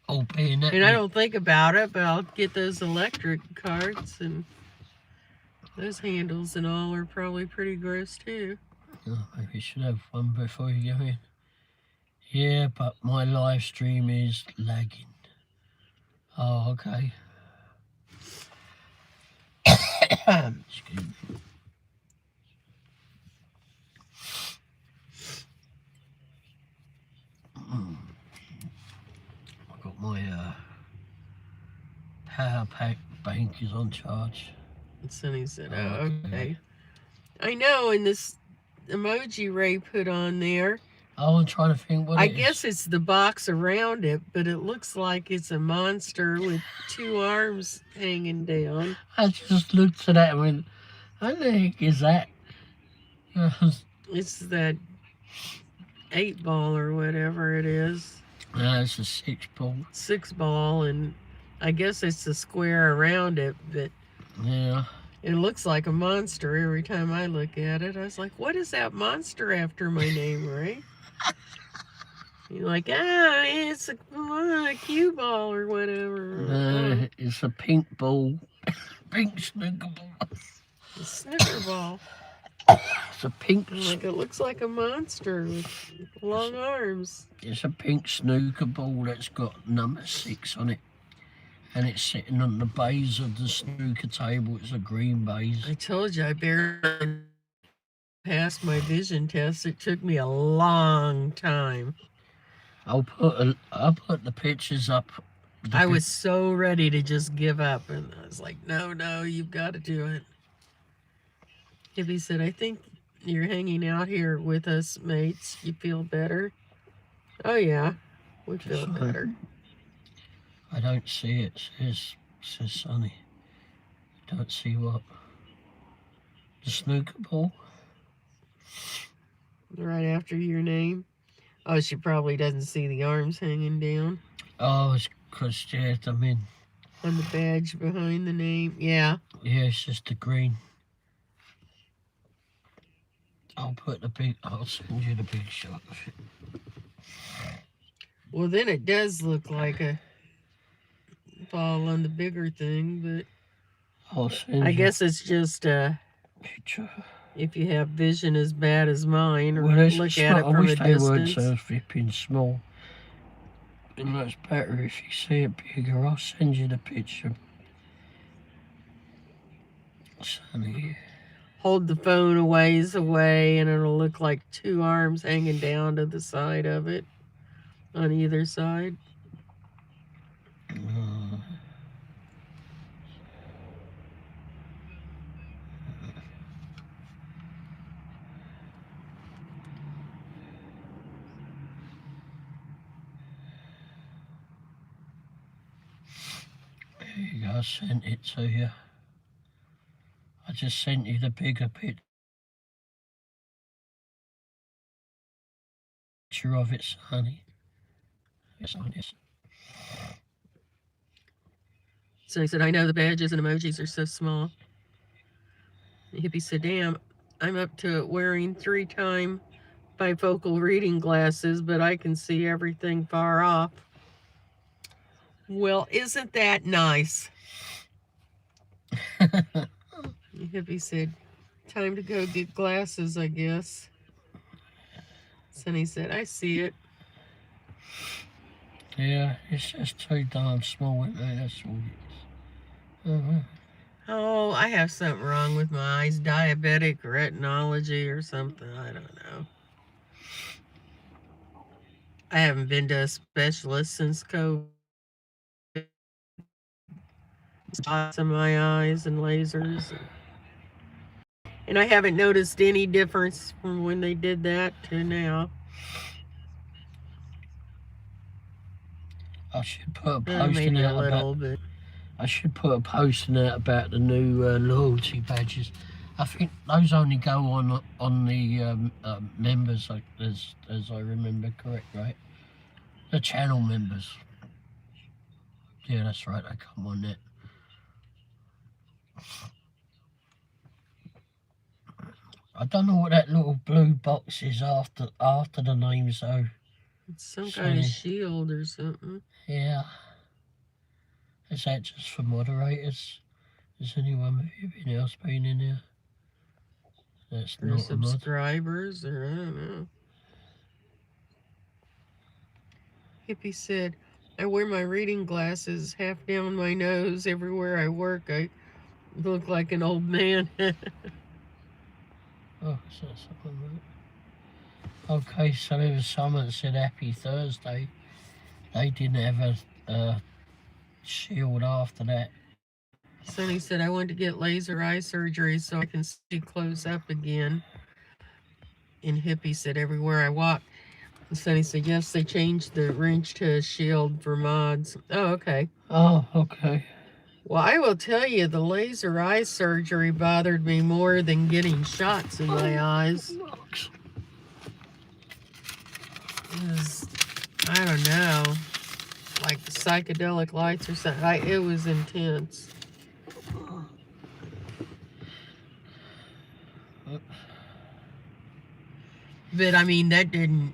Oh, being that. And I don't think about it, but I'll get those electric carts, and those handles and all are probably pretty gross too. Oh, maybe you should have one before you go in. Yeah, but my live stream is lagging. Oh, okay. Excuse me. I've got my power pack bank is on charge. And Sonny said, oh, okay. I know, and this emoji Ray put on there, Oh, I'm trying to think what I it is. guess it's the box around it, but it looks like it's a monster with two arms hanging down. I just looked at that and went, what the heck is that? It's that 8-ball or whatever it is. No, it's a 6-ball. 6-ball, and I guess it's the square around it, but Yeah. it looks like a monster every time I look at it. I was like, what is that monster after my name, Ray? You're like, it's a cue ball or whatever. It's a pink ball. Pink snooker ball. A snooker ball. It's a pink. Like, it looks like a monster with long arms. It's a pink snooker ball that's got number 6 on it. And it's sitting on the base of the snooker table. It's a green base. I told you I barely passed my vision test. It took me a long time. I'll put the pictures up. I was so ready to just give up, and I was like, no, you've got to do it. Hippie said, I think you're hanging out here with us, mates. You feel better? Oh, yeah, we feel better. I don't see it. It says Sonny. Don't see what? The snooker ball? Right after your name. Oh, she probably doesn't see the arms hanging down. Oh, it's because, yeah, I mean... On the badge behind the name, yeah. Yeah, it's just the green. I'll send you the big shot of it. Well, then it does look like a ball on the bigger thing, but I'll send I you guess it's just picture. if you have vision as bad as mine, or Well, look at it I from wish a they weren't distance. so flipping small. It looks better if you see it bigger. I'll send you the picture. Sonny. Hold the phone a ways away, and it'll look like two arms hanging down to the side of it, on either side. There you go, I sent it to you. I just sent you the bigger picture of it, Sonny. Yes, yes. So he said, I know the badges and emojis are so small. The hippie said, damn, I'm up to wearing 3-time bifocal reading glasses, but I can see everything far off. Well, isn't that nice? The hippie said, time to go get glasses, I guess. Sonny said, I see it. Yeah, it's just too darn small, isn't it? That's all it is. Oh, I have something wrong with my eyes. Diabetic retinology or something. I don't know. I haven't been to a specialist since COVID. Spots in my eyes and lasers. And I haven't noticed any difference from when they did that to now. I should put a Maybe posting a out little, about. but I should put a posting out about the new loyalty badges. I think those only go on the members, like, as I remember correct, right? The channel members. Yeah, that's right. They come on that. I don't know what that little blue box is after the name, so it's some kind of shield or something. yeah. Is that just for moderators? Has anyone else been in there? That's For not a mod. subscribers, or I don't know. Hippie said, I wear my reading glasses half down my nose everywhere I work. I look like an old man. Oh, so that's something, right? Okay, so there was someone that said Happy Thursday. They didn't have a shield after that. Sonny said, I want to get laser eye surgery so I can see close up again. And Hippie said, everywhere I walk. And Sonny said, yes, they changed the wrench to a shield for mods. Oh, okay. Oh, okay. Well, I will tell you, the laser eye surgery bothered me more than getting shots in my eyes. It was, I don't know, like psychedelic lights or something. It was intense. But I mean, that didn't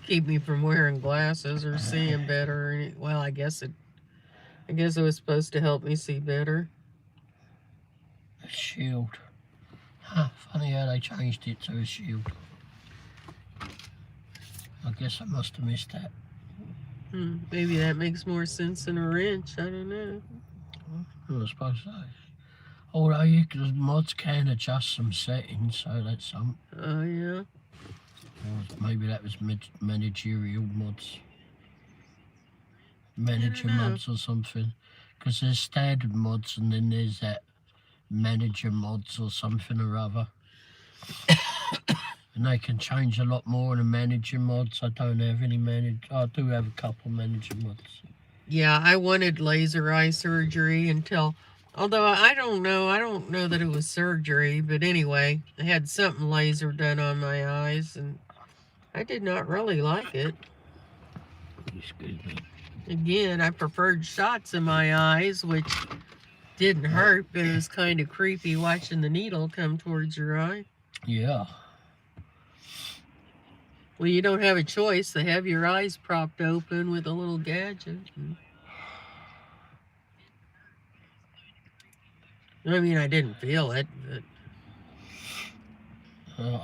keep me from wearing glasses or seeing better. Or any, well, I guess it was supposed to help me see better. A shield. Huh, funny how they changed it to a shield. I guess I must have missed that. Maybe that makes more sense than a wrench. I don't know. I suppose so. Although the mods can adjust some settings, so that's some. Oh, yeah. Or maybe that was managerial mods. Manager mods or something. Because there's standard mods and then there's that manager mods or something or other. And they can change a lot more in the manager mods. I don't have any I do have a couple manager mods. Yeah, I wanted laser eye surgery until, although I don't know that it was surgery, but anyway, I had something laser done on my eyes and I did not really like it. Excuse me. Again, I preferred shots in my eyes, which didn't hurt, but it was kind of creepy watching the needle come towards your eye. Yeah. Well, you don't have a choice. They have your eyes propped open with a little gadget. I mean, I didn't feel it, but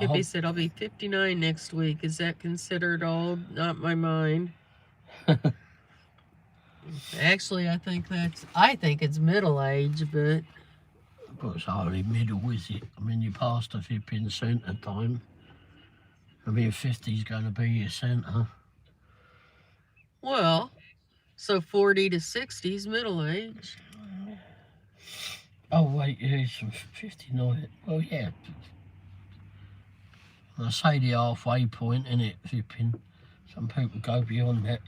Hippie said, I'll be 59 next week. Is that considered old? Not my mind. Actually, I think it's middle age, but it's hardly middle, is it? I mean, you passed the flipping centre time. I mean, 50's going to be your centre. Well, so 40 to 60 is middle age. Oh, wait, yeah, it's 59. Well, yeah. I say the halfway point, innit, flipping. Some people go beyond that.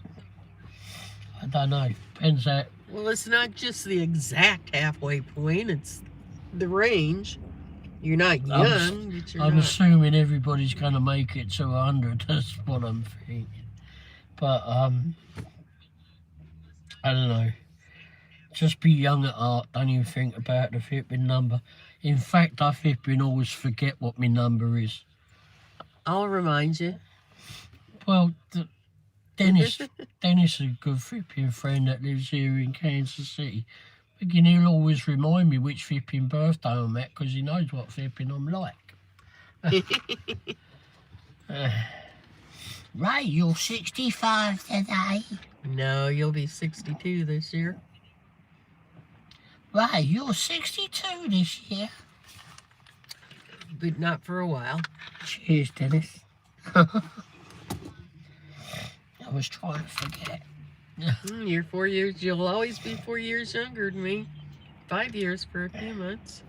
I don't know. Depends that. Well, it's not just the exact halfway point. It's the range. You're not young, but you're I'm assuming everybody's going to make it to 100. That's what I'm thinking. But, I don't know. Just be young at heart. Don't even think about the flipping number. In fact, I flipping always forget what my number is. I'll remind you. Well, Dennis is a good flipping friend that lives here in Kansas City. Again, he'll always remind me which flipping birthday I'm at because he knows what flipping I'm like. Ray, you're 65 today. No, you'll be 62 this year. Ray, you're 62 this year. But not for a while. Cheers, Dennis. I was trying to forget. You're 4 years. You'll always be 4 years younger than me. 5 years for a few months.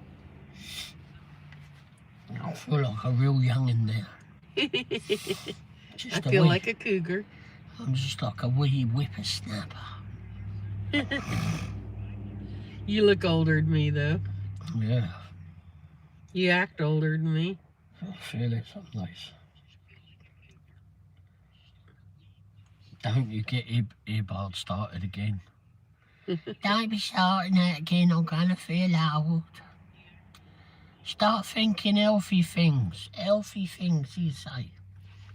I feel like a real young'un now. I feel like a cougar. I'm just like a wee whippersnapper. You look older than me, though. Yeah, You act older than me. I feel it some days. Don't you get earbud started again. Don't be starting that again, I'm gonna feel old. Start thinking healthy things. Healthy things, you say.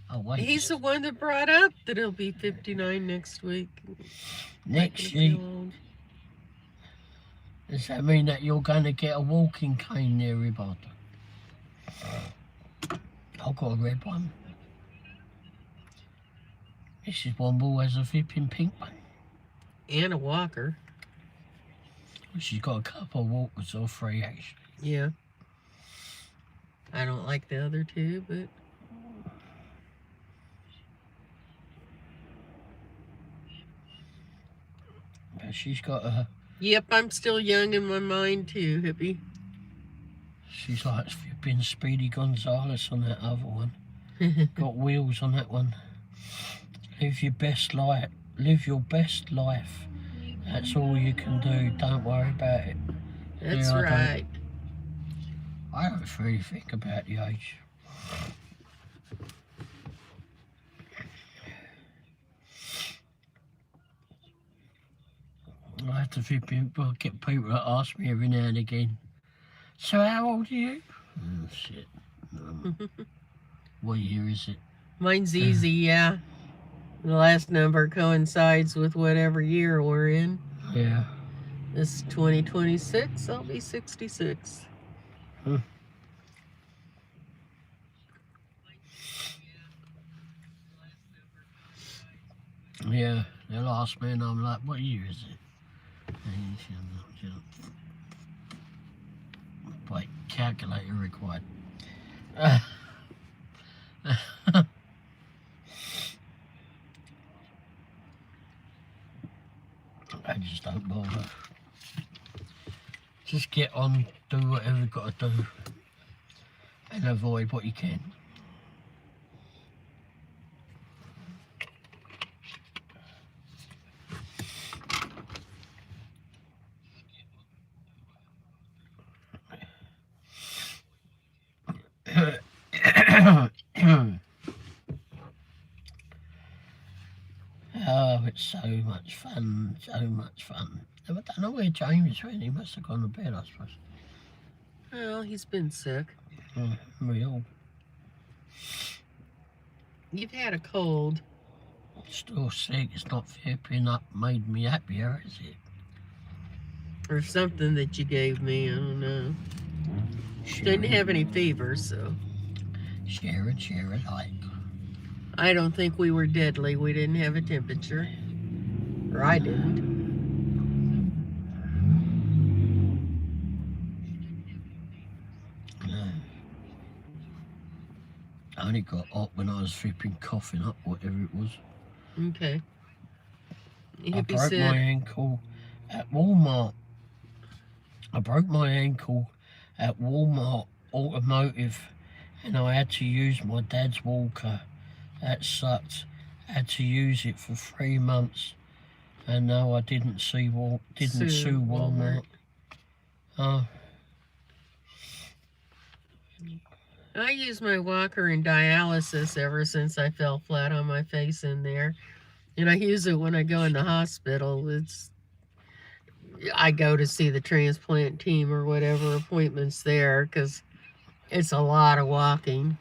Oh, wait. He's the one that brought up that he'll be 59 next week. Next Making him week. feel old. Does that mean that you're going to get a walking cane there, Ribard? I've got a red one. Mrs. Womble has a flipping pink one. And a walker. She's got a couple of walkers or three, actually. Yeah. I don't like the other two, but... But she's got a... Yep, I'm still young in my mind too, hippie. She's like flipping Speedy Gonzales on that other one. Got wheels on that one. Live your best life. Live your best life. That's all you can do. Don't worry about it. That's Yeah, right. I don't really think about the age. I have to get people that ask me every now and again. So how old are you? Oh shit. What year is it? Mine's easy, yeah. The last number coincides with whatever year we're in. Yeah. This is 2026, I'll be 66. Yeah, they'll ask me and I'm like, what year is it? Wait, calculator required. I just don't bother. Just get on, do whatever you've got to do, and avoid what you can. Oh, it's so much fun, so much fun. I don't know where James went, he must have gone to bed, I suppose. Well, he's been sick. We all. You've had a cold. Still sick, it's not flipping up, made me happier, is it? Or something that you gave me, I don't know. Didn't have any fever, so. Share it like. I don't think we were deadly. We didn't have a temperature. Or I didn't. No. I only got up when I was flipping coughing up, whatever it was. Okay. I broke my ankle at Walmart. I broke my ankle at Walmart Automotive and I had to use my dad's walker. That sucked. I had to use it for 3 months and no, I didn't sue Walmart. I use my walker in dialysis ever since I fell flat on my face in there. And I use it when I go in the hospital. I go to see the transplant team or whatever appointments there because it's a lot of walking.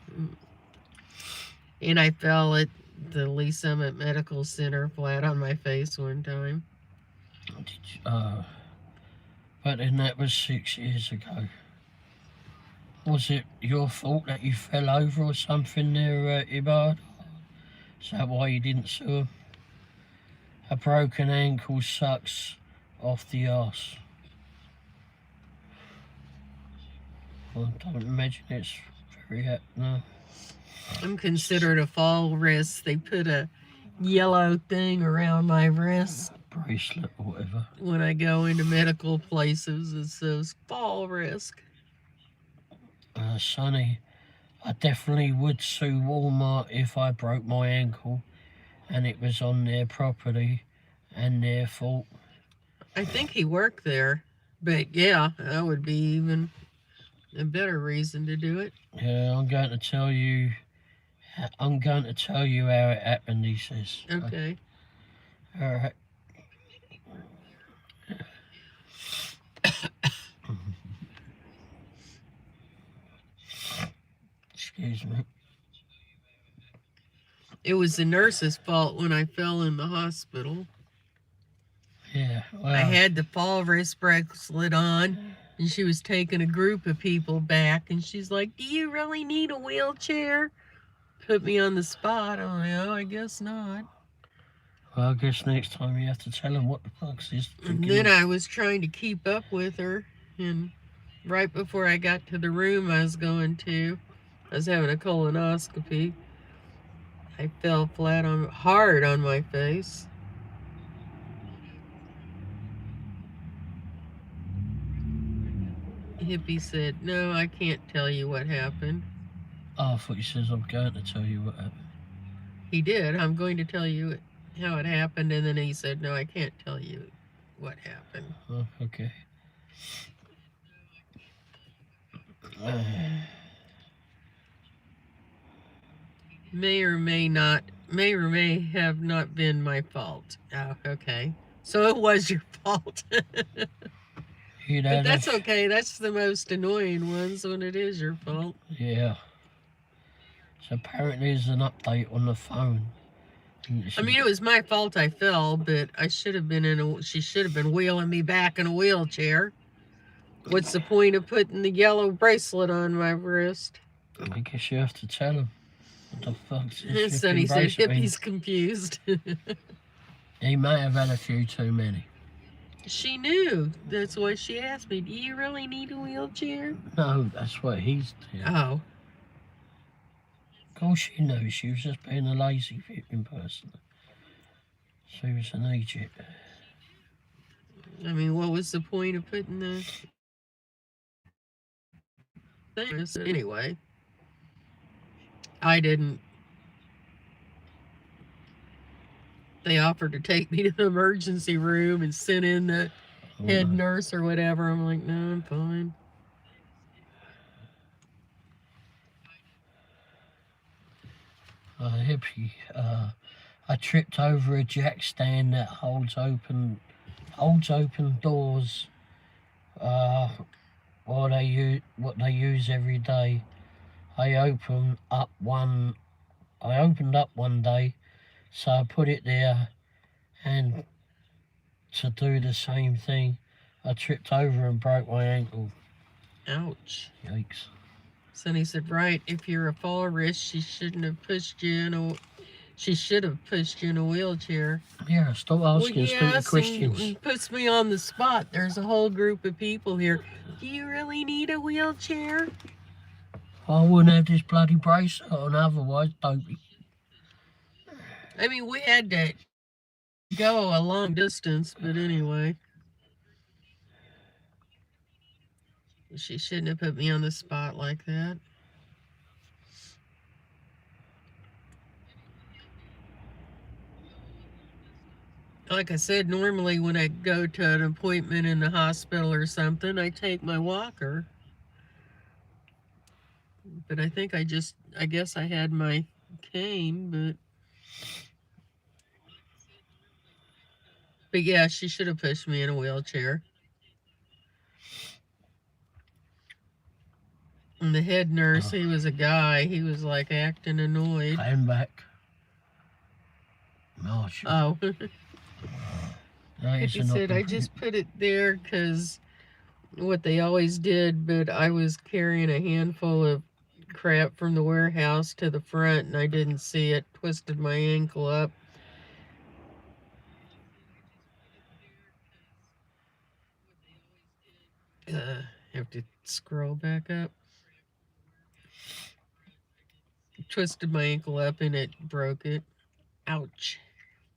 And I fell at the Lee Summit Medical Center flat on my face one time. But then that was 6 years ago. Was it your fault that you fell over or something there, Ibard? Is that why you didn't sue him? A broken ankle sucks off the arse. I don't imagine it's very no. I'm considered a fall risk. They put a yellow thing around my wrist. Bracelet or whatever. When I go into medical places, it says fall risk. Sonny, I definitely would sue Walmart if I broke my ankle and it was on their property and their fault. I think he worked there, but yeah, that would be even a better reason to do it. Yeah, I'm going to tell you how it happened, he says. Okay. All right. Excuse me. It was the nurse's fault when I fell in the hospital. Yeah, well, I had the fall wrist bracelet on, and she was taking a group of people back, and she's like, "Do you really need a wheelchair?" Put me on the spot. Oh, yeah, I guess not. well, I guess next time you have to tell him what the fuck's this. And then I was trying to keep up with her, and right before I got to the room I was going to, I was having a colonoscopy. I fell hard on my face. Hippie said, "No, I can't tell you what happened." Oh, I thought he says I'm going to tell you what happened. He did. "I'm going to tell you how it happened," and then he said, "No, I can't tell you what happened." Oh, okay. May or may have not been my fault. Oh, okay. So it was your fault. But that's okay. That's the most annoying ones when it is your fault. Yeah. So apparently there's an update on the phone. I mean, it was my fault I fell, but I should have been she should have been wheeling me back in a wheelchair. What's the point of putting the yellow bracelet on my wrist? I guess you have to tell him. What the fuck's this? Sonny said, "Hippie's confused." He may have had a few too many. She knew. That's why she asked me, "Do you really need a wheelchair?" No, that's what he's doing. Oh. Of course she knew. She was just being a lazy flipping person. She was an idiot. I mean, what was the point of putting the thing? Anyway, I didn't. They offered to take me to the emergency room and send in the head nurse or whatever. I'm like, no, I'm fine. Hippie, I tripped over a jack stand that holds open doors. What they use every day. I opened up one day, so I put it there, and to do the same thing, I tripped over and broke my ankle. Ouch. Yikes. Sonny said, "Right, if you're a fall risk, she should have pushed you in a wheelchair." Yeah, stop asking stupid questions. And puts me on the spot. There's a whole group of people here. "Do you really need a wheelchair?" I wouldn't have this bloody bracelet on otherwise, dopey. I mean, we had to go a long distance, but anyway. She shouldn't have put me on the spot like that. Like I said, normally when I go to an appointment in the hospital or something, I take my walker. But I think I guess I had my cane, but yeah, she should have pushed me in a wheelchair. And the head nurse, he was a guy. He was like acting annoyed. Came back. No, oh. He said, "I just put it there because what they always did, but I was carrying a handful of crap from the warehouse to the front and I didn't see it. Twisted my ankle up." Have to scroll back up. Twisted my ankle up and it broke it. Ouch.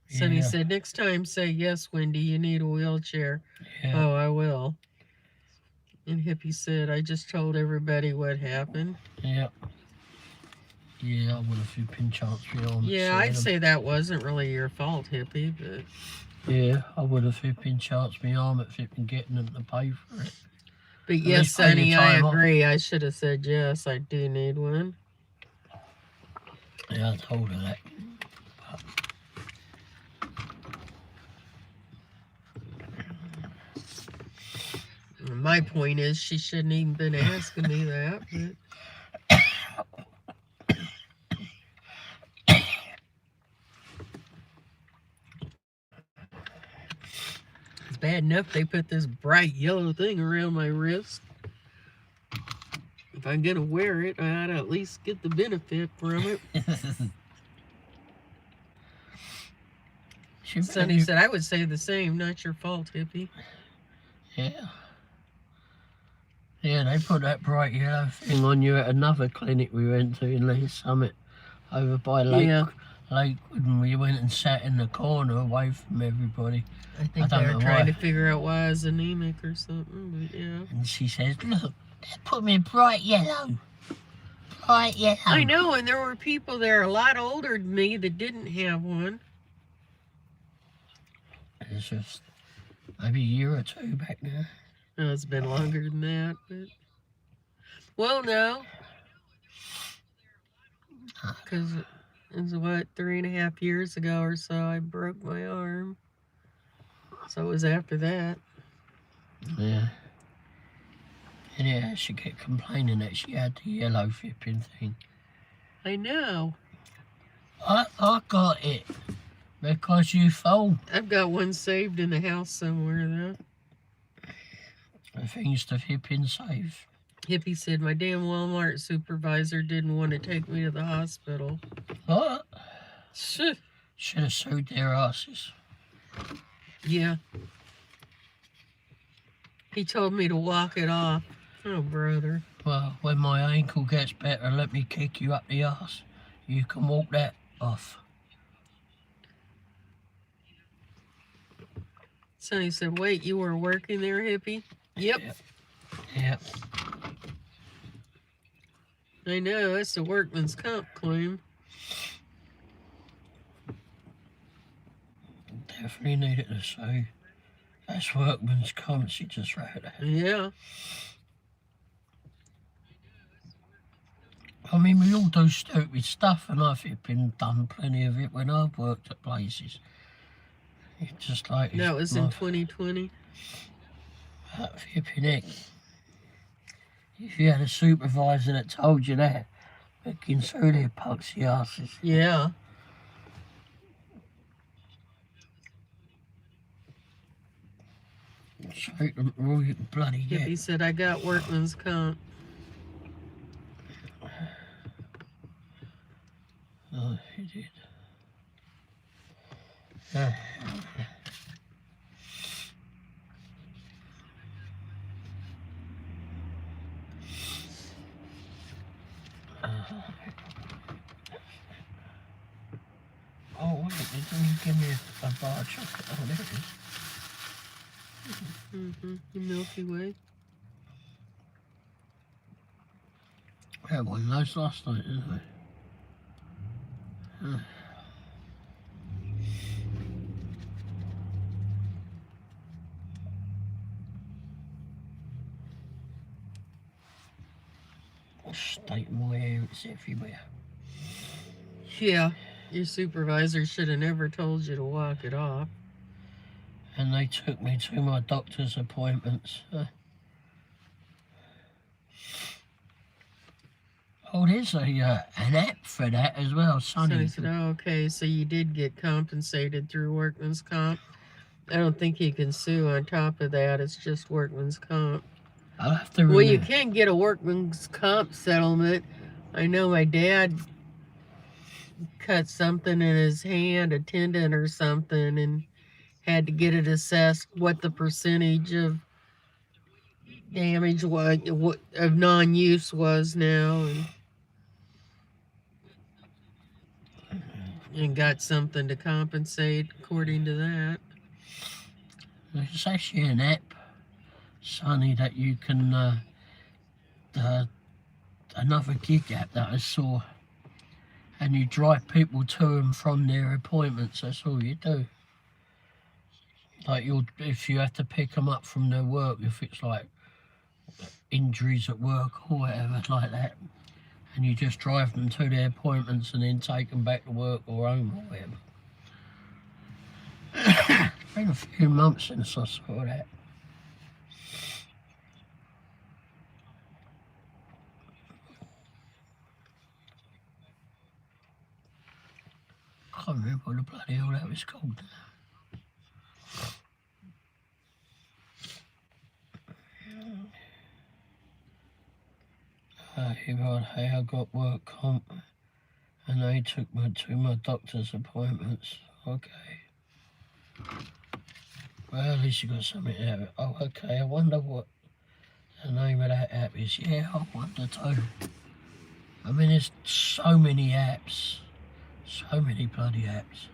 Sonny said, "Next time say, 'Yes, Wendy, you need a wheelchair.'" Yeah. "Oh, I will." And Hippie said, "I just told everybody what happened." Yep. Yeah, I would have flipping chanced my arm. Yeah, I'd say that wasn't really your fault, hippie, but... Yeah, I would have flipping chanced my arm at flipping getting them to pay for it. But At yes, least pay the Sonny, I time off. agree. I should have said yes, I do need one. Yeah, I told her that. My point is, she shouldn't even been asking me that, but... It's bad enough they put this bright yellow thing around my wrist. If I'm gonna wear it, I ought to at least get the benefit from it. Sonny said, I would say the same. Not your fault, hippie. Yeah. Yeah, they put that bright yellow thing on you at another clinic we went to in Lee Summit over by Lakewood, and we went and sat in the corner away from everybody. I think they were trying to figure out why I was anemic or something, but yeah. And she says, look, they put me in bright yellow. Bright yellow. I know, and there were people there a lot older than me that didn't have one. It's just maybe a year or two back now. Oh, it's been longer than that, but... Well, no. Because it was, what, 3.5 years ago or so I broke my arm. So it was after that. Yeah. And yeah, she kept complaining that she had the yellow flipping thing. I know. I got it. Because you phoned. I've got one saved in the house somewhere, though. The thing's to flipping save. Hippie said my damn Walmart supervisor didn't want to take me to the hospital. What? Should have sued their asses. Yeah. He told me to walk it off. Oh, brother. Well, when my ankle gets better, let me kick you up the arse. You can walk that off. Sonny said, wait, you were working there, hippie? Yep. Yep. I know, that's a workman's comp claim. Definitely needed to say. That's workman's comp, she just wrote that. Yeah. I mean, we all do stupid stuff, and I've been done plenty of it when I've worked at places. It's just like... That was in 2020? That flipping heck. If you had a supervisor that told you that, fucking so their puxy asses. Yeah. Straight them right bloody Hippie heck. said, I got workman's comp. Oh, he did. Oh, wait, didn't you give me a bar of chocolate? Oh, there it is. The Milky Way. We had one of those last night, didn't we? State my hair, it's everywhere. Yeah, your supervisor should have never told you to walk it off. And they took me to my doctor's appointments. Oh, there's an app for that as well, Sonny. So I said, oh, okay, so you did get compensated through workman's comp. I don't think you can sue on top of that. It's just workman's comp. I'll have to Well, you can get a workman's comp settlement. I know my dad cut something in his hand, a tendon or something, and had to get it assessed what the percentage of damage was, of non-use was now, and got something to compensate according to that. There's actually an app, Sonny, that you can, another gig app that I saw. and you drive people to and from their appointments. That's all you do. Like if you have to pick them up from their work, if it's like injuries at work or whatever like that, and you just drive them to their appointments and then take them back to work or home or whatever. It's been a few months since I saw that. I can't remember what the bloody hell that was called. Hey, I got work comp and they took me to my doctor's appointments. Okay. Well, at least you got something out of it. Oh, okay. I wonder what the name of that app is. Yeah, I wonder too. I mean, there's so many apps. So many bloody apps.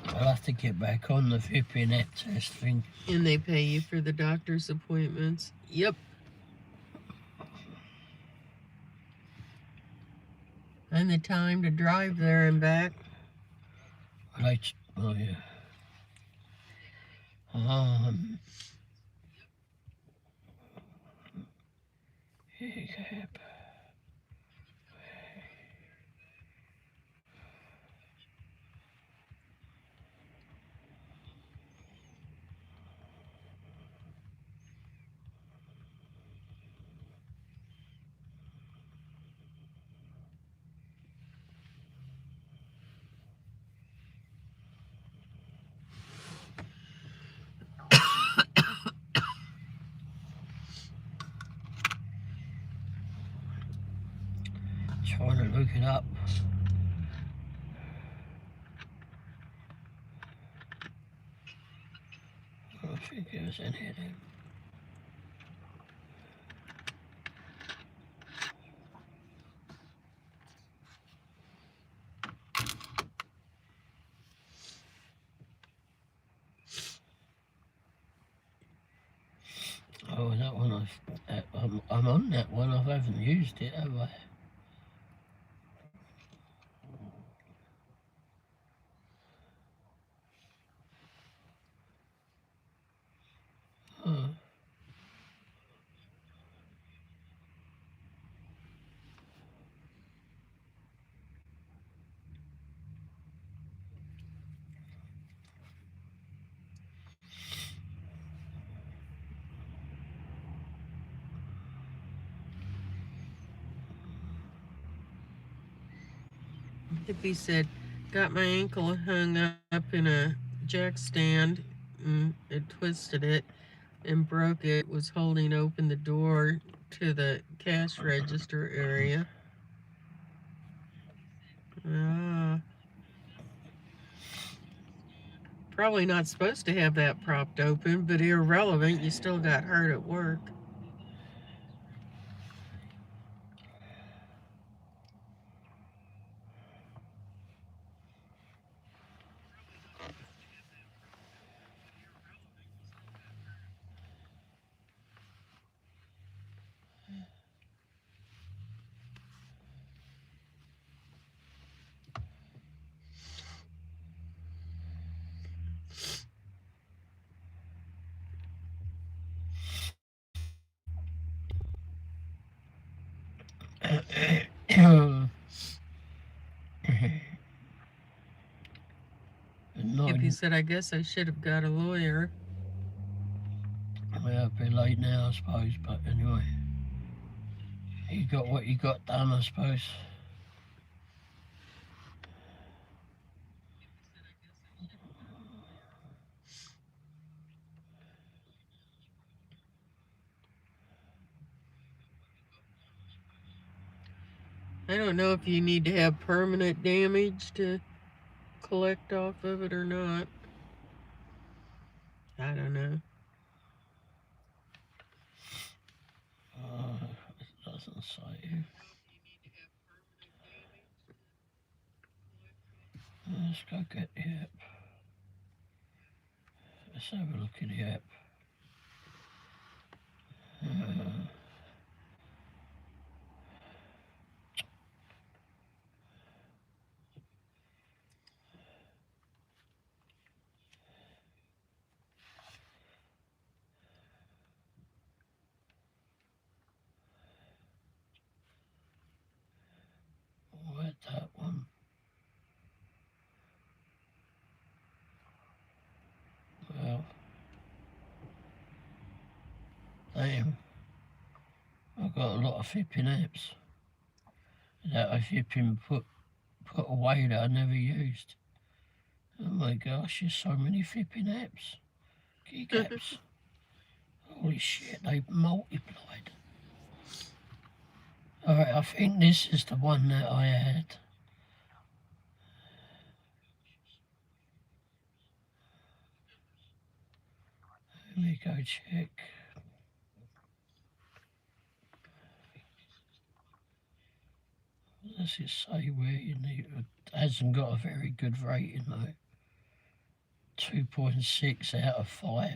I'll have to get back on the VPNet test thing. And they pay you for the doctor's appointments. Yep. And the time to drive there and back. Right. Oh, yeah. Yep. Trying to look it up. I don't think it was in here then. Oh, that one I'm on that one. I haven't used it, have I? Oh. Hippie said, got my ankle hung up in a jack stand and it twisted it and broke it. Was holding open the door to the cash register area. Probably not supposed to have that propped open, but irrelevant, you still got hurt at work. Hippie said, I guess I should have got a lawyer. Well, it'll be late now, I suppose, but anyway. You got what you got done, I suppose. I don't know if you need to have permanent damage to collect off of it or not. I don't know. It doesn't say. Let's go get the app. Let's have a look at the app. Where'd that one? Well, damn. I've got a lot of flipping apps that I flipping put away that I never used. Oh my gosh, there's so many flipping apps. Gig apps. Holy shit, they've multiplied. Alright, I think this is the one that I had. Let me go check. What does it say where you need it? Hasn't got a very good rating though. 2.6 out of 5.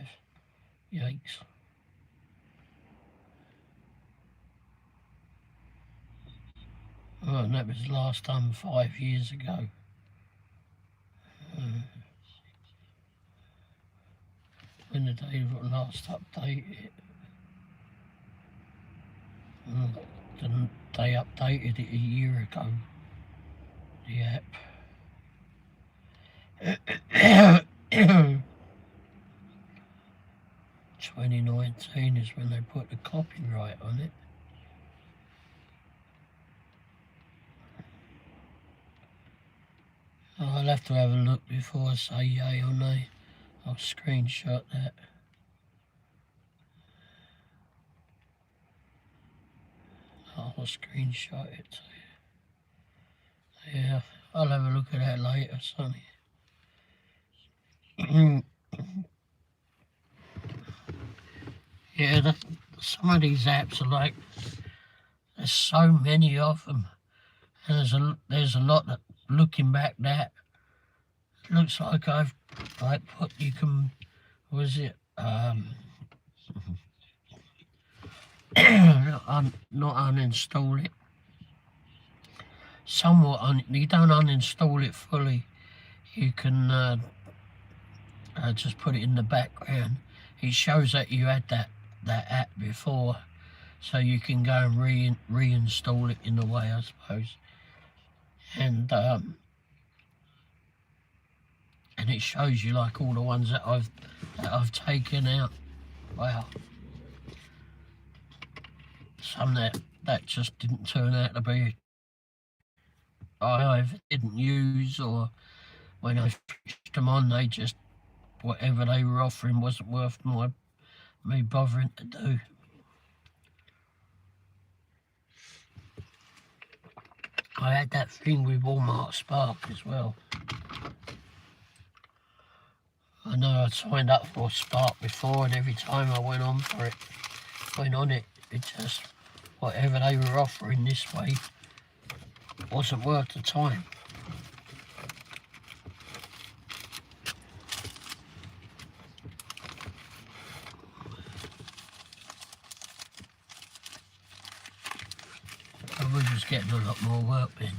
Yikes. Oh, and that was last time 5 years ago. When did they last update it? They updated it a year ago, the app. 2019 is when they put the copyright on it. I'll have to have a look before I say yay or nay. I'll screenshot that. I'll screenshot it too. Yeah, I'll have a look at that later, Sonny. Yeah, some of these apps are like, there's so many of them. And there's a lot that, looking back, that looks like I've put, you can, was it, not uninstall it. Somewhat, you don't uninstall it fully. You can just put it in the background. It shows that you had that app before, so you can go and reinstall it in a way, I suppose. And it shows you like all the ones that I've taken out. Wow. Some that just didn't turn out to be I didn't use, or when I switched them on, they just, whatever they were offering wasn't worth me bothering to do. I had that thing with Walmart Spark as well. I know I'd signed up for Spark before, and every time I went on it, it just, whatever they were offering this way wasn't worth the time. I was just getting a lot more work then.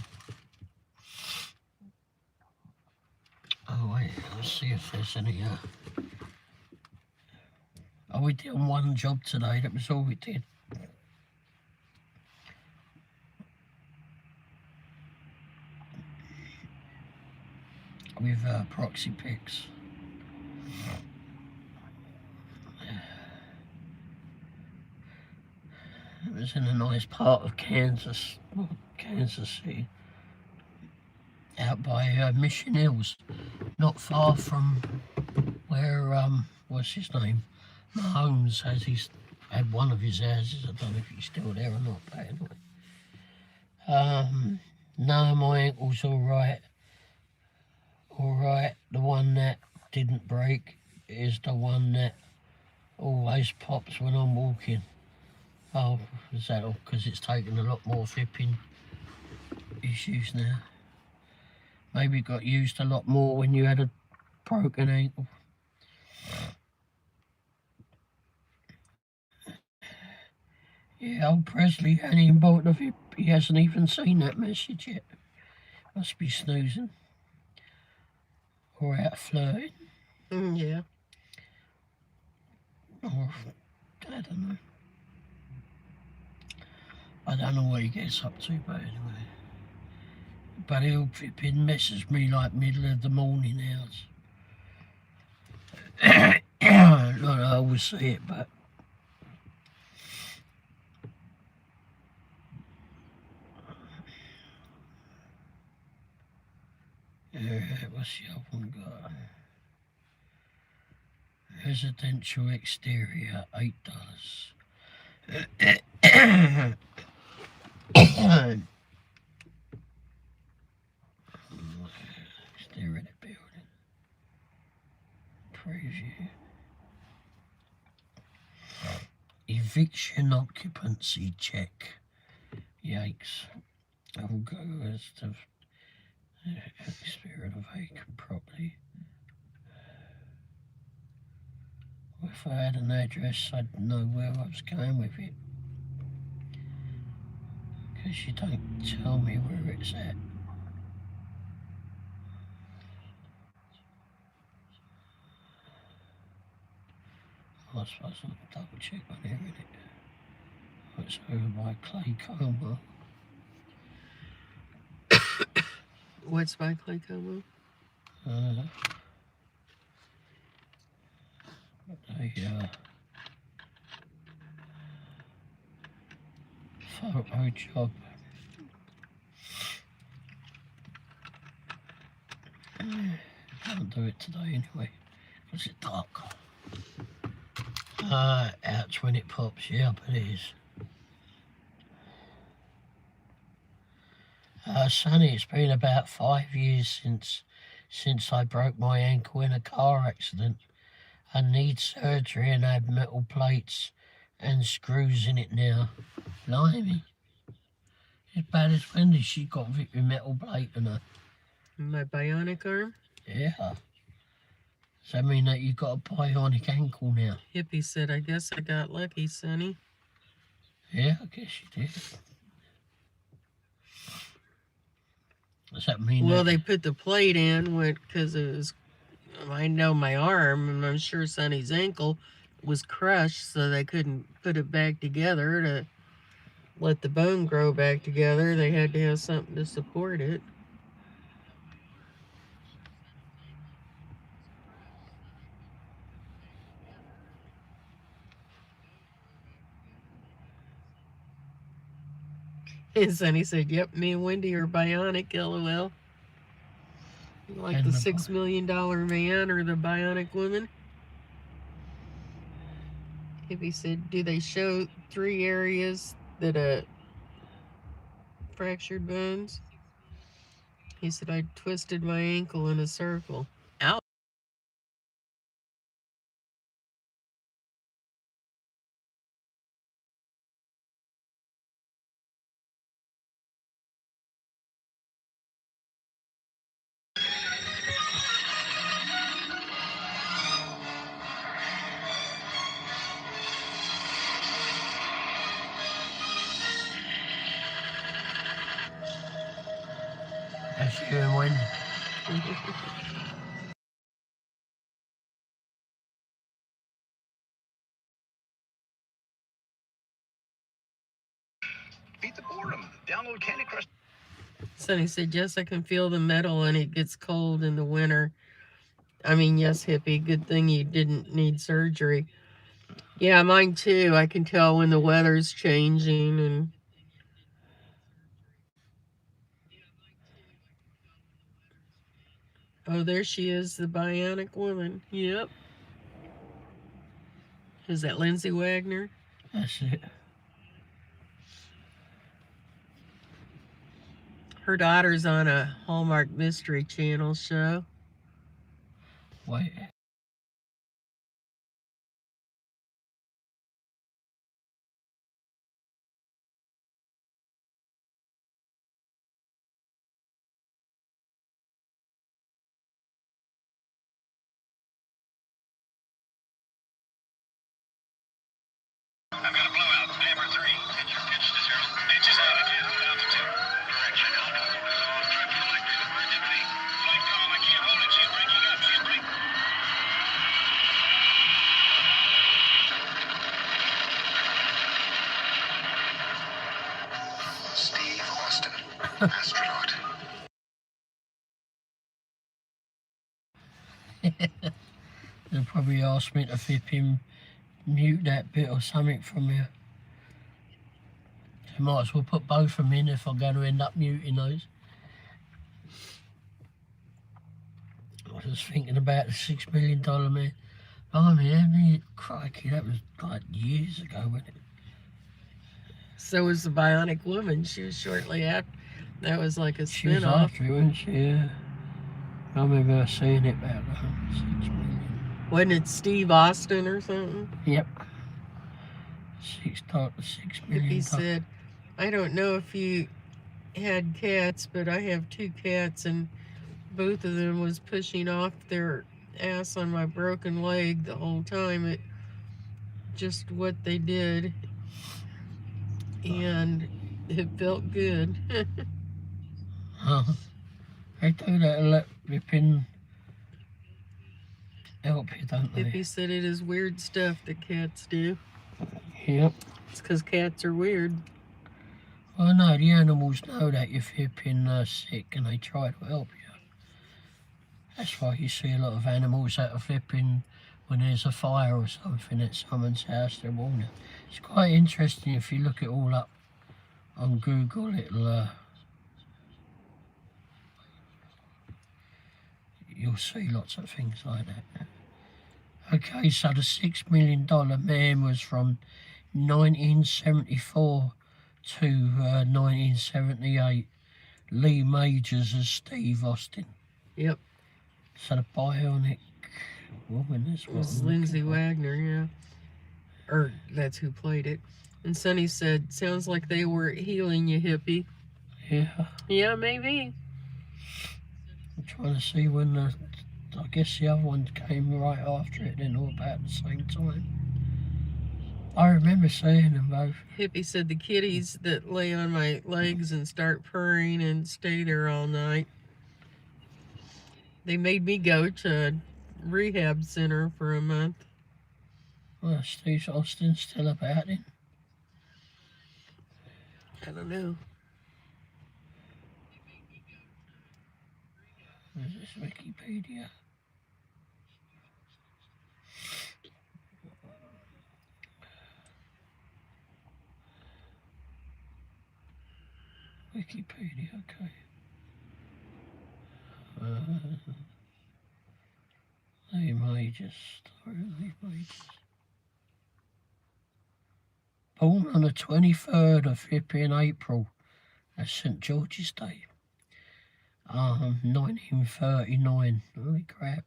Oh wait, let's see if there's any oh, we did one job today, that was all we did. With proxy pics. It was in a nice part of Kansas City, out by Mission Hills, not far from where what's his name, Mahomes had one of his houses. I don't know if he's still there or not, but anyway. No, my ankle's all right. The one that didn't break is the one that always pops when I'm walking. Oh, is that all? Because it's taken a lot more flipping issues now. Maybe it got used a lot more when you had a broken ankle. Yeah, old Presley ain't even bothered if he hasn't even seen that message yet. Must be snoozing. Or out flirting. Yeah. Or, I don't know. I don't know what he gets up to, but anyway. But he'll flipping message me like middle of the morning hours. Not that I always see it, but what's the other one got? Residential exterior, $8. Exterior of the building. Preview. Eviction occupancy check. Yikes. I will go as the exterior of the vacant property. If I had an address, I'd know where I was going with it. Because you don't tell me where it's at. I suppose I'll double check on here, innit? It's over by Clay Como. What's by Clay Como? Photo job. Can't do it today anyway, because it's dark. Ouch when it pops, yeah, but it is. Sonny, it's been about 5 years since I broke my ankle in a car accident. I need surgery and I have metal plates and screws in it now. Blimey. As bad as Wendy, she got hit with metal plate in her. My bionic arm? Yeah. Does that mean that you got a bionic ankle now? Hippie said, I guess I got lucky, Sonny. Yeah, I guess you did. Does that mean Well, that... they put the plate in because it was, I know my arm, and I'm sure Sonny's ankle was crushed, so they couldn't put it back together to let the bone grow back together. They had to have something to support it. And Sonny said, yep, me and Wendy are bionic, LOL. Like And the the $6 million man or the bionic woman. Hippie said, do they show 3 areas that fractured bones? He said, I twisted my ankle in a circle. Ouch. That's you and Wendy. Beat the boredom. Download Candy Crush. Sonny said, yes, I can feel the metal and it gets cold in the winter. I mean, yes, Hippie, good thing you didn't need surgery. Yeah, mine too. I can tell when the weather's changing and... Oh, there she is, the bionic woman. Yep. Is that Lindsay Wagner? That's it. Her daughter's on a Hallmark Mystery Channel show. Wait. I've got a blowout. Stand for 3. Astronaut. They'll probably ask me to flip him, mute that bit or something from here. So might as well put both of them in if I'm going to end up muting those. I was just thinking about the $6 million man. Oh man, crikey, that was like years ago, wasn't it? So was the Bionic Woman. She was shortly after. That was like a She was spin-off. after it, wasn't she? Yeah. I remember seeing it about the $6 million. Wasn't it Steve Austin or something? Yep. $6 million. He said, I don't know if you had cats, but I have 2 cats, and both of them was pushing off their ass on my broken leg the whole time. It just what they did, and it felt good. They do that a lot, ripping help you, don't they? Hippie said it is weird stuff that cats do. Yep. It's because cats are weird. Well, no, the animals know that you're flipping sick and they try to help you. That's why you see a lot of animals that are flipping when there's a fire or something at someone's house, they're warning. It's quite interesting if you look it all up on Google, you'll see lots of things like that. Okay, so the $6 million man was from 1974 to 1978. Lee Majors as Steve Austin. Yep. So the Bionic Woman is It what was I'm Lindsay looking for. Wagner, yeah. Or that's who played it. And Sonny said, sounds like they were healing you, hippie. Yeah, Yeah, maybe. I'm trying to see when I guess the other one came right after it then, or about the same time. I remember seeing them both. Hippie said the kitties that lay on my legs and start purring and stay there all night. They made me go to a rehab center for a month. Well, Steve Austin's still about it. I don't know. Is this Wikipedia? Wikipedia, okay. Lee Majors, story of Lee Majors. Born on the 23rd of flipping April, that's St George's Day. 1939. Holy crap.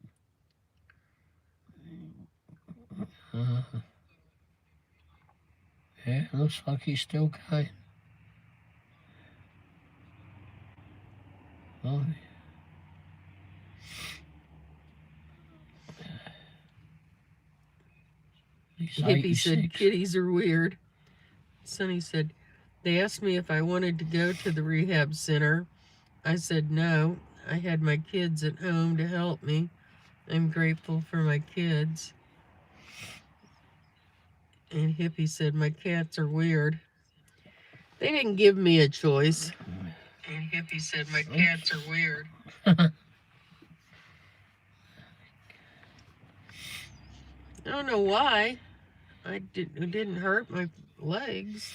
Yeah, looks like he's still going. Oh. Hippie said kitties are weird. Sonny said, they asked me if I wanted to go to the rehab center. I said no. I had my kids at home to help me. I'm grateful for my kids. And Hippie said, my cats are weird. They didn't give me a choice. And Hippie said, my cats are weird. I don't know why. It didn't hurt my legs.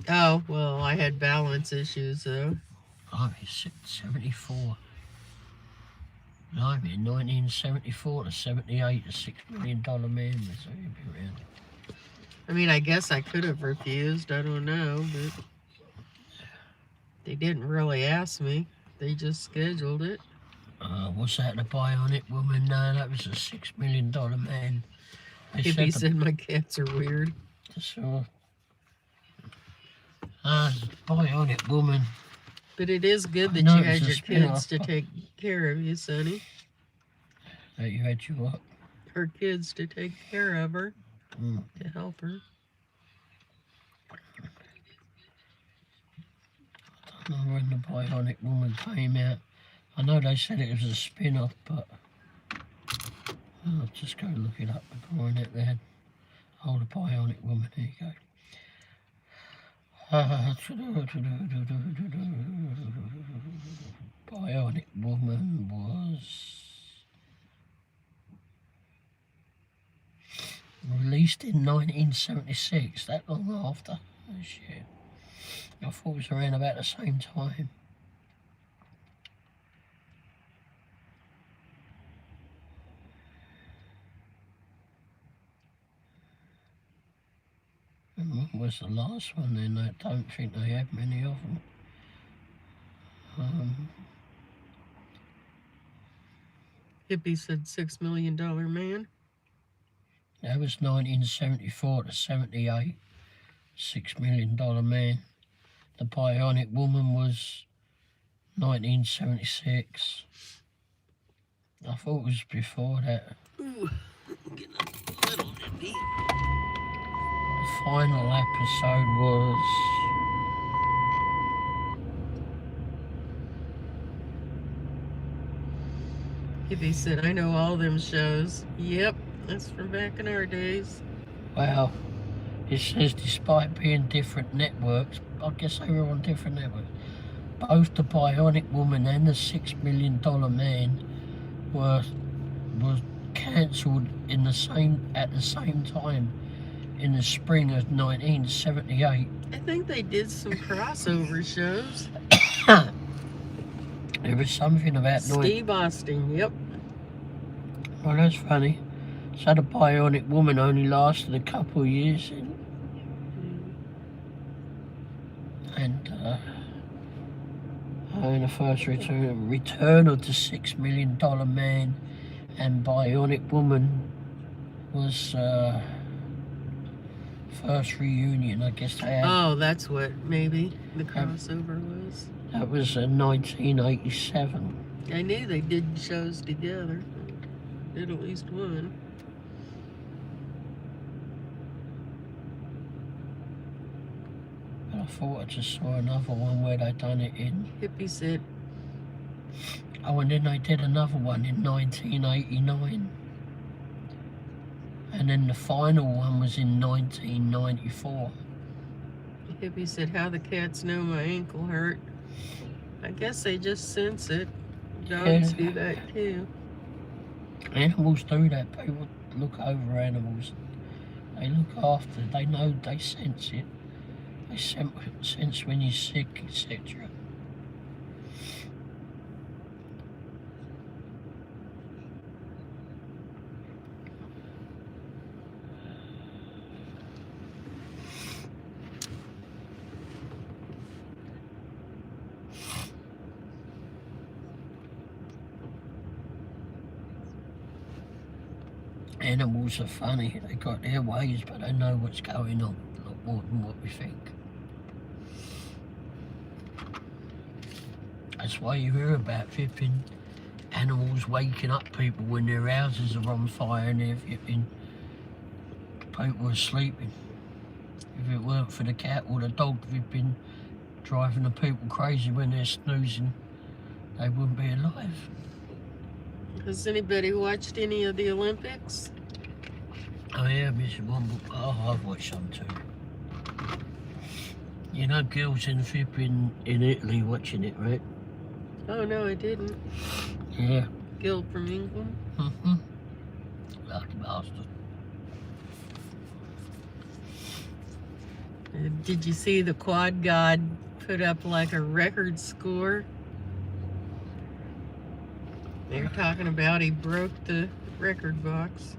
Oh, well, I had balance issues, though. I'm 74. I'm in 1974 to 78, a $6 million man was around. I mean, I guess I could have refused. I don't know, but they didn't really ask me. They just scheduled it. Was that the Bionic Woman? No, that was a $6 million man. Hippie said my cats are weird. So, Bionic Woman. But it is good that No, you it had was a your kids spin-off. to take care of you, Sonny. That you had your what? Her kids to take care of her, Mm. to help her. I don't know when the Bionic Woman came out. I know they said it was a spin-off, but I'll just go look it up before it there. Oh, the Bionic Woman, there you go. Bionic Woman was released in 1976, that long after. Oh shit. I thought it was around about the same time. And what was the last one then? I don't think they had many of them. Hippie said $6 Million Man. That was 1974 to 78. $6 Million Man. The Bionic Woman was 1976. I thought it was before that. Ooh, getting a little nippy. The final episode was Hippie said, I know all them shows. Yep, that's from back in our days. Well, it says despite being different networks, I guess they were on different networks, both the Bionic Woman and the $6 Million Man were cancelled at the same time in the spring of 1978. I think they did some crossover shows. There was something about Steve Austin, yep. Well, that's funny. So the Bionic Woman only lasted a couple of years, and in the first return of the $6 Million Man and Bionic Woman was first reunion, I guess they had. Oh, that's what maybe the crossover was. That was 1987. I knew they did shows together. Did at least one. But I thought I just saw another one where they done it in. Hippie said, Oh, and then they did another one in 1989. And then the final one was in 1994. Hippie said, how the cats know my ankle hurt. I guess they just sense it. Dogs do that too. Animals do that. People look over animals. They look after. They know. They sense it. They sense when you're sick, etc. Animals are funny. They got their ways, but they know what's going on a lot more than what we think. That's why you hear about flipping animals waking up people when their houses are on fire and they're flipping people are sleeping. If it weren't for the cat or the dog flipping driving the people crazy when they're snoozing, they wouldn't be alive. Has anybody watched any of the Olympics? Oh yeah, Mr. Womble. Oh, I've watched some too. You know, girls in flipping in Italy watching it, right? Oh no, I didn't. Yeah. Gil from England. Mm-hmm. Lucky bastard. Did you see the quad god put up like a record score? They were talking about he broke the record box.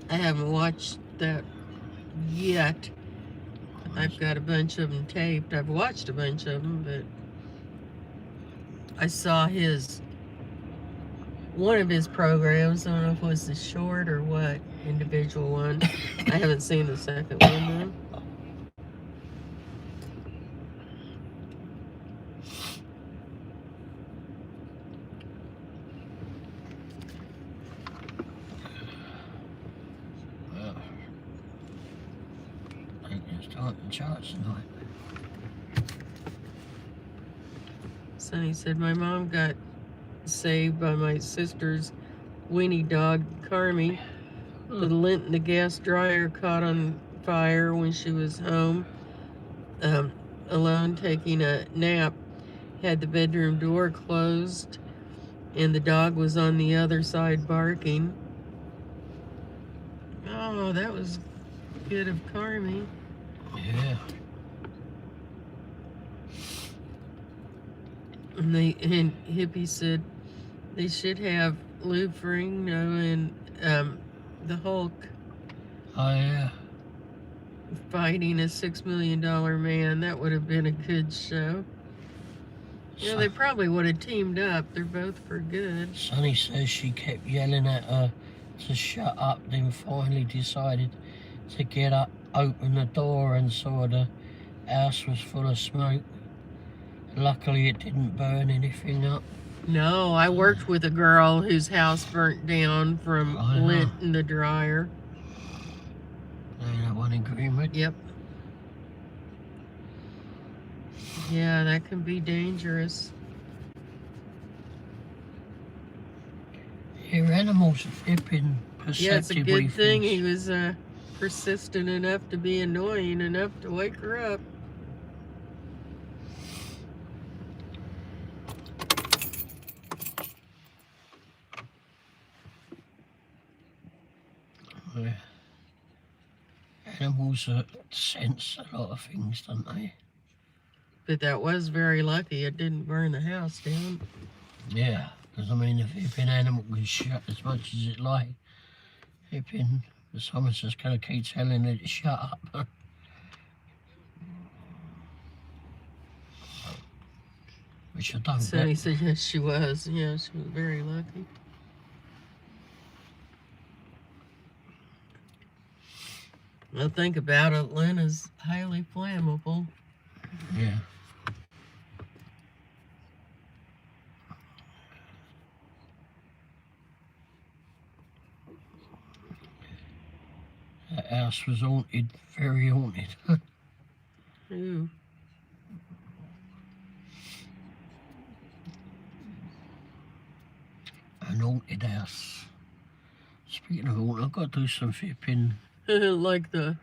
I haven't watched that yet. I've got a bunch of them taped. I've watched a bunch of them, but I saw one of his programs. I don't know if it was the short or what, individual one. I haven't seen the second one though. Starting charts tonight. Sonny said, my mom got saved by my sister's weenie dog, Carmi. The lint in the gas dryer caught on fire when she was home, alone taking a nap. Had the bedroom door closed, and the dog was on the other side barking. Oh, that was good of Carmi. Yeah. And Hippie said they should have Lou Ferrigno and the Hulk Oh, yeah. fighting a $6 million man. That would have been a good show. Yeah, they probably would have teamed up. They're both for good. Sonny says she kept yelling at her to shut up, then finally decided to get up, open the door, and saw the house was full of smoke. Luckily it didn't burn anything up. No, I worked with a girl whose house burnt down from lint in the dryer. Ain't that one in Greenwood? Yep. Yeah, that can be dangerous. Your animals are flipping perceptive. Yeah, it's a good thing he was persistent enough to be annoying enough to wake her up. Yeah. Animals sense a lot of things, don't they? But that was very lucky it didn't burn the house down. Yeah, because I mean, if an animal can shut as much as it like, someone's just going to keep telling it to shut up. Which I don't Sonny get. said yes, she was. Yeah, she was very lucky. Well, think about it. Lint is highly flammable. Yeah. That house was haunted, very haunted. Ooh. An haunted house. Speaking of haunted, I've got to do some flipping. Like the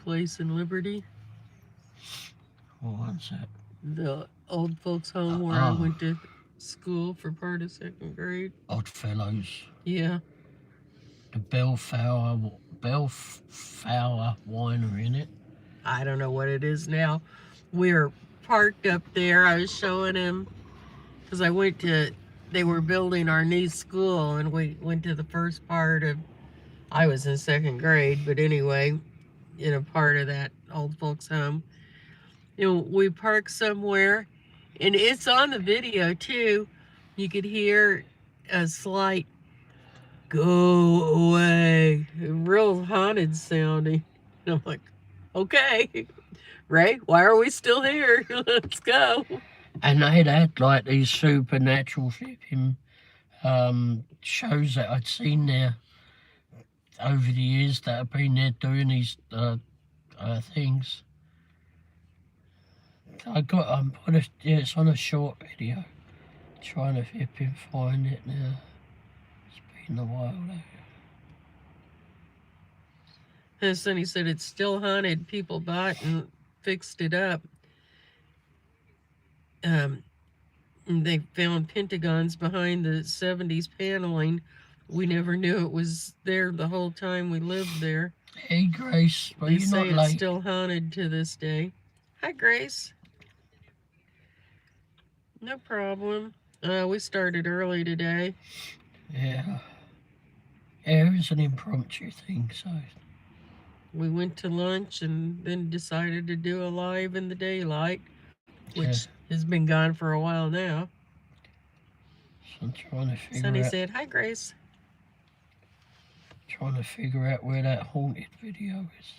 place in Liberty, What one's that? the old folks home where I went to school for part of 2nd grade. Oddfellows. Yeah. The Bellflower Winery, in it. I don't know what it is now. We're parked up there. I was showing him because they were building our new school, and we went to the first part of, I was in 2nd grade, but anyway, in a part of that old folks home. You know, we parked somewhere, and it's on the video too. You could hear a slight "go away," real haunted sounding. And I'm like, okay, Ray, why are we still here? Let's go. And they'd had like these supernatural flipping shows that I'd seen there over the years that have been there doing these things. It's on a short video. Trying to flipping find it now. It's been a while though. And Sonny said it's still haunted. People bought and fixed it up. And they found pentagons behind the 70s paneling. We never knew it was there the whole time we lived there. Hey Grace, but They you're say not it's late. still haunted to this day. Hi, Grace. No problem. We started early today. Yeah. Yeah, it was an impromptu thing, so. We went to lunch and then decided to do a live in the daylight, which has been gone for a while now. So I'm trying to figure Sonny out. said, hi, Grace. Trying to figure out where that haunted video is.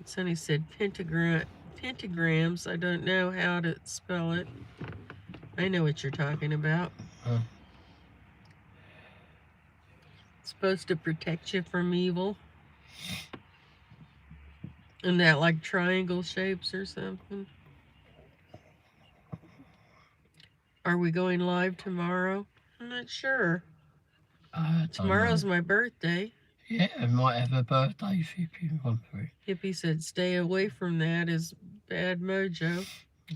Sonny said pentagrams. I don't know how to spell it. I know what you're talking about. It's supposed to protect you from evil. And that like triangle shapes or something. Are we going live tomorrow? I'm not sure. Don't Tomorrow's know. my birthday. Yeah, I might have a birthday if you want to. Hippie said, stay away from that is bad mojo.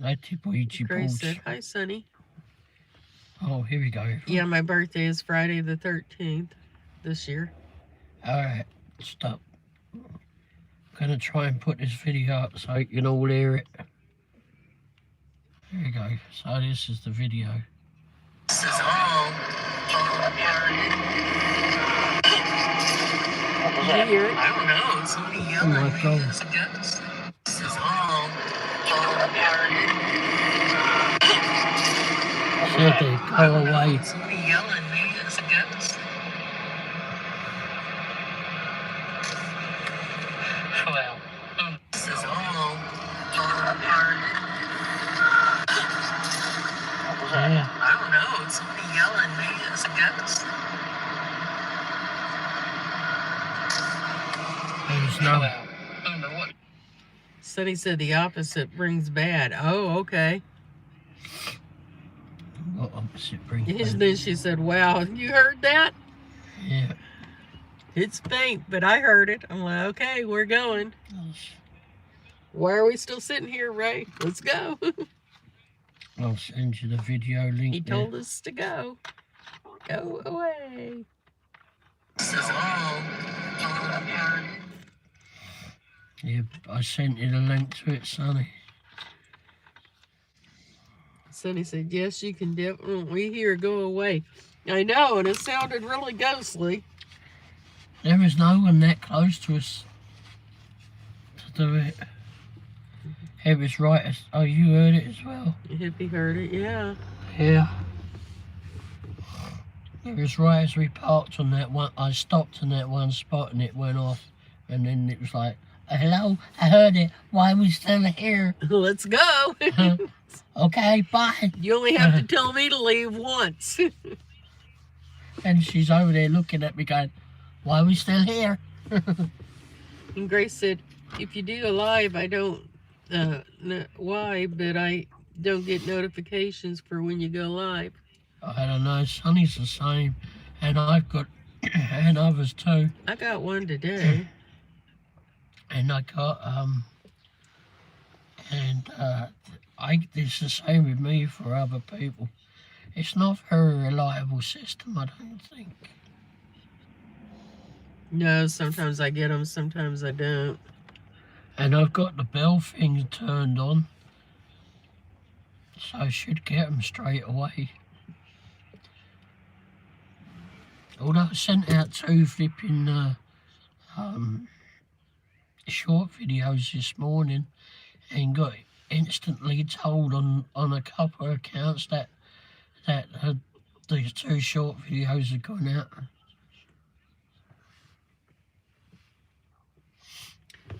Let it Ouija Grace boards. said, hi, Sonny. Oh, here we go. Yeah, my birthday is Friday the 13th this year. Alright, stop. I'm gonna try and put this video up so you can all hear it. Here we go. So this is the video. This is all Did you hear it? I don't know. Somebody Oh yelling. my god. It's a ghost. This is all Said it, go away. Somebody yelling. Maybe it's a ghost. Well, this is all Yeah. I don't know. It's somebody yelling. Maybe it's a ghost. There's no. What? Sonny said the opposite brings bad. Oh, okay. What opposite brings And back? then she said, wow, you heard that? Yeah. It's faint, but I heard it. I'm like, okay, we're going. Why are we still sitting here, Ray? Let's go. I'll send you the video link. He told us to go. Go away. This is all Yeah, I sent you the link to it, Sonny. Sonny said, yes, you can definitely hear go away. I know, and it sounded really ghostly. There is no one that close to us to do it. It was right. Oh, you heard it as well? Hippie heard it, yeah. Yeah. It was right as we parked on that one. I stopped in that one spot and it went off. And then it was like, hello, I heard it. Why are we still here? Let's go. Okay, bye. You only have to tell me to leave once. And she's over there looking at me going, why are we still here? And Grace said, if you do a live, I don't, why, but I don't get notifications for when you go live. I don't know, Sonny's the same. And I've got, and others too. I got one today. And I got, it's the same with me for other people. It's not a very reliable system, I don't think. No, sometimes I get them, sometimes I don't. And I've got the bell thing turned on, so I should get them straight away. Although I sent out 2 flipping short videos this morning and got instantly told on a couple of accounts that these 2 short videos had gone out.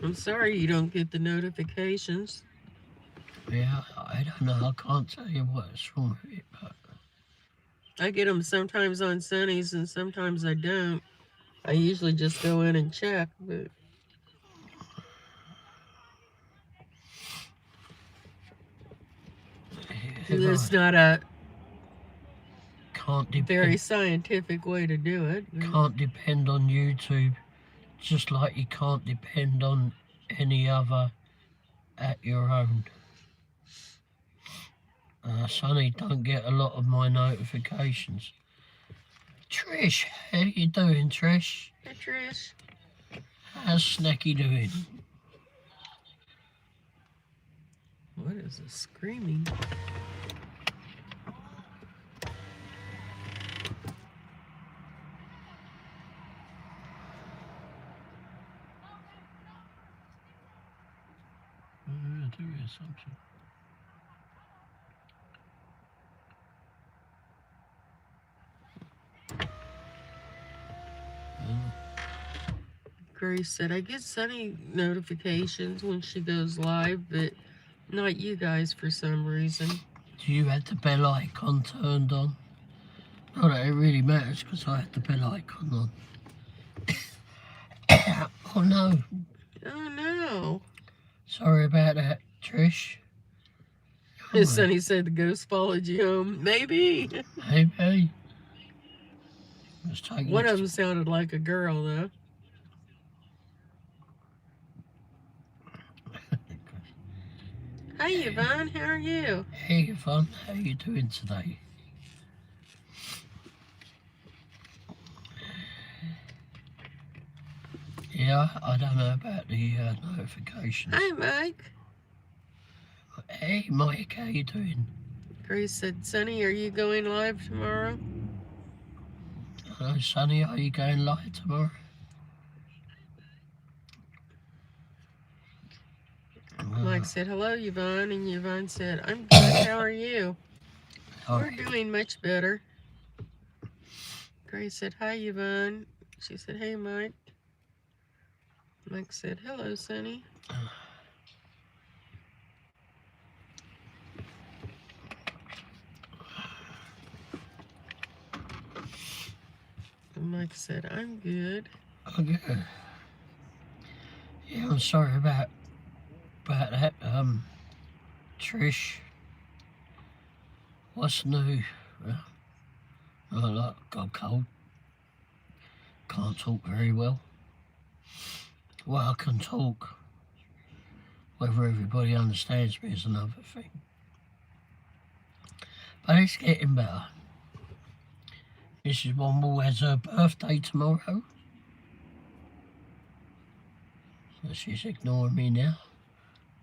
I'm sorry you don't get the notifications. Yeah, I don't know, I can't tell you what's wrong with it, but I get them sometimes on Sunnies and sometimes I don't. I usually just go in and check, but it's not a can't very depend, scientific way to do it. can't depend on YouTube, just like you can't depend on any other at your own. Sonny don't get a lot of my notifications. Trish, how you doing, Trish? Hey, Trish. How's Snacky doing? What is this screaming? There is something. Grace said, I get Sunny notifications when she goes live, but not you guys for some reason. Do you have the bell icon turned on? Not that it really matters because I had the bell icon on. Oh no. Oh no. Sorry about that, Trish. His Sonny said the ghost followed you home. Maybe. Maybe. Was taking One of them sounded like a girl, though. Hi, Yvonne. How are you? Hey, Yvonne, how you doing today? Yeah, I don't know about the notifications. Hi, Mike. Hey, Mike, how you doing? Grace said, Sonny, are you going live tomorrow? Hello, Sonny, are you going live tomorrow? Mike said, hello, Yvonne. And Yvonne said, I'm good. How are you? We're doing much better. Grace said, hi, Yvonne. She said, hey, Mike. Mike said, hello, Sonny. And Mike said, I'm good. Okay. Yeah, I'm sorry about that. Trish. What's new? Well, got a cold. Can't talk very well. Well, I can talk. Whether everybody understands me is another thing. But it's getting better. Mrs. Womble has her birthday tomorrow. So she's ignoring me now.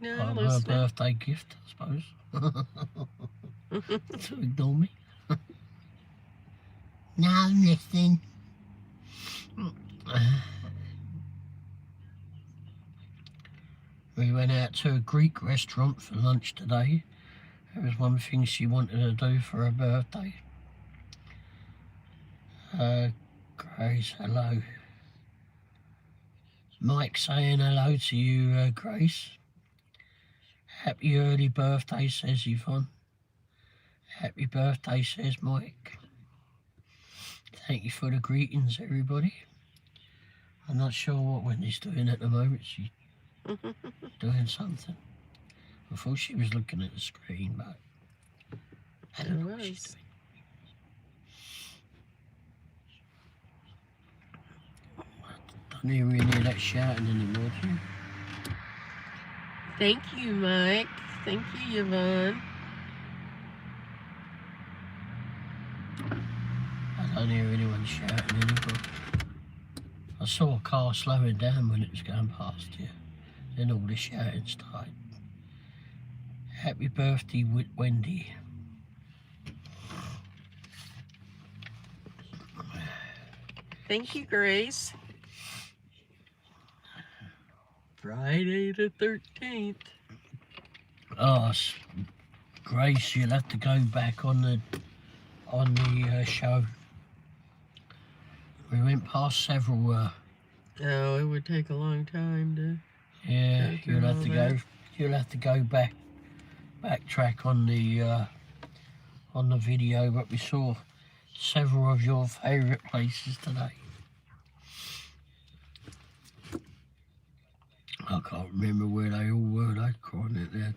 No, I'm her listening. birthday gift, I suppose. To ignore me. Now I'm listening. We went out to a Greek restaurant for lunch today. It was one thing she wanted to do for her birthday. Grace, hello. Mike saying hello to you, Grace. Happy early birthday, says Yvonne. Happy birthday, says Mike. Thank you for the greetings, everybody. I'm not sure what Wendy's doing at the moment. She's doing something. I thought she was looking at the screen, but I don't know what she's doing. I don't hear any of that shouting anymore, do you? Thank you, Mike. Thank you, Yvonne. I don't hear anyone shouting anymore. I saw a car slowing down when it was going past here. Then all the shouting started. Happy birthday, Wendy. Thank you, Grace. Friday the 13th. Oh, Grace, you'll have to go back on the show. We went past several. Oh, it would take a long time to. Yeah, go through you'll have all to that. go. You'll have to go backtrack on the video. But we saw several of your favourite places today. I can't remember where they all were. They're calling it there.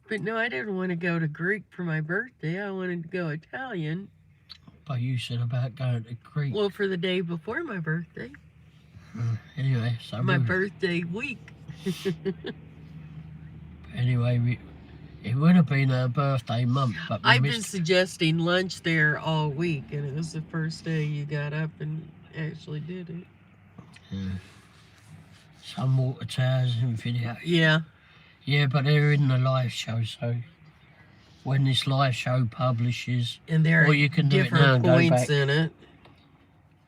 But no, I didn't want to go to Greek for my birthday. I wanted to go Italian. But you said about going to Greek. Well, for the day before my birthday. Anyway, so My birthday week. Anyway, it would have been her birthday month, but we I've been missed. suggesting lunch there all week, and it was the first day you got up and actually did it. Yeah. Some water towers and video. Yeah. Yeah, but they're in the live show, so when this live show publishes, And there or are you can do it now different and go points back. in it.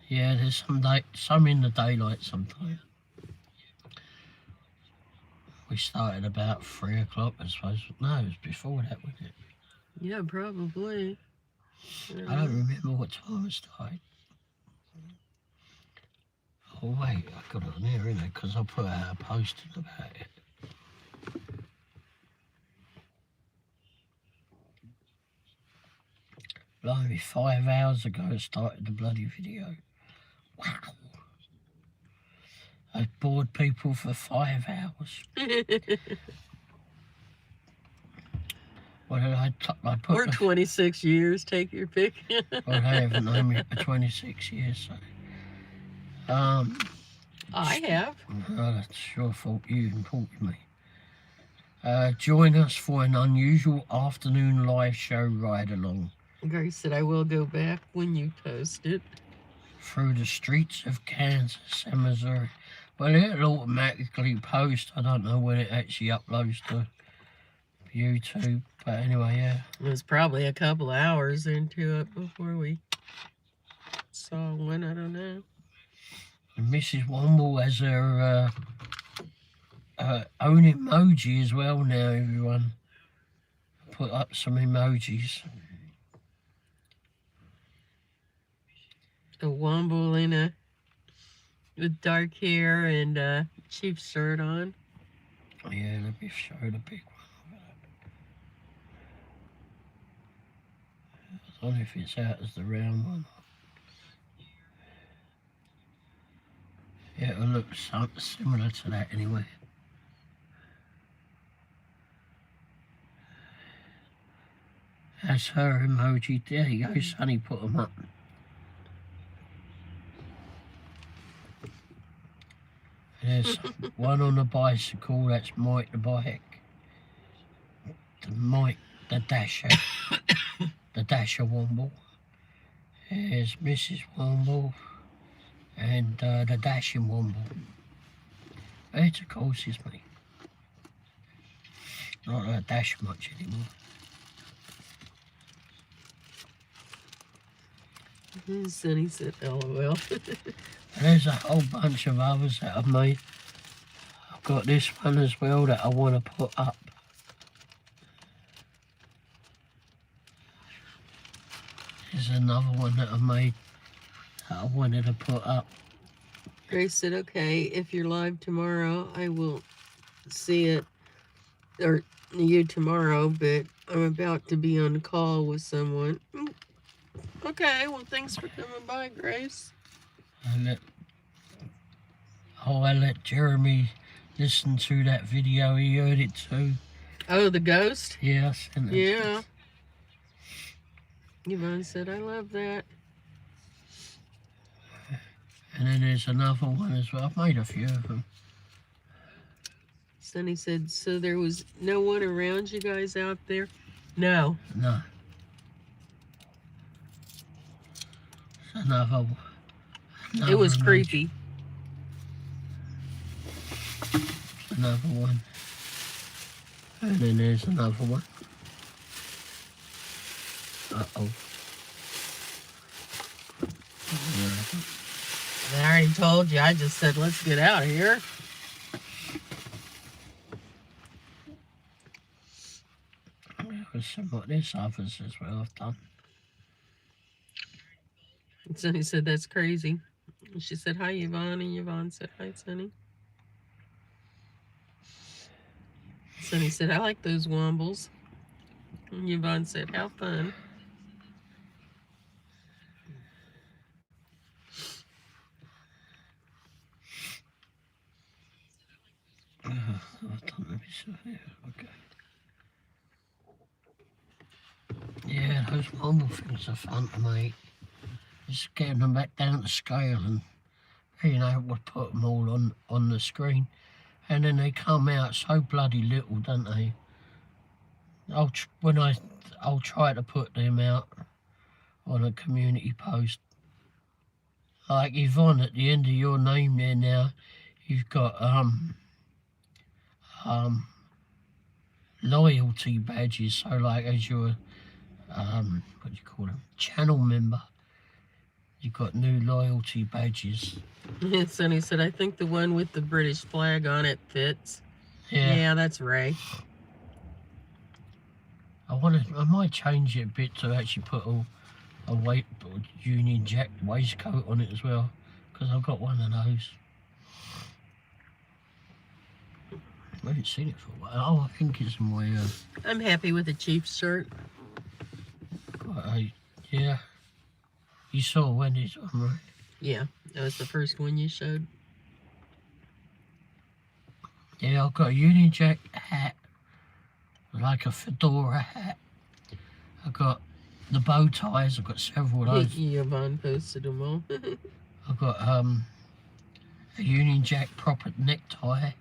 Yeah, there's some in the daylight sometimes. We started about 3 o'clock, I suppose. No, it was before that, wasn't it? Yeah, probably. I don't remember what time it started. Oh wait, I got it on here, innit? Because I put out a posting about it. Blimey, 5 hours ago I started the bloody video. Wow. I bored people for 5 hours. What did I put? Or 26 years, take your pick. Well, they haven't known me for 26 years, so. I have. Oh, that's your fault. You informed me. Join us for an unusual afternoon live show ride along Grace said, I will go back when you post it. through the streets of Kansas and Missouri. Well, it'll automatically post. I don't know when it actually uploads to YouTube. But anyway, yeah. It was probably a couple hours into it before we saw one. I don't know. And Mrs. Womble has her own emoji as well now, everyone. Put up some emojis. A Womble in a with dark hair and a Chiefs shirt on. Yeah, let me show the big one. I don't know if it's out as the round one. Yeah, it'll look similar to that anyway. That's her emoji. There you go, Sonny, put them up. There's one on the bicycle, that's Mike the bike. The Dasher. The Dasher Womble. There's Mrs. Womble and the Dashing Womble. It's of course is me. Not that I dash much anymore. Sonny said, LOL. There's a whole bunch of others that I've made. I've got this one as well that I want to put up. There's another one that I made that I wanted to put up. Grace said, okay, if you're live tomorrow, I will see it, or you tomorrow, but I'm about to be on call with someone. Okay, well, thanks for coming by, Grace. I let Jeremy listen to that video. He heard it too. Oh, the ghost? Yeah, I sent it. Yeah. Yvonne said, I love that. And then there's another one as well. I've made a few of them. Sonny said, so there was no one around you guys out there? No. No. Another It was image. creepy. Another one. And then there's another one. Uh-oh. I already told you. I just said, let's get out of here. There's some of this others as well I've done. And Sonny said, that's crazy. And she said, hi, Yvonne. And Yvonne said, hi, Sonny. Sonny said, I like those Wombles. And Yvonne said, how fun. Okay. Yeah, those Womble things are fun to make. Just getting them back down to scale and, you know, we'll put them all on the screen. And then they come out so bloody little, don't they? I'll try to put them out on a community post. Like Yvonne, at the end of your name there now, you've got loyalty badges. So like as your what do you call them? Channel member. You've got new loyalty badges. Sonny said, I think the one with the British flag on it fits. Yeah. Yeah, that's Ray. I might change it a bit to actually put a Union Jack waistcoat on it as well, because I've got one of those. I haven't seen it for a while. Oh, I think it's in my I'm happy with the Chiefs shirt. yeah. You saw Wendy's one, right? Yeah, that was the first one you showed. Yeah, I've got a Union Jack hat, like a fedora hat. I've got the bow ties. I've got several of those. Yvonne posted them all. I've got a Union Jack proper necktie.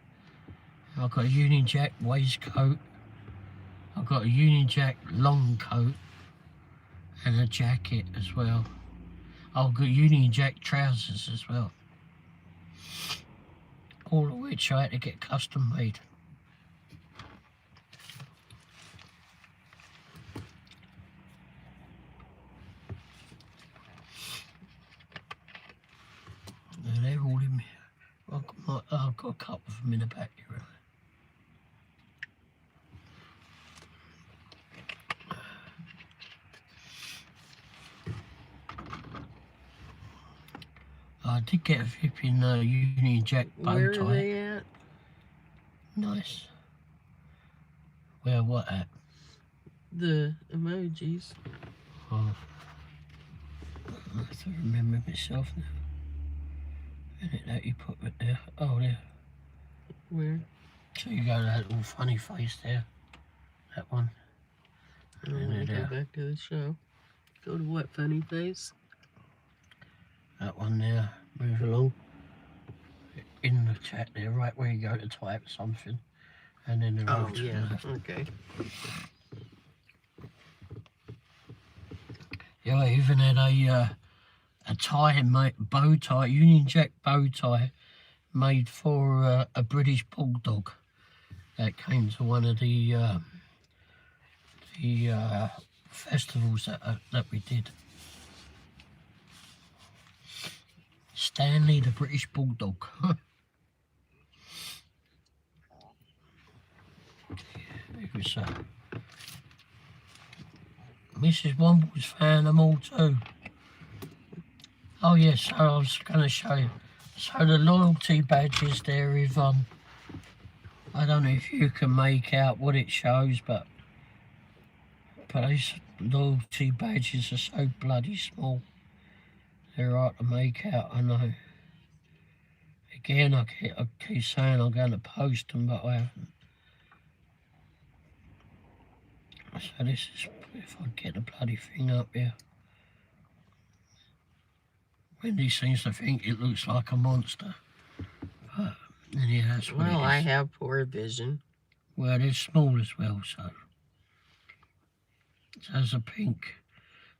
I've got a Union Jack waistcoat. I've got a Union Jack long coat and a jacket as well. I've got Union Jack trousers as well. All of which I had to get custom made. And they're all in here. I've got a couple of them in the back here. I did get a flipping Union Jack bow tie. Where are they at? Nice. Where, what at? The emojis. Oh. I have to remember myself now. Minute that you put it there. Oh, there. Where? So you go to that little funny face there. That one. I want to go back to the show. Go to what funny face? That one there. Move along. In the chat there, right where you go to type something. And then the road to the left. Okay. Yeah, I even had a tie, bow tie, Union Jack bow tie made for a British bulldog that came to one of the festivals that we did. Stanley the British Bulldog. It was Mrs. Womble's found them all too. Oh yes, so I was going to show you. So the loyalty badges there, Yvonne. I don't know if you can make out what it shows, but those loyalty badges are so bloody small. They're hard to make out, I know. Again, I keep saying I'm going to post them, but I haven't. So this is, if I get the bloody thing up here. Wendy seems to think it looks like a monster. But anyhow, that's what it is. Well, I have poor vision. Well, they're small as well, so. So there's a pink.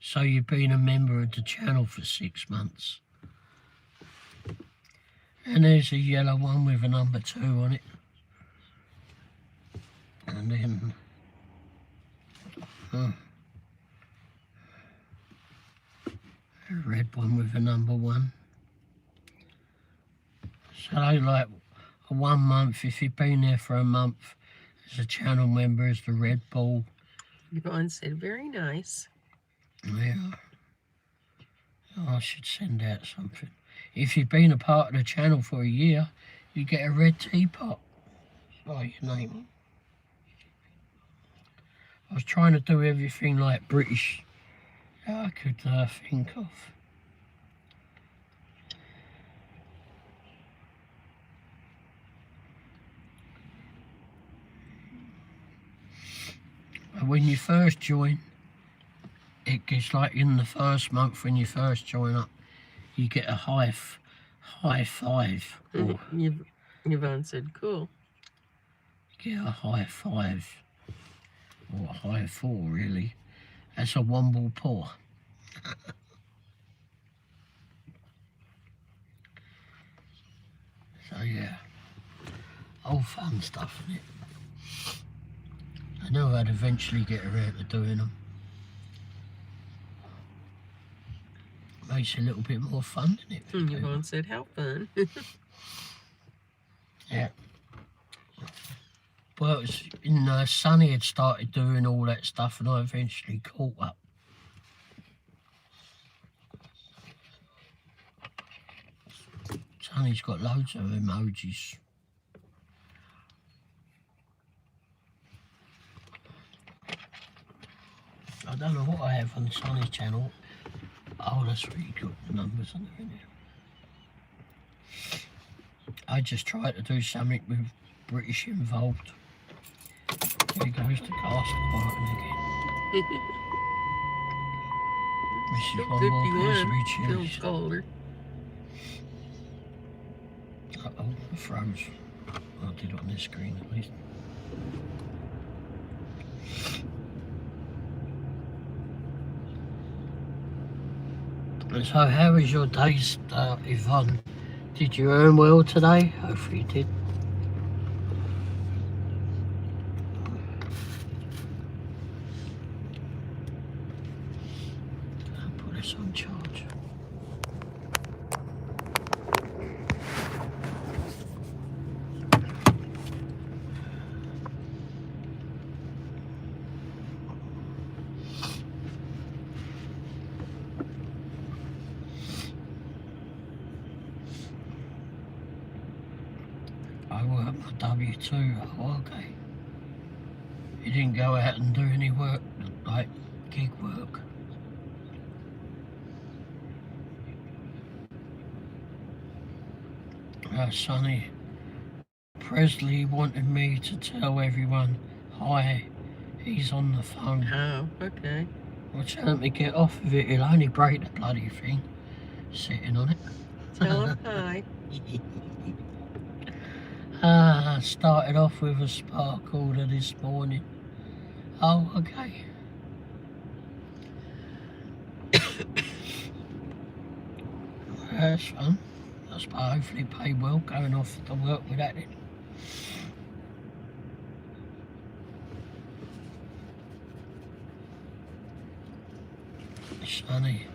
So you've been a member of the channel for 6 months. And there's a yellow one with a number 2 on it. And then a red one with a number 1. So they like a 1 month, if you've been there for a month as a channel member, is the red ball. Yvonne said, very nice. Yeah. Oh, I should send out something. If you've been a part of the channel for a year, you get a red teapot. Write your name. I was trying to do everything like British that I could think of. But when you first join, it gets like in the first month when you first join up, you get a high 5. Or Yvonne said, cool. You get a high 5. Or a high 4, really. That's a Womble paw. So, yeah. All fun stuff, isn't it? I know I'd eventually get around to doing them. Makes it a little bit more fun, doesn't it? Yvonne said, how fun. Yeah. Well, it was in Sunny had started doing all that stuff and I eventually caught up. Sunny's got loads of emojis. I don't know what I have on Sunny's channel. Oh, that's really good, the numbers on there. I just try to do something with British involved. There goes the cast iron again. Mrs. Womble appears to be 51. Feels chilly. colder. Uh-oh, I froze. I did on this screen at least. And so how was your day, Yvonne? Did you earn well today? Hopefully you did. I'll put this on charge. I work my W2. Oh, okay. You didn't go out and do any work, like gig work. Sonny Presley wanted me to tell everyone, hi, he's on the phone. Oh, okay. Well, tell him to get off of it, he'll only break the bloody thing, sitting on it. Tell him hi. Started off with a spark order this morning. Oh, okay. That's fun. That's hopefully pay well going off to work with that. Sonny,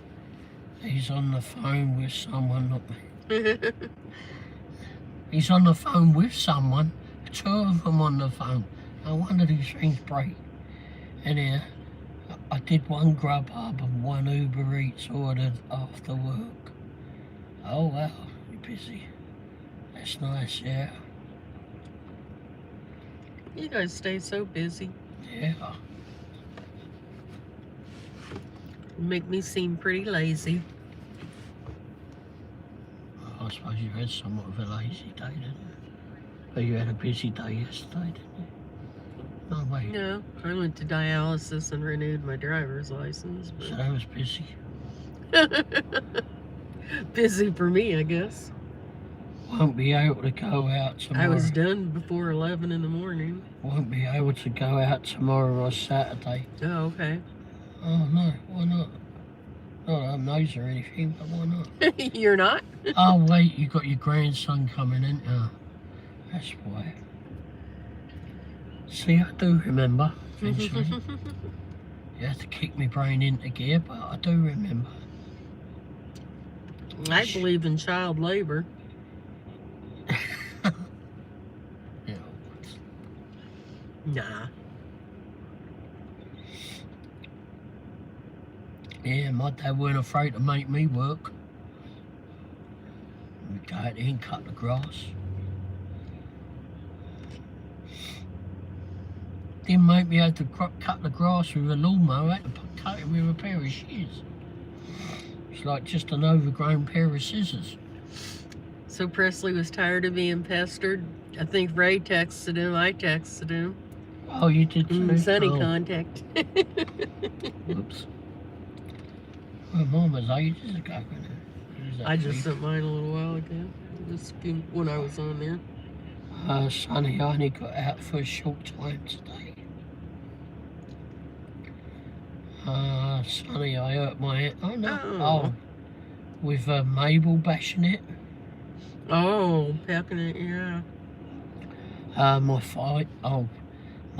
he's on the phone with someone, not me. He's on the phone with someone, two of them on the phone. No wonder these things break. And here, I did one Grubhub and one Uber Eats ordered after work. Oh wow, you're busy. That's nice, yeah. You guys stay so busy. Yeah. Make me seem pretty lazy. I suppose you had somewhat of a lazy day, didn't you? But you had a busy day yesterday, didn't you? No, wait. No, I went to dialysis and renewed my driver's license. So that was busy. But busy for me, I guess. Won't be able to go out tomorrow. I was done before 11 in the morning. Won't be able to go out tomorrow or Saturday. Oh, okay. Oh no, why not? Not that I'm nosy or anything, but why not? You're not? Oh wait, you got your grandson coming in. That's why. See, I do remember eventually. You had to kick my brain into gear, but I do remember. I believe in child labor. Yeah. Nah. Yeah, my dad weren't afraid to make me work. We'd go out there and cut the grass. Didn't make me have to cut the grass with a lawnmower, I had to cut it with a pair of shears. It's like just an overgrown pair of scissors. So Presley was tired of being pestered. I think Ray texted him. I texted him. Oh, you did too? Sunny Oh, contact. whoops. Well, mine was ages ago. I just sent mine a little while ago. Just when I was on there. Sonny, I only got out for a short time today. Sonny, I hurt my head. Oh no. Oh. With Mabel bashing it. Oh, pecking it, yeah. My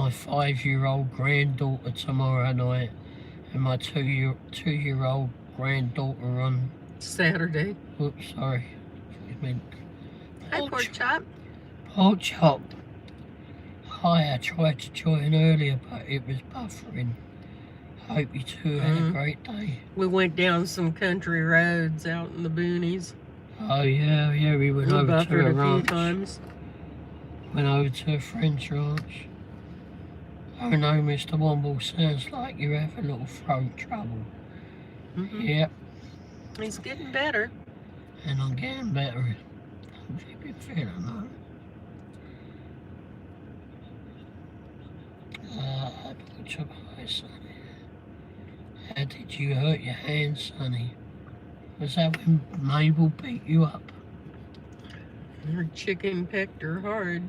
5-year-old granddaughter tomorrow night, and my two-year-old granddaughter on Saturday. Oops, sorry. I meant Hi, pork chop. Pork chop. Hi, I tried to join earlier, but it was buffering. Hope you two had a great day. We went down some country roads out in the boonies. Oh yeah, we went We over to buffered a a few ranch. times. Went over to a friend's ranch. Oh no, Mr. Womble, sounds like you have a little throat trouble. Yep, He's getting better. and I'm getting better. Hopefully you've been feeling much of it, Sonny. How did you hurt your hand, Sonny? Was that when Mabel beat you up? Her chicken pecked her hard.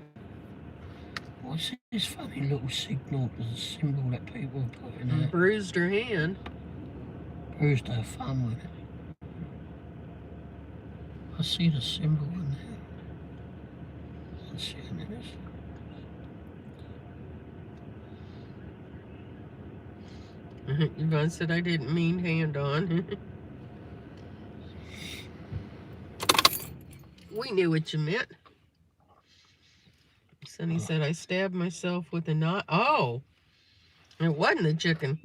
What's this funny little signal, the symbol that people are putting And out? bruised her hand. Bruised her thumb with it. I see the symbol in there. Let's see a minute. Yvonne said I didn't mean hand on. We knew what you meant. Sonny said I stabbed myself with a knife. Oh, it wasn't a chicken.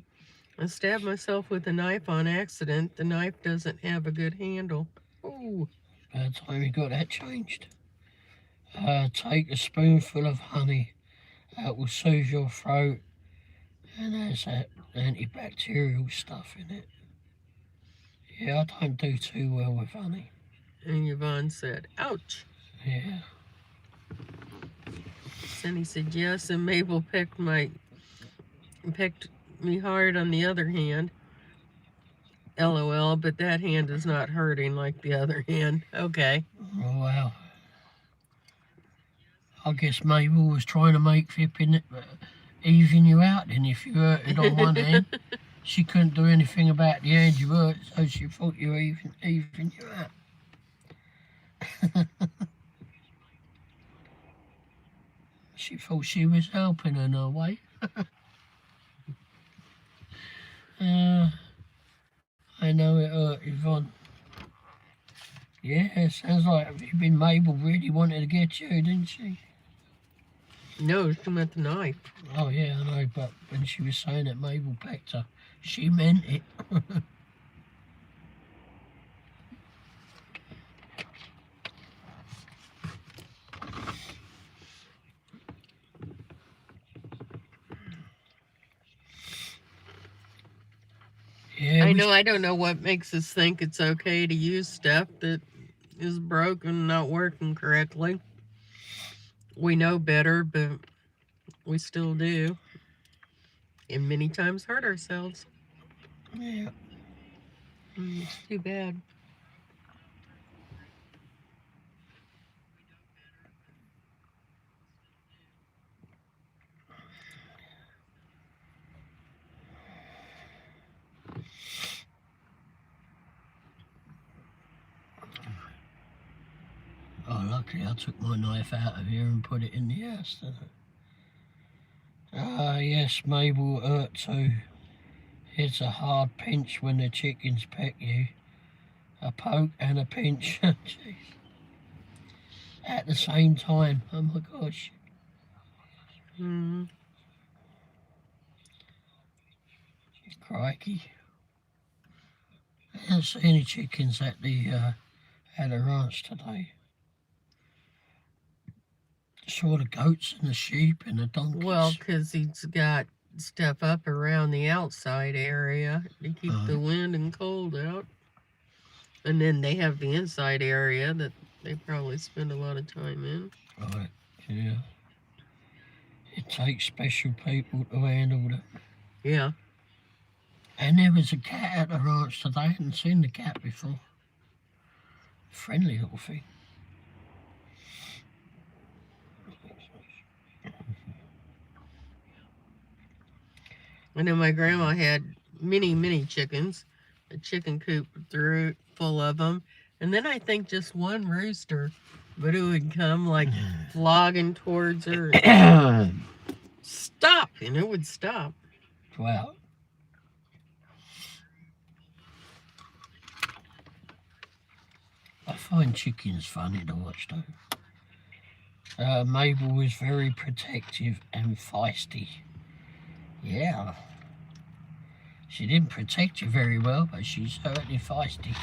I stabbed myself with a knife on accident. The knife doesn't have a good handle. Ooh. By the time you got that changed. Take a spoonful of honey. That will soothe your throat and has that antibacterial stuff in it. Yeah, I don't do too well with honey. And Yvonne said, ouch. Yeah. Sonny said, yes, and Mabel pecked me hard on the other hand. LOL, but that hand is not hurting like the other hand. Okay. Oh, wow. I guess Mabel was trying to make flipping even you out, and if you hurt it on one hand, she couldn't do anything about the hand you hurt, so she thought you were even you out. She thought she was helping in her way. I know it hurt, Yvonne. Yeah, sounds like Mabel really wanted to get you, didn't she? No, she meant the knife. Oh yeah, I know, but when she was saying that Mabel pecked her, she meant it. Yeah, I know, I don't know what makes us think it's okay to use stuff that is broken, not working correctly. We know better, but we still do. And many times hurt ourselves. Yeah. It's too bad. Oh, luckily I took my knife out of here and put it in the house, didn't I? Yes, Mabel hurt too. It's a hard pinch when the chickens peck you. A poke and a pinch. Jeez. At the same time. Oh my gosh. Crikey. I didn't see any chickens at the ranch today. Saw the goats and the sheep and the donkeys. Well, because he's got stuff up around the outside area to keep the wind and cold out. And then they have the inside area that they probably spend a lot of time in. Right, yeah. It takes special people to handle it. Yeah. And there was a cat at the ranch today. I hadn't seen the cat before. Friendly little thing. I know my grandma had many chickens. A chicken coop full of them. And then I think just one rooster. But it would come like flogging towards her. Stop! And it would stop. Wow. I find chickens funny to watch though. Mabel was very protective and feisty. Yeah. She didn't protect you very well, but she's certainly feisty.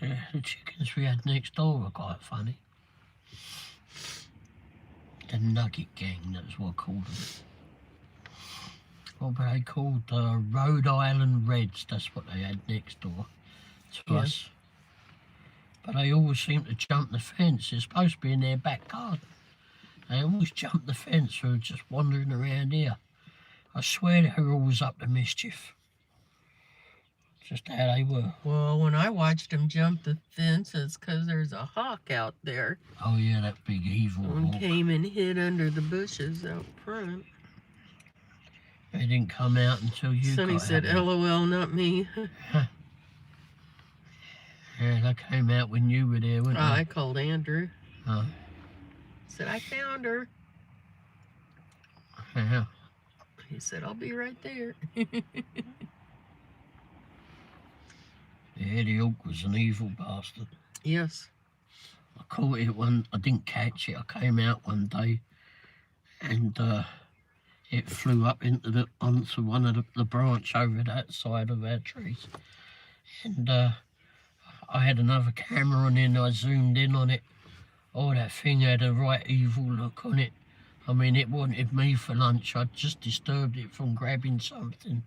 The chickens we had next door were quite funny. The Nugget Gang, that's what I called them. What were they called? Rhode Island Reds, that's what they had next door. twice. But they always seem to jump the fence. They're supposed to be in their back garden. They always jump the fence who are just wandering around here. I swear they're always up to mischief. Just how they were. Well, when I watched them jump the fence, it's because there's a hawk out there. Oh yeah, that big evil One hawk. came and hid under the bushes out front. They didn't come out until you Sonny got said, out. LOL, not me. Yeah, they came out when you were there, weren't they? I called Andrew. Oh. Said, I found her. Yeah. He said, I'll be right there. Yeah, the hawk was an evil bastard. Yes. I caught it one, I didn't catch it. I came out one day and it flew up onto one of the branch over that side of our trees. And I had another camera on it and I zoomed in on it. Oh, that thing had a right evil look on it. I mean, it wanted me for lunch. I just disturbed it from grabbing something.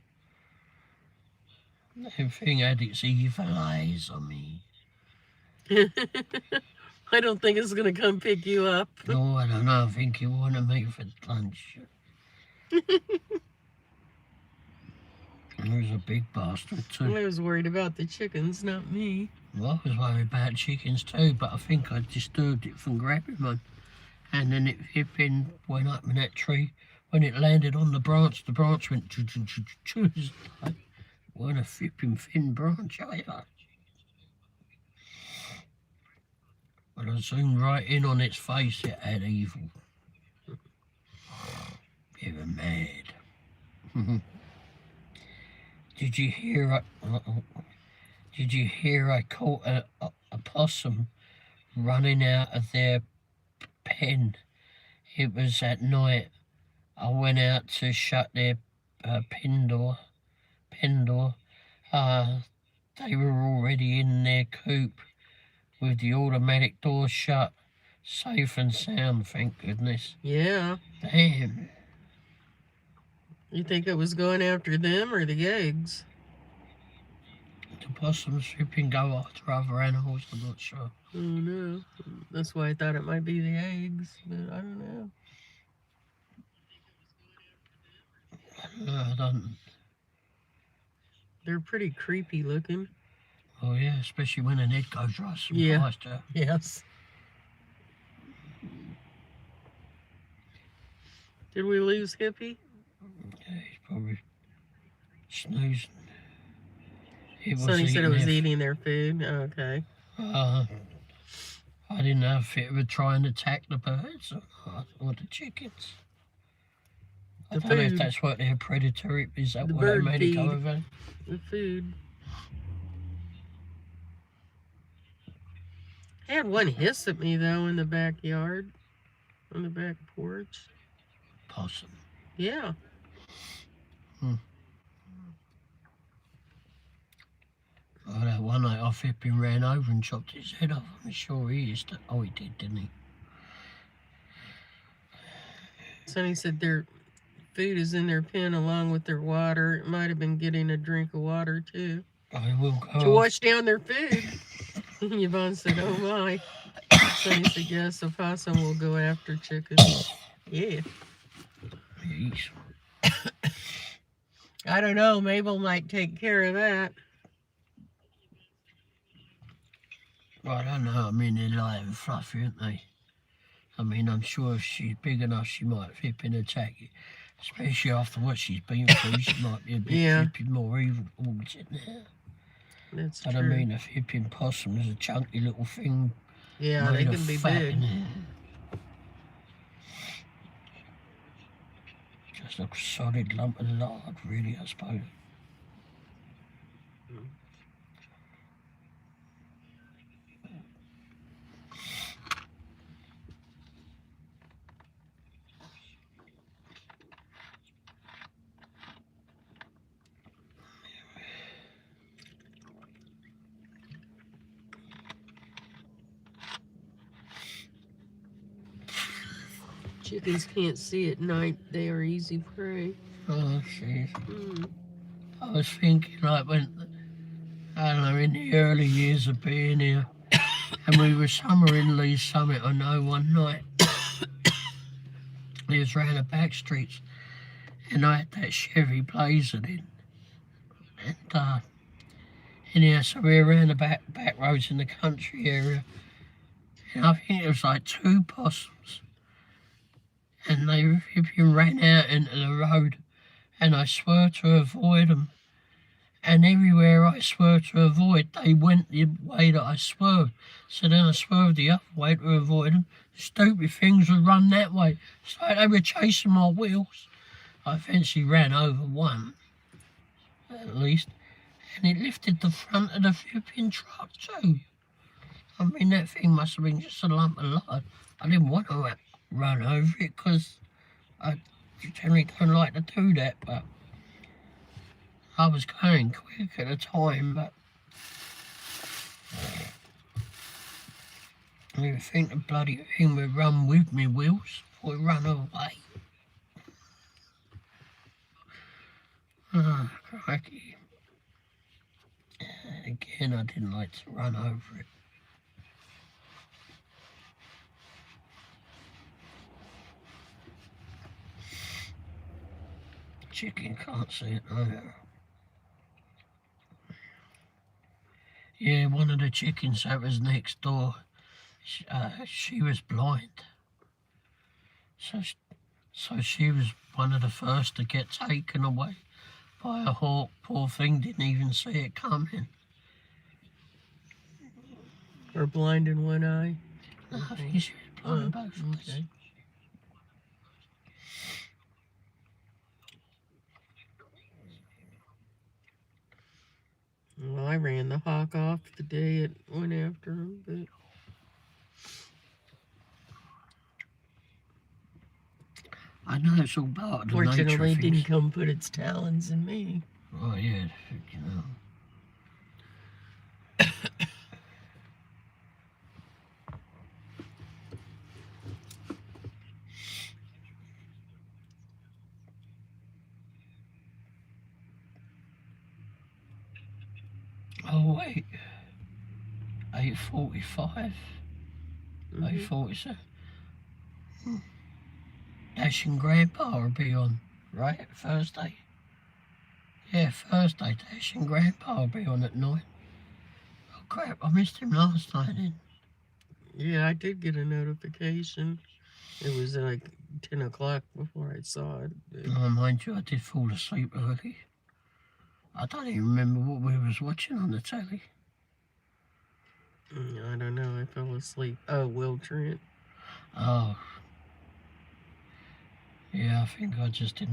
That thing had its evil eyes on me. I don't think it's going to come pick you up. No, I don't know. I think it wanted me for lunch. And there's a big bastard too. I was worried about the chickens, not me. Well, I was worried about chickens too, but I think I disturbed it from grabbing one. And then it flipping went up in that tree. When it landed on the branch went choo-choo-choo-choo. It wasn't a flipping thin branch either. But I zoomed right in on its face, it had evil. They were mad. Did you hear I caught a possum running out of their pen? It was at night. I went out to shut their pen door. They were already in their coop with the automatic door shut. Safe and sound, thank goodness. Yeah. Damn. You think it was going after them or the eggs? The possums flipping go after other animals, I'm not sure. Oh no. That's why I thought it might be the eggs, but I don't know. No, I don't. They're pretty creepy looking. Oh yeah, especially when an egg goes right from Yeah. pasture. Yes. Did we lose Hippie? Yeah, he's probably snoozing. It Sonny said it was their- eating their food. Okay. I didn't know if it would try and attack the birds or the chickens. I The don't know if food. that's what their predatory is. That The what they bird made it go feed. over? The food. I had one hiss at me though in the backyard, on the back porch. Possum. Yeah. Oh, that one night I flipping ran over and chopped his head off. I'm sure he is. Oh, he did, didn't he? Sonny said their food is in their pen along with their water. It might have been getting a drink of water too. I will go. To wash down their food. Yvonne said, oh my. Sonny said, yes, a possum will go after chickens. Yeah. Yeesh. I don't know. Mabel might take care of that. Well, I don't know. I mean, they're light and fluffy, aren't they? I mean, I'm sure if she's big enough, she might flip and attack you. Especially after what she's been through, she might be a bit flipping more evil towards it now. That's But true. I mean, a flipping possum is a chunky little thing. Yeah, they made can of be fat big. in it. Just a solid lump of lard, really, I suppose. Chickens can't see at night. They are easy prey. Oh, jeez. Mm. I was thinking, like, when I don't know, in the early years of being here. And we were somewhere in Lee's Summit, I know, one night. It was round the back streets, and I had that Chevy Blazer in. And anyhow, so we were around the back roads in the country area, and I think it was like 2 possums, and they ripping ran out into the road, and I swerved to avoid them, and everywhere I swerved to avoid, they went the way that I swerved. So then I swerved the other way to avoid them. Stupid things would run that way. It's like they were chasing my wheels. I eventually ran over one, at least, and it lifted the front of the flipping truck too. I mean, that thing must have been just a lump of lard. I didn't want to run over it because I generally don't like to do that, but I was going quick at the time, but I didn't think the bloody thing would run with me wheels before it run away. Oh, crikey. Again, I didn't like to run over it. Chicken can't see it either. Yeah, one of the chickens that was next door, she was blind. So she was one of the first to get taken away by a hawk. Poor thing, didn't even see it coming. Or blind in one eye. No, I think she was blind both eyes. Okay. Well, I ran the hawk off the day it went after him, but I know it's all part of the nature fortunately of it didn't things. come put its talons in me. Oh yeah, you know. Oh wait, 8:45, 8:47. Dash and Grandpa will be on, right? Thursday. Yeah, Thursday. Dash and Grandpa will be on at 9. Oh crap! I missed him last night. Then. Yeah, I did get a notification. It was like 10 o'clock before I saw it. Oh, mind you, I did fall asleep early. I don't even remember what we was watching on the telly. I don't know. I fell asleep. Oh, Will Trent. Oh. Yeah, I think I just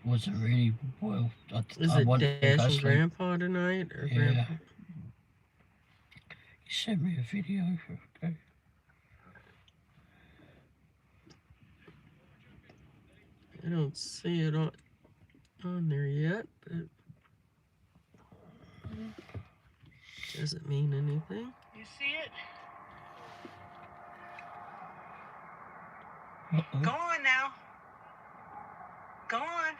wasn't really well. Is I it wanted to go Dash and sleep. Grandpa tonight? Or Yeah. Grandpa? He sent me a video. Okay. I don't see it on there yet, but doesn't mean anything. You see it? Uh-oh. Go on now. Go on.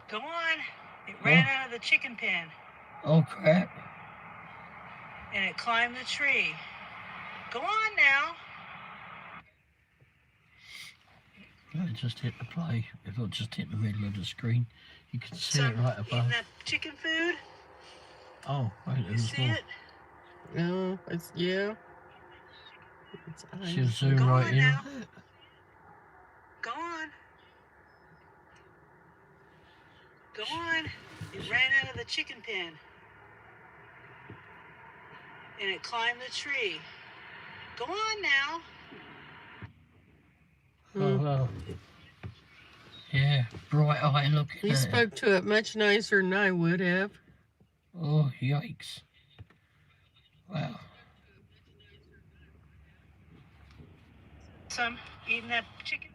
Go on. It ran out of the chicken pen Oh crap. and it climbed the tree. Go on now. I just hit the play. It'll just hit the middle of the screen. You can see Son, it right eating above. that chicken food? Oh, wait, You there's see more. it? No, yeah. It's She'll eyes. zoom Go right on in. now. Go on. Go on. It ran out of the chicken pen. And it climbed the tree. Go on now. Oh well. Yeah, bright eye looking He at it. spoke to it much nicer than I would have. Oh, yikes. Wow. Some eating that chicken.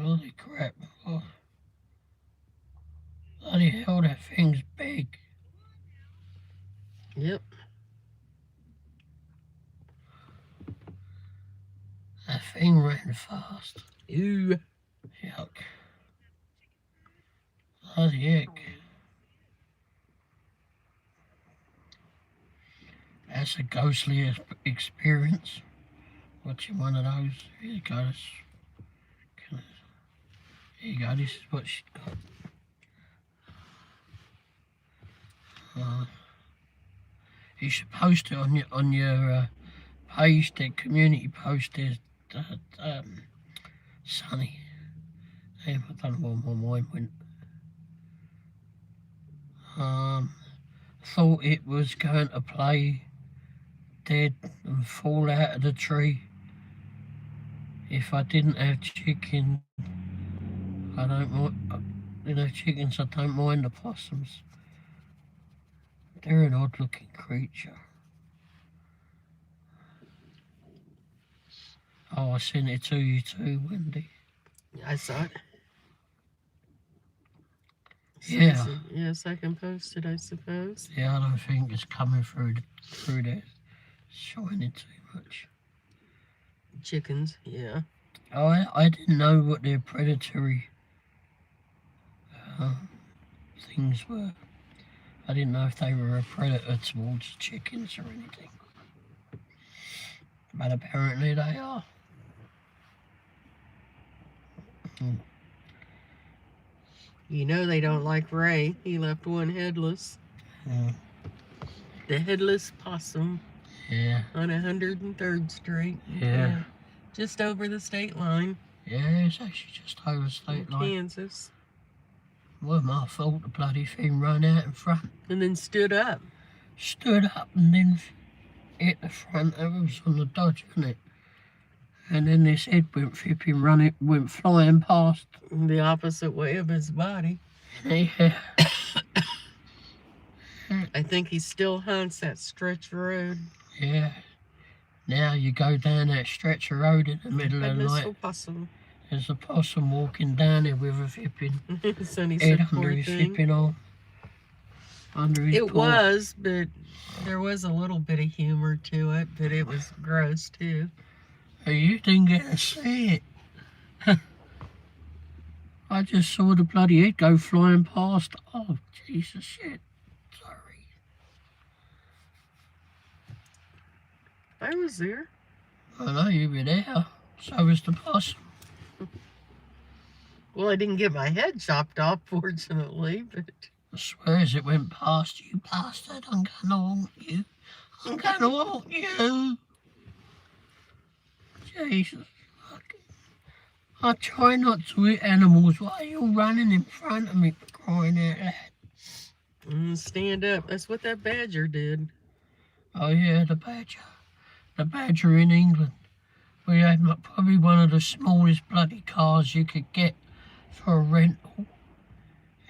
Holy crap. Oh. Bloody hell, that thing's big. fast. Ew. Yuck. Bloody heck. That's a ghostly experience. Watching one of those. Here you go. Here you go. This is what she's got. You should post it on your page, the community post. There's Sunny. Damn, I don't know where my mind went. Thought it was going to play dead and fall out of the tree. If I didn't have chicken, I don't mind. Chickens, I don't mind the possums. They're an odd-looking creature. Oh, I sent it to you too, Wendy. I saw it. Yeah. Yes, I can post it, I suppose. Yeah, I don't think it's coming through there. Shining too much. Chickens, yeah. Oh, I didn't know what their predatory things were. I didn't know if they were a predator towards chickens or anything. But apparently they are. You know they don't like Ray. He left one headless. The headless possum. Yeah. On 103rd Street. Yeah. Just over the state line. Yeah, it's actually just over the state line. Kansas. Well, my fault the bloody thing ran out in front. And then stood up. Stood up and then hit the front. It was on the dodge, wasn't it? And then this head went flipping, went flying past. The opposite way of his body. Yeah. I think he still hunts that stretch road. Yeah. Now you go down that stretch of road in the middle of the night. Possum. There's a possum walking down there with a flipping Sonny head said, under poor his thing. flipping arm. Under his It paw. was, but there was a little bit of humor to it, but it was gross too. Hey, you didn't get to see it. I just saw the bloody head go flying past. Oh, Jesus, shit. Sorry. I was there. I know you were there. So was the possum. Well, I didn't get my head chopped off, fortunately, but... I swear as it went past you, bastard. I'm gonna want you. I'm gonna want you. Jesus. I try not to hit animals. Why are you running in front of me for crying out loud? Stand up. That's what that badger did. Oh yeah, the badger. The badger in England. We had probably one of the smallest bloody cars you could get for a rental.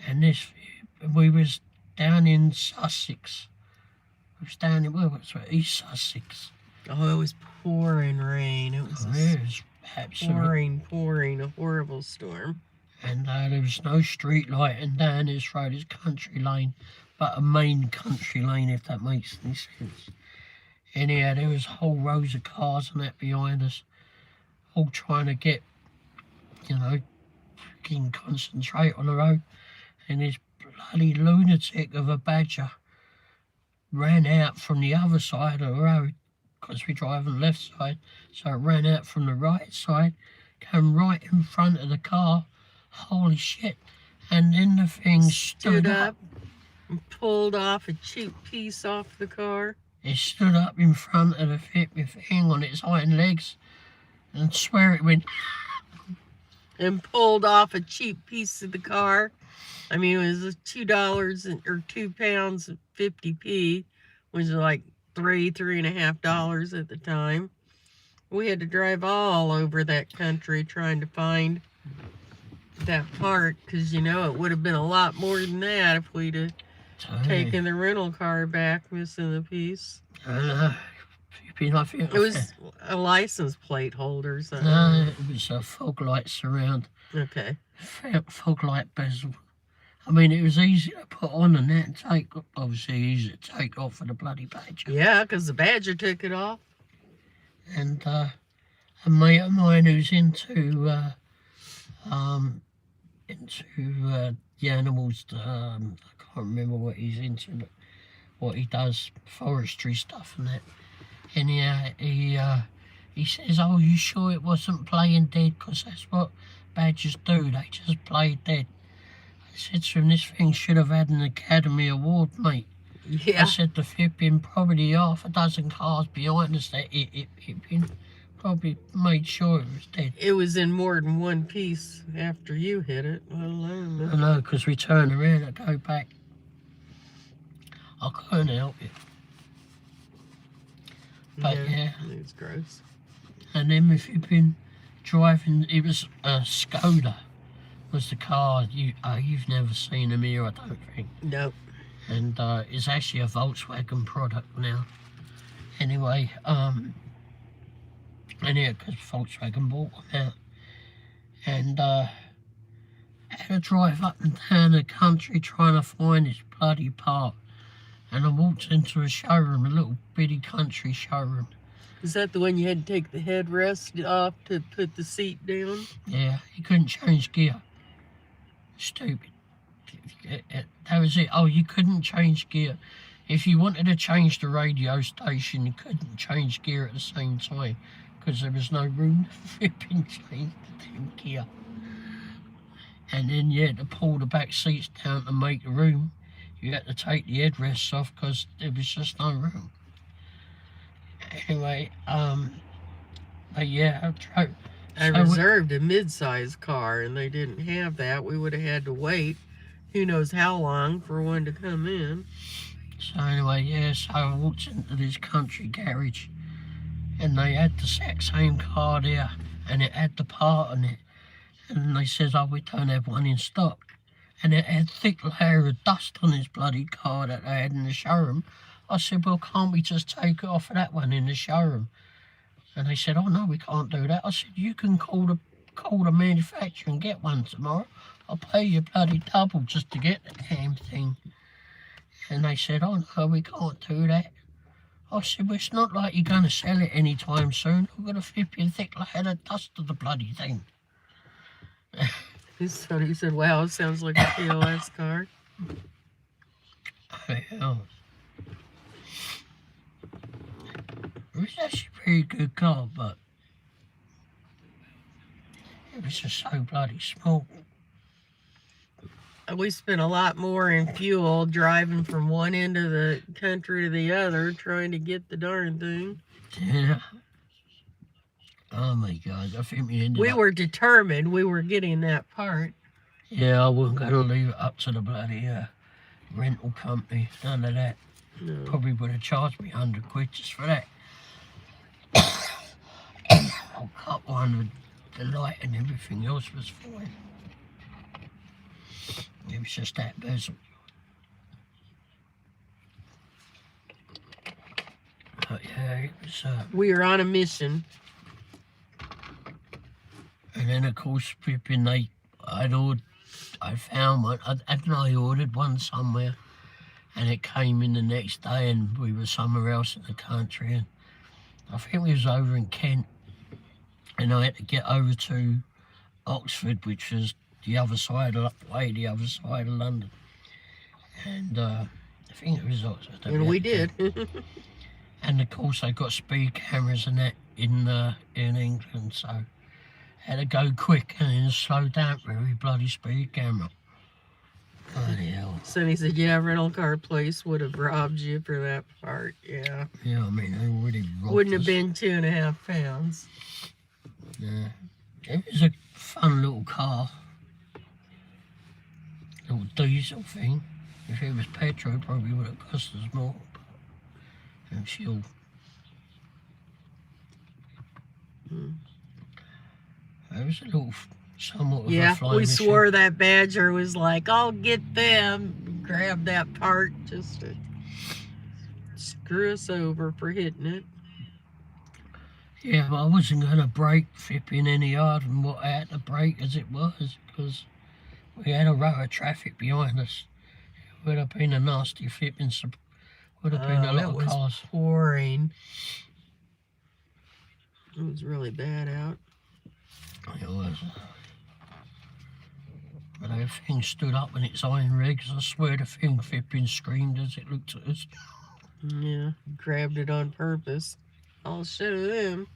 And we was down in Sussex. We was down in, East Sussex. Oh, it was pouring rain. It was It was absolutely pouring, a horrible storm. And there was no street lighting down this road. It's country lane, but a main country lane, if that makes any sense. Anyhow, there was whole rows of cars and that behind us, all trying to get, fucking concentrate on the road. And this bloody lunatic of a badger ran out from the other side of the road, because we drive on the left side, so it ran out from the right side, came right in front of the car. Holy shit. And then the thing stood up and pulled off a cheap piece off the car. It stood up in front of the thing on its hind legs, and swear it went and pulled off a cheap piece of the car. I mean, it was $2 or £2 and 50p, which is like $3.50 at the time. We had to drive all over that country trying to find that part, because it would have been a lot more than that if we'd have taken the rental car back, missing the piece. It was a license plate holder. So. No, it was a fog light surround. Okay. Fog light bezel. I mean, it was easy to put on and that and take, obviously easy to take off for the bloody badger. Yeah, because the badger took it off. And a mate of mine who's into the animals. I can't remember what he's into, but what he does, forestry stuff and that. And he says, "Oh, you sure it wasn't playing dead? Because that's what badgers do. They just play dead." I said to him, "This thing should have had an Academy Award, mate." I Yeah. said, "The flipping probably half a dozen cars behind us that it probably made sure it was dead." It was in more than one piece after you hit it. Well, I don't know. I know, because we turned around and go back. I couldn't help it. But yeah. It's gross. And then if you've been driving, it was a Skoda was the car. You've never seen them here, I don't think. Nope. And it's actually a Volkswagen product now. Anyway, and yeah, because Volkswagen bought them out. And I had to drive up and down the country trying to find this bloody part. And I walked into a showroom, a little bitty country showroom. Is that the one you had to take the headrest off to put the seat down? Yeah, you couldn't change gear. Stupid. That was it. Oh, you couldn't change gear. If you wanted to change the radio station, you couldn't change gear at the same time because there was no room to flipping change the damn gear. And then you had to pull the back seats down to make the room. You had to take the headrests off because there was just no room. Anyway, but yeah, I reserved a mid-sized car and they didn't have that. We would have had to wait who knows how long for one to come in. So anyway, yeah, so I walked into this country garage and they had the exact same car there and it had the part on it. And they says, "Oh, we don't have one in stock." And it had thick layer of dust on this bloody car that they had in the showroom. I said, "Well, can't we just take it off of that one in the showroom?" And they said, "Oh no, we can't do that." I said, "You can call the manufacturer and get one tomorrow. I'll pay you bloody double just to get the damn thing." And they said, "Oh no, we can't do that." I said, "Well, it's not like you're going to sell it anytime soon. I've got to flip you thick layer of dust of the bloody thing." So he said, "Wow, it sounds like a POS car." Oh, hell. It was actually a pretty good car, but it was just so bloody small. We spent a lot more in fuel driving from one end of the country to the other trying to get the darn thing. Yeah. Oh my God, I think we ended We up... were determined we were getting that part. Yeah, I wasn't going to leave it up to the bloody rental company. None of that. No. Probably would have charged me £100 just for that. I'll cut one with the light and everything else was fine. It was just that bezel. But yeah, it was... We are on a mission. And then of course, flipping, I found one. I ordered one somewhere, and it came in the next day, and we were somewhere else in the country, and I think we was over in Kent, and I had to get over to Oxford, which was the other side of London, and I think it was Oxford. And we did. And of course, they got speed cameras and that in England, so had to go quick and then slow down for every bloody speed camera. Bloody hell. Sonny said, "Yeah, rental car place would have robbed you for that part." Yeah. Yeah, I mean, they already robbed Wouldn't have us. been 2.5 pounds. Yeah. It was a fun little car. Little diesel thing. If it was petrol, it probably would have cost us more. And fuel. It was a little, somewhat of a flying we machine. swore that Badger was like, "I'll get them." Grab that part just to screw us over for hitting it. Yeah, but I wasn't going to brake flipping any harder than what I had to brake as it was, because we had a row of traffic behind us. It would have been a nasty flipping, would have been a lot It of was cars. pouring. It was really bad out. It was. But the thing stood up on its iron legs. I swear the thing flipping screamed as it looked at us. Yeah, grabbed it on purpose. I'll show them.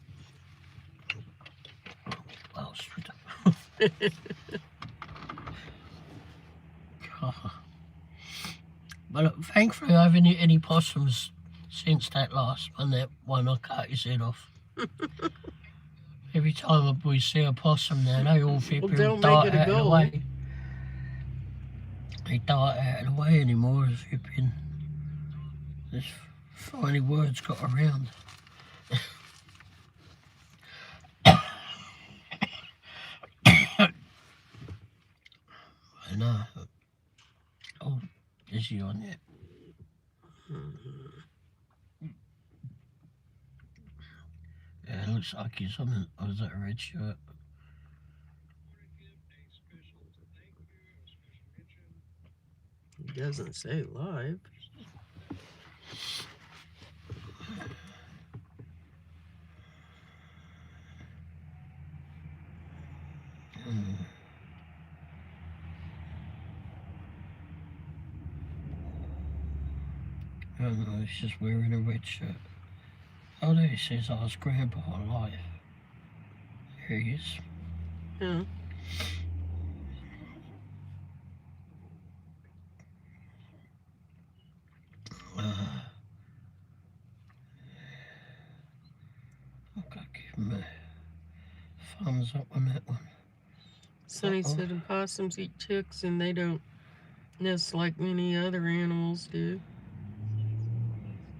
Bastard. God. But thankfully I haven't hit any possums since that last one, that one I cut his head off. Every time we see a possum now, they all flipping don't dart make it a out of the goal. way. They dart out of the way anymore, as flipping. This funny words got around. I know. Oh, is he on yet? Yeah, it looks like he's on it. Or is that a red shirt? It doesn't say live. I don't know, he's just wearing a red shirt. Oh, there he says, ask Grandpa live. There he is. Yeah. I've got to give him a thumbs up on that one. Sonny said opossums eat chicks and they don't nest like many other animals do.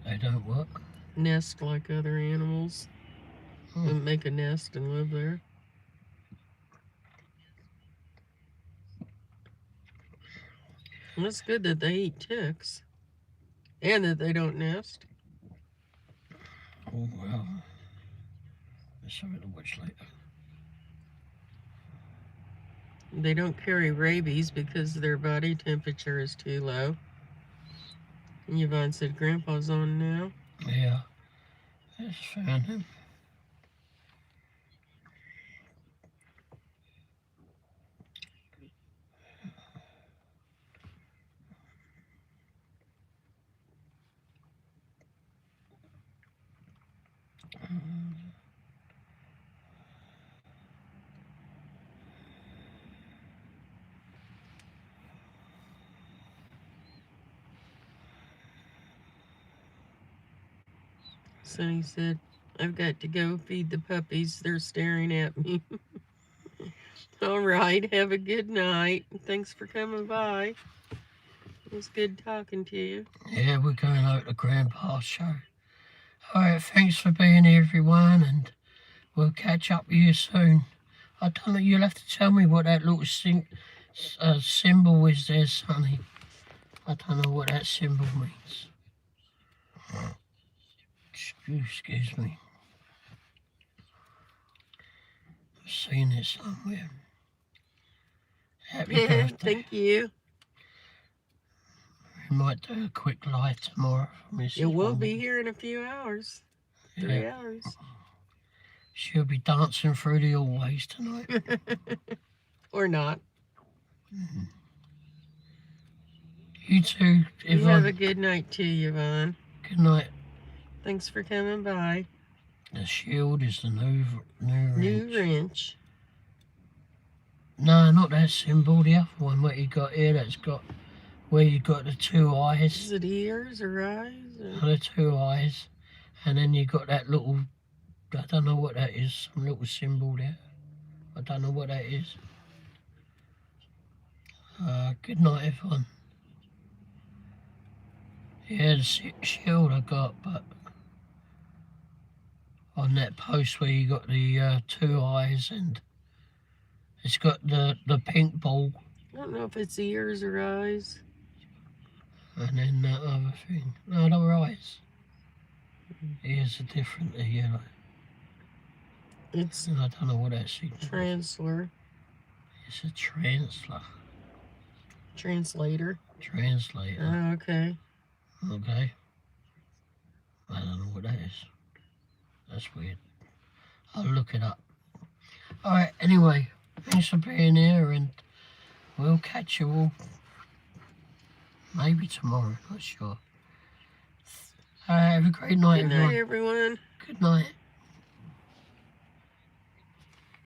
They don't what? Nest like other animals. And make a nest and live there. Well, it's good that they eat ticks. And that they don't nest. Oh, well. There's something to watch later. They don't carry rabies because their body temperature is too low. And Yvonne said, Grandpa's on now. Yeah. I just found him. Sonny said, I've got to go feed the puppies. They're staring at me. All right. Have a good night. Thanks for coming by. It was good talking to you. Yeah, we're going over to Grandpa's show. All right, thanks for being here, everyone, and we'll catch up with you soon. I don't know, you'll have to tell me what that little symbol is there, Sonny. I don't know what that symbol means. Excuse me. I've seen it somewhere. Happy birthday. Thank you. We might do a quick live tomorrow. It will be here in a few hours. 3 Yeah. hours. She'll be dancing through the hallways tonight. Or not. You too, You Yvonne. have a good night too, Yvonne. Good night. Thanks for coming by. The shield is the new New wrench. wrench. No, not that symbol. The other one what you got here, that's got where you got the two eyes. Is it ears or eyes? Or... The two eyes, and then you got that little. I don't know what that is. Some little symbol there. I don't know what that is. Good night, everyone. Yeah, the shield I got, but on that post where you got the two eyes and it's got the pink ball. I don't know if it's ears or eyes. And then that other thing. No, they're eyes. Ears are different, they're yellow. It's And I don't know what that signifies. Transler. It's a translator. Translator. Translator. Oh, okay. Okay. I don't know what that is. That's weird. I'll look it up. Alright, anyway, thanks for being here, and we'll catch you all maybe tomorrow, not sure. Have a great night, Good night, everyone. Good night.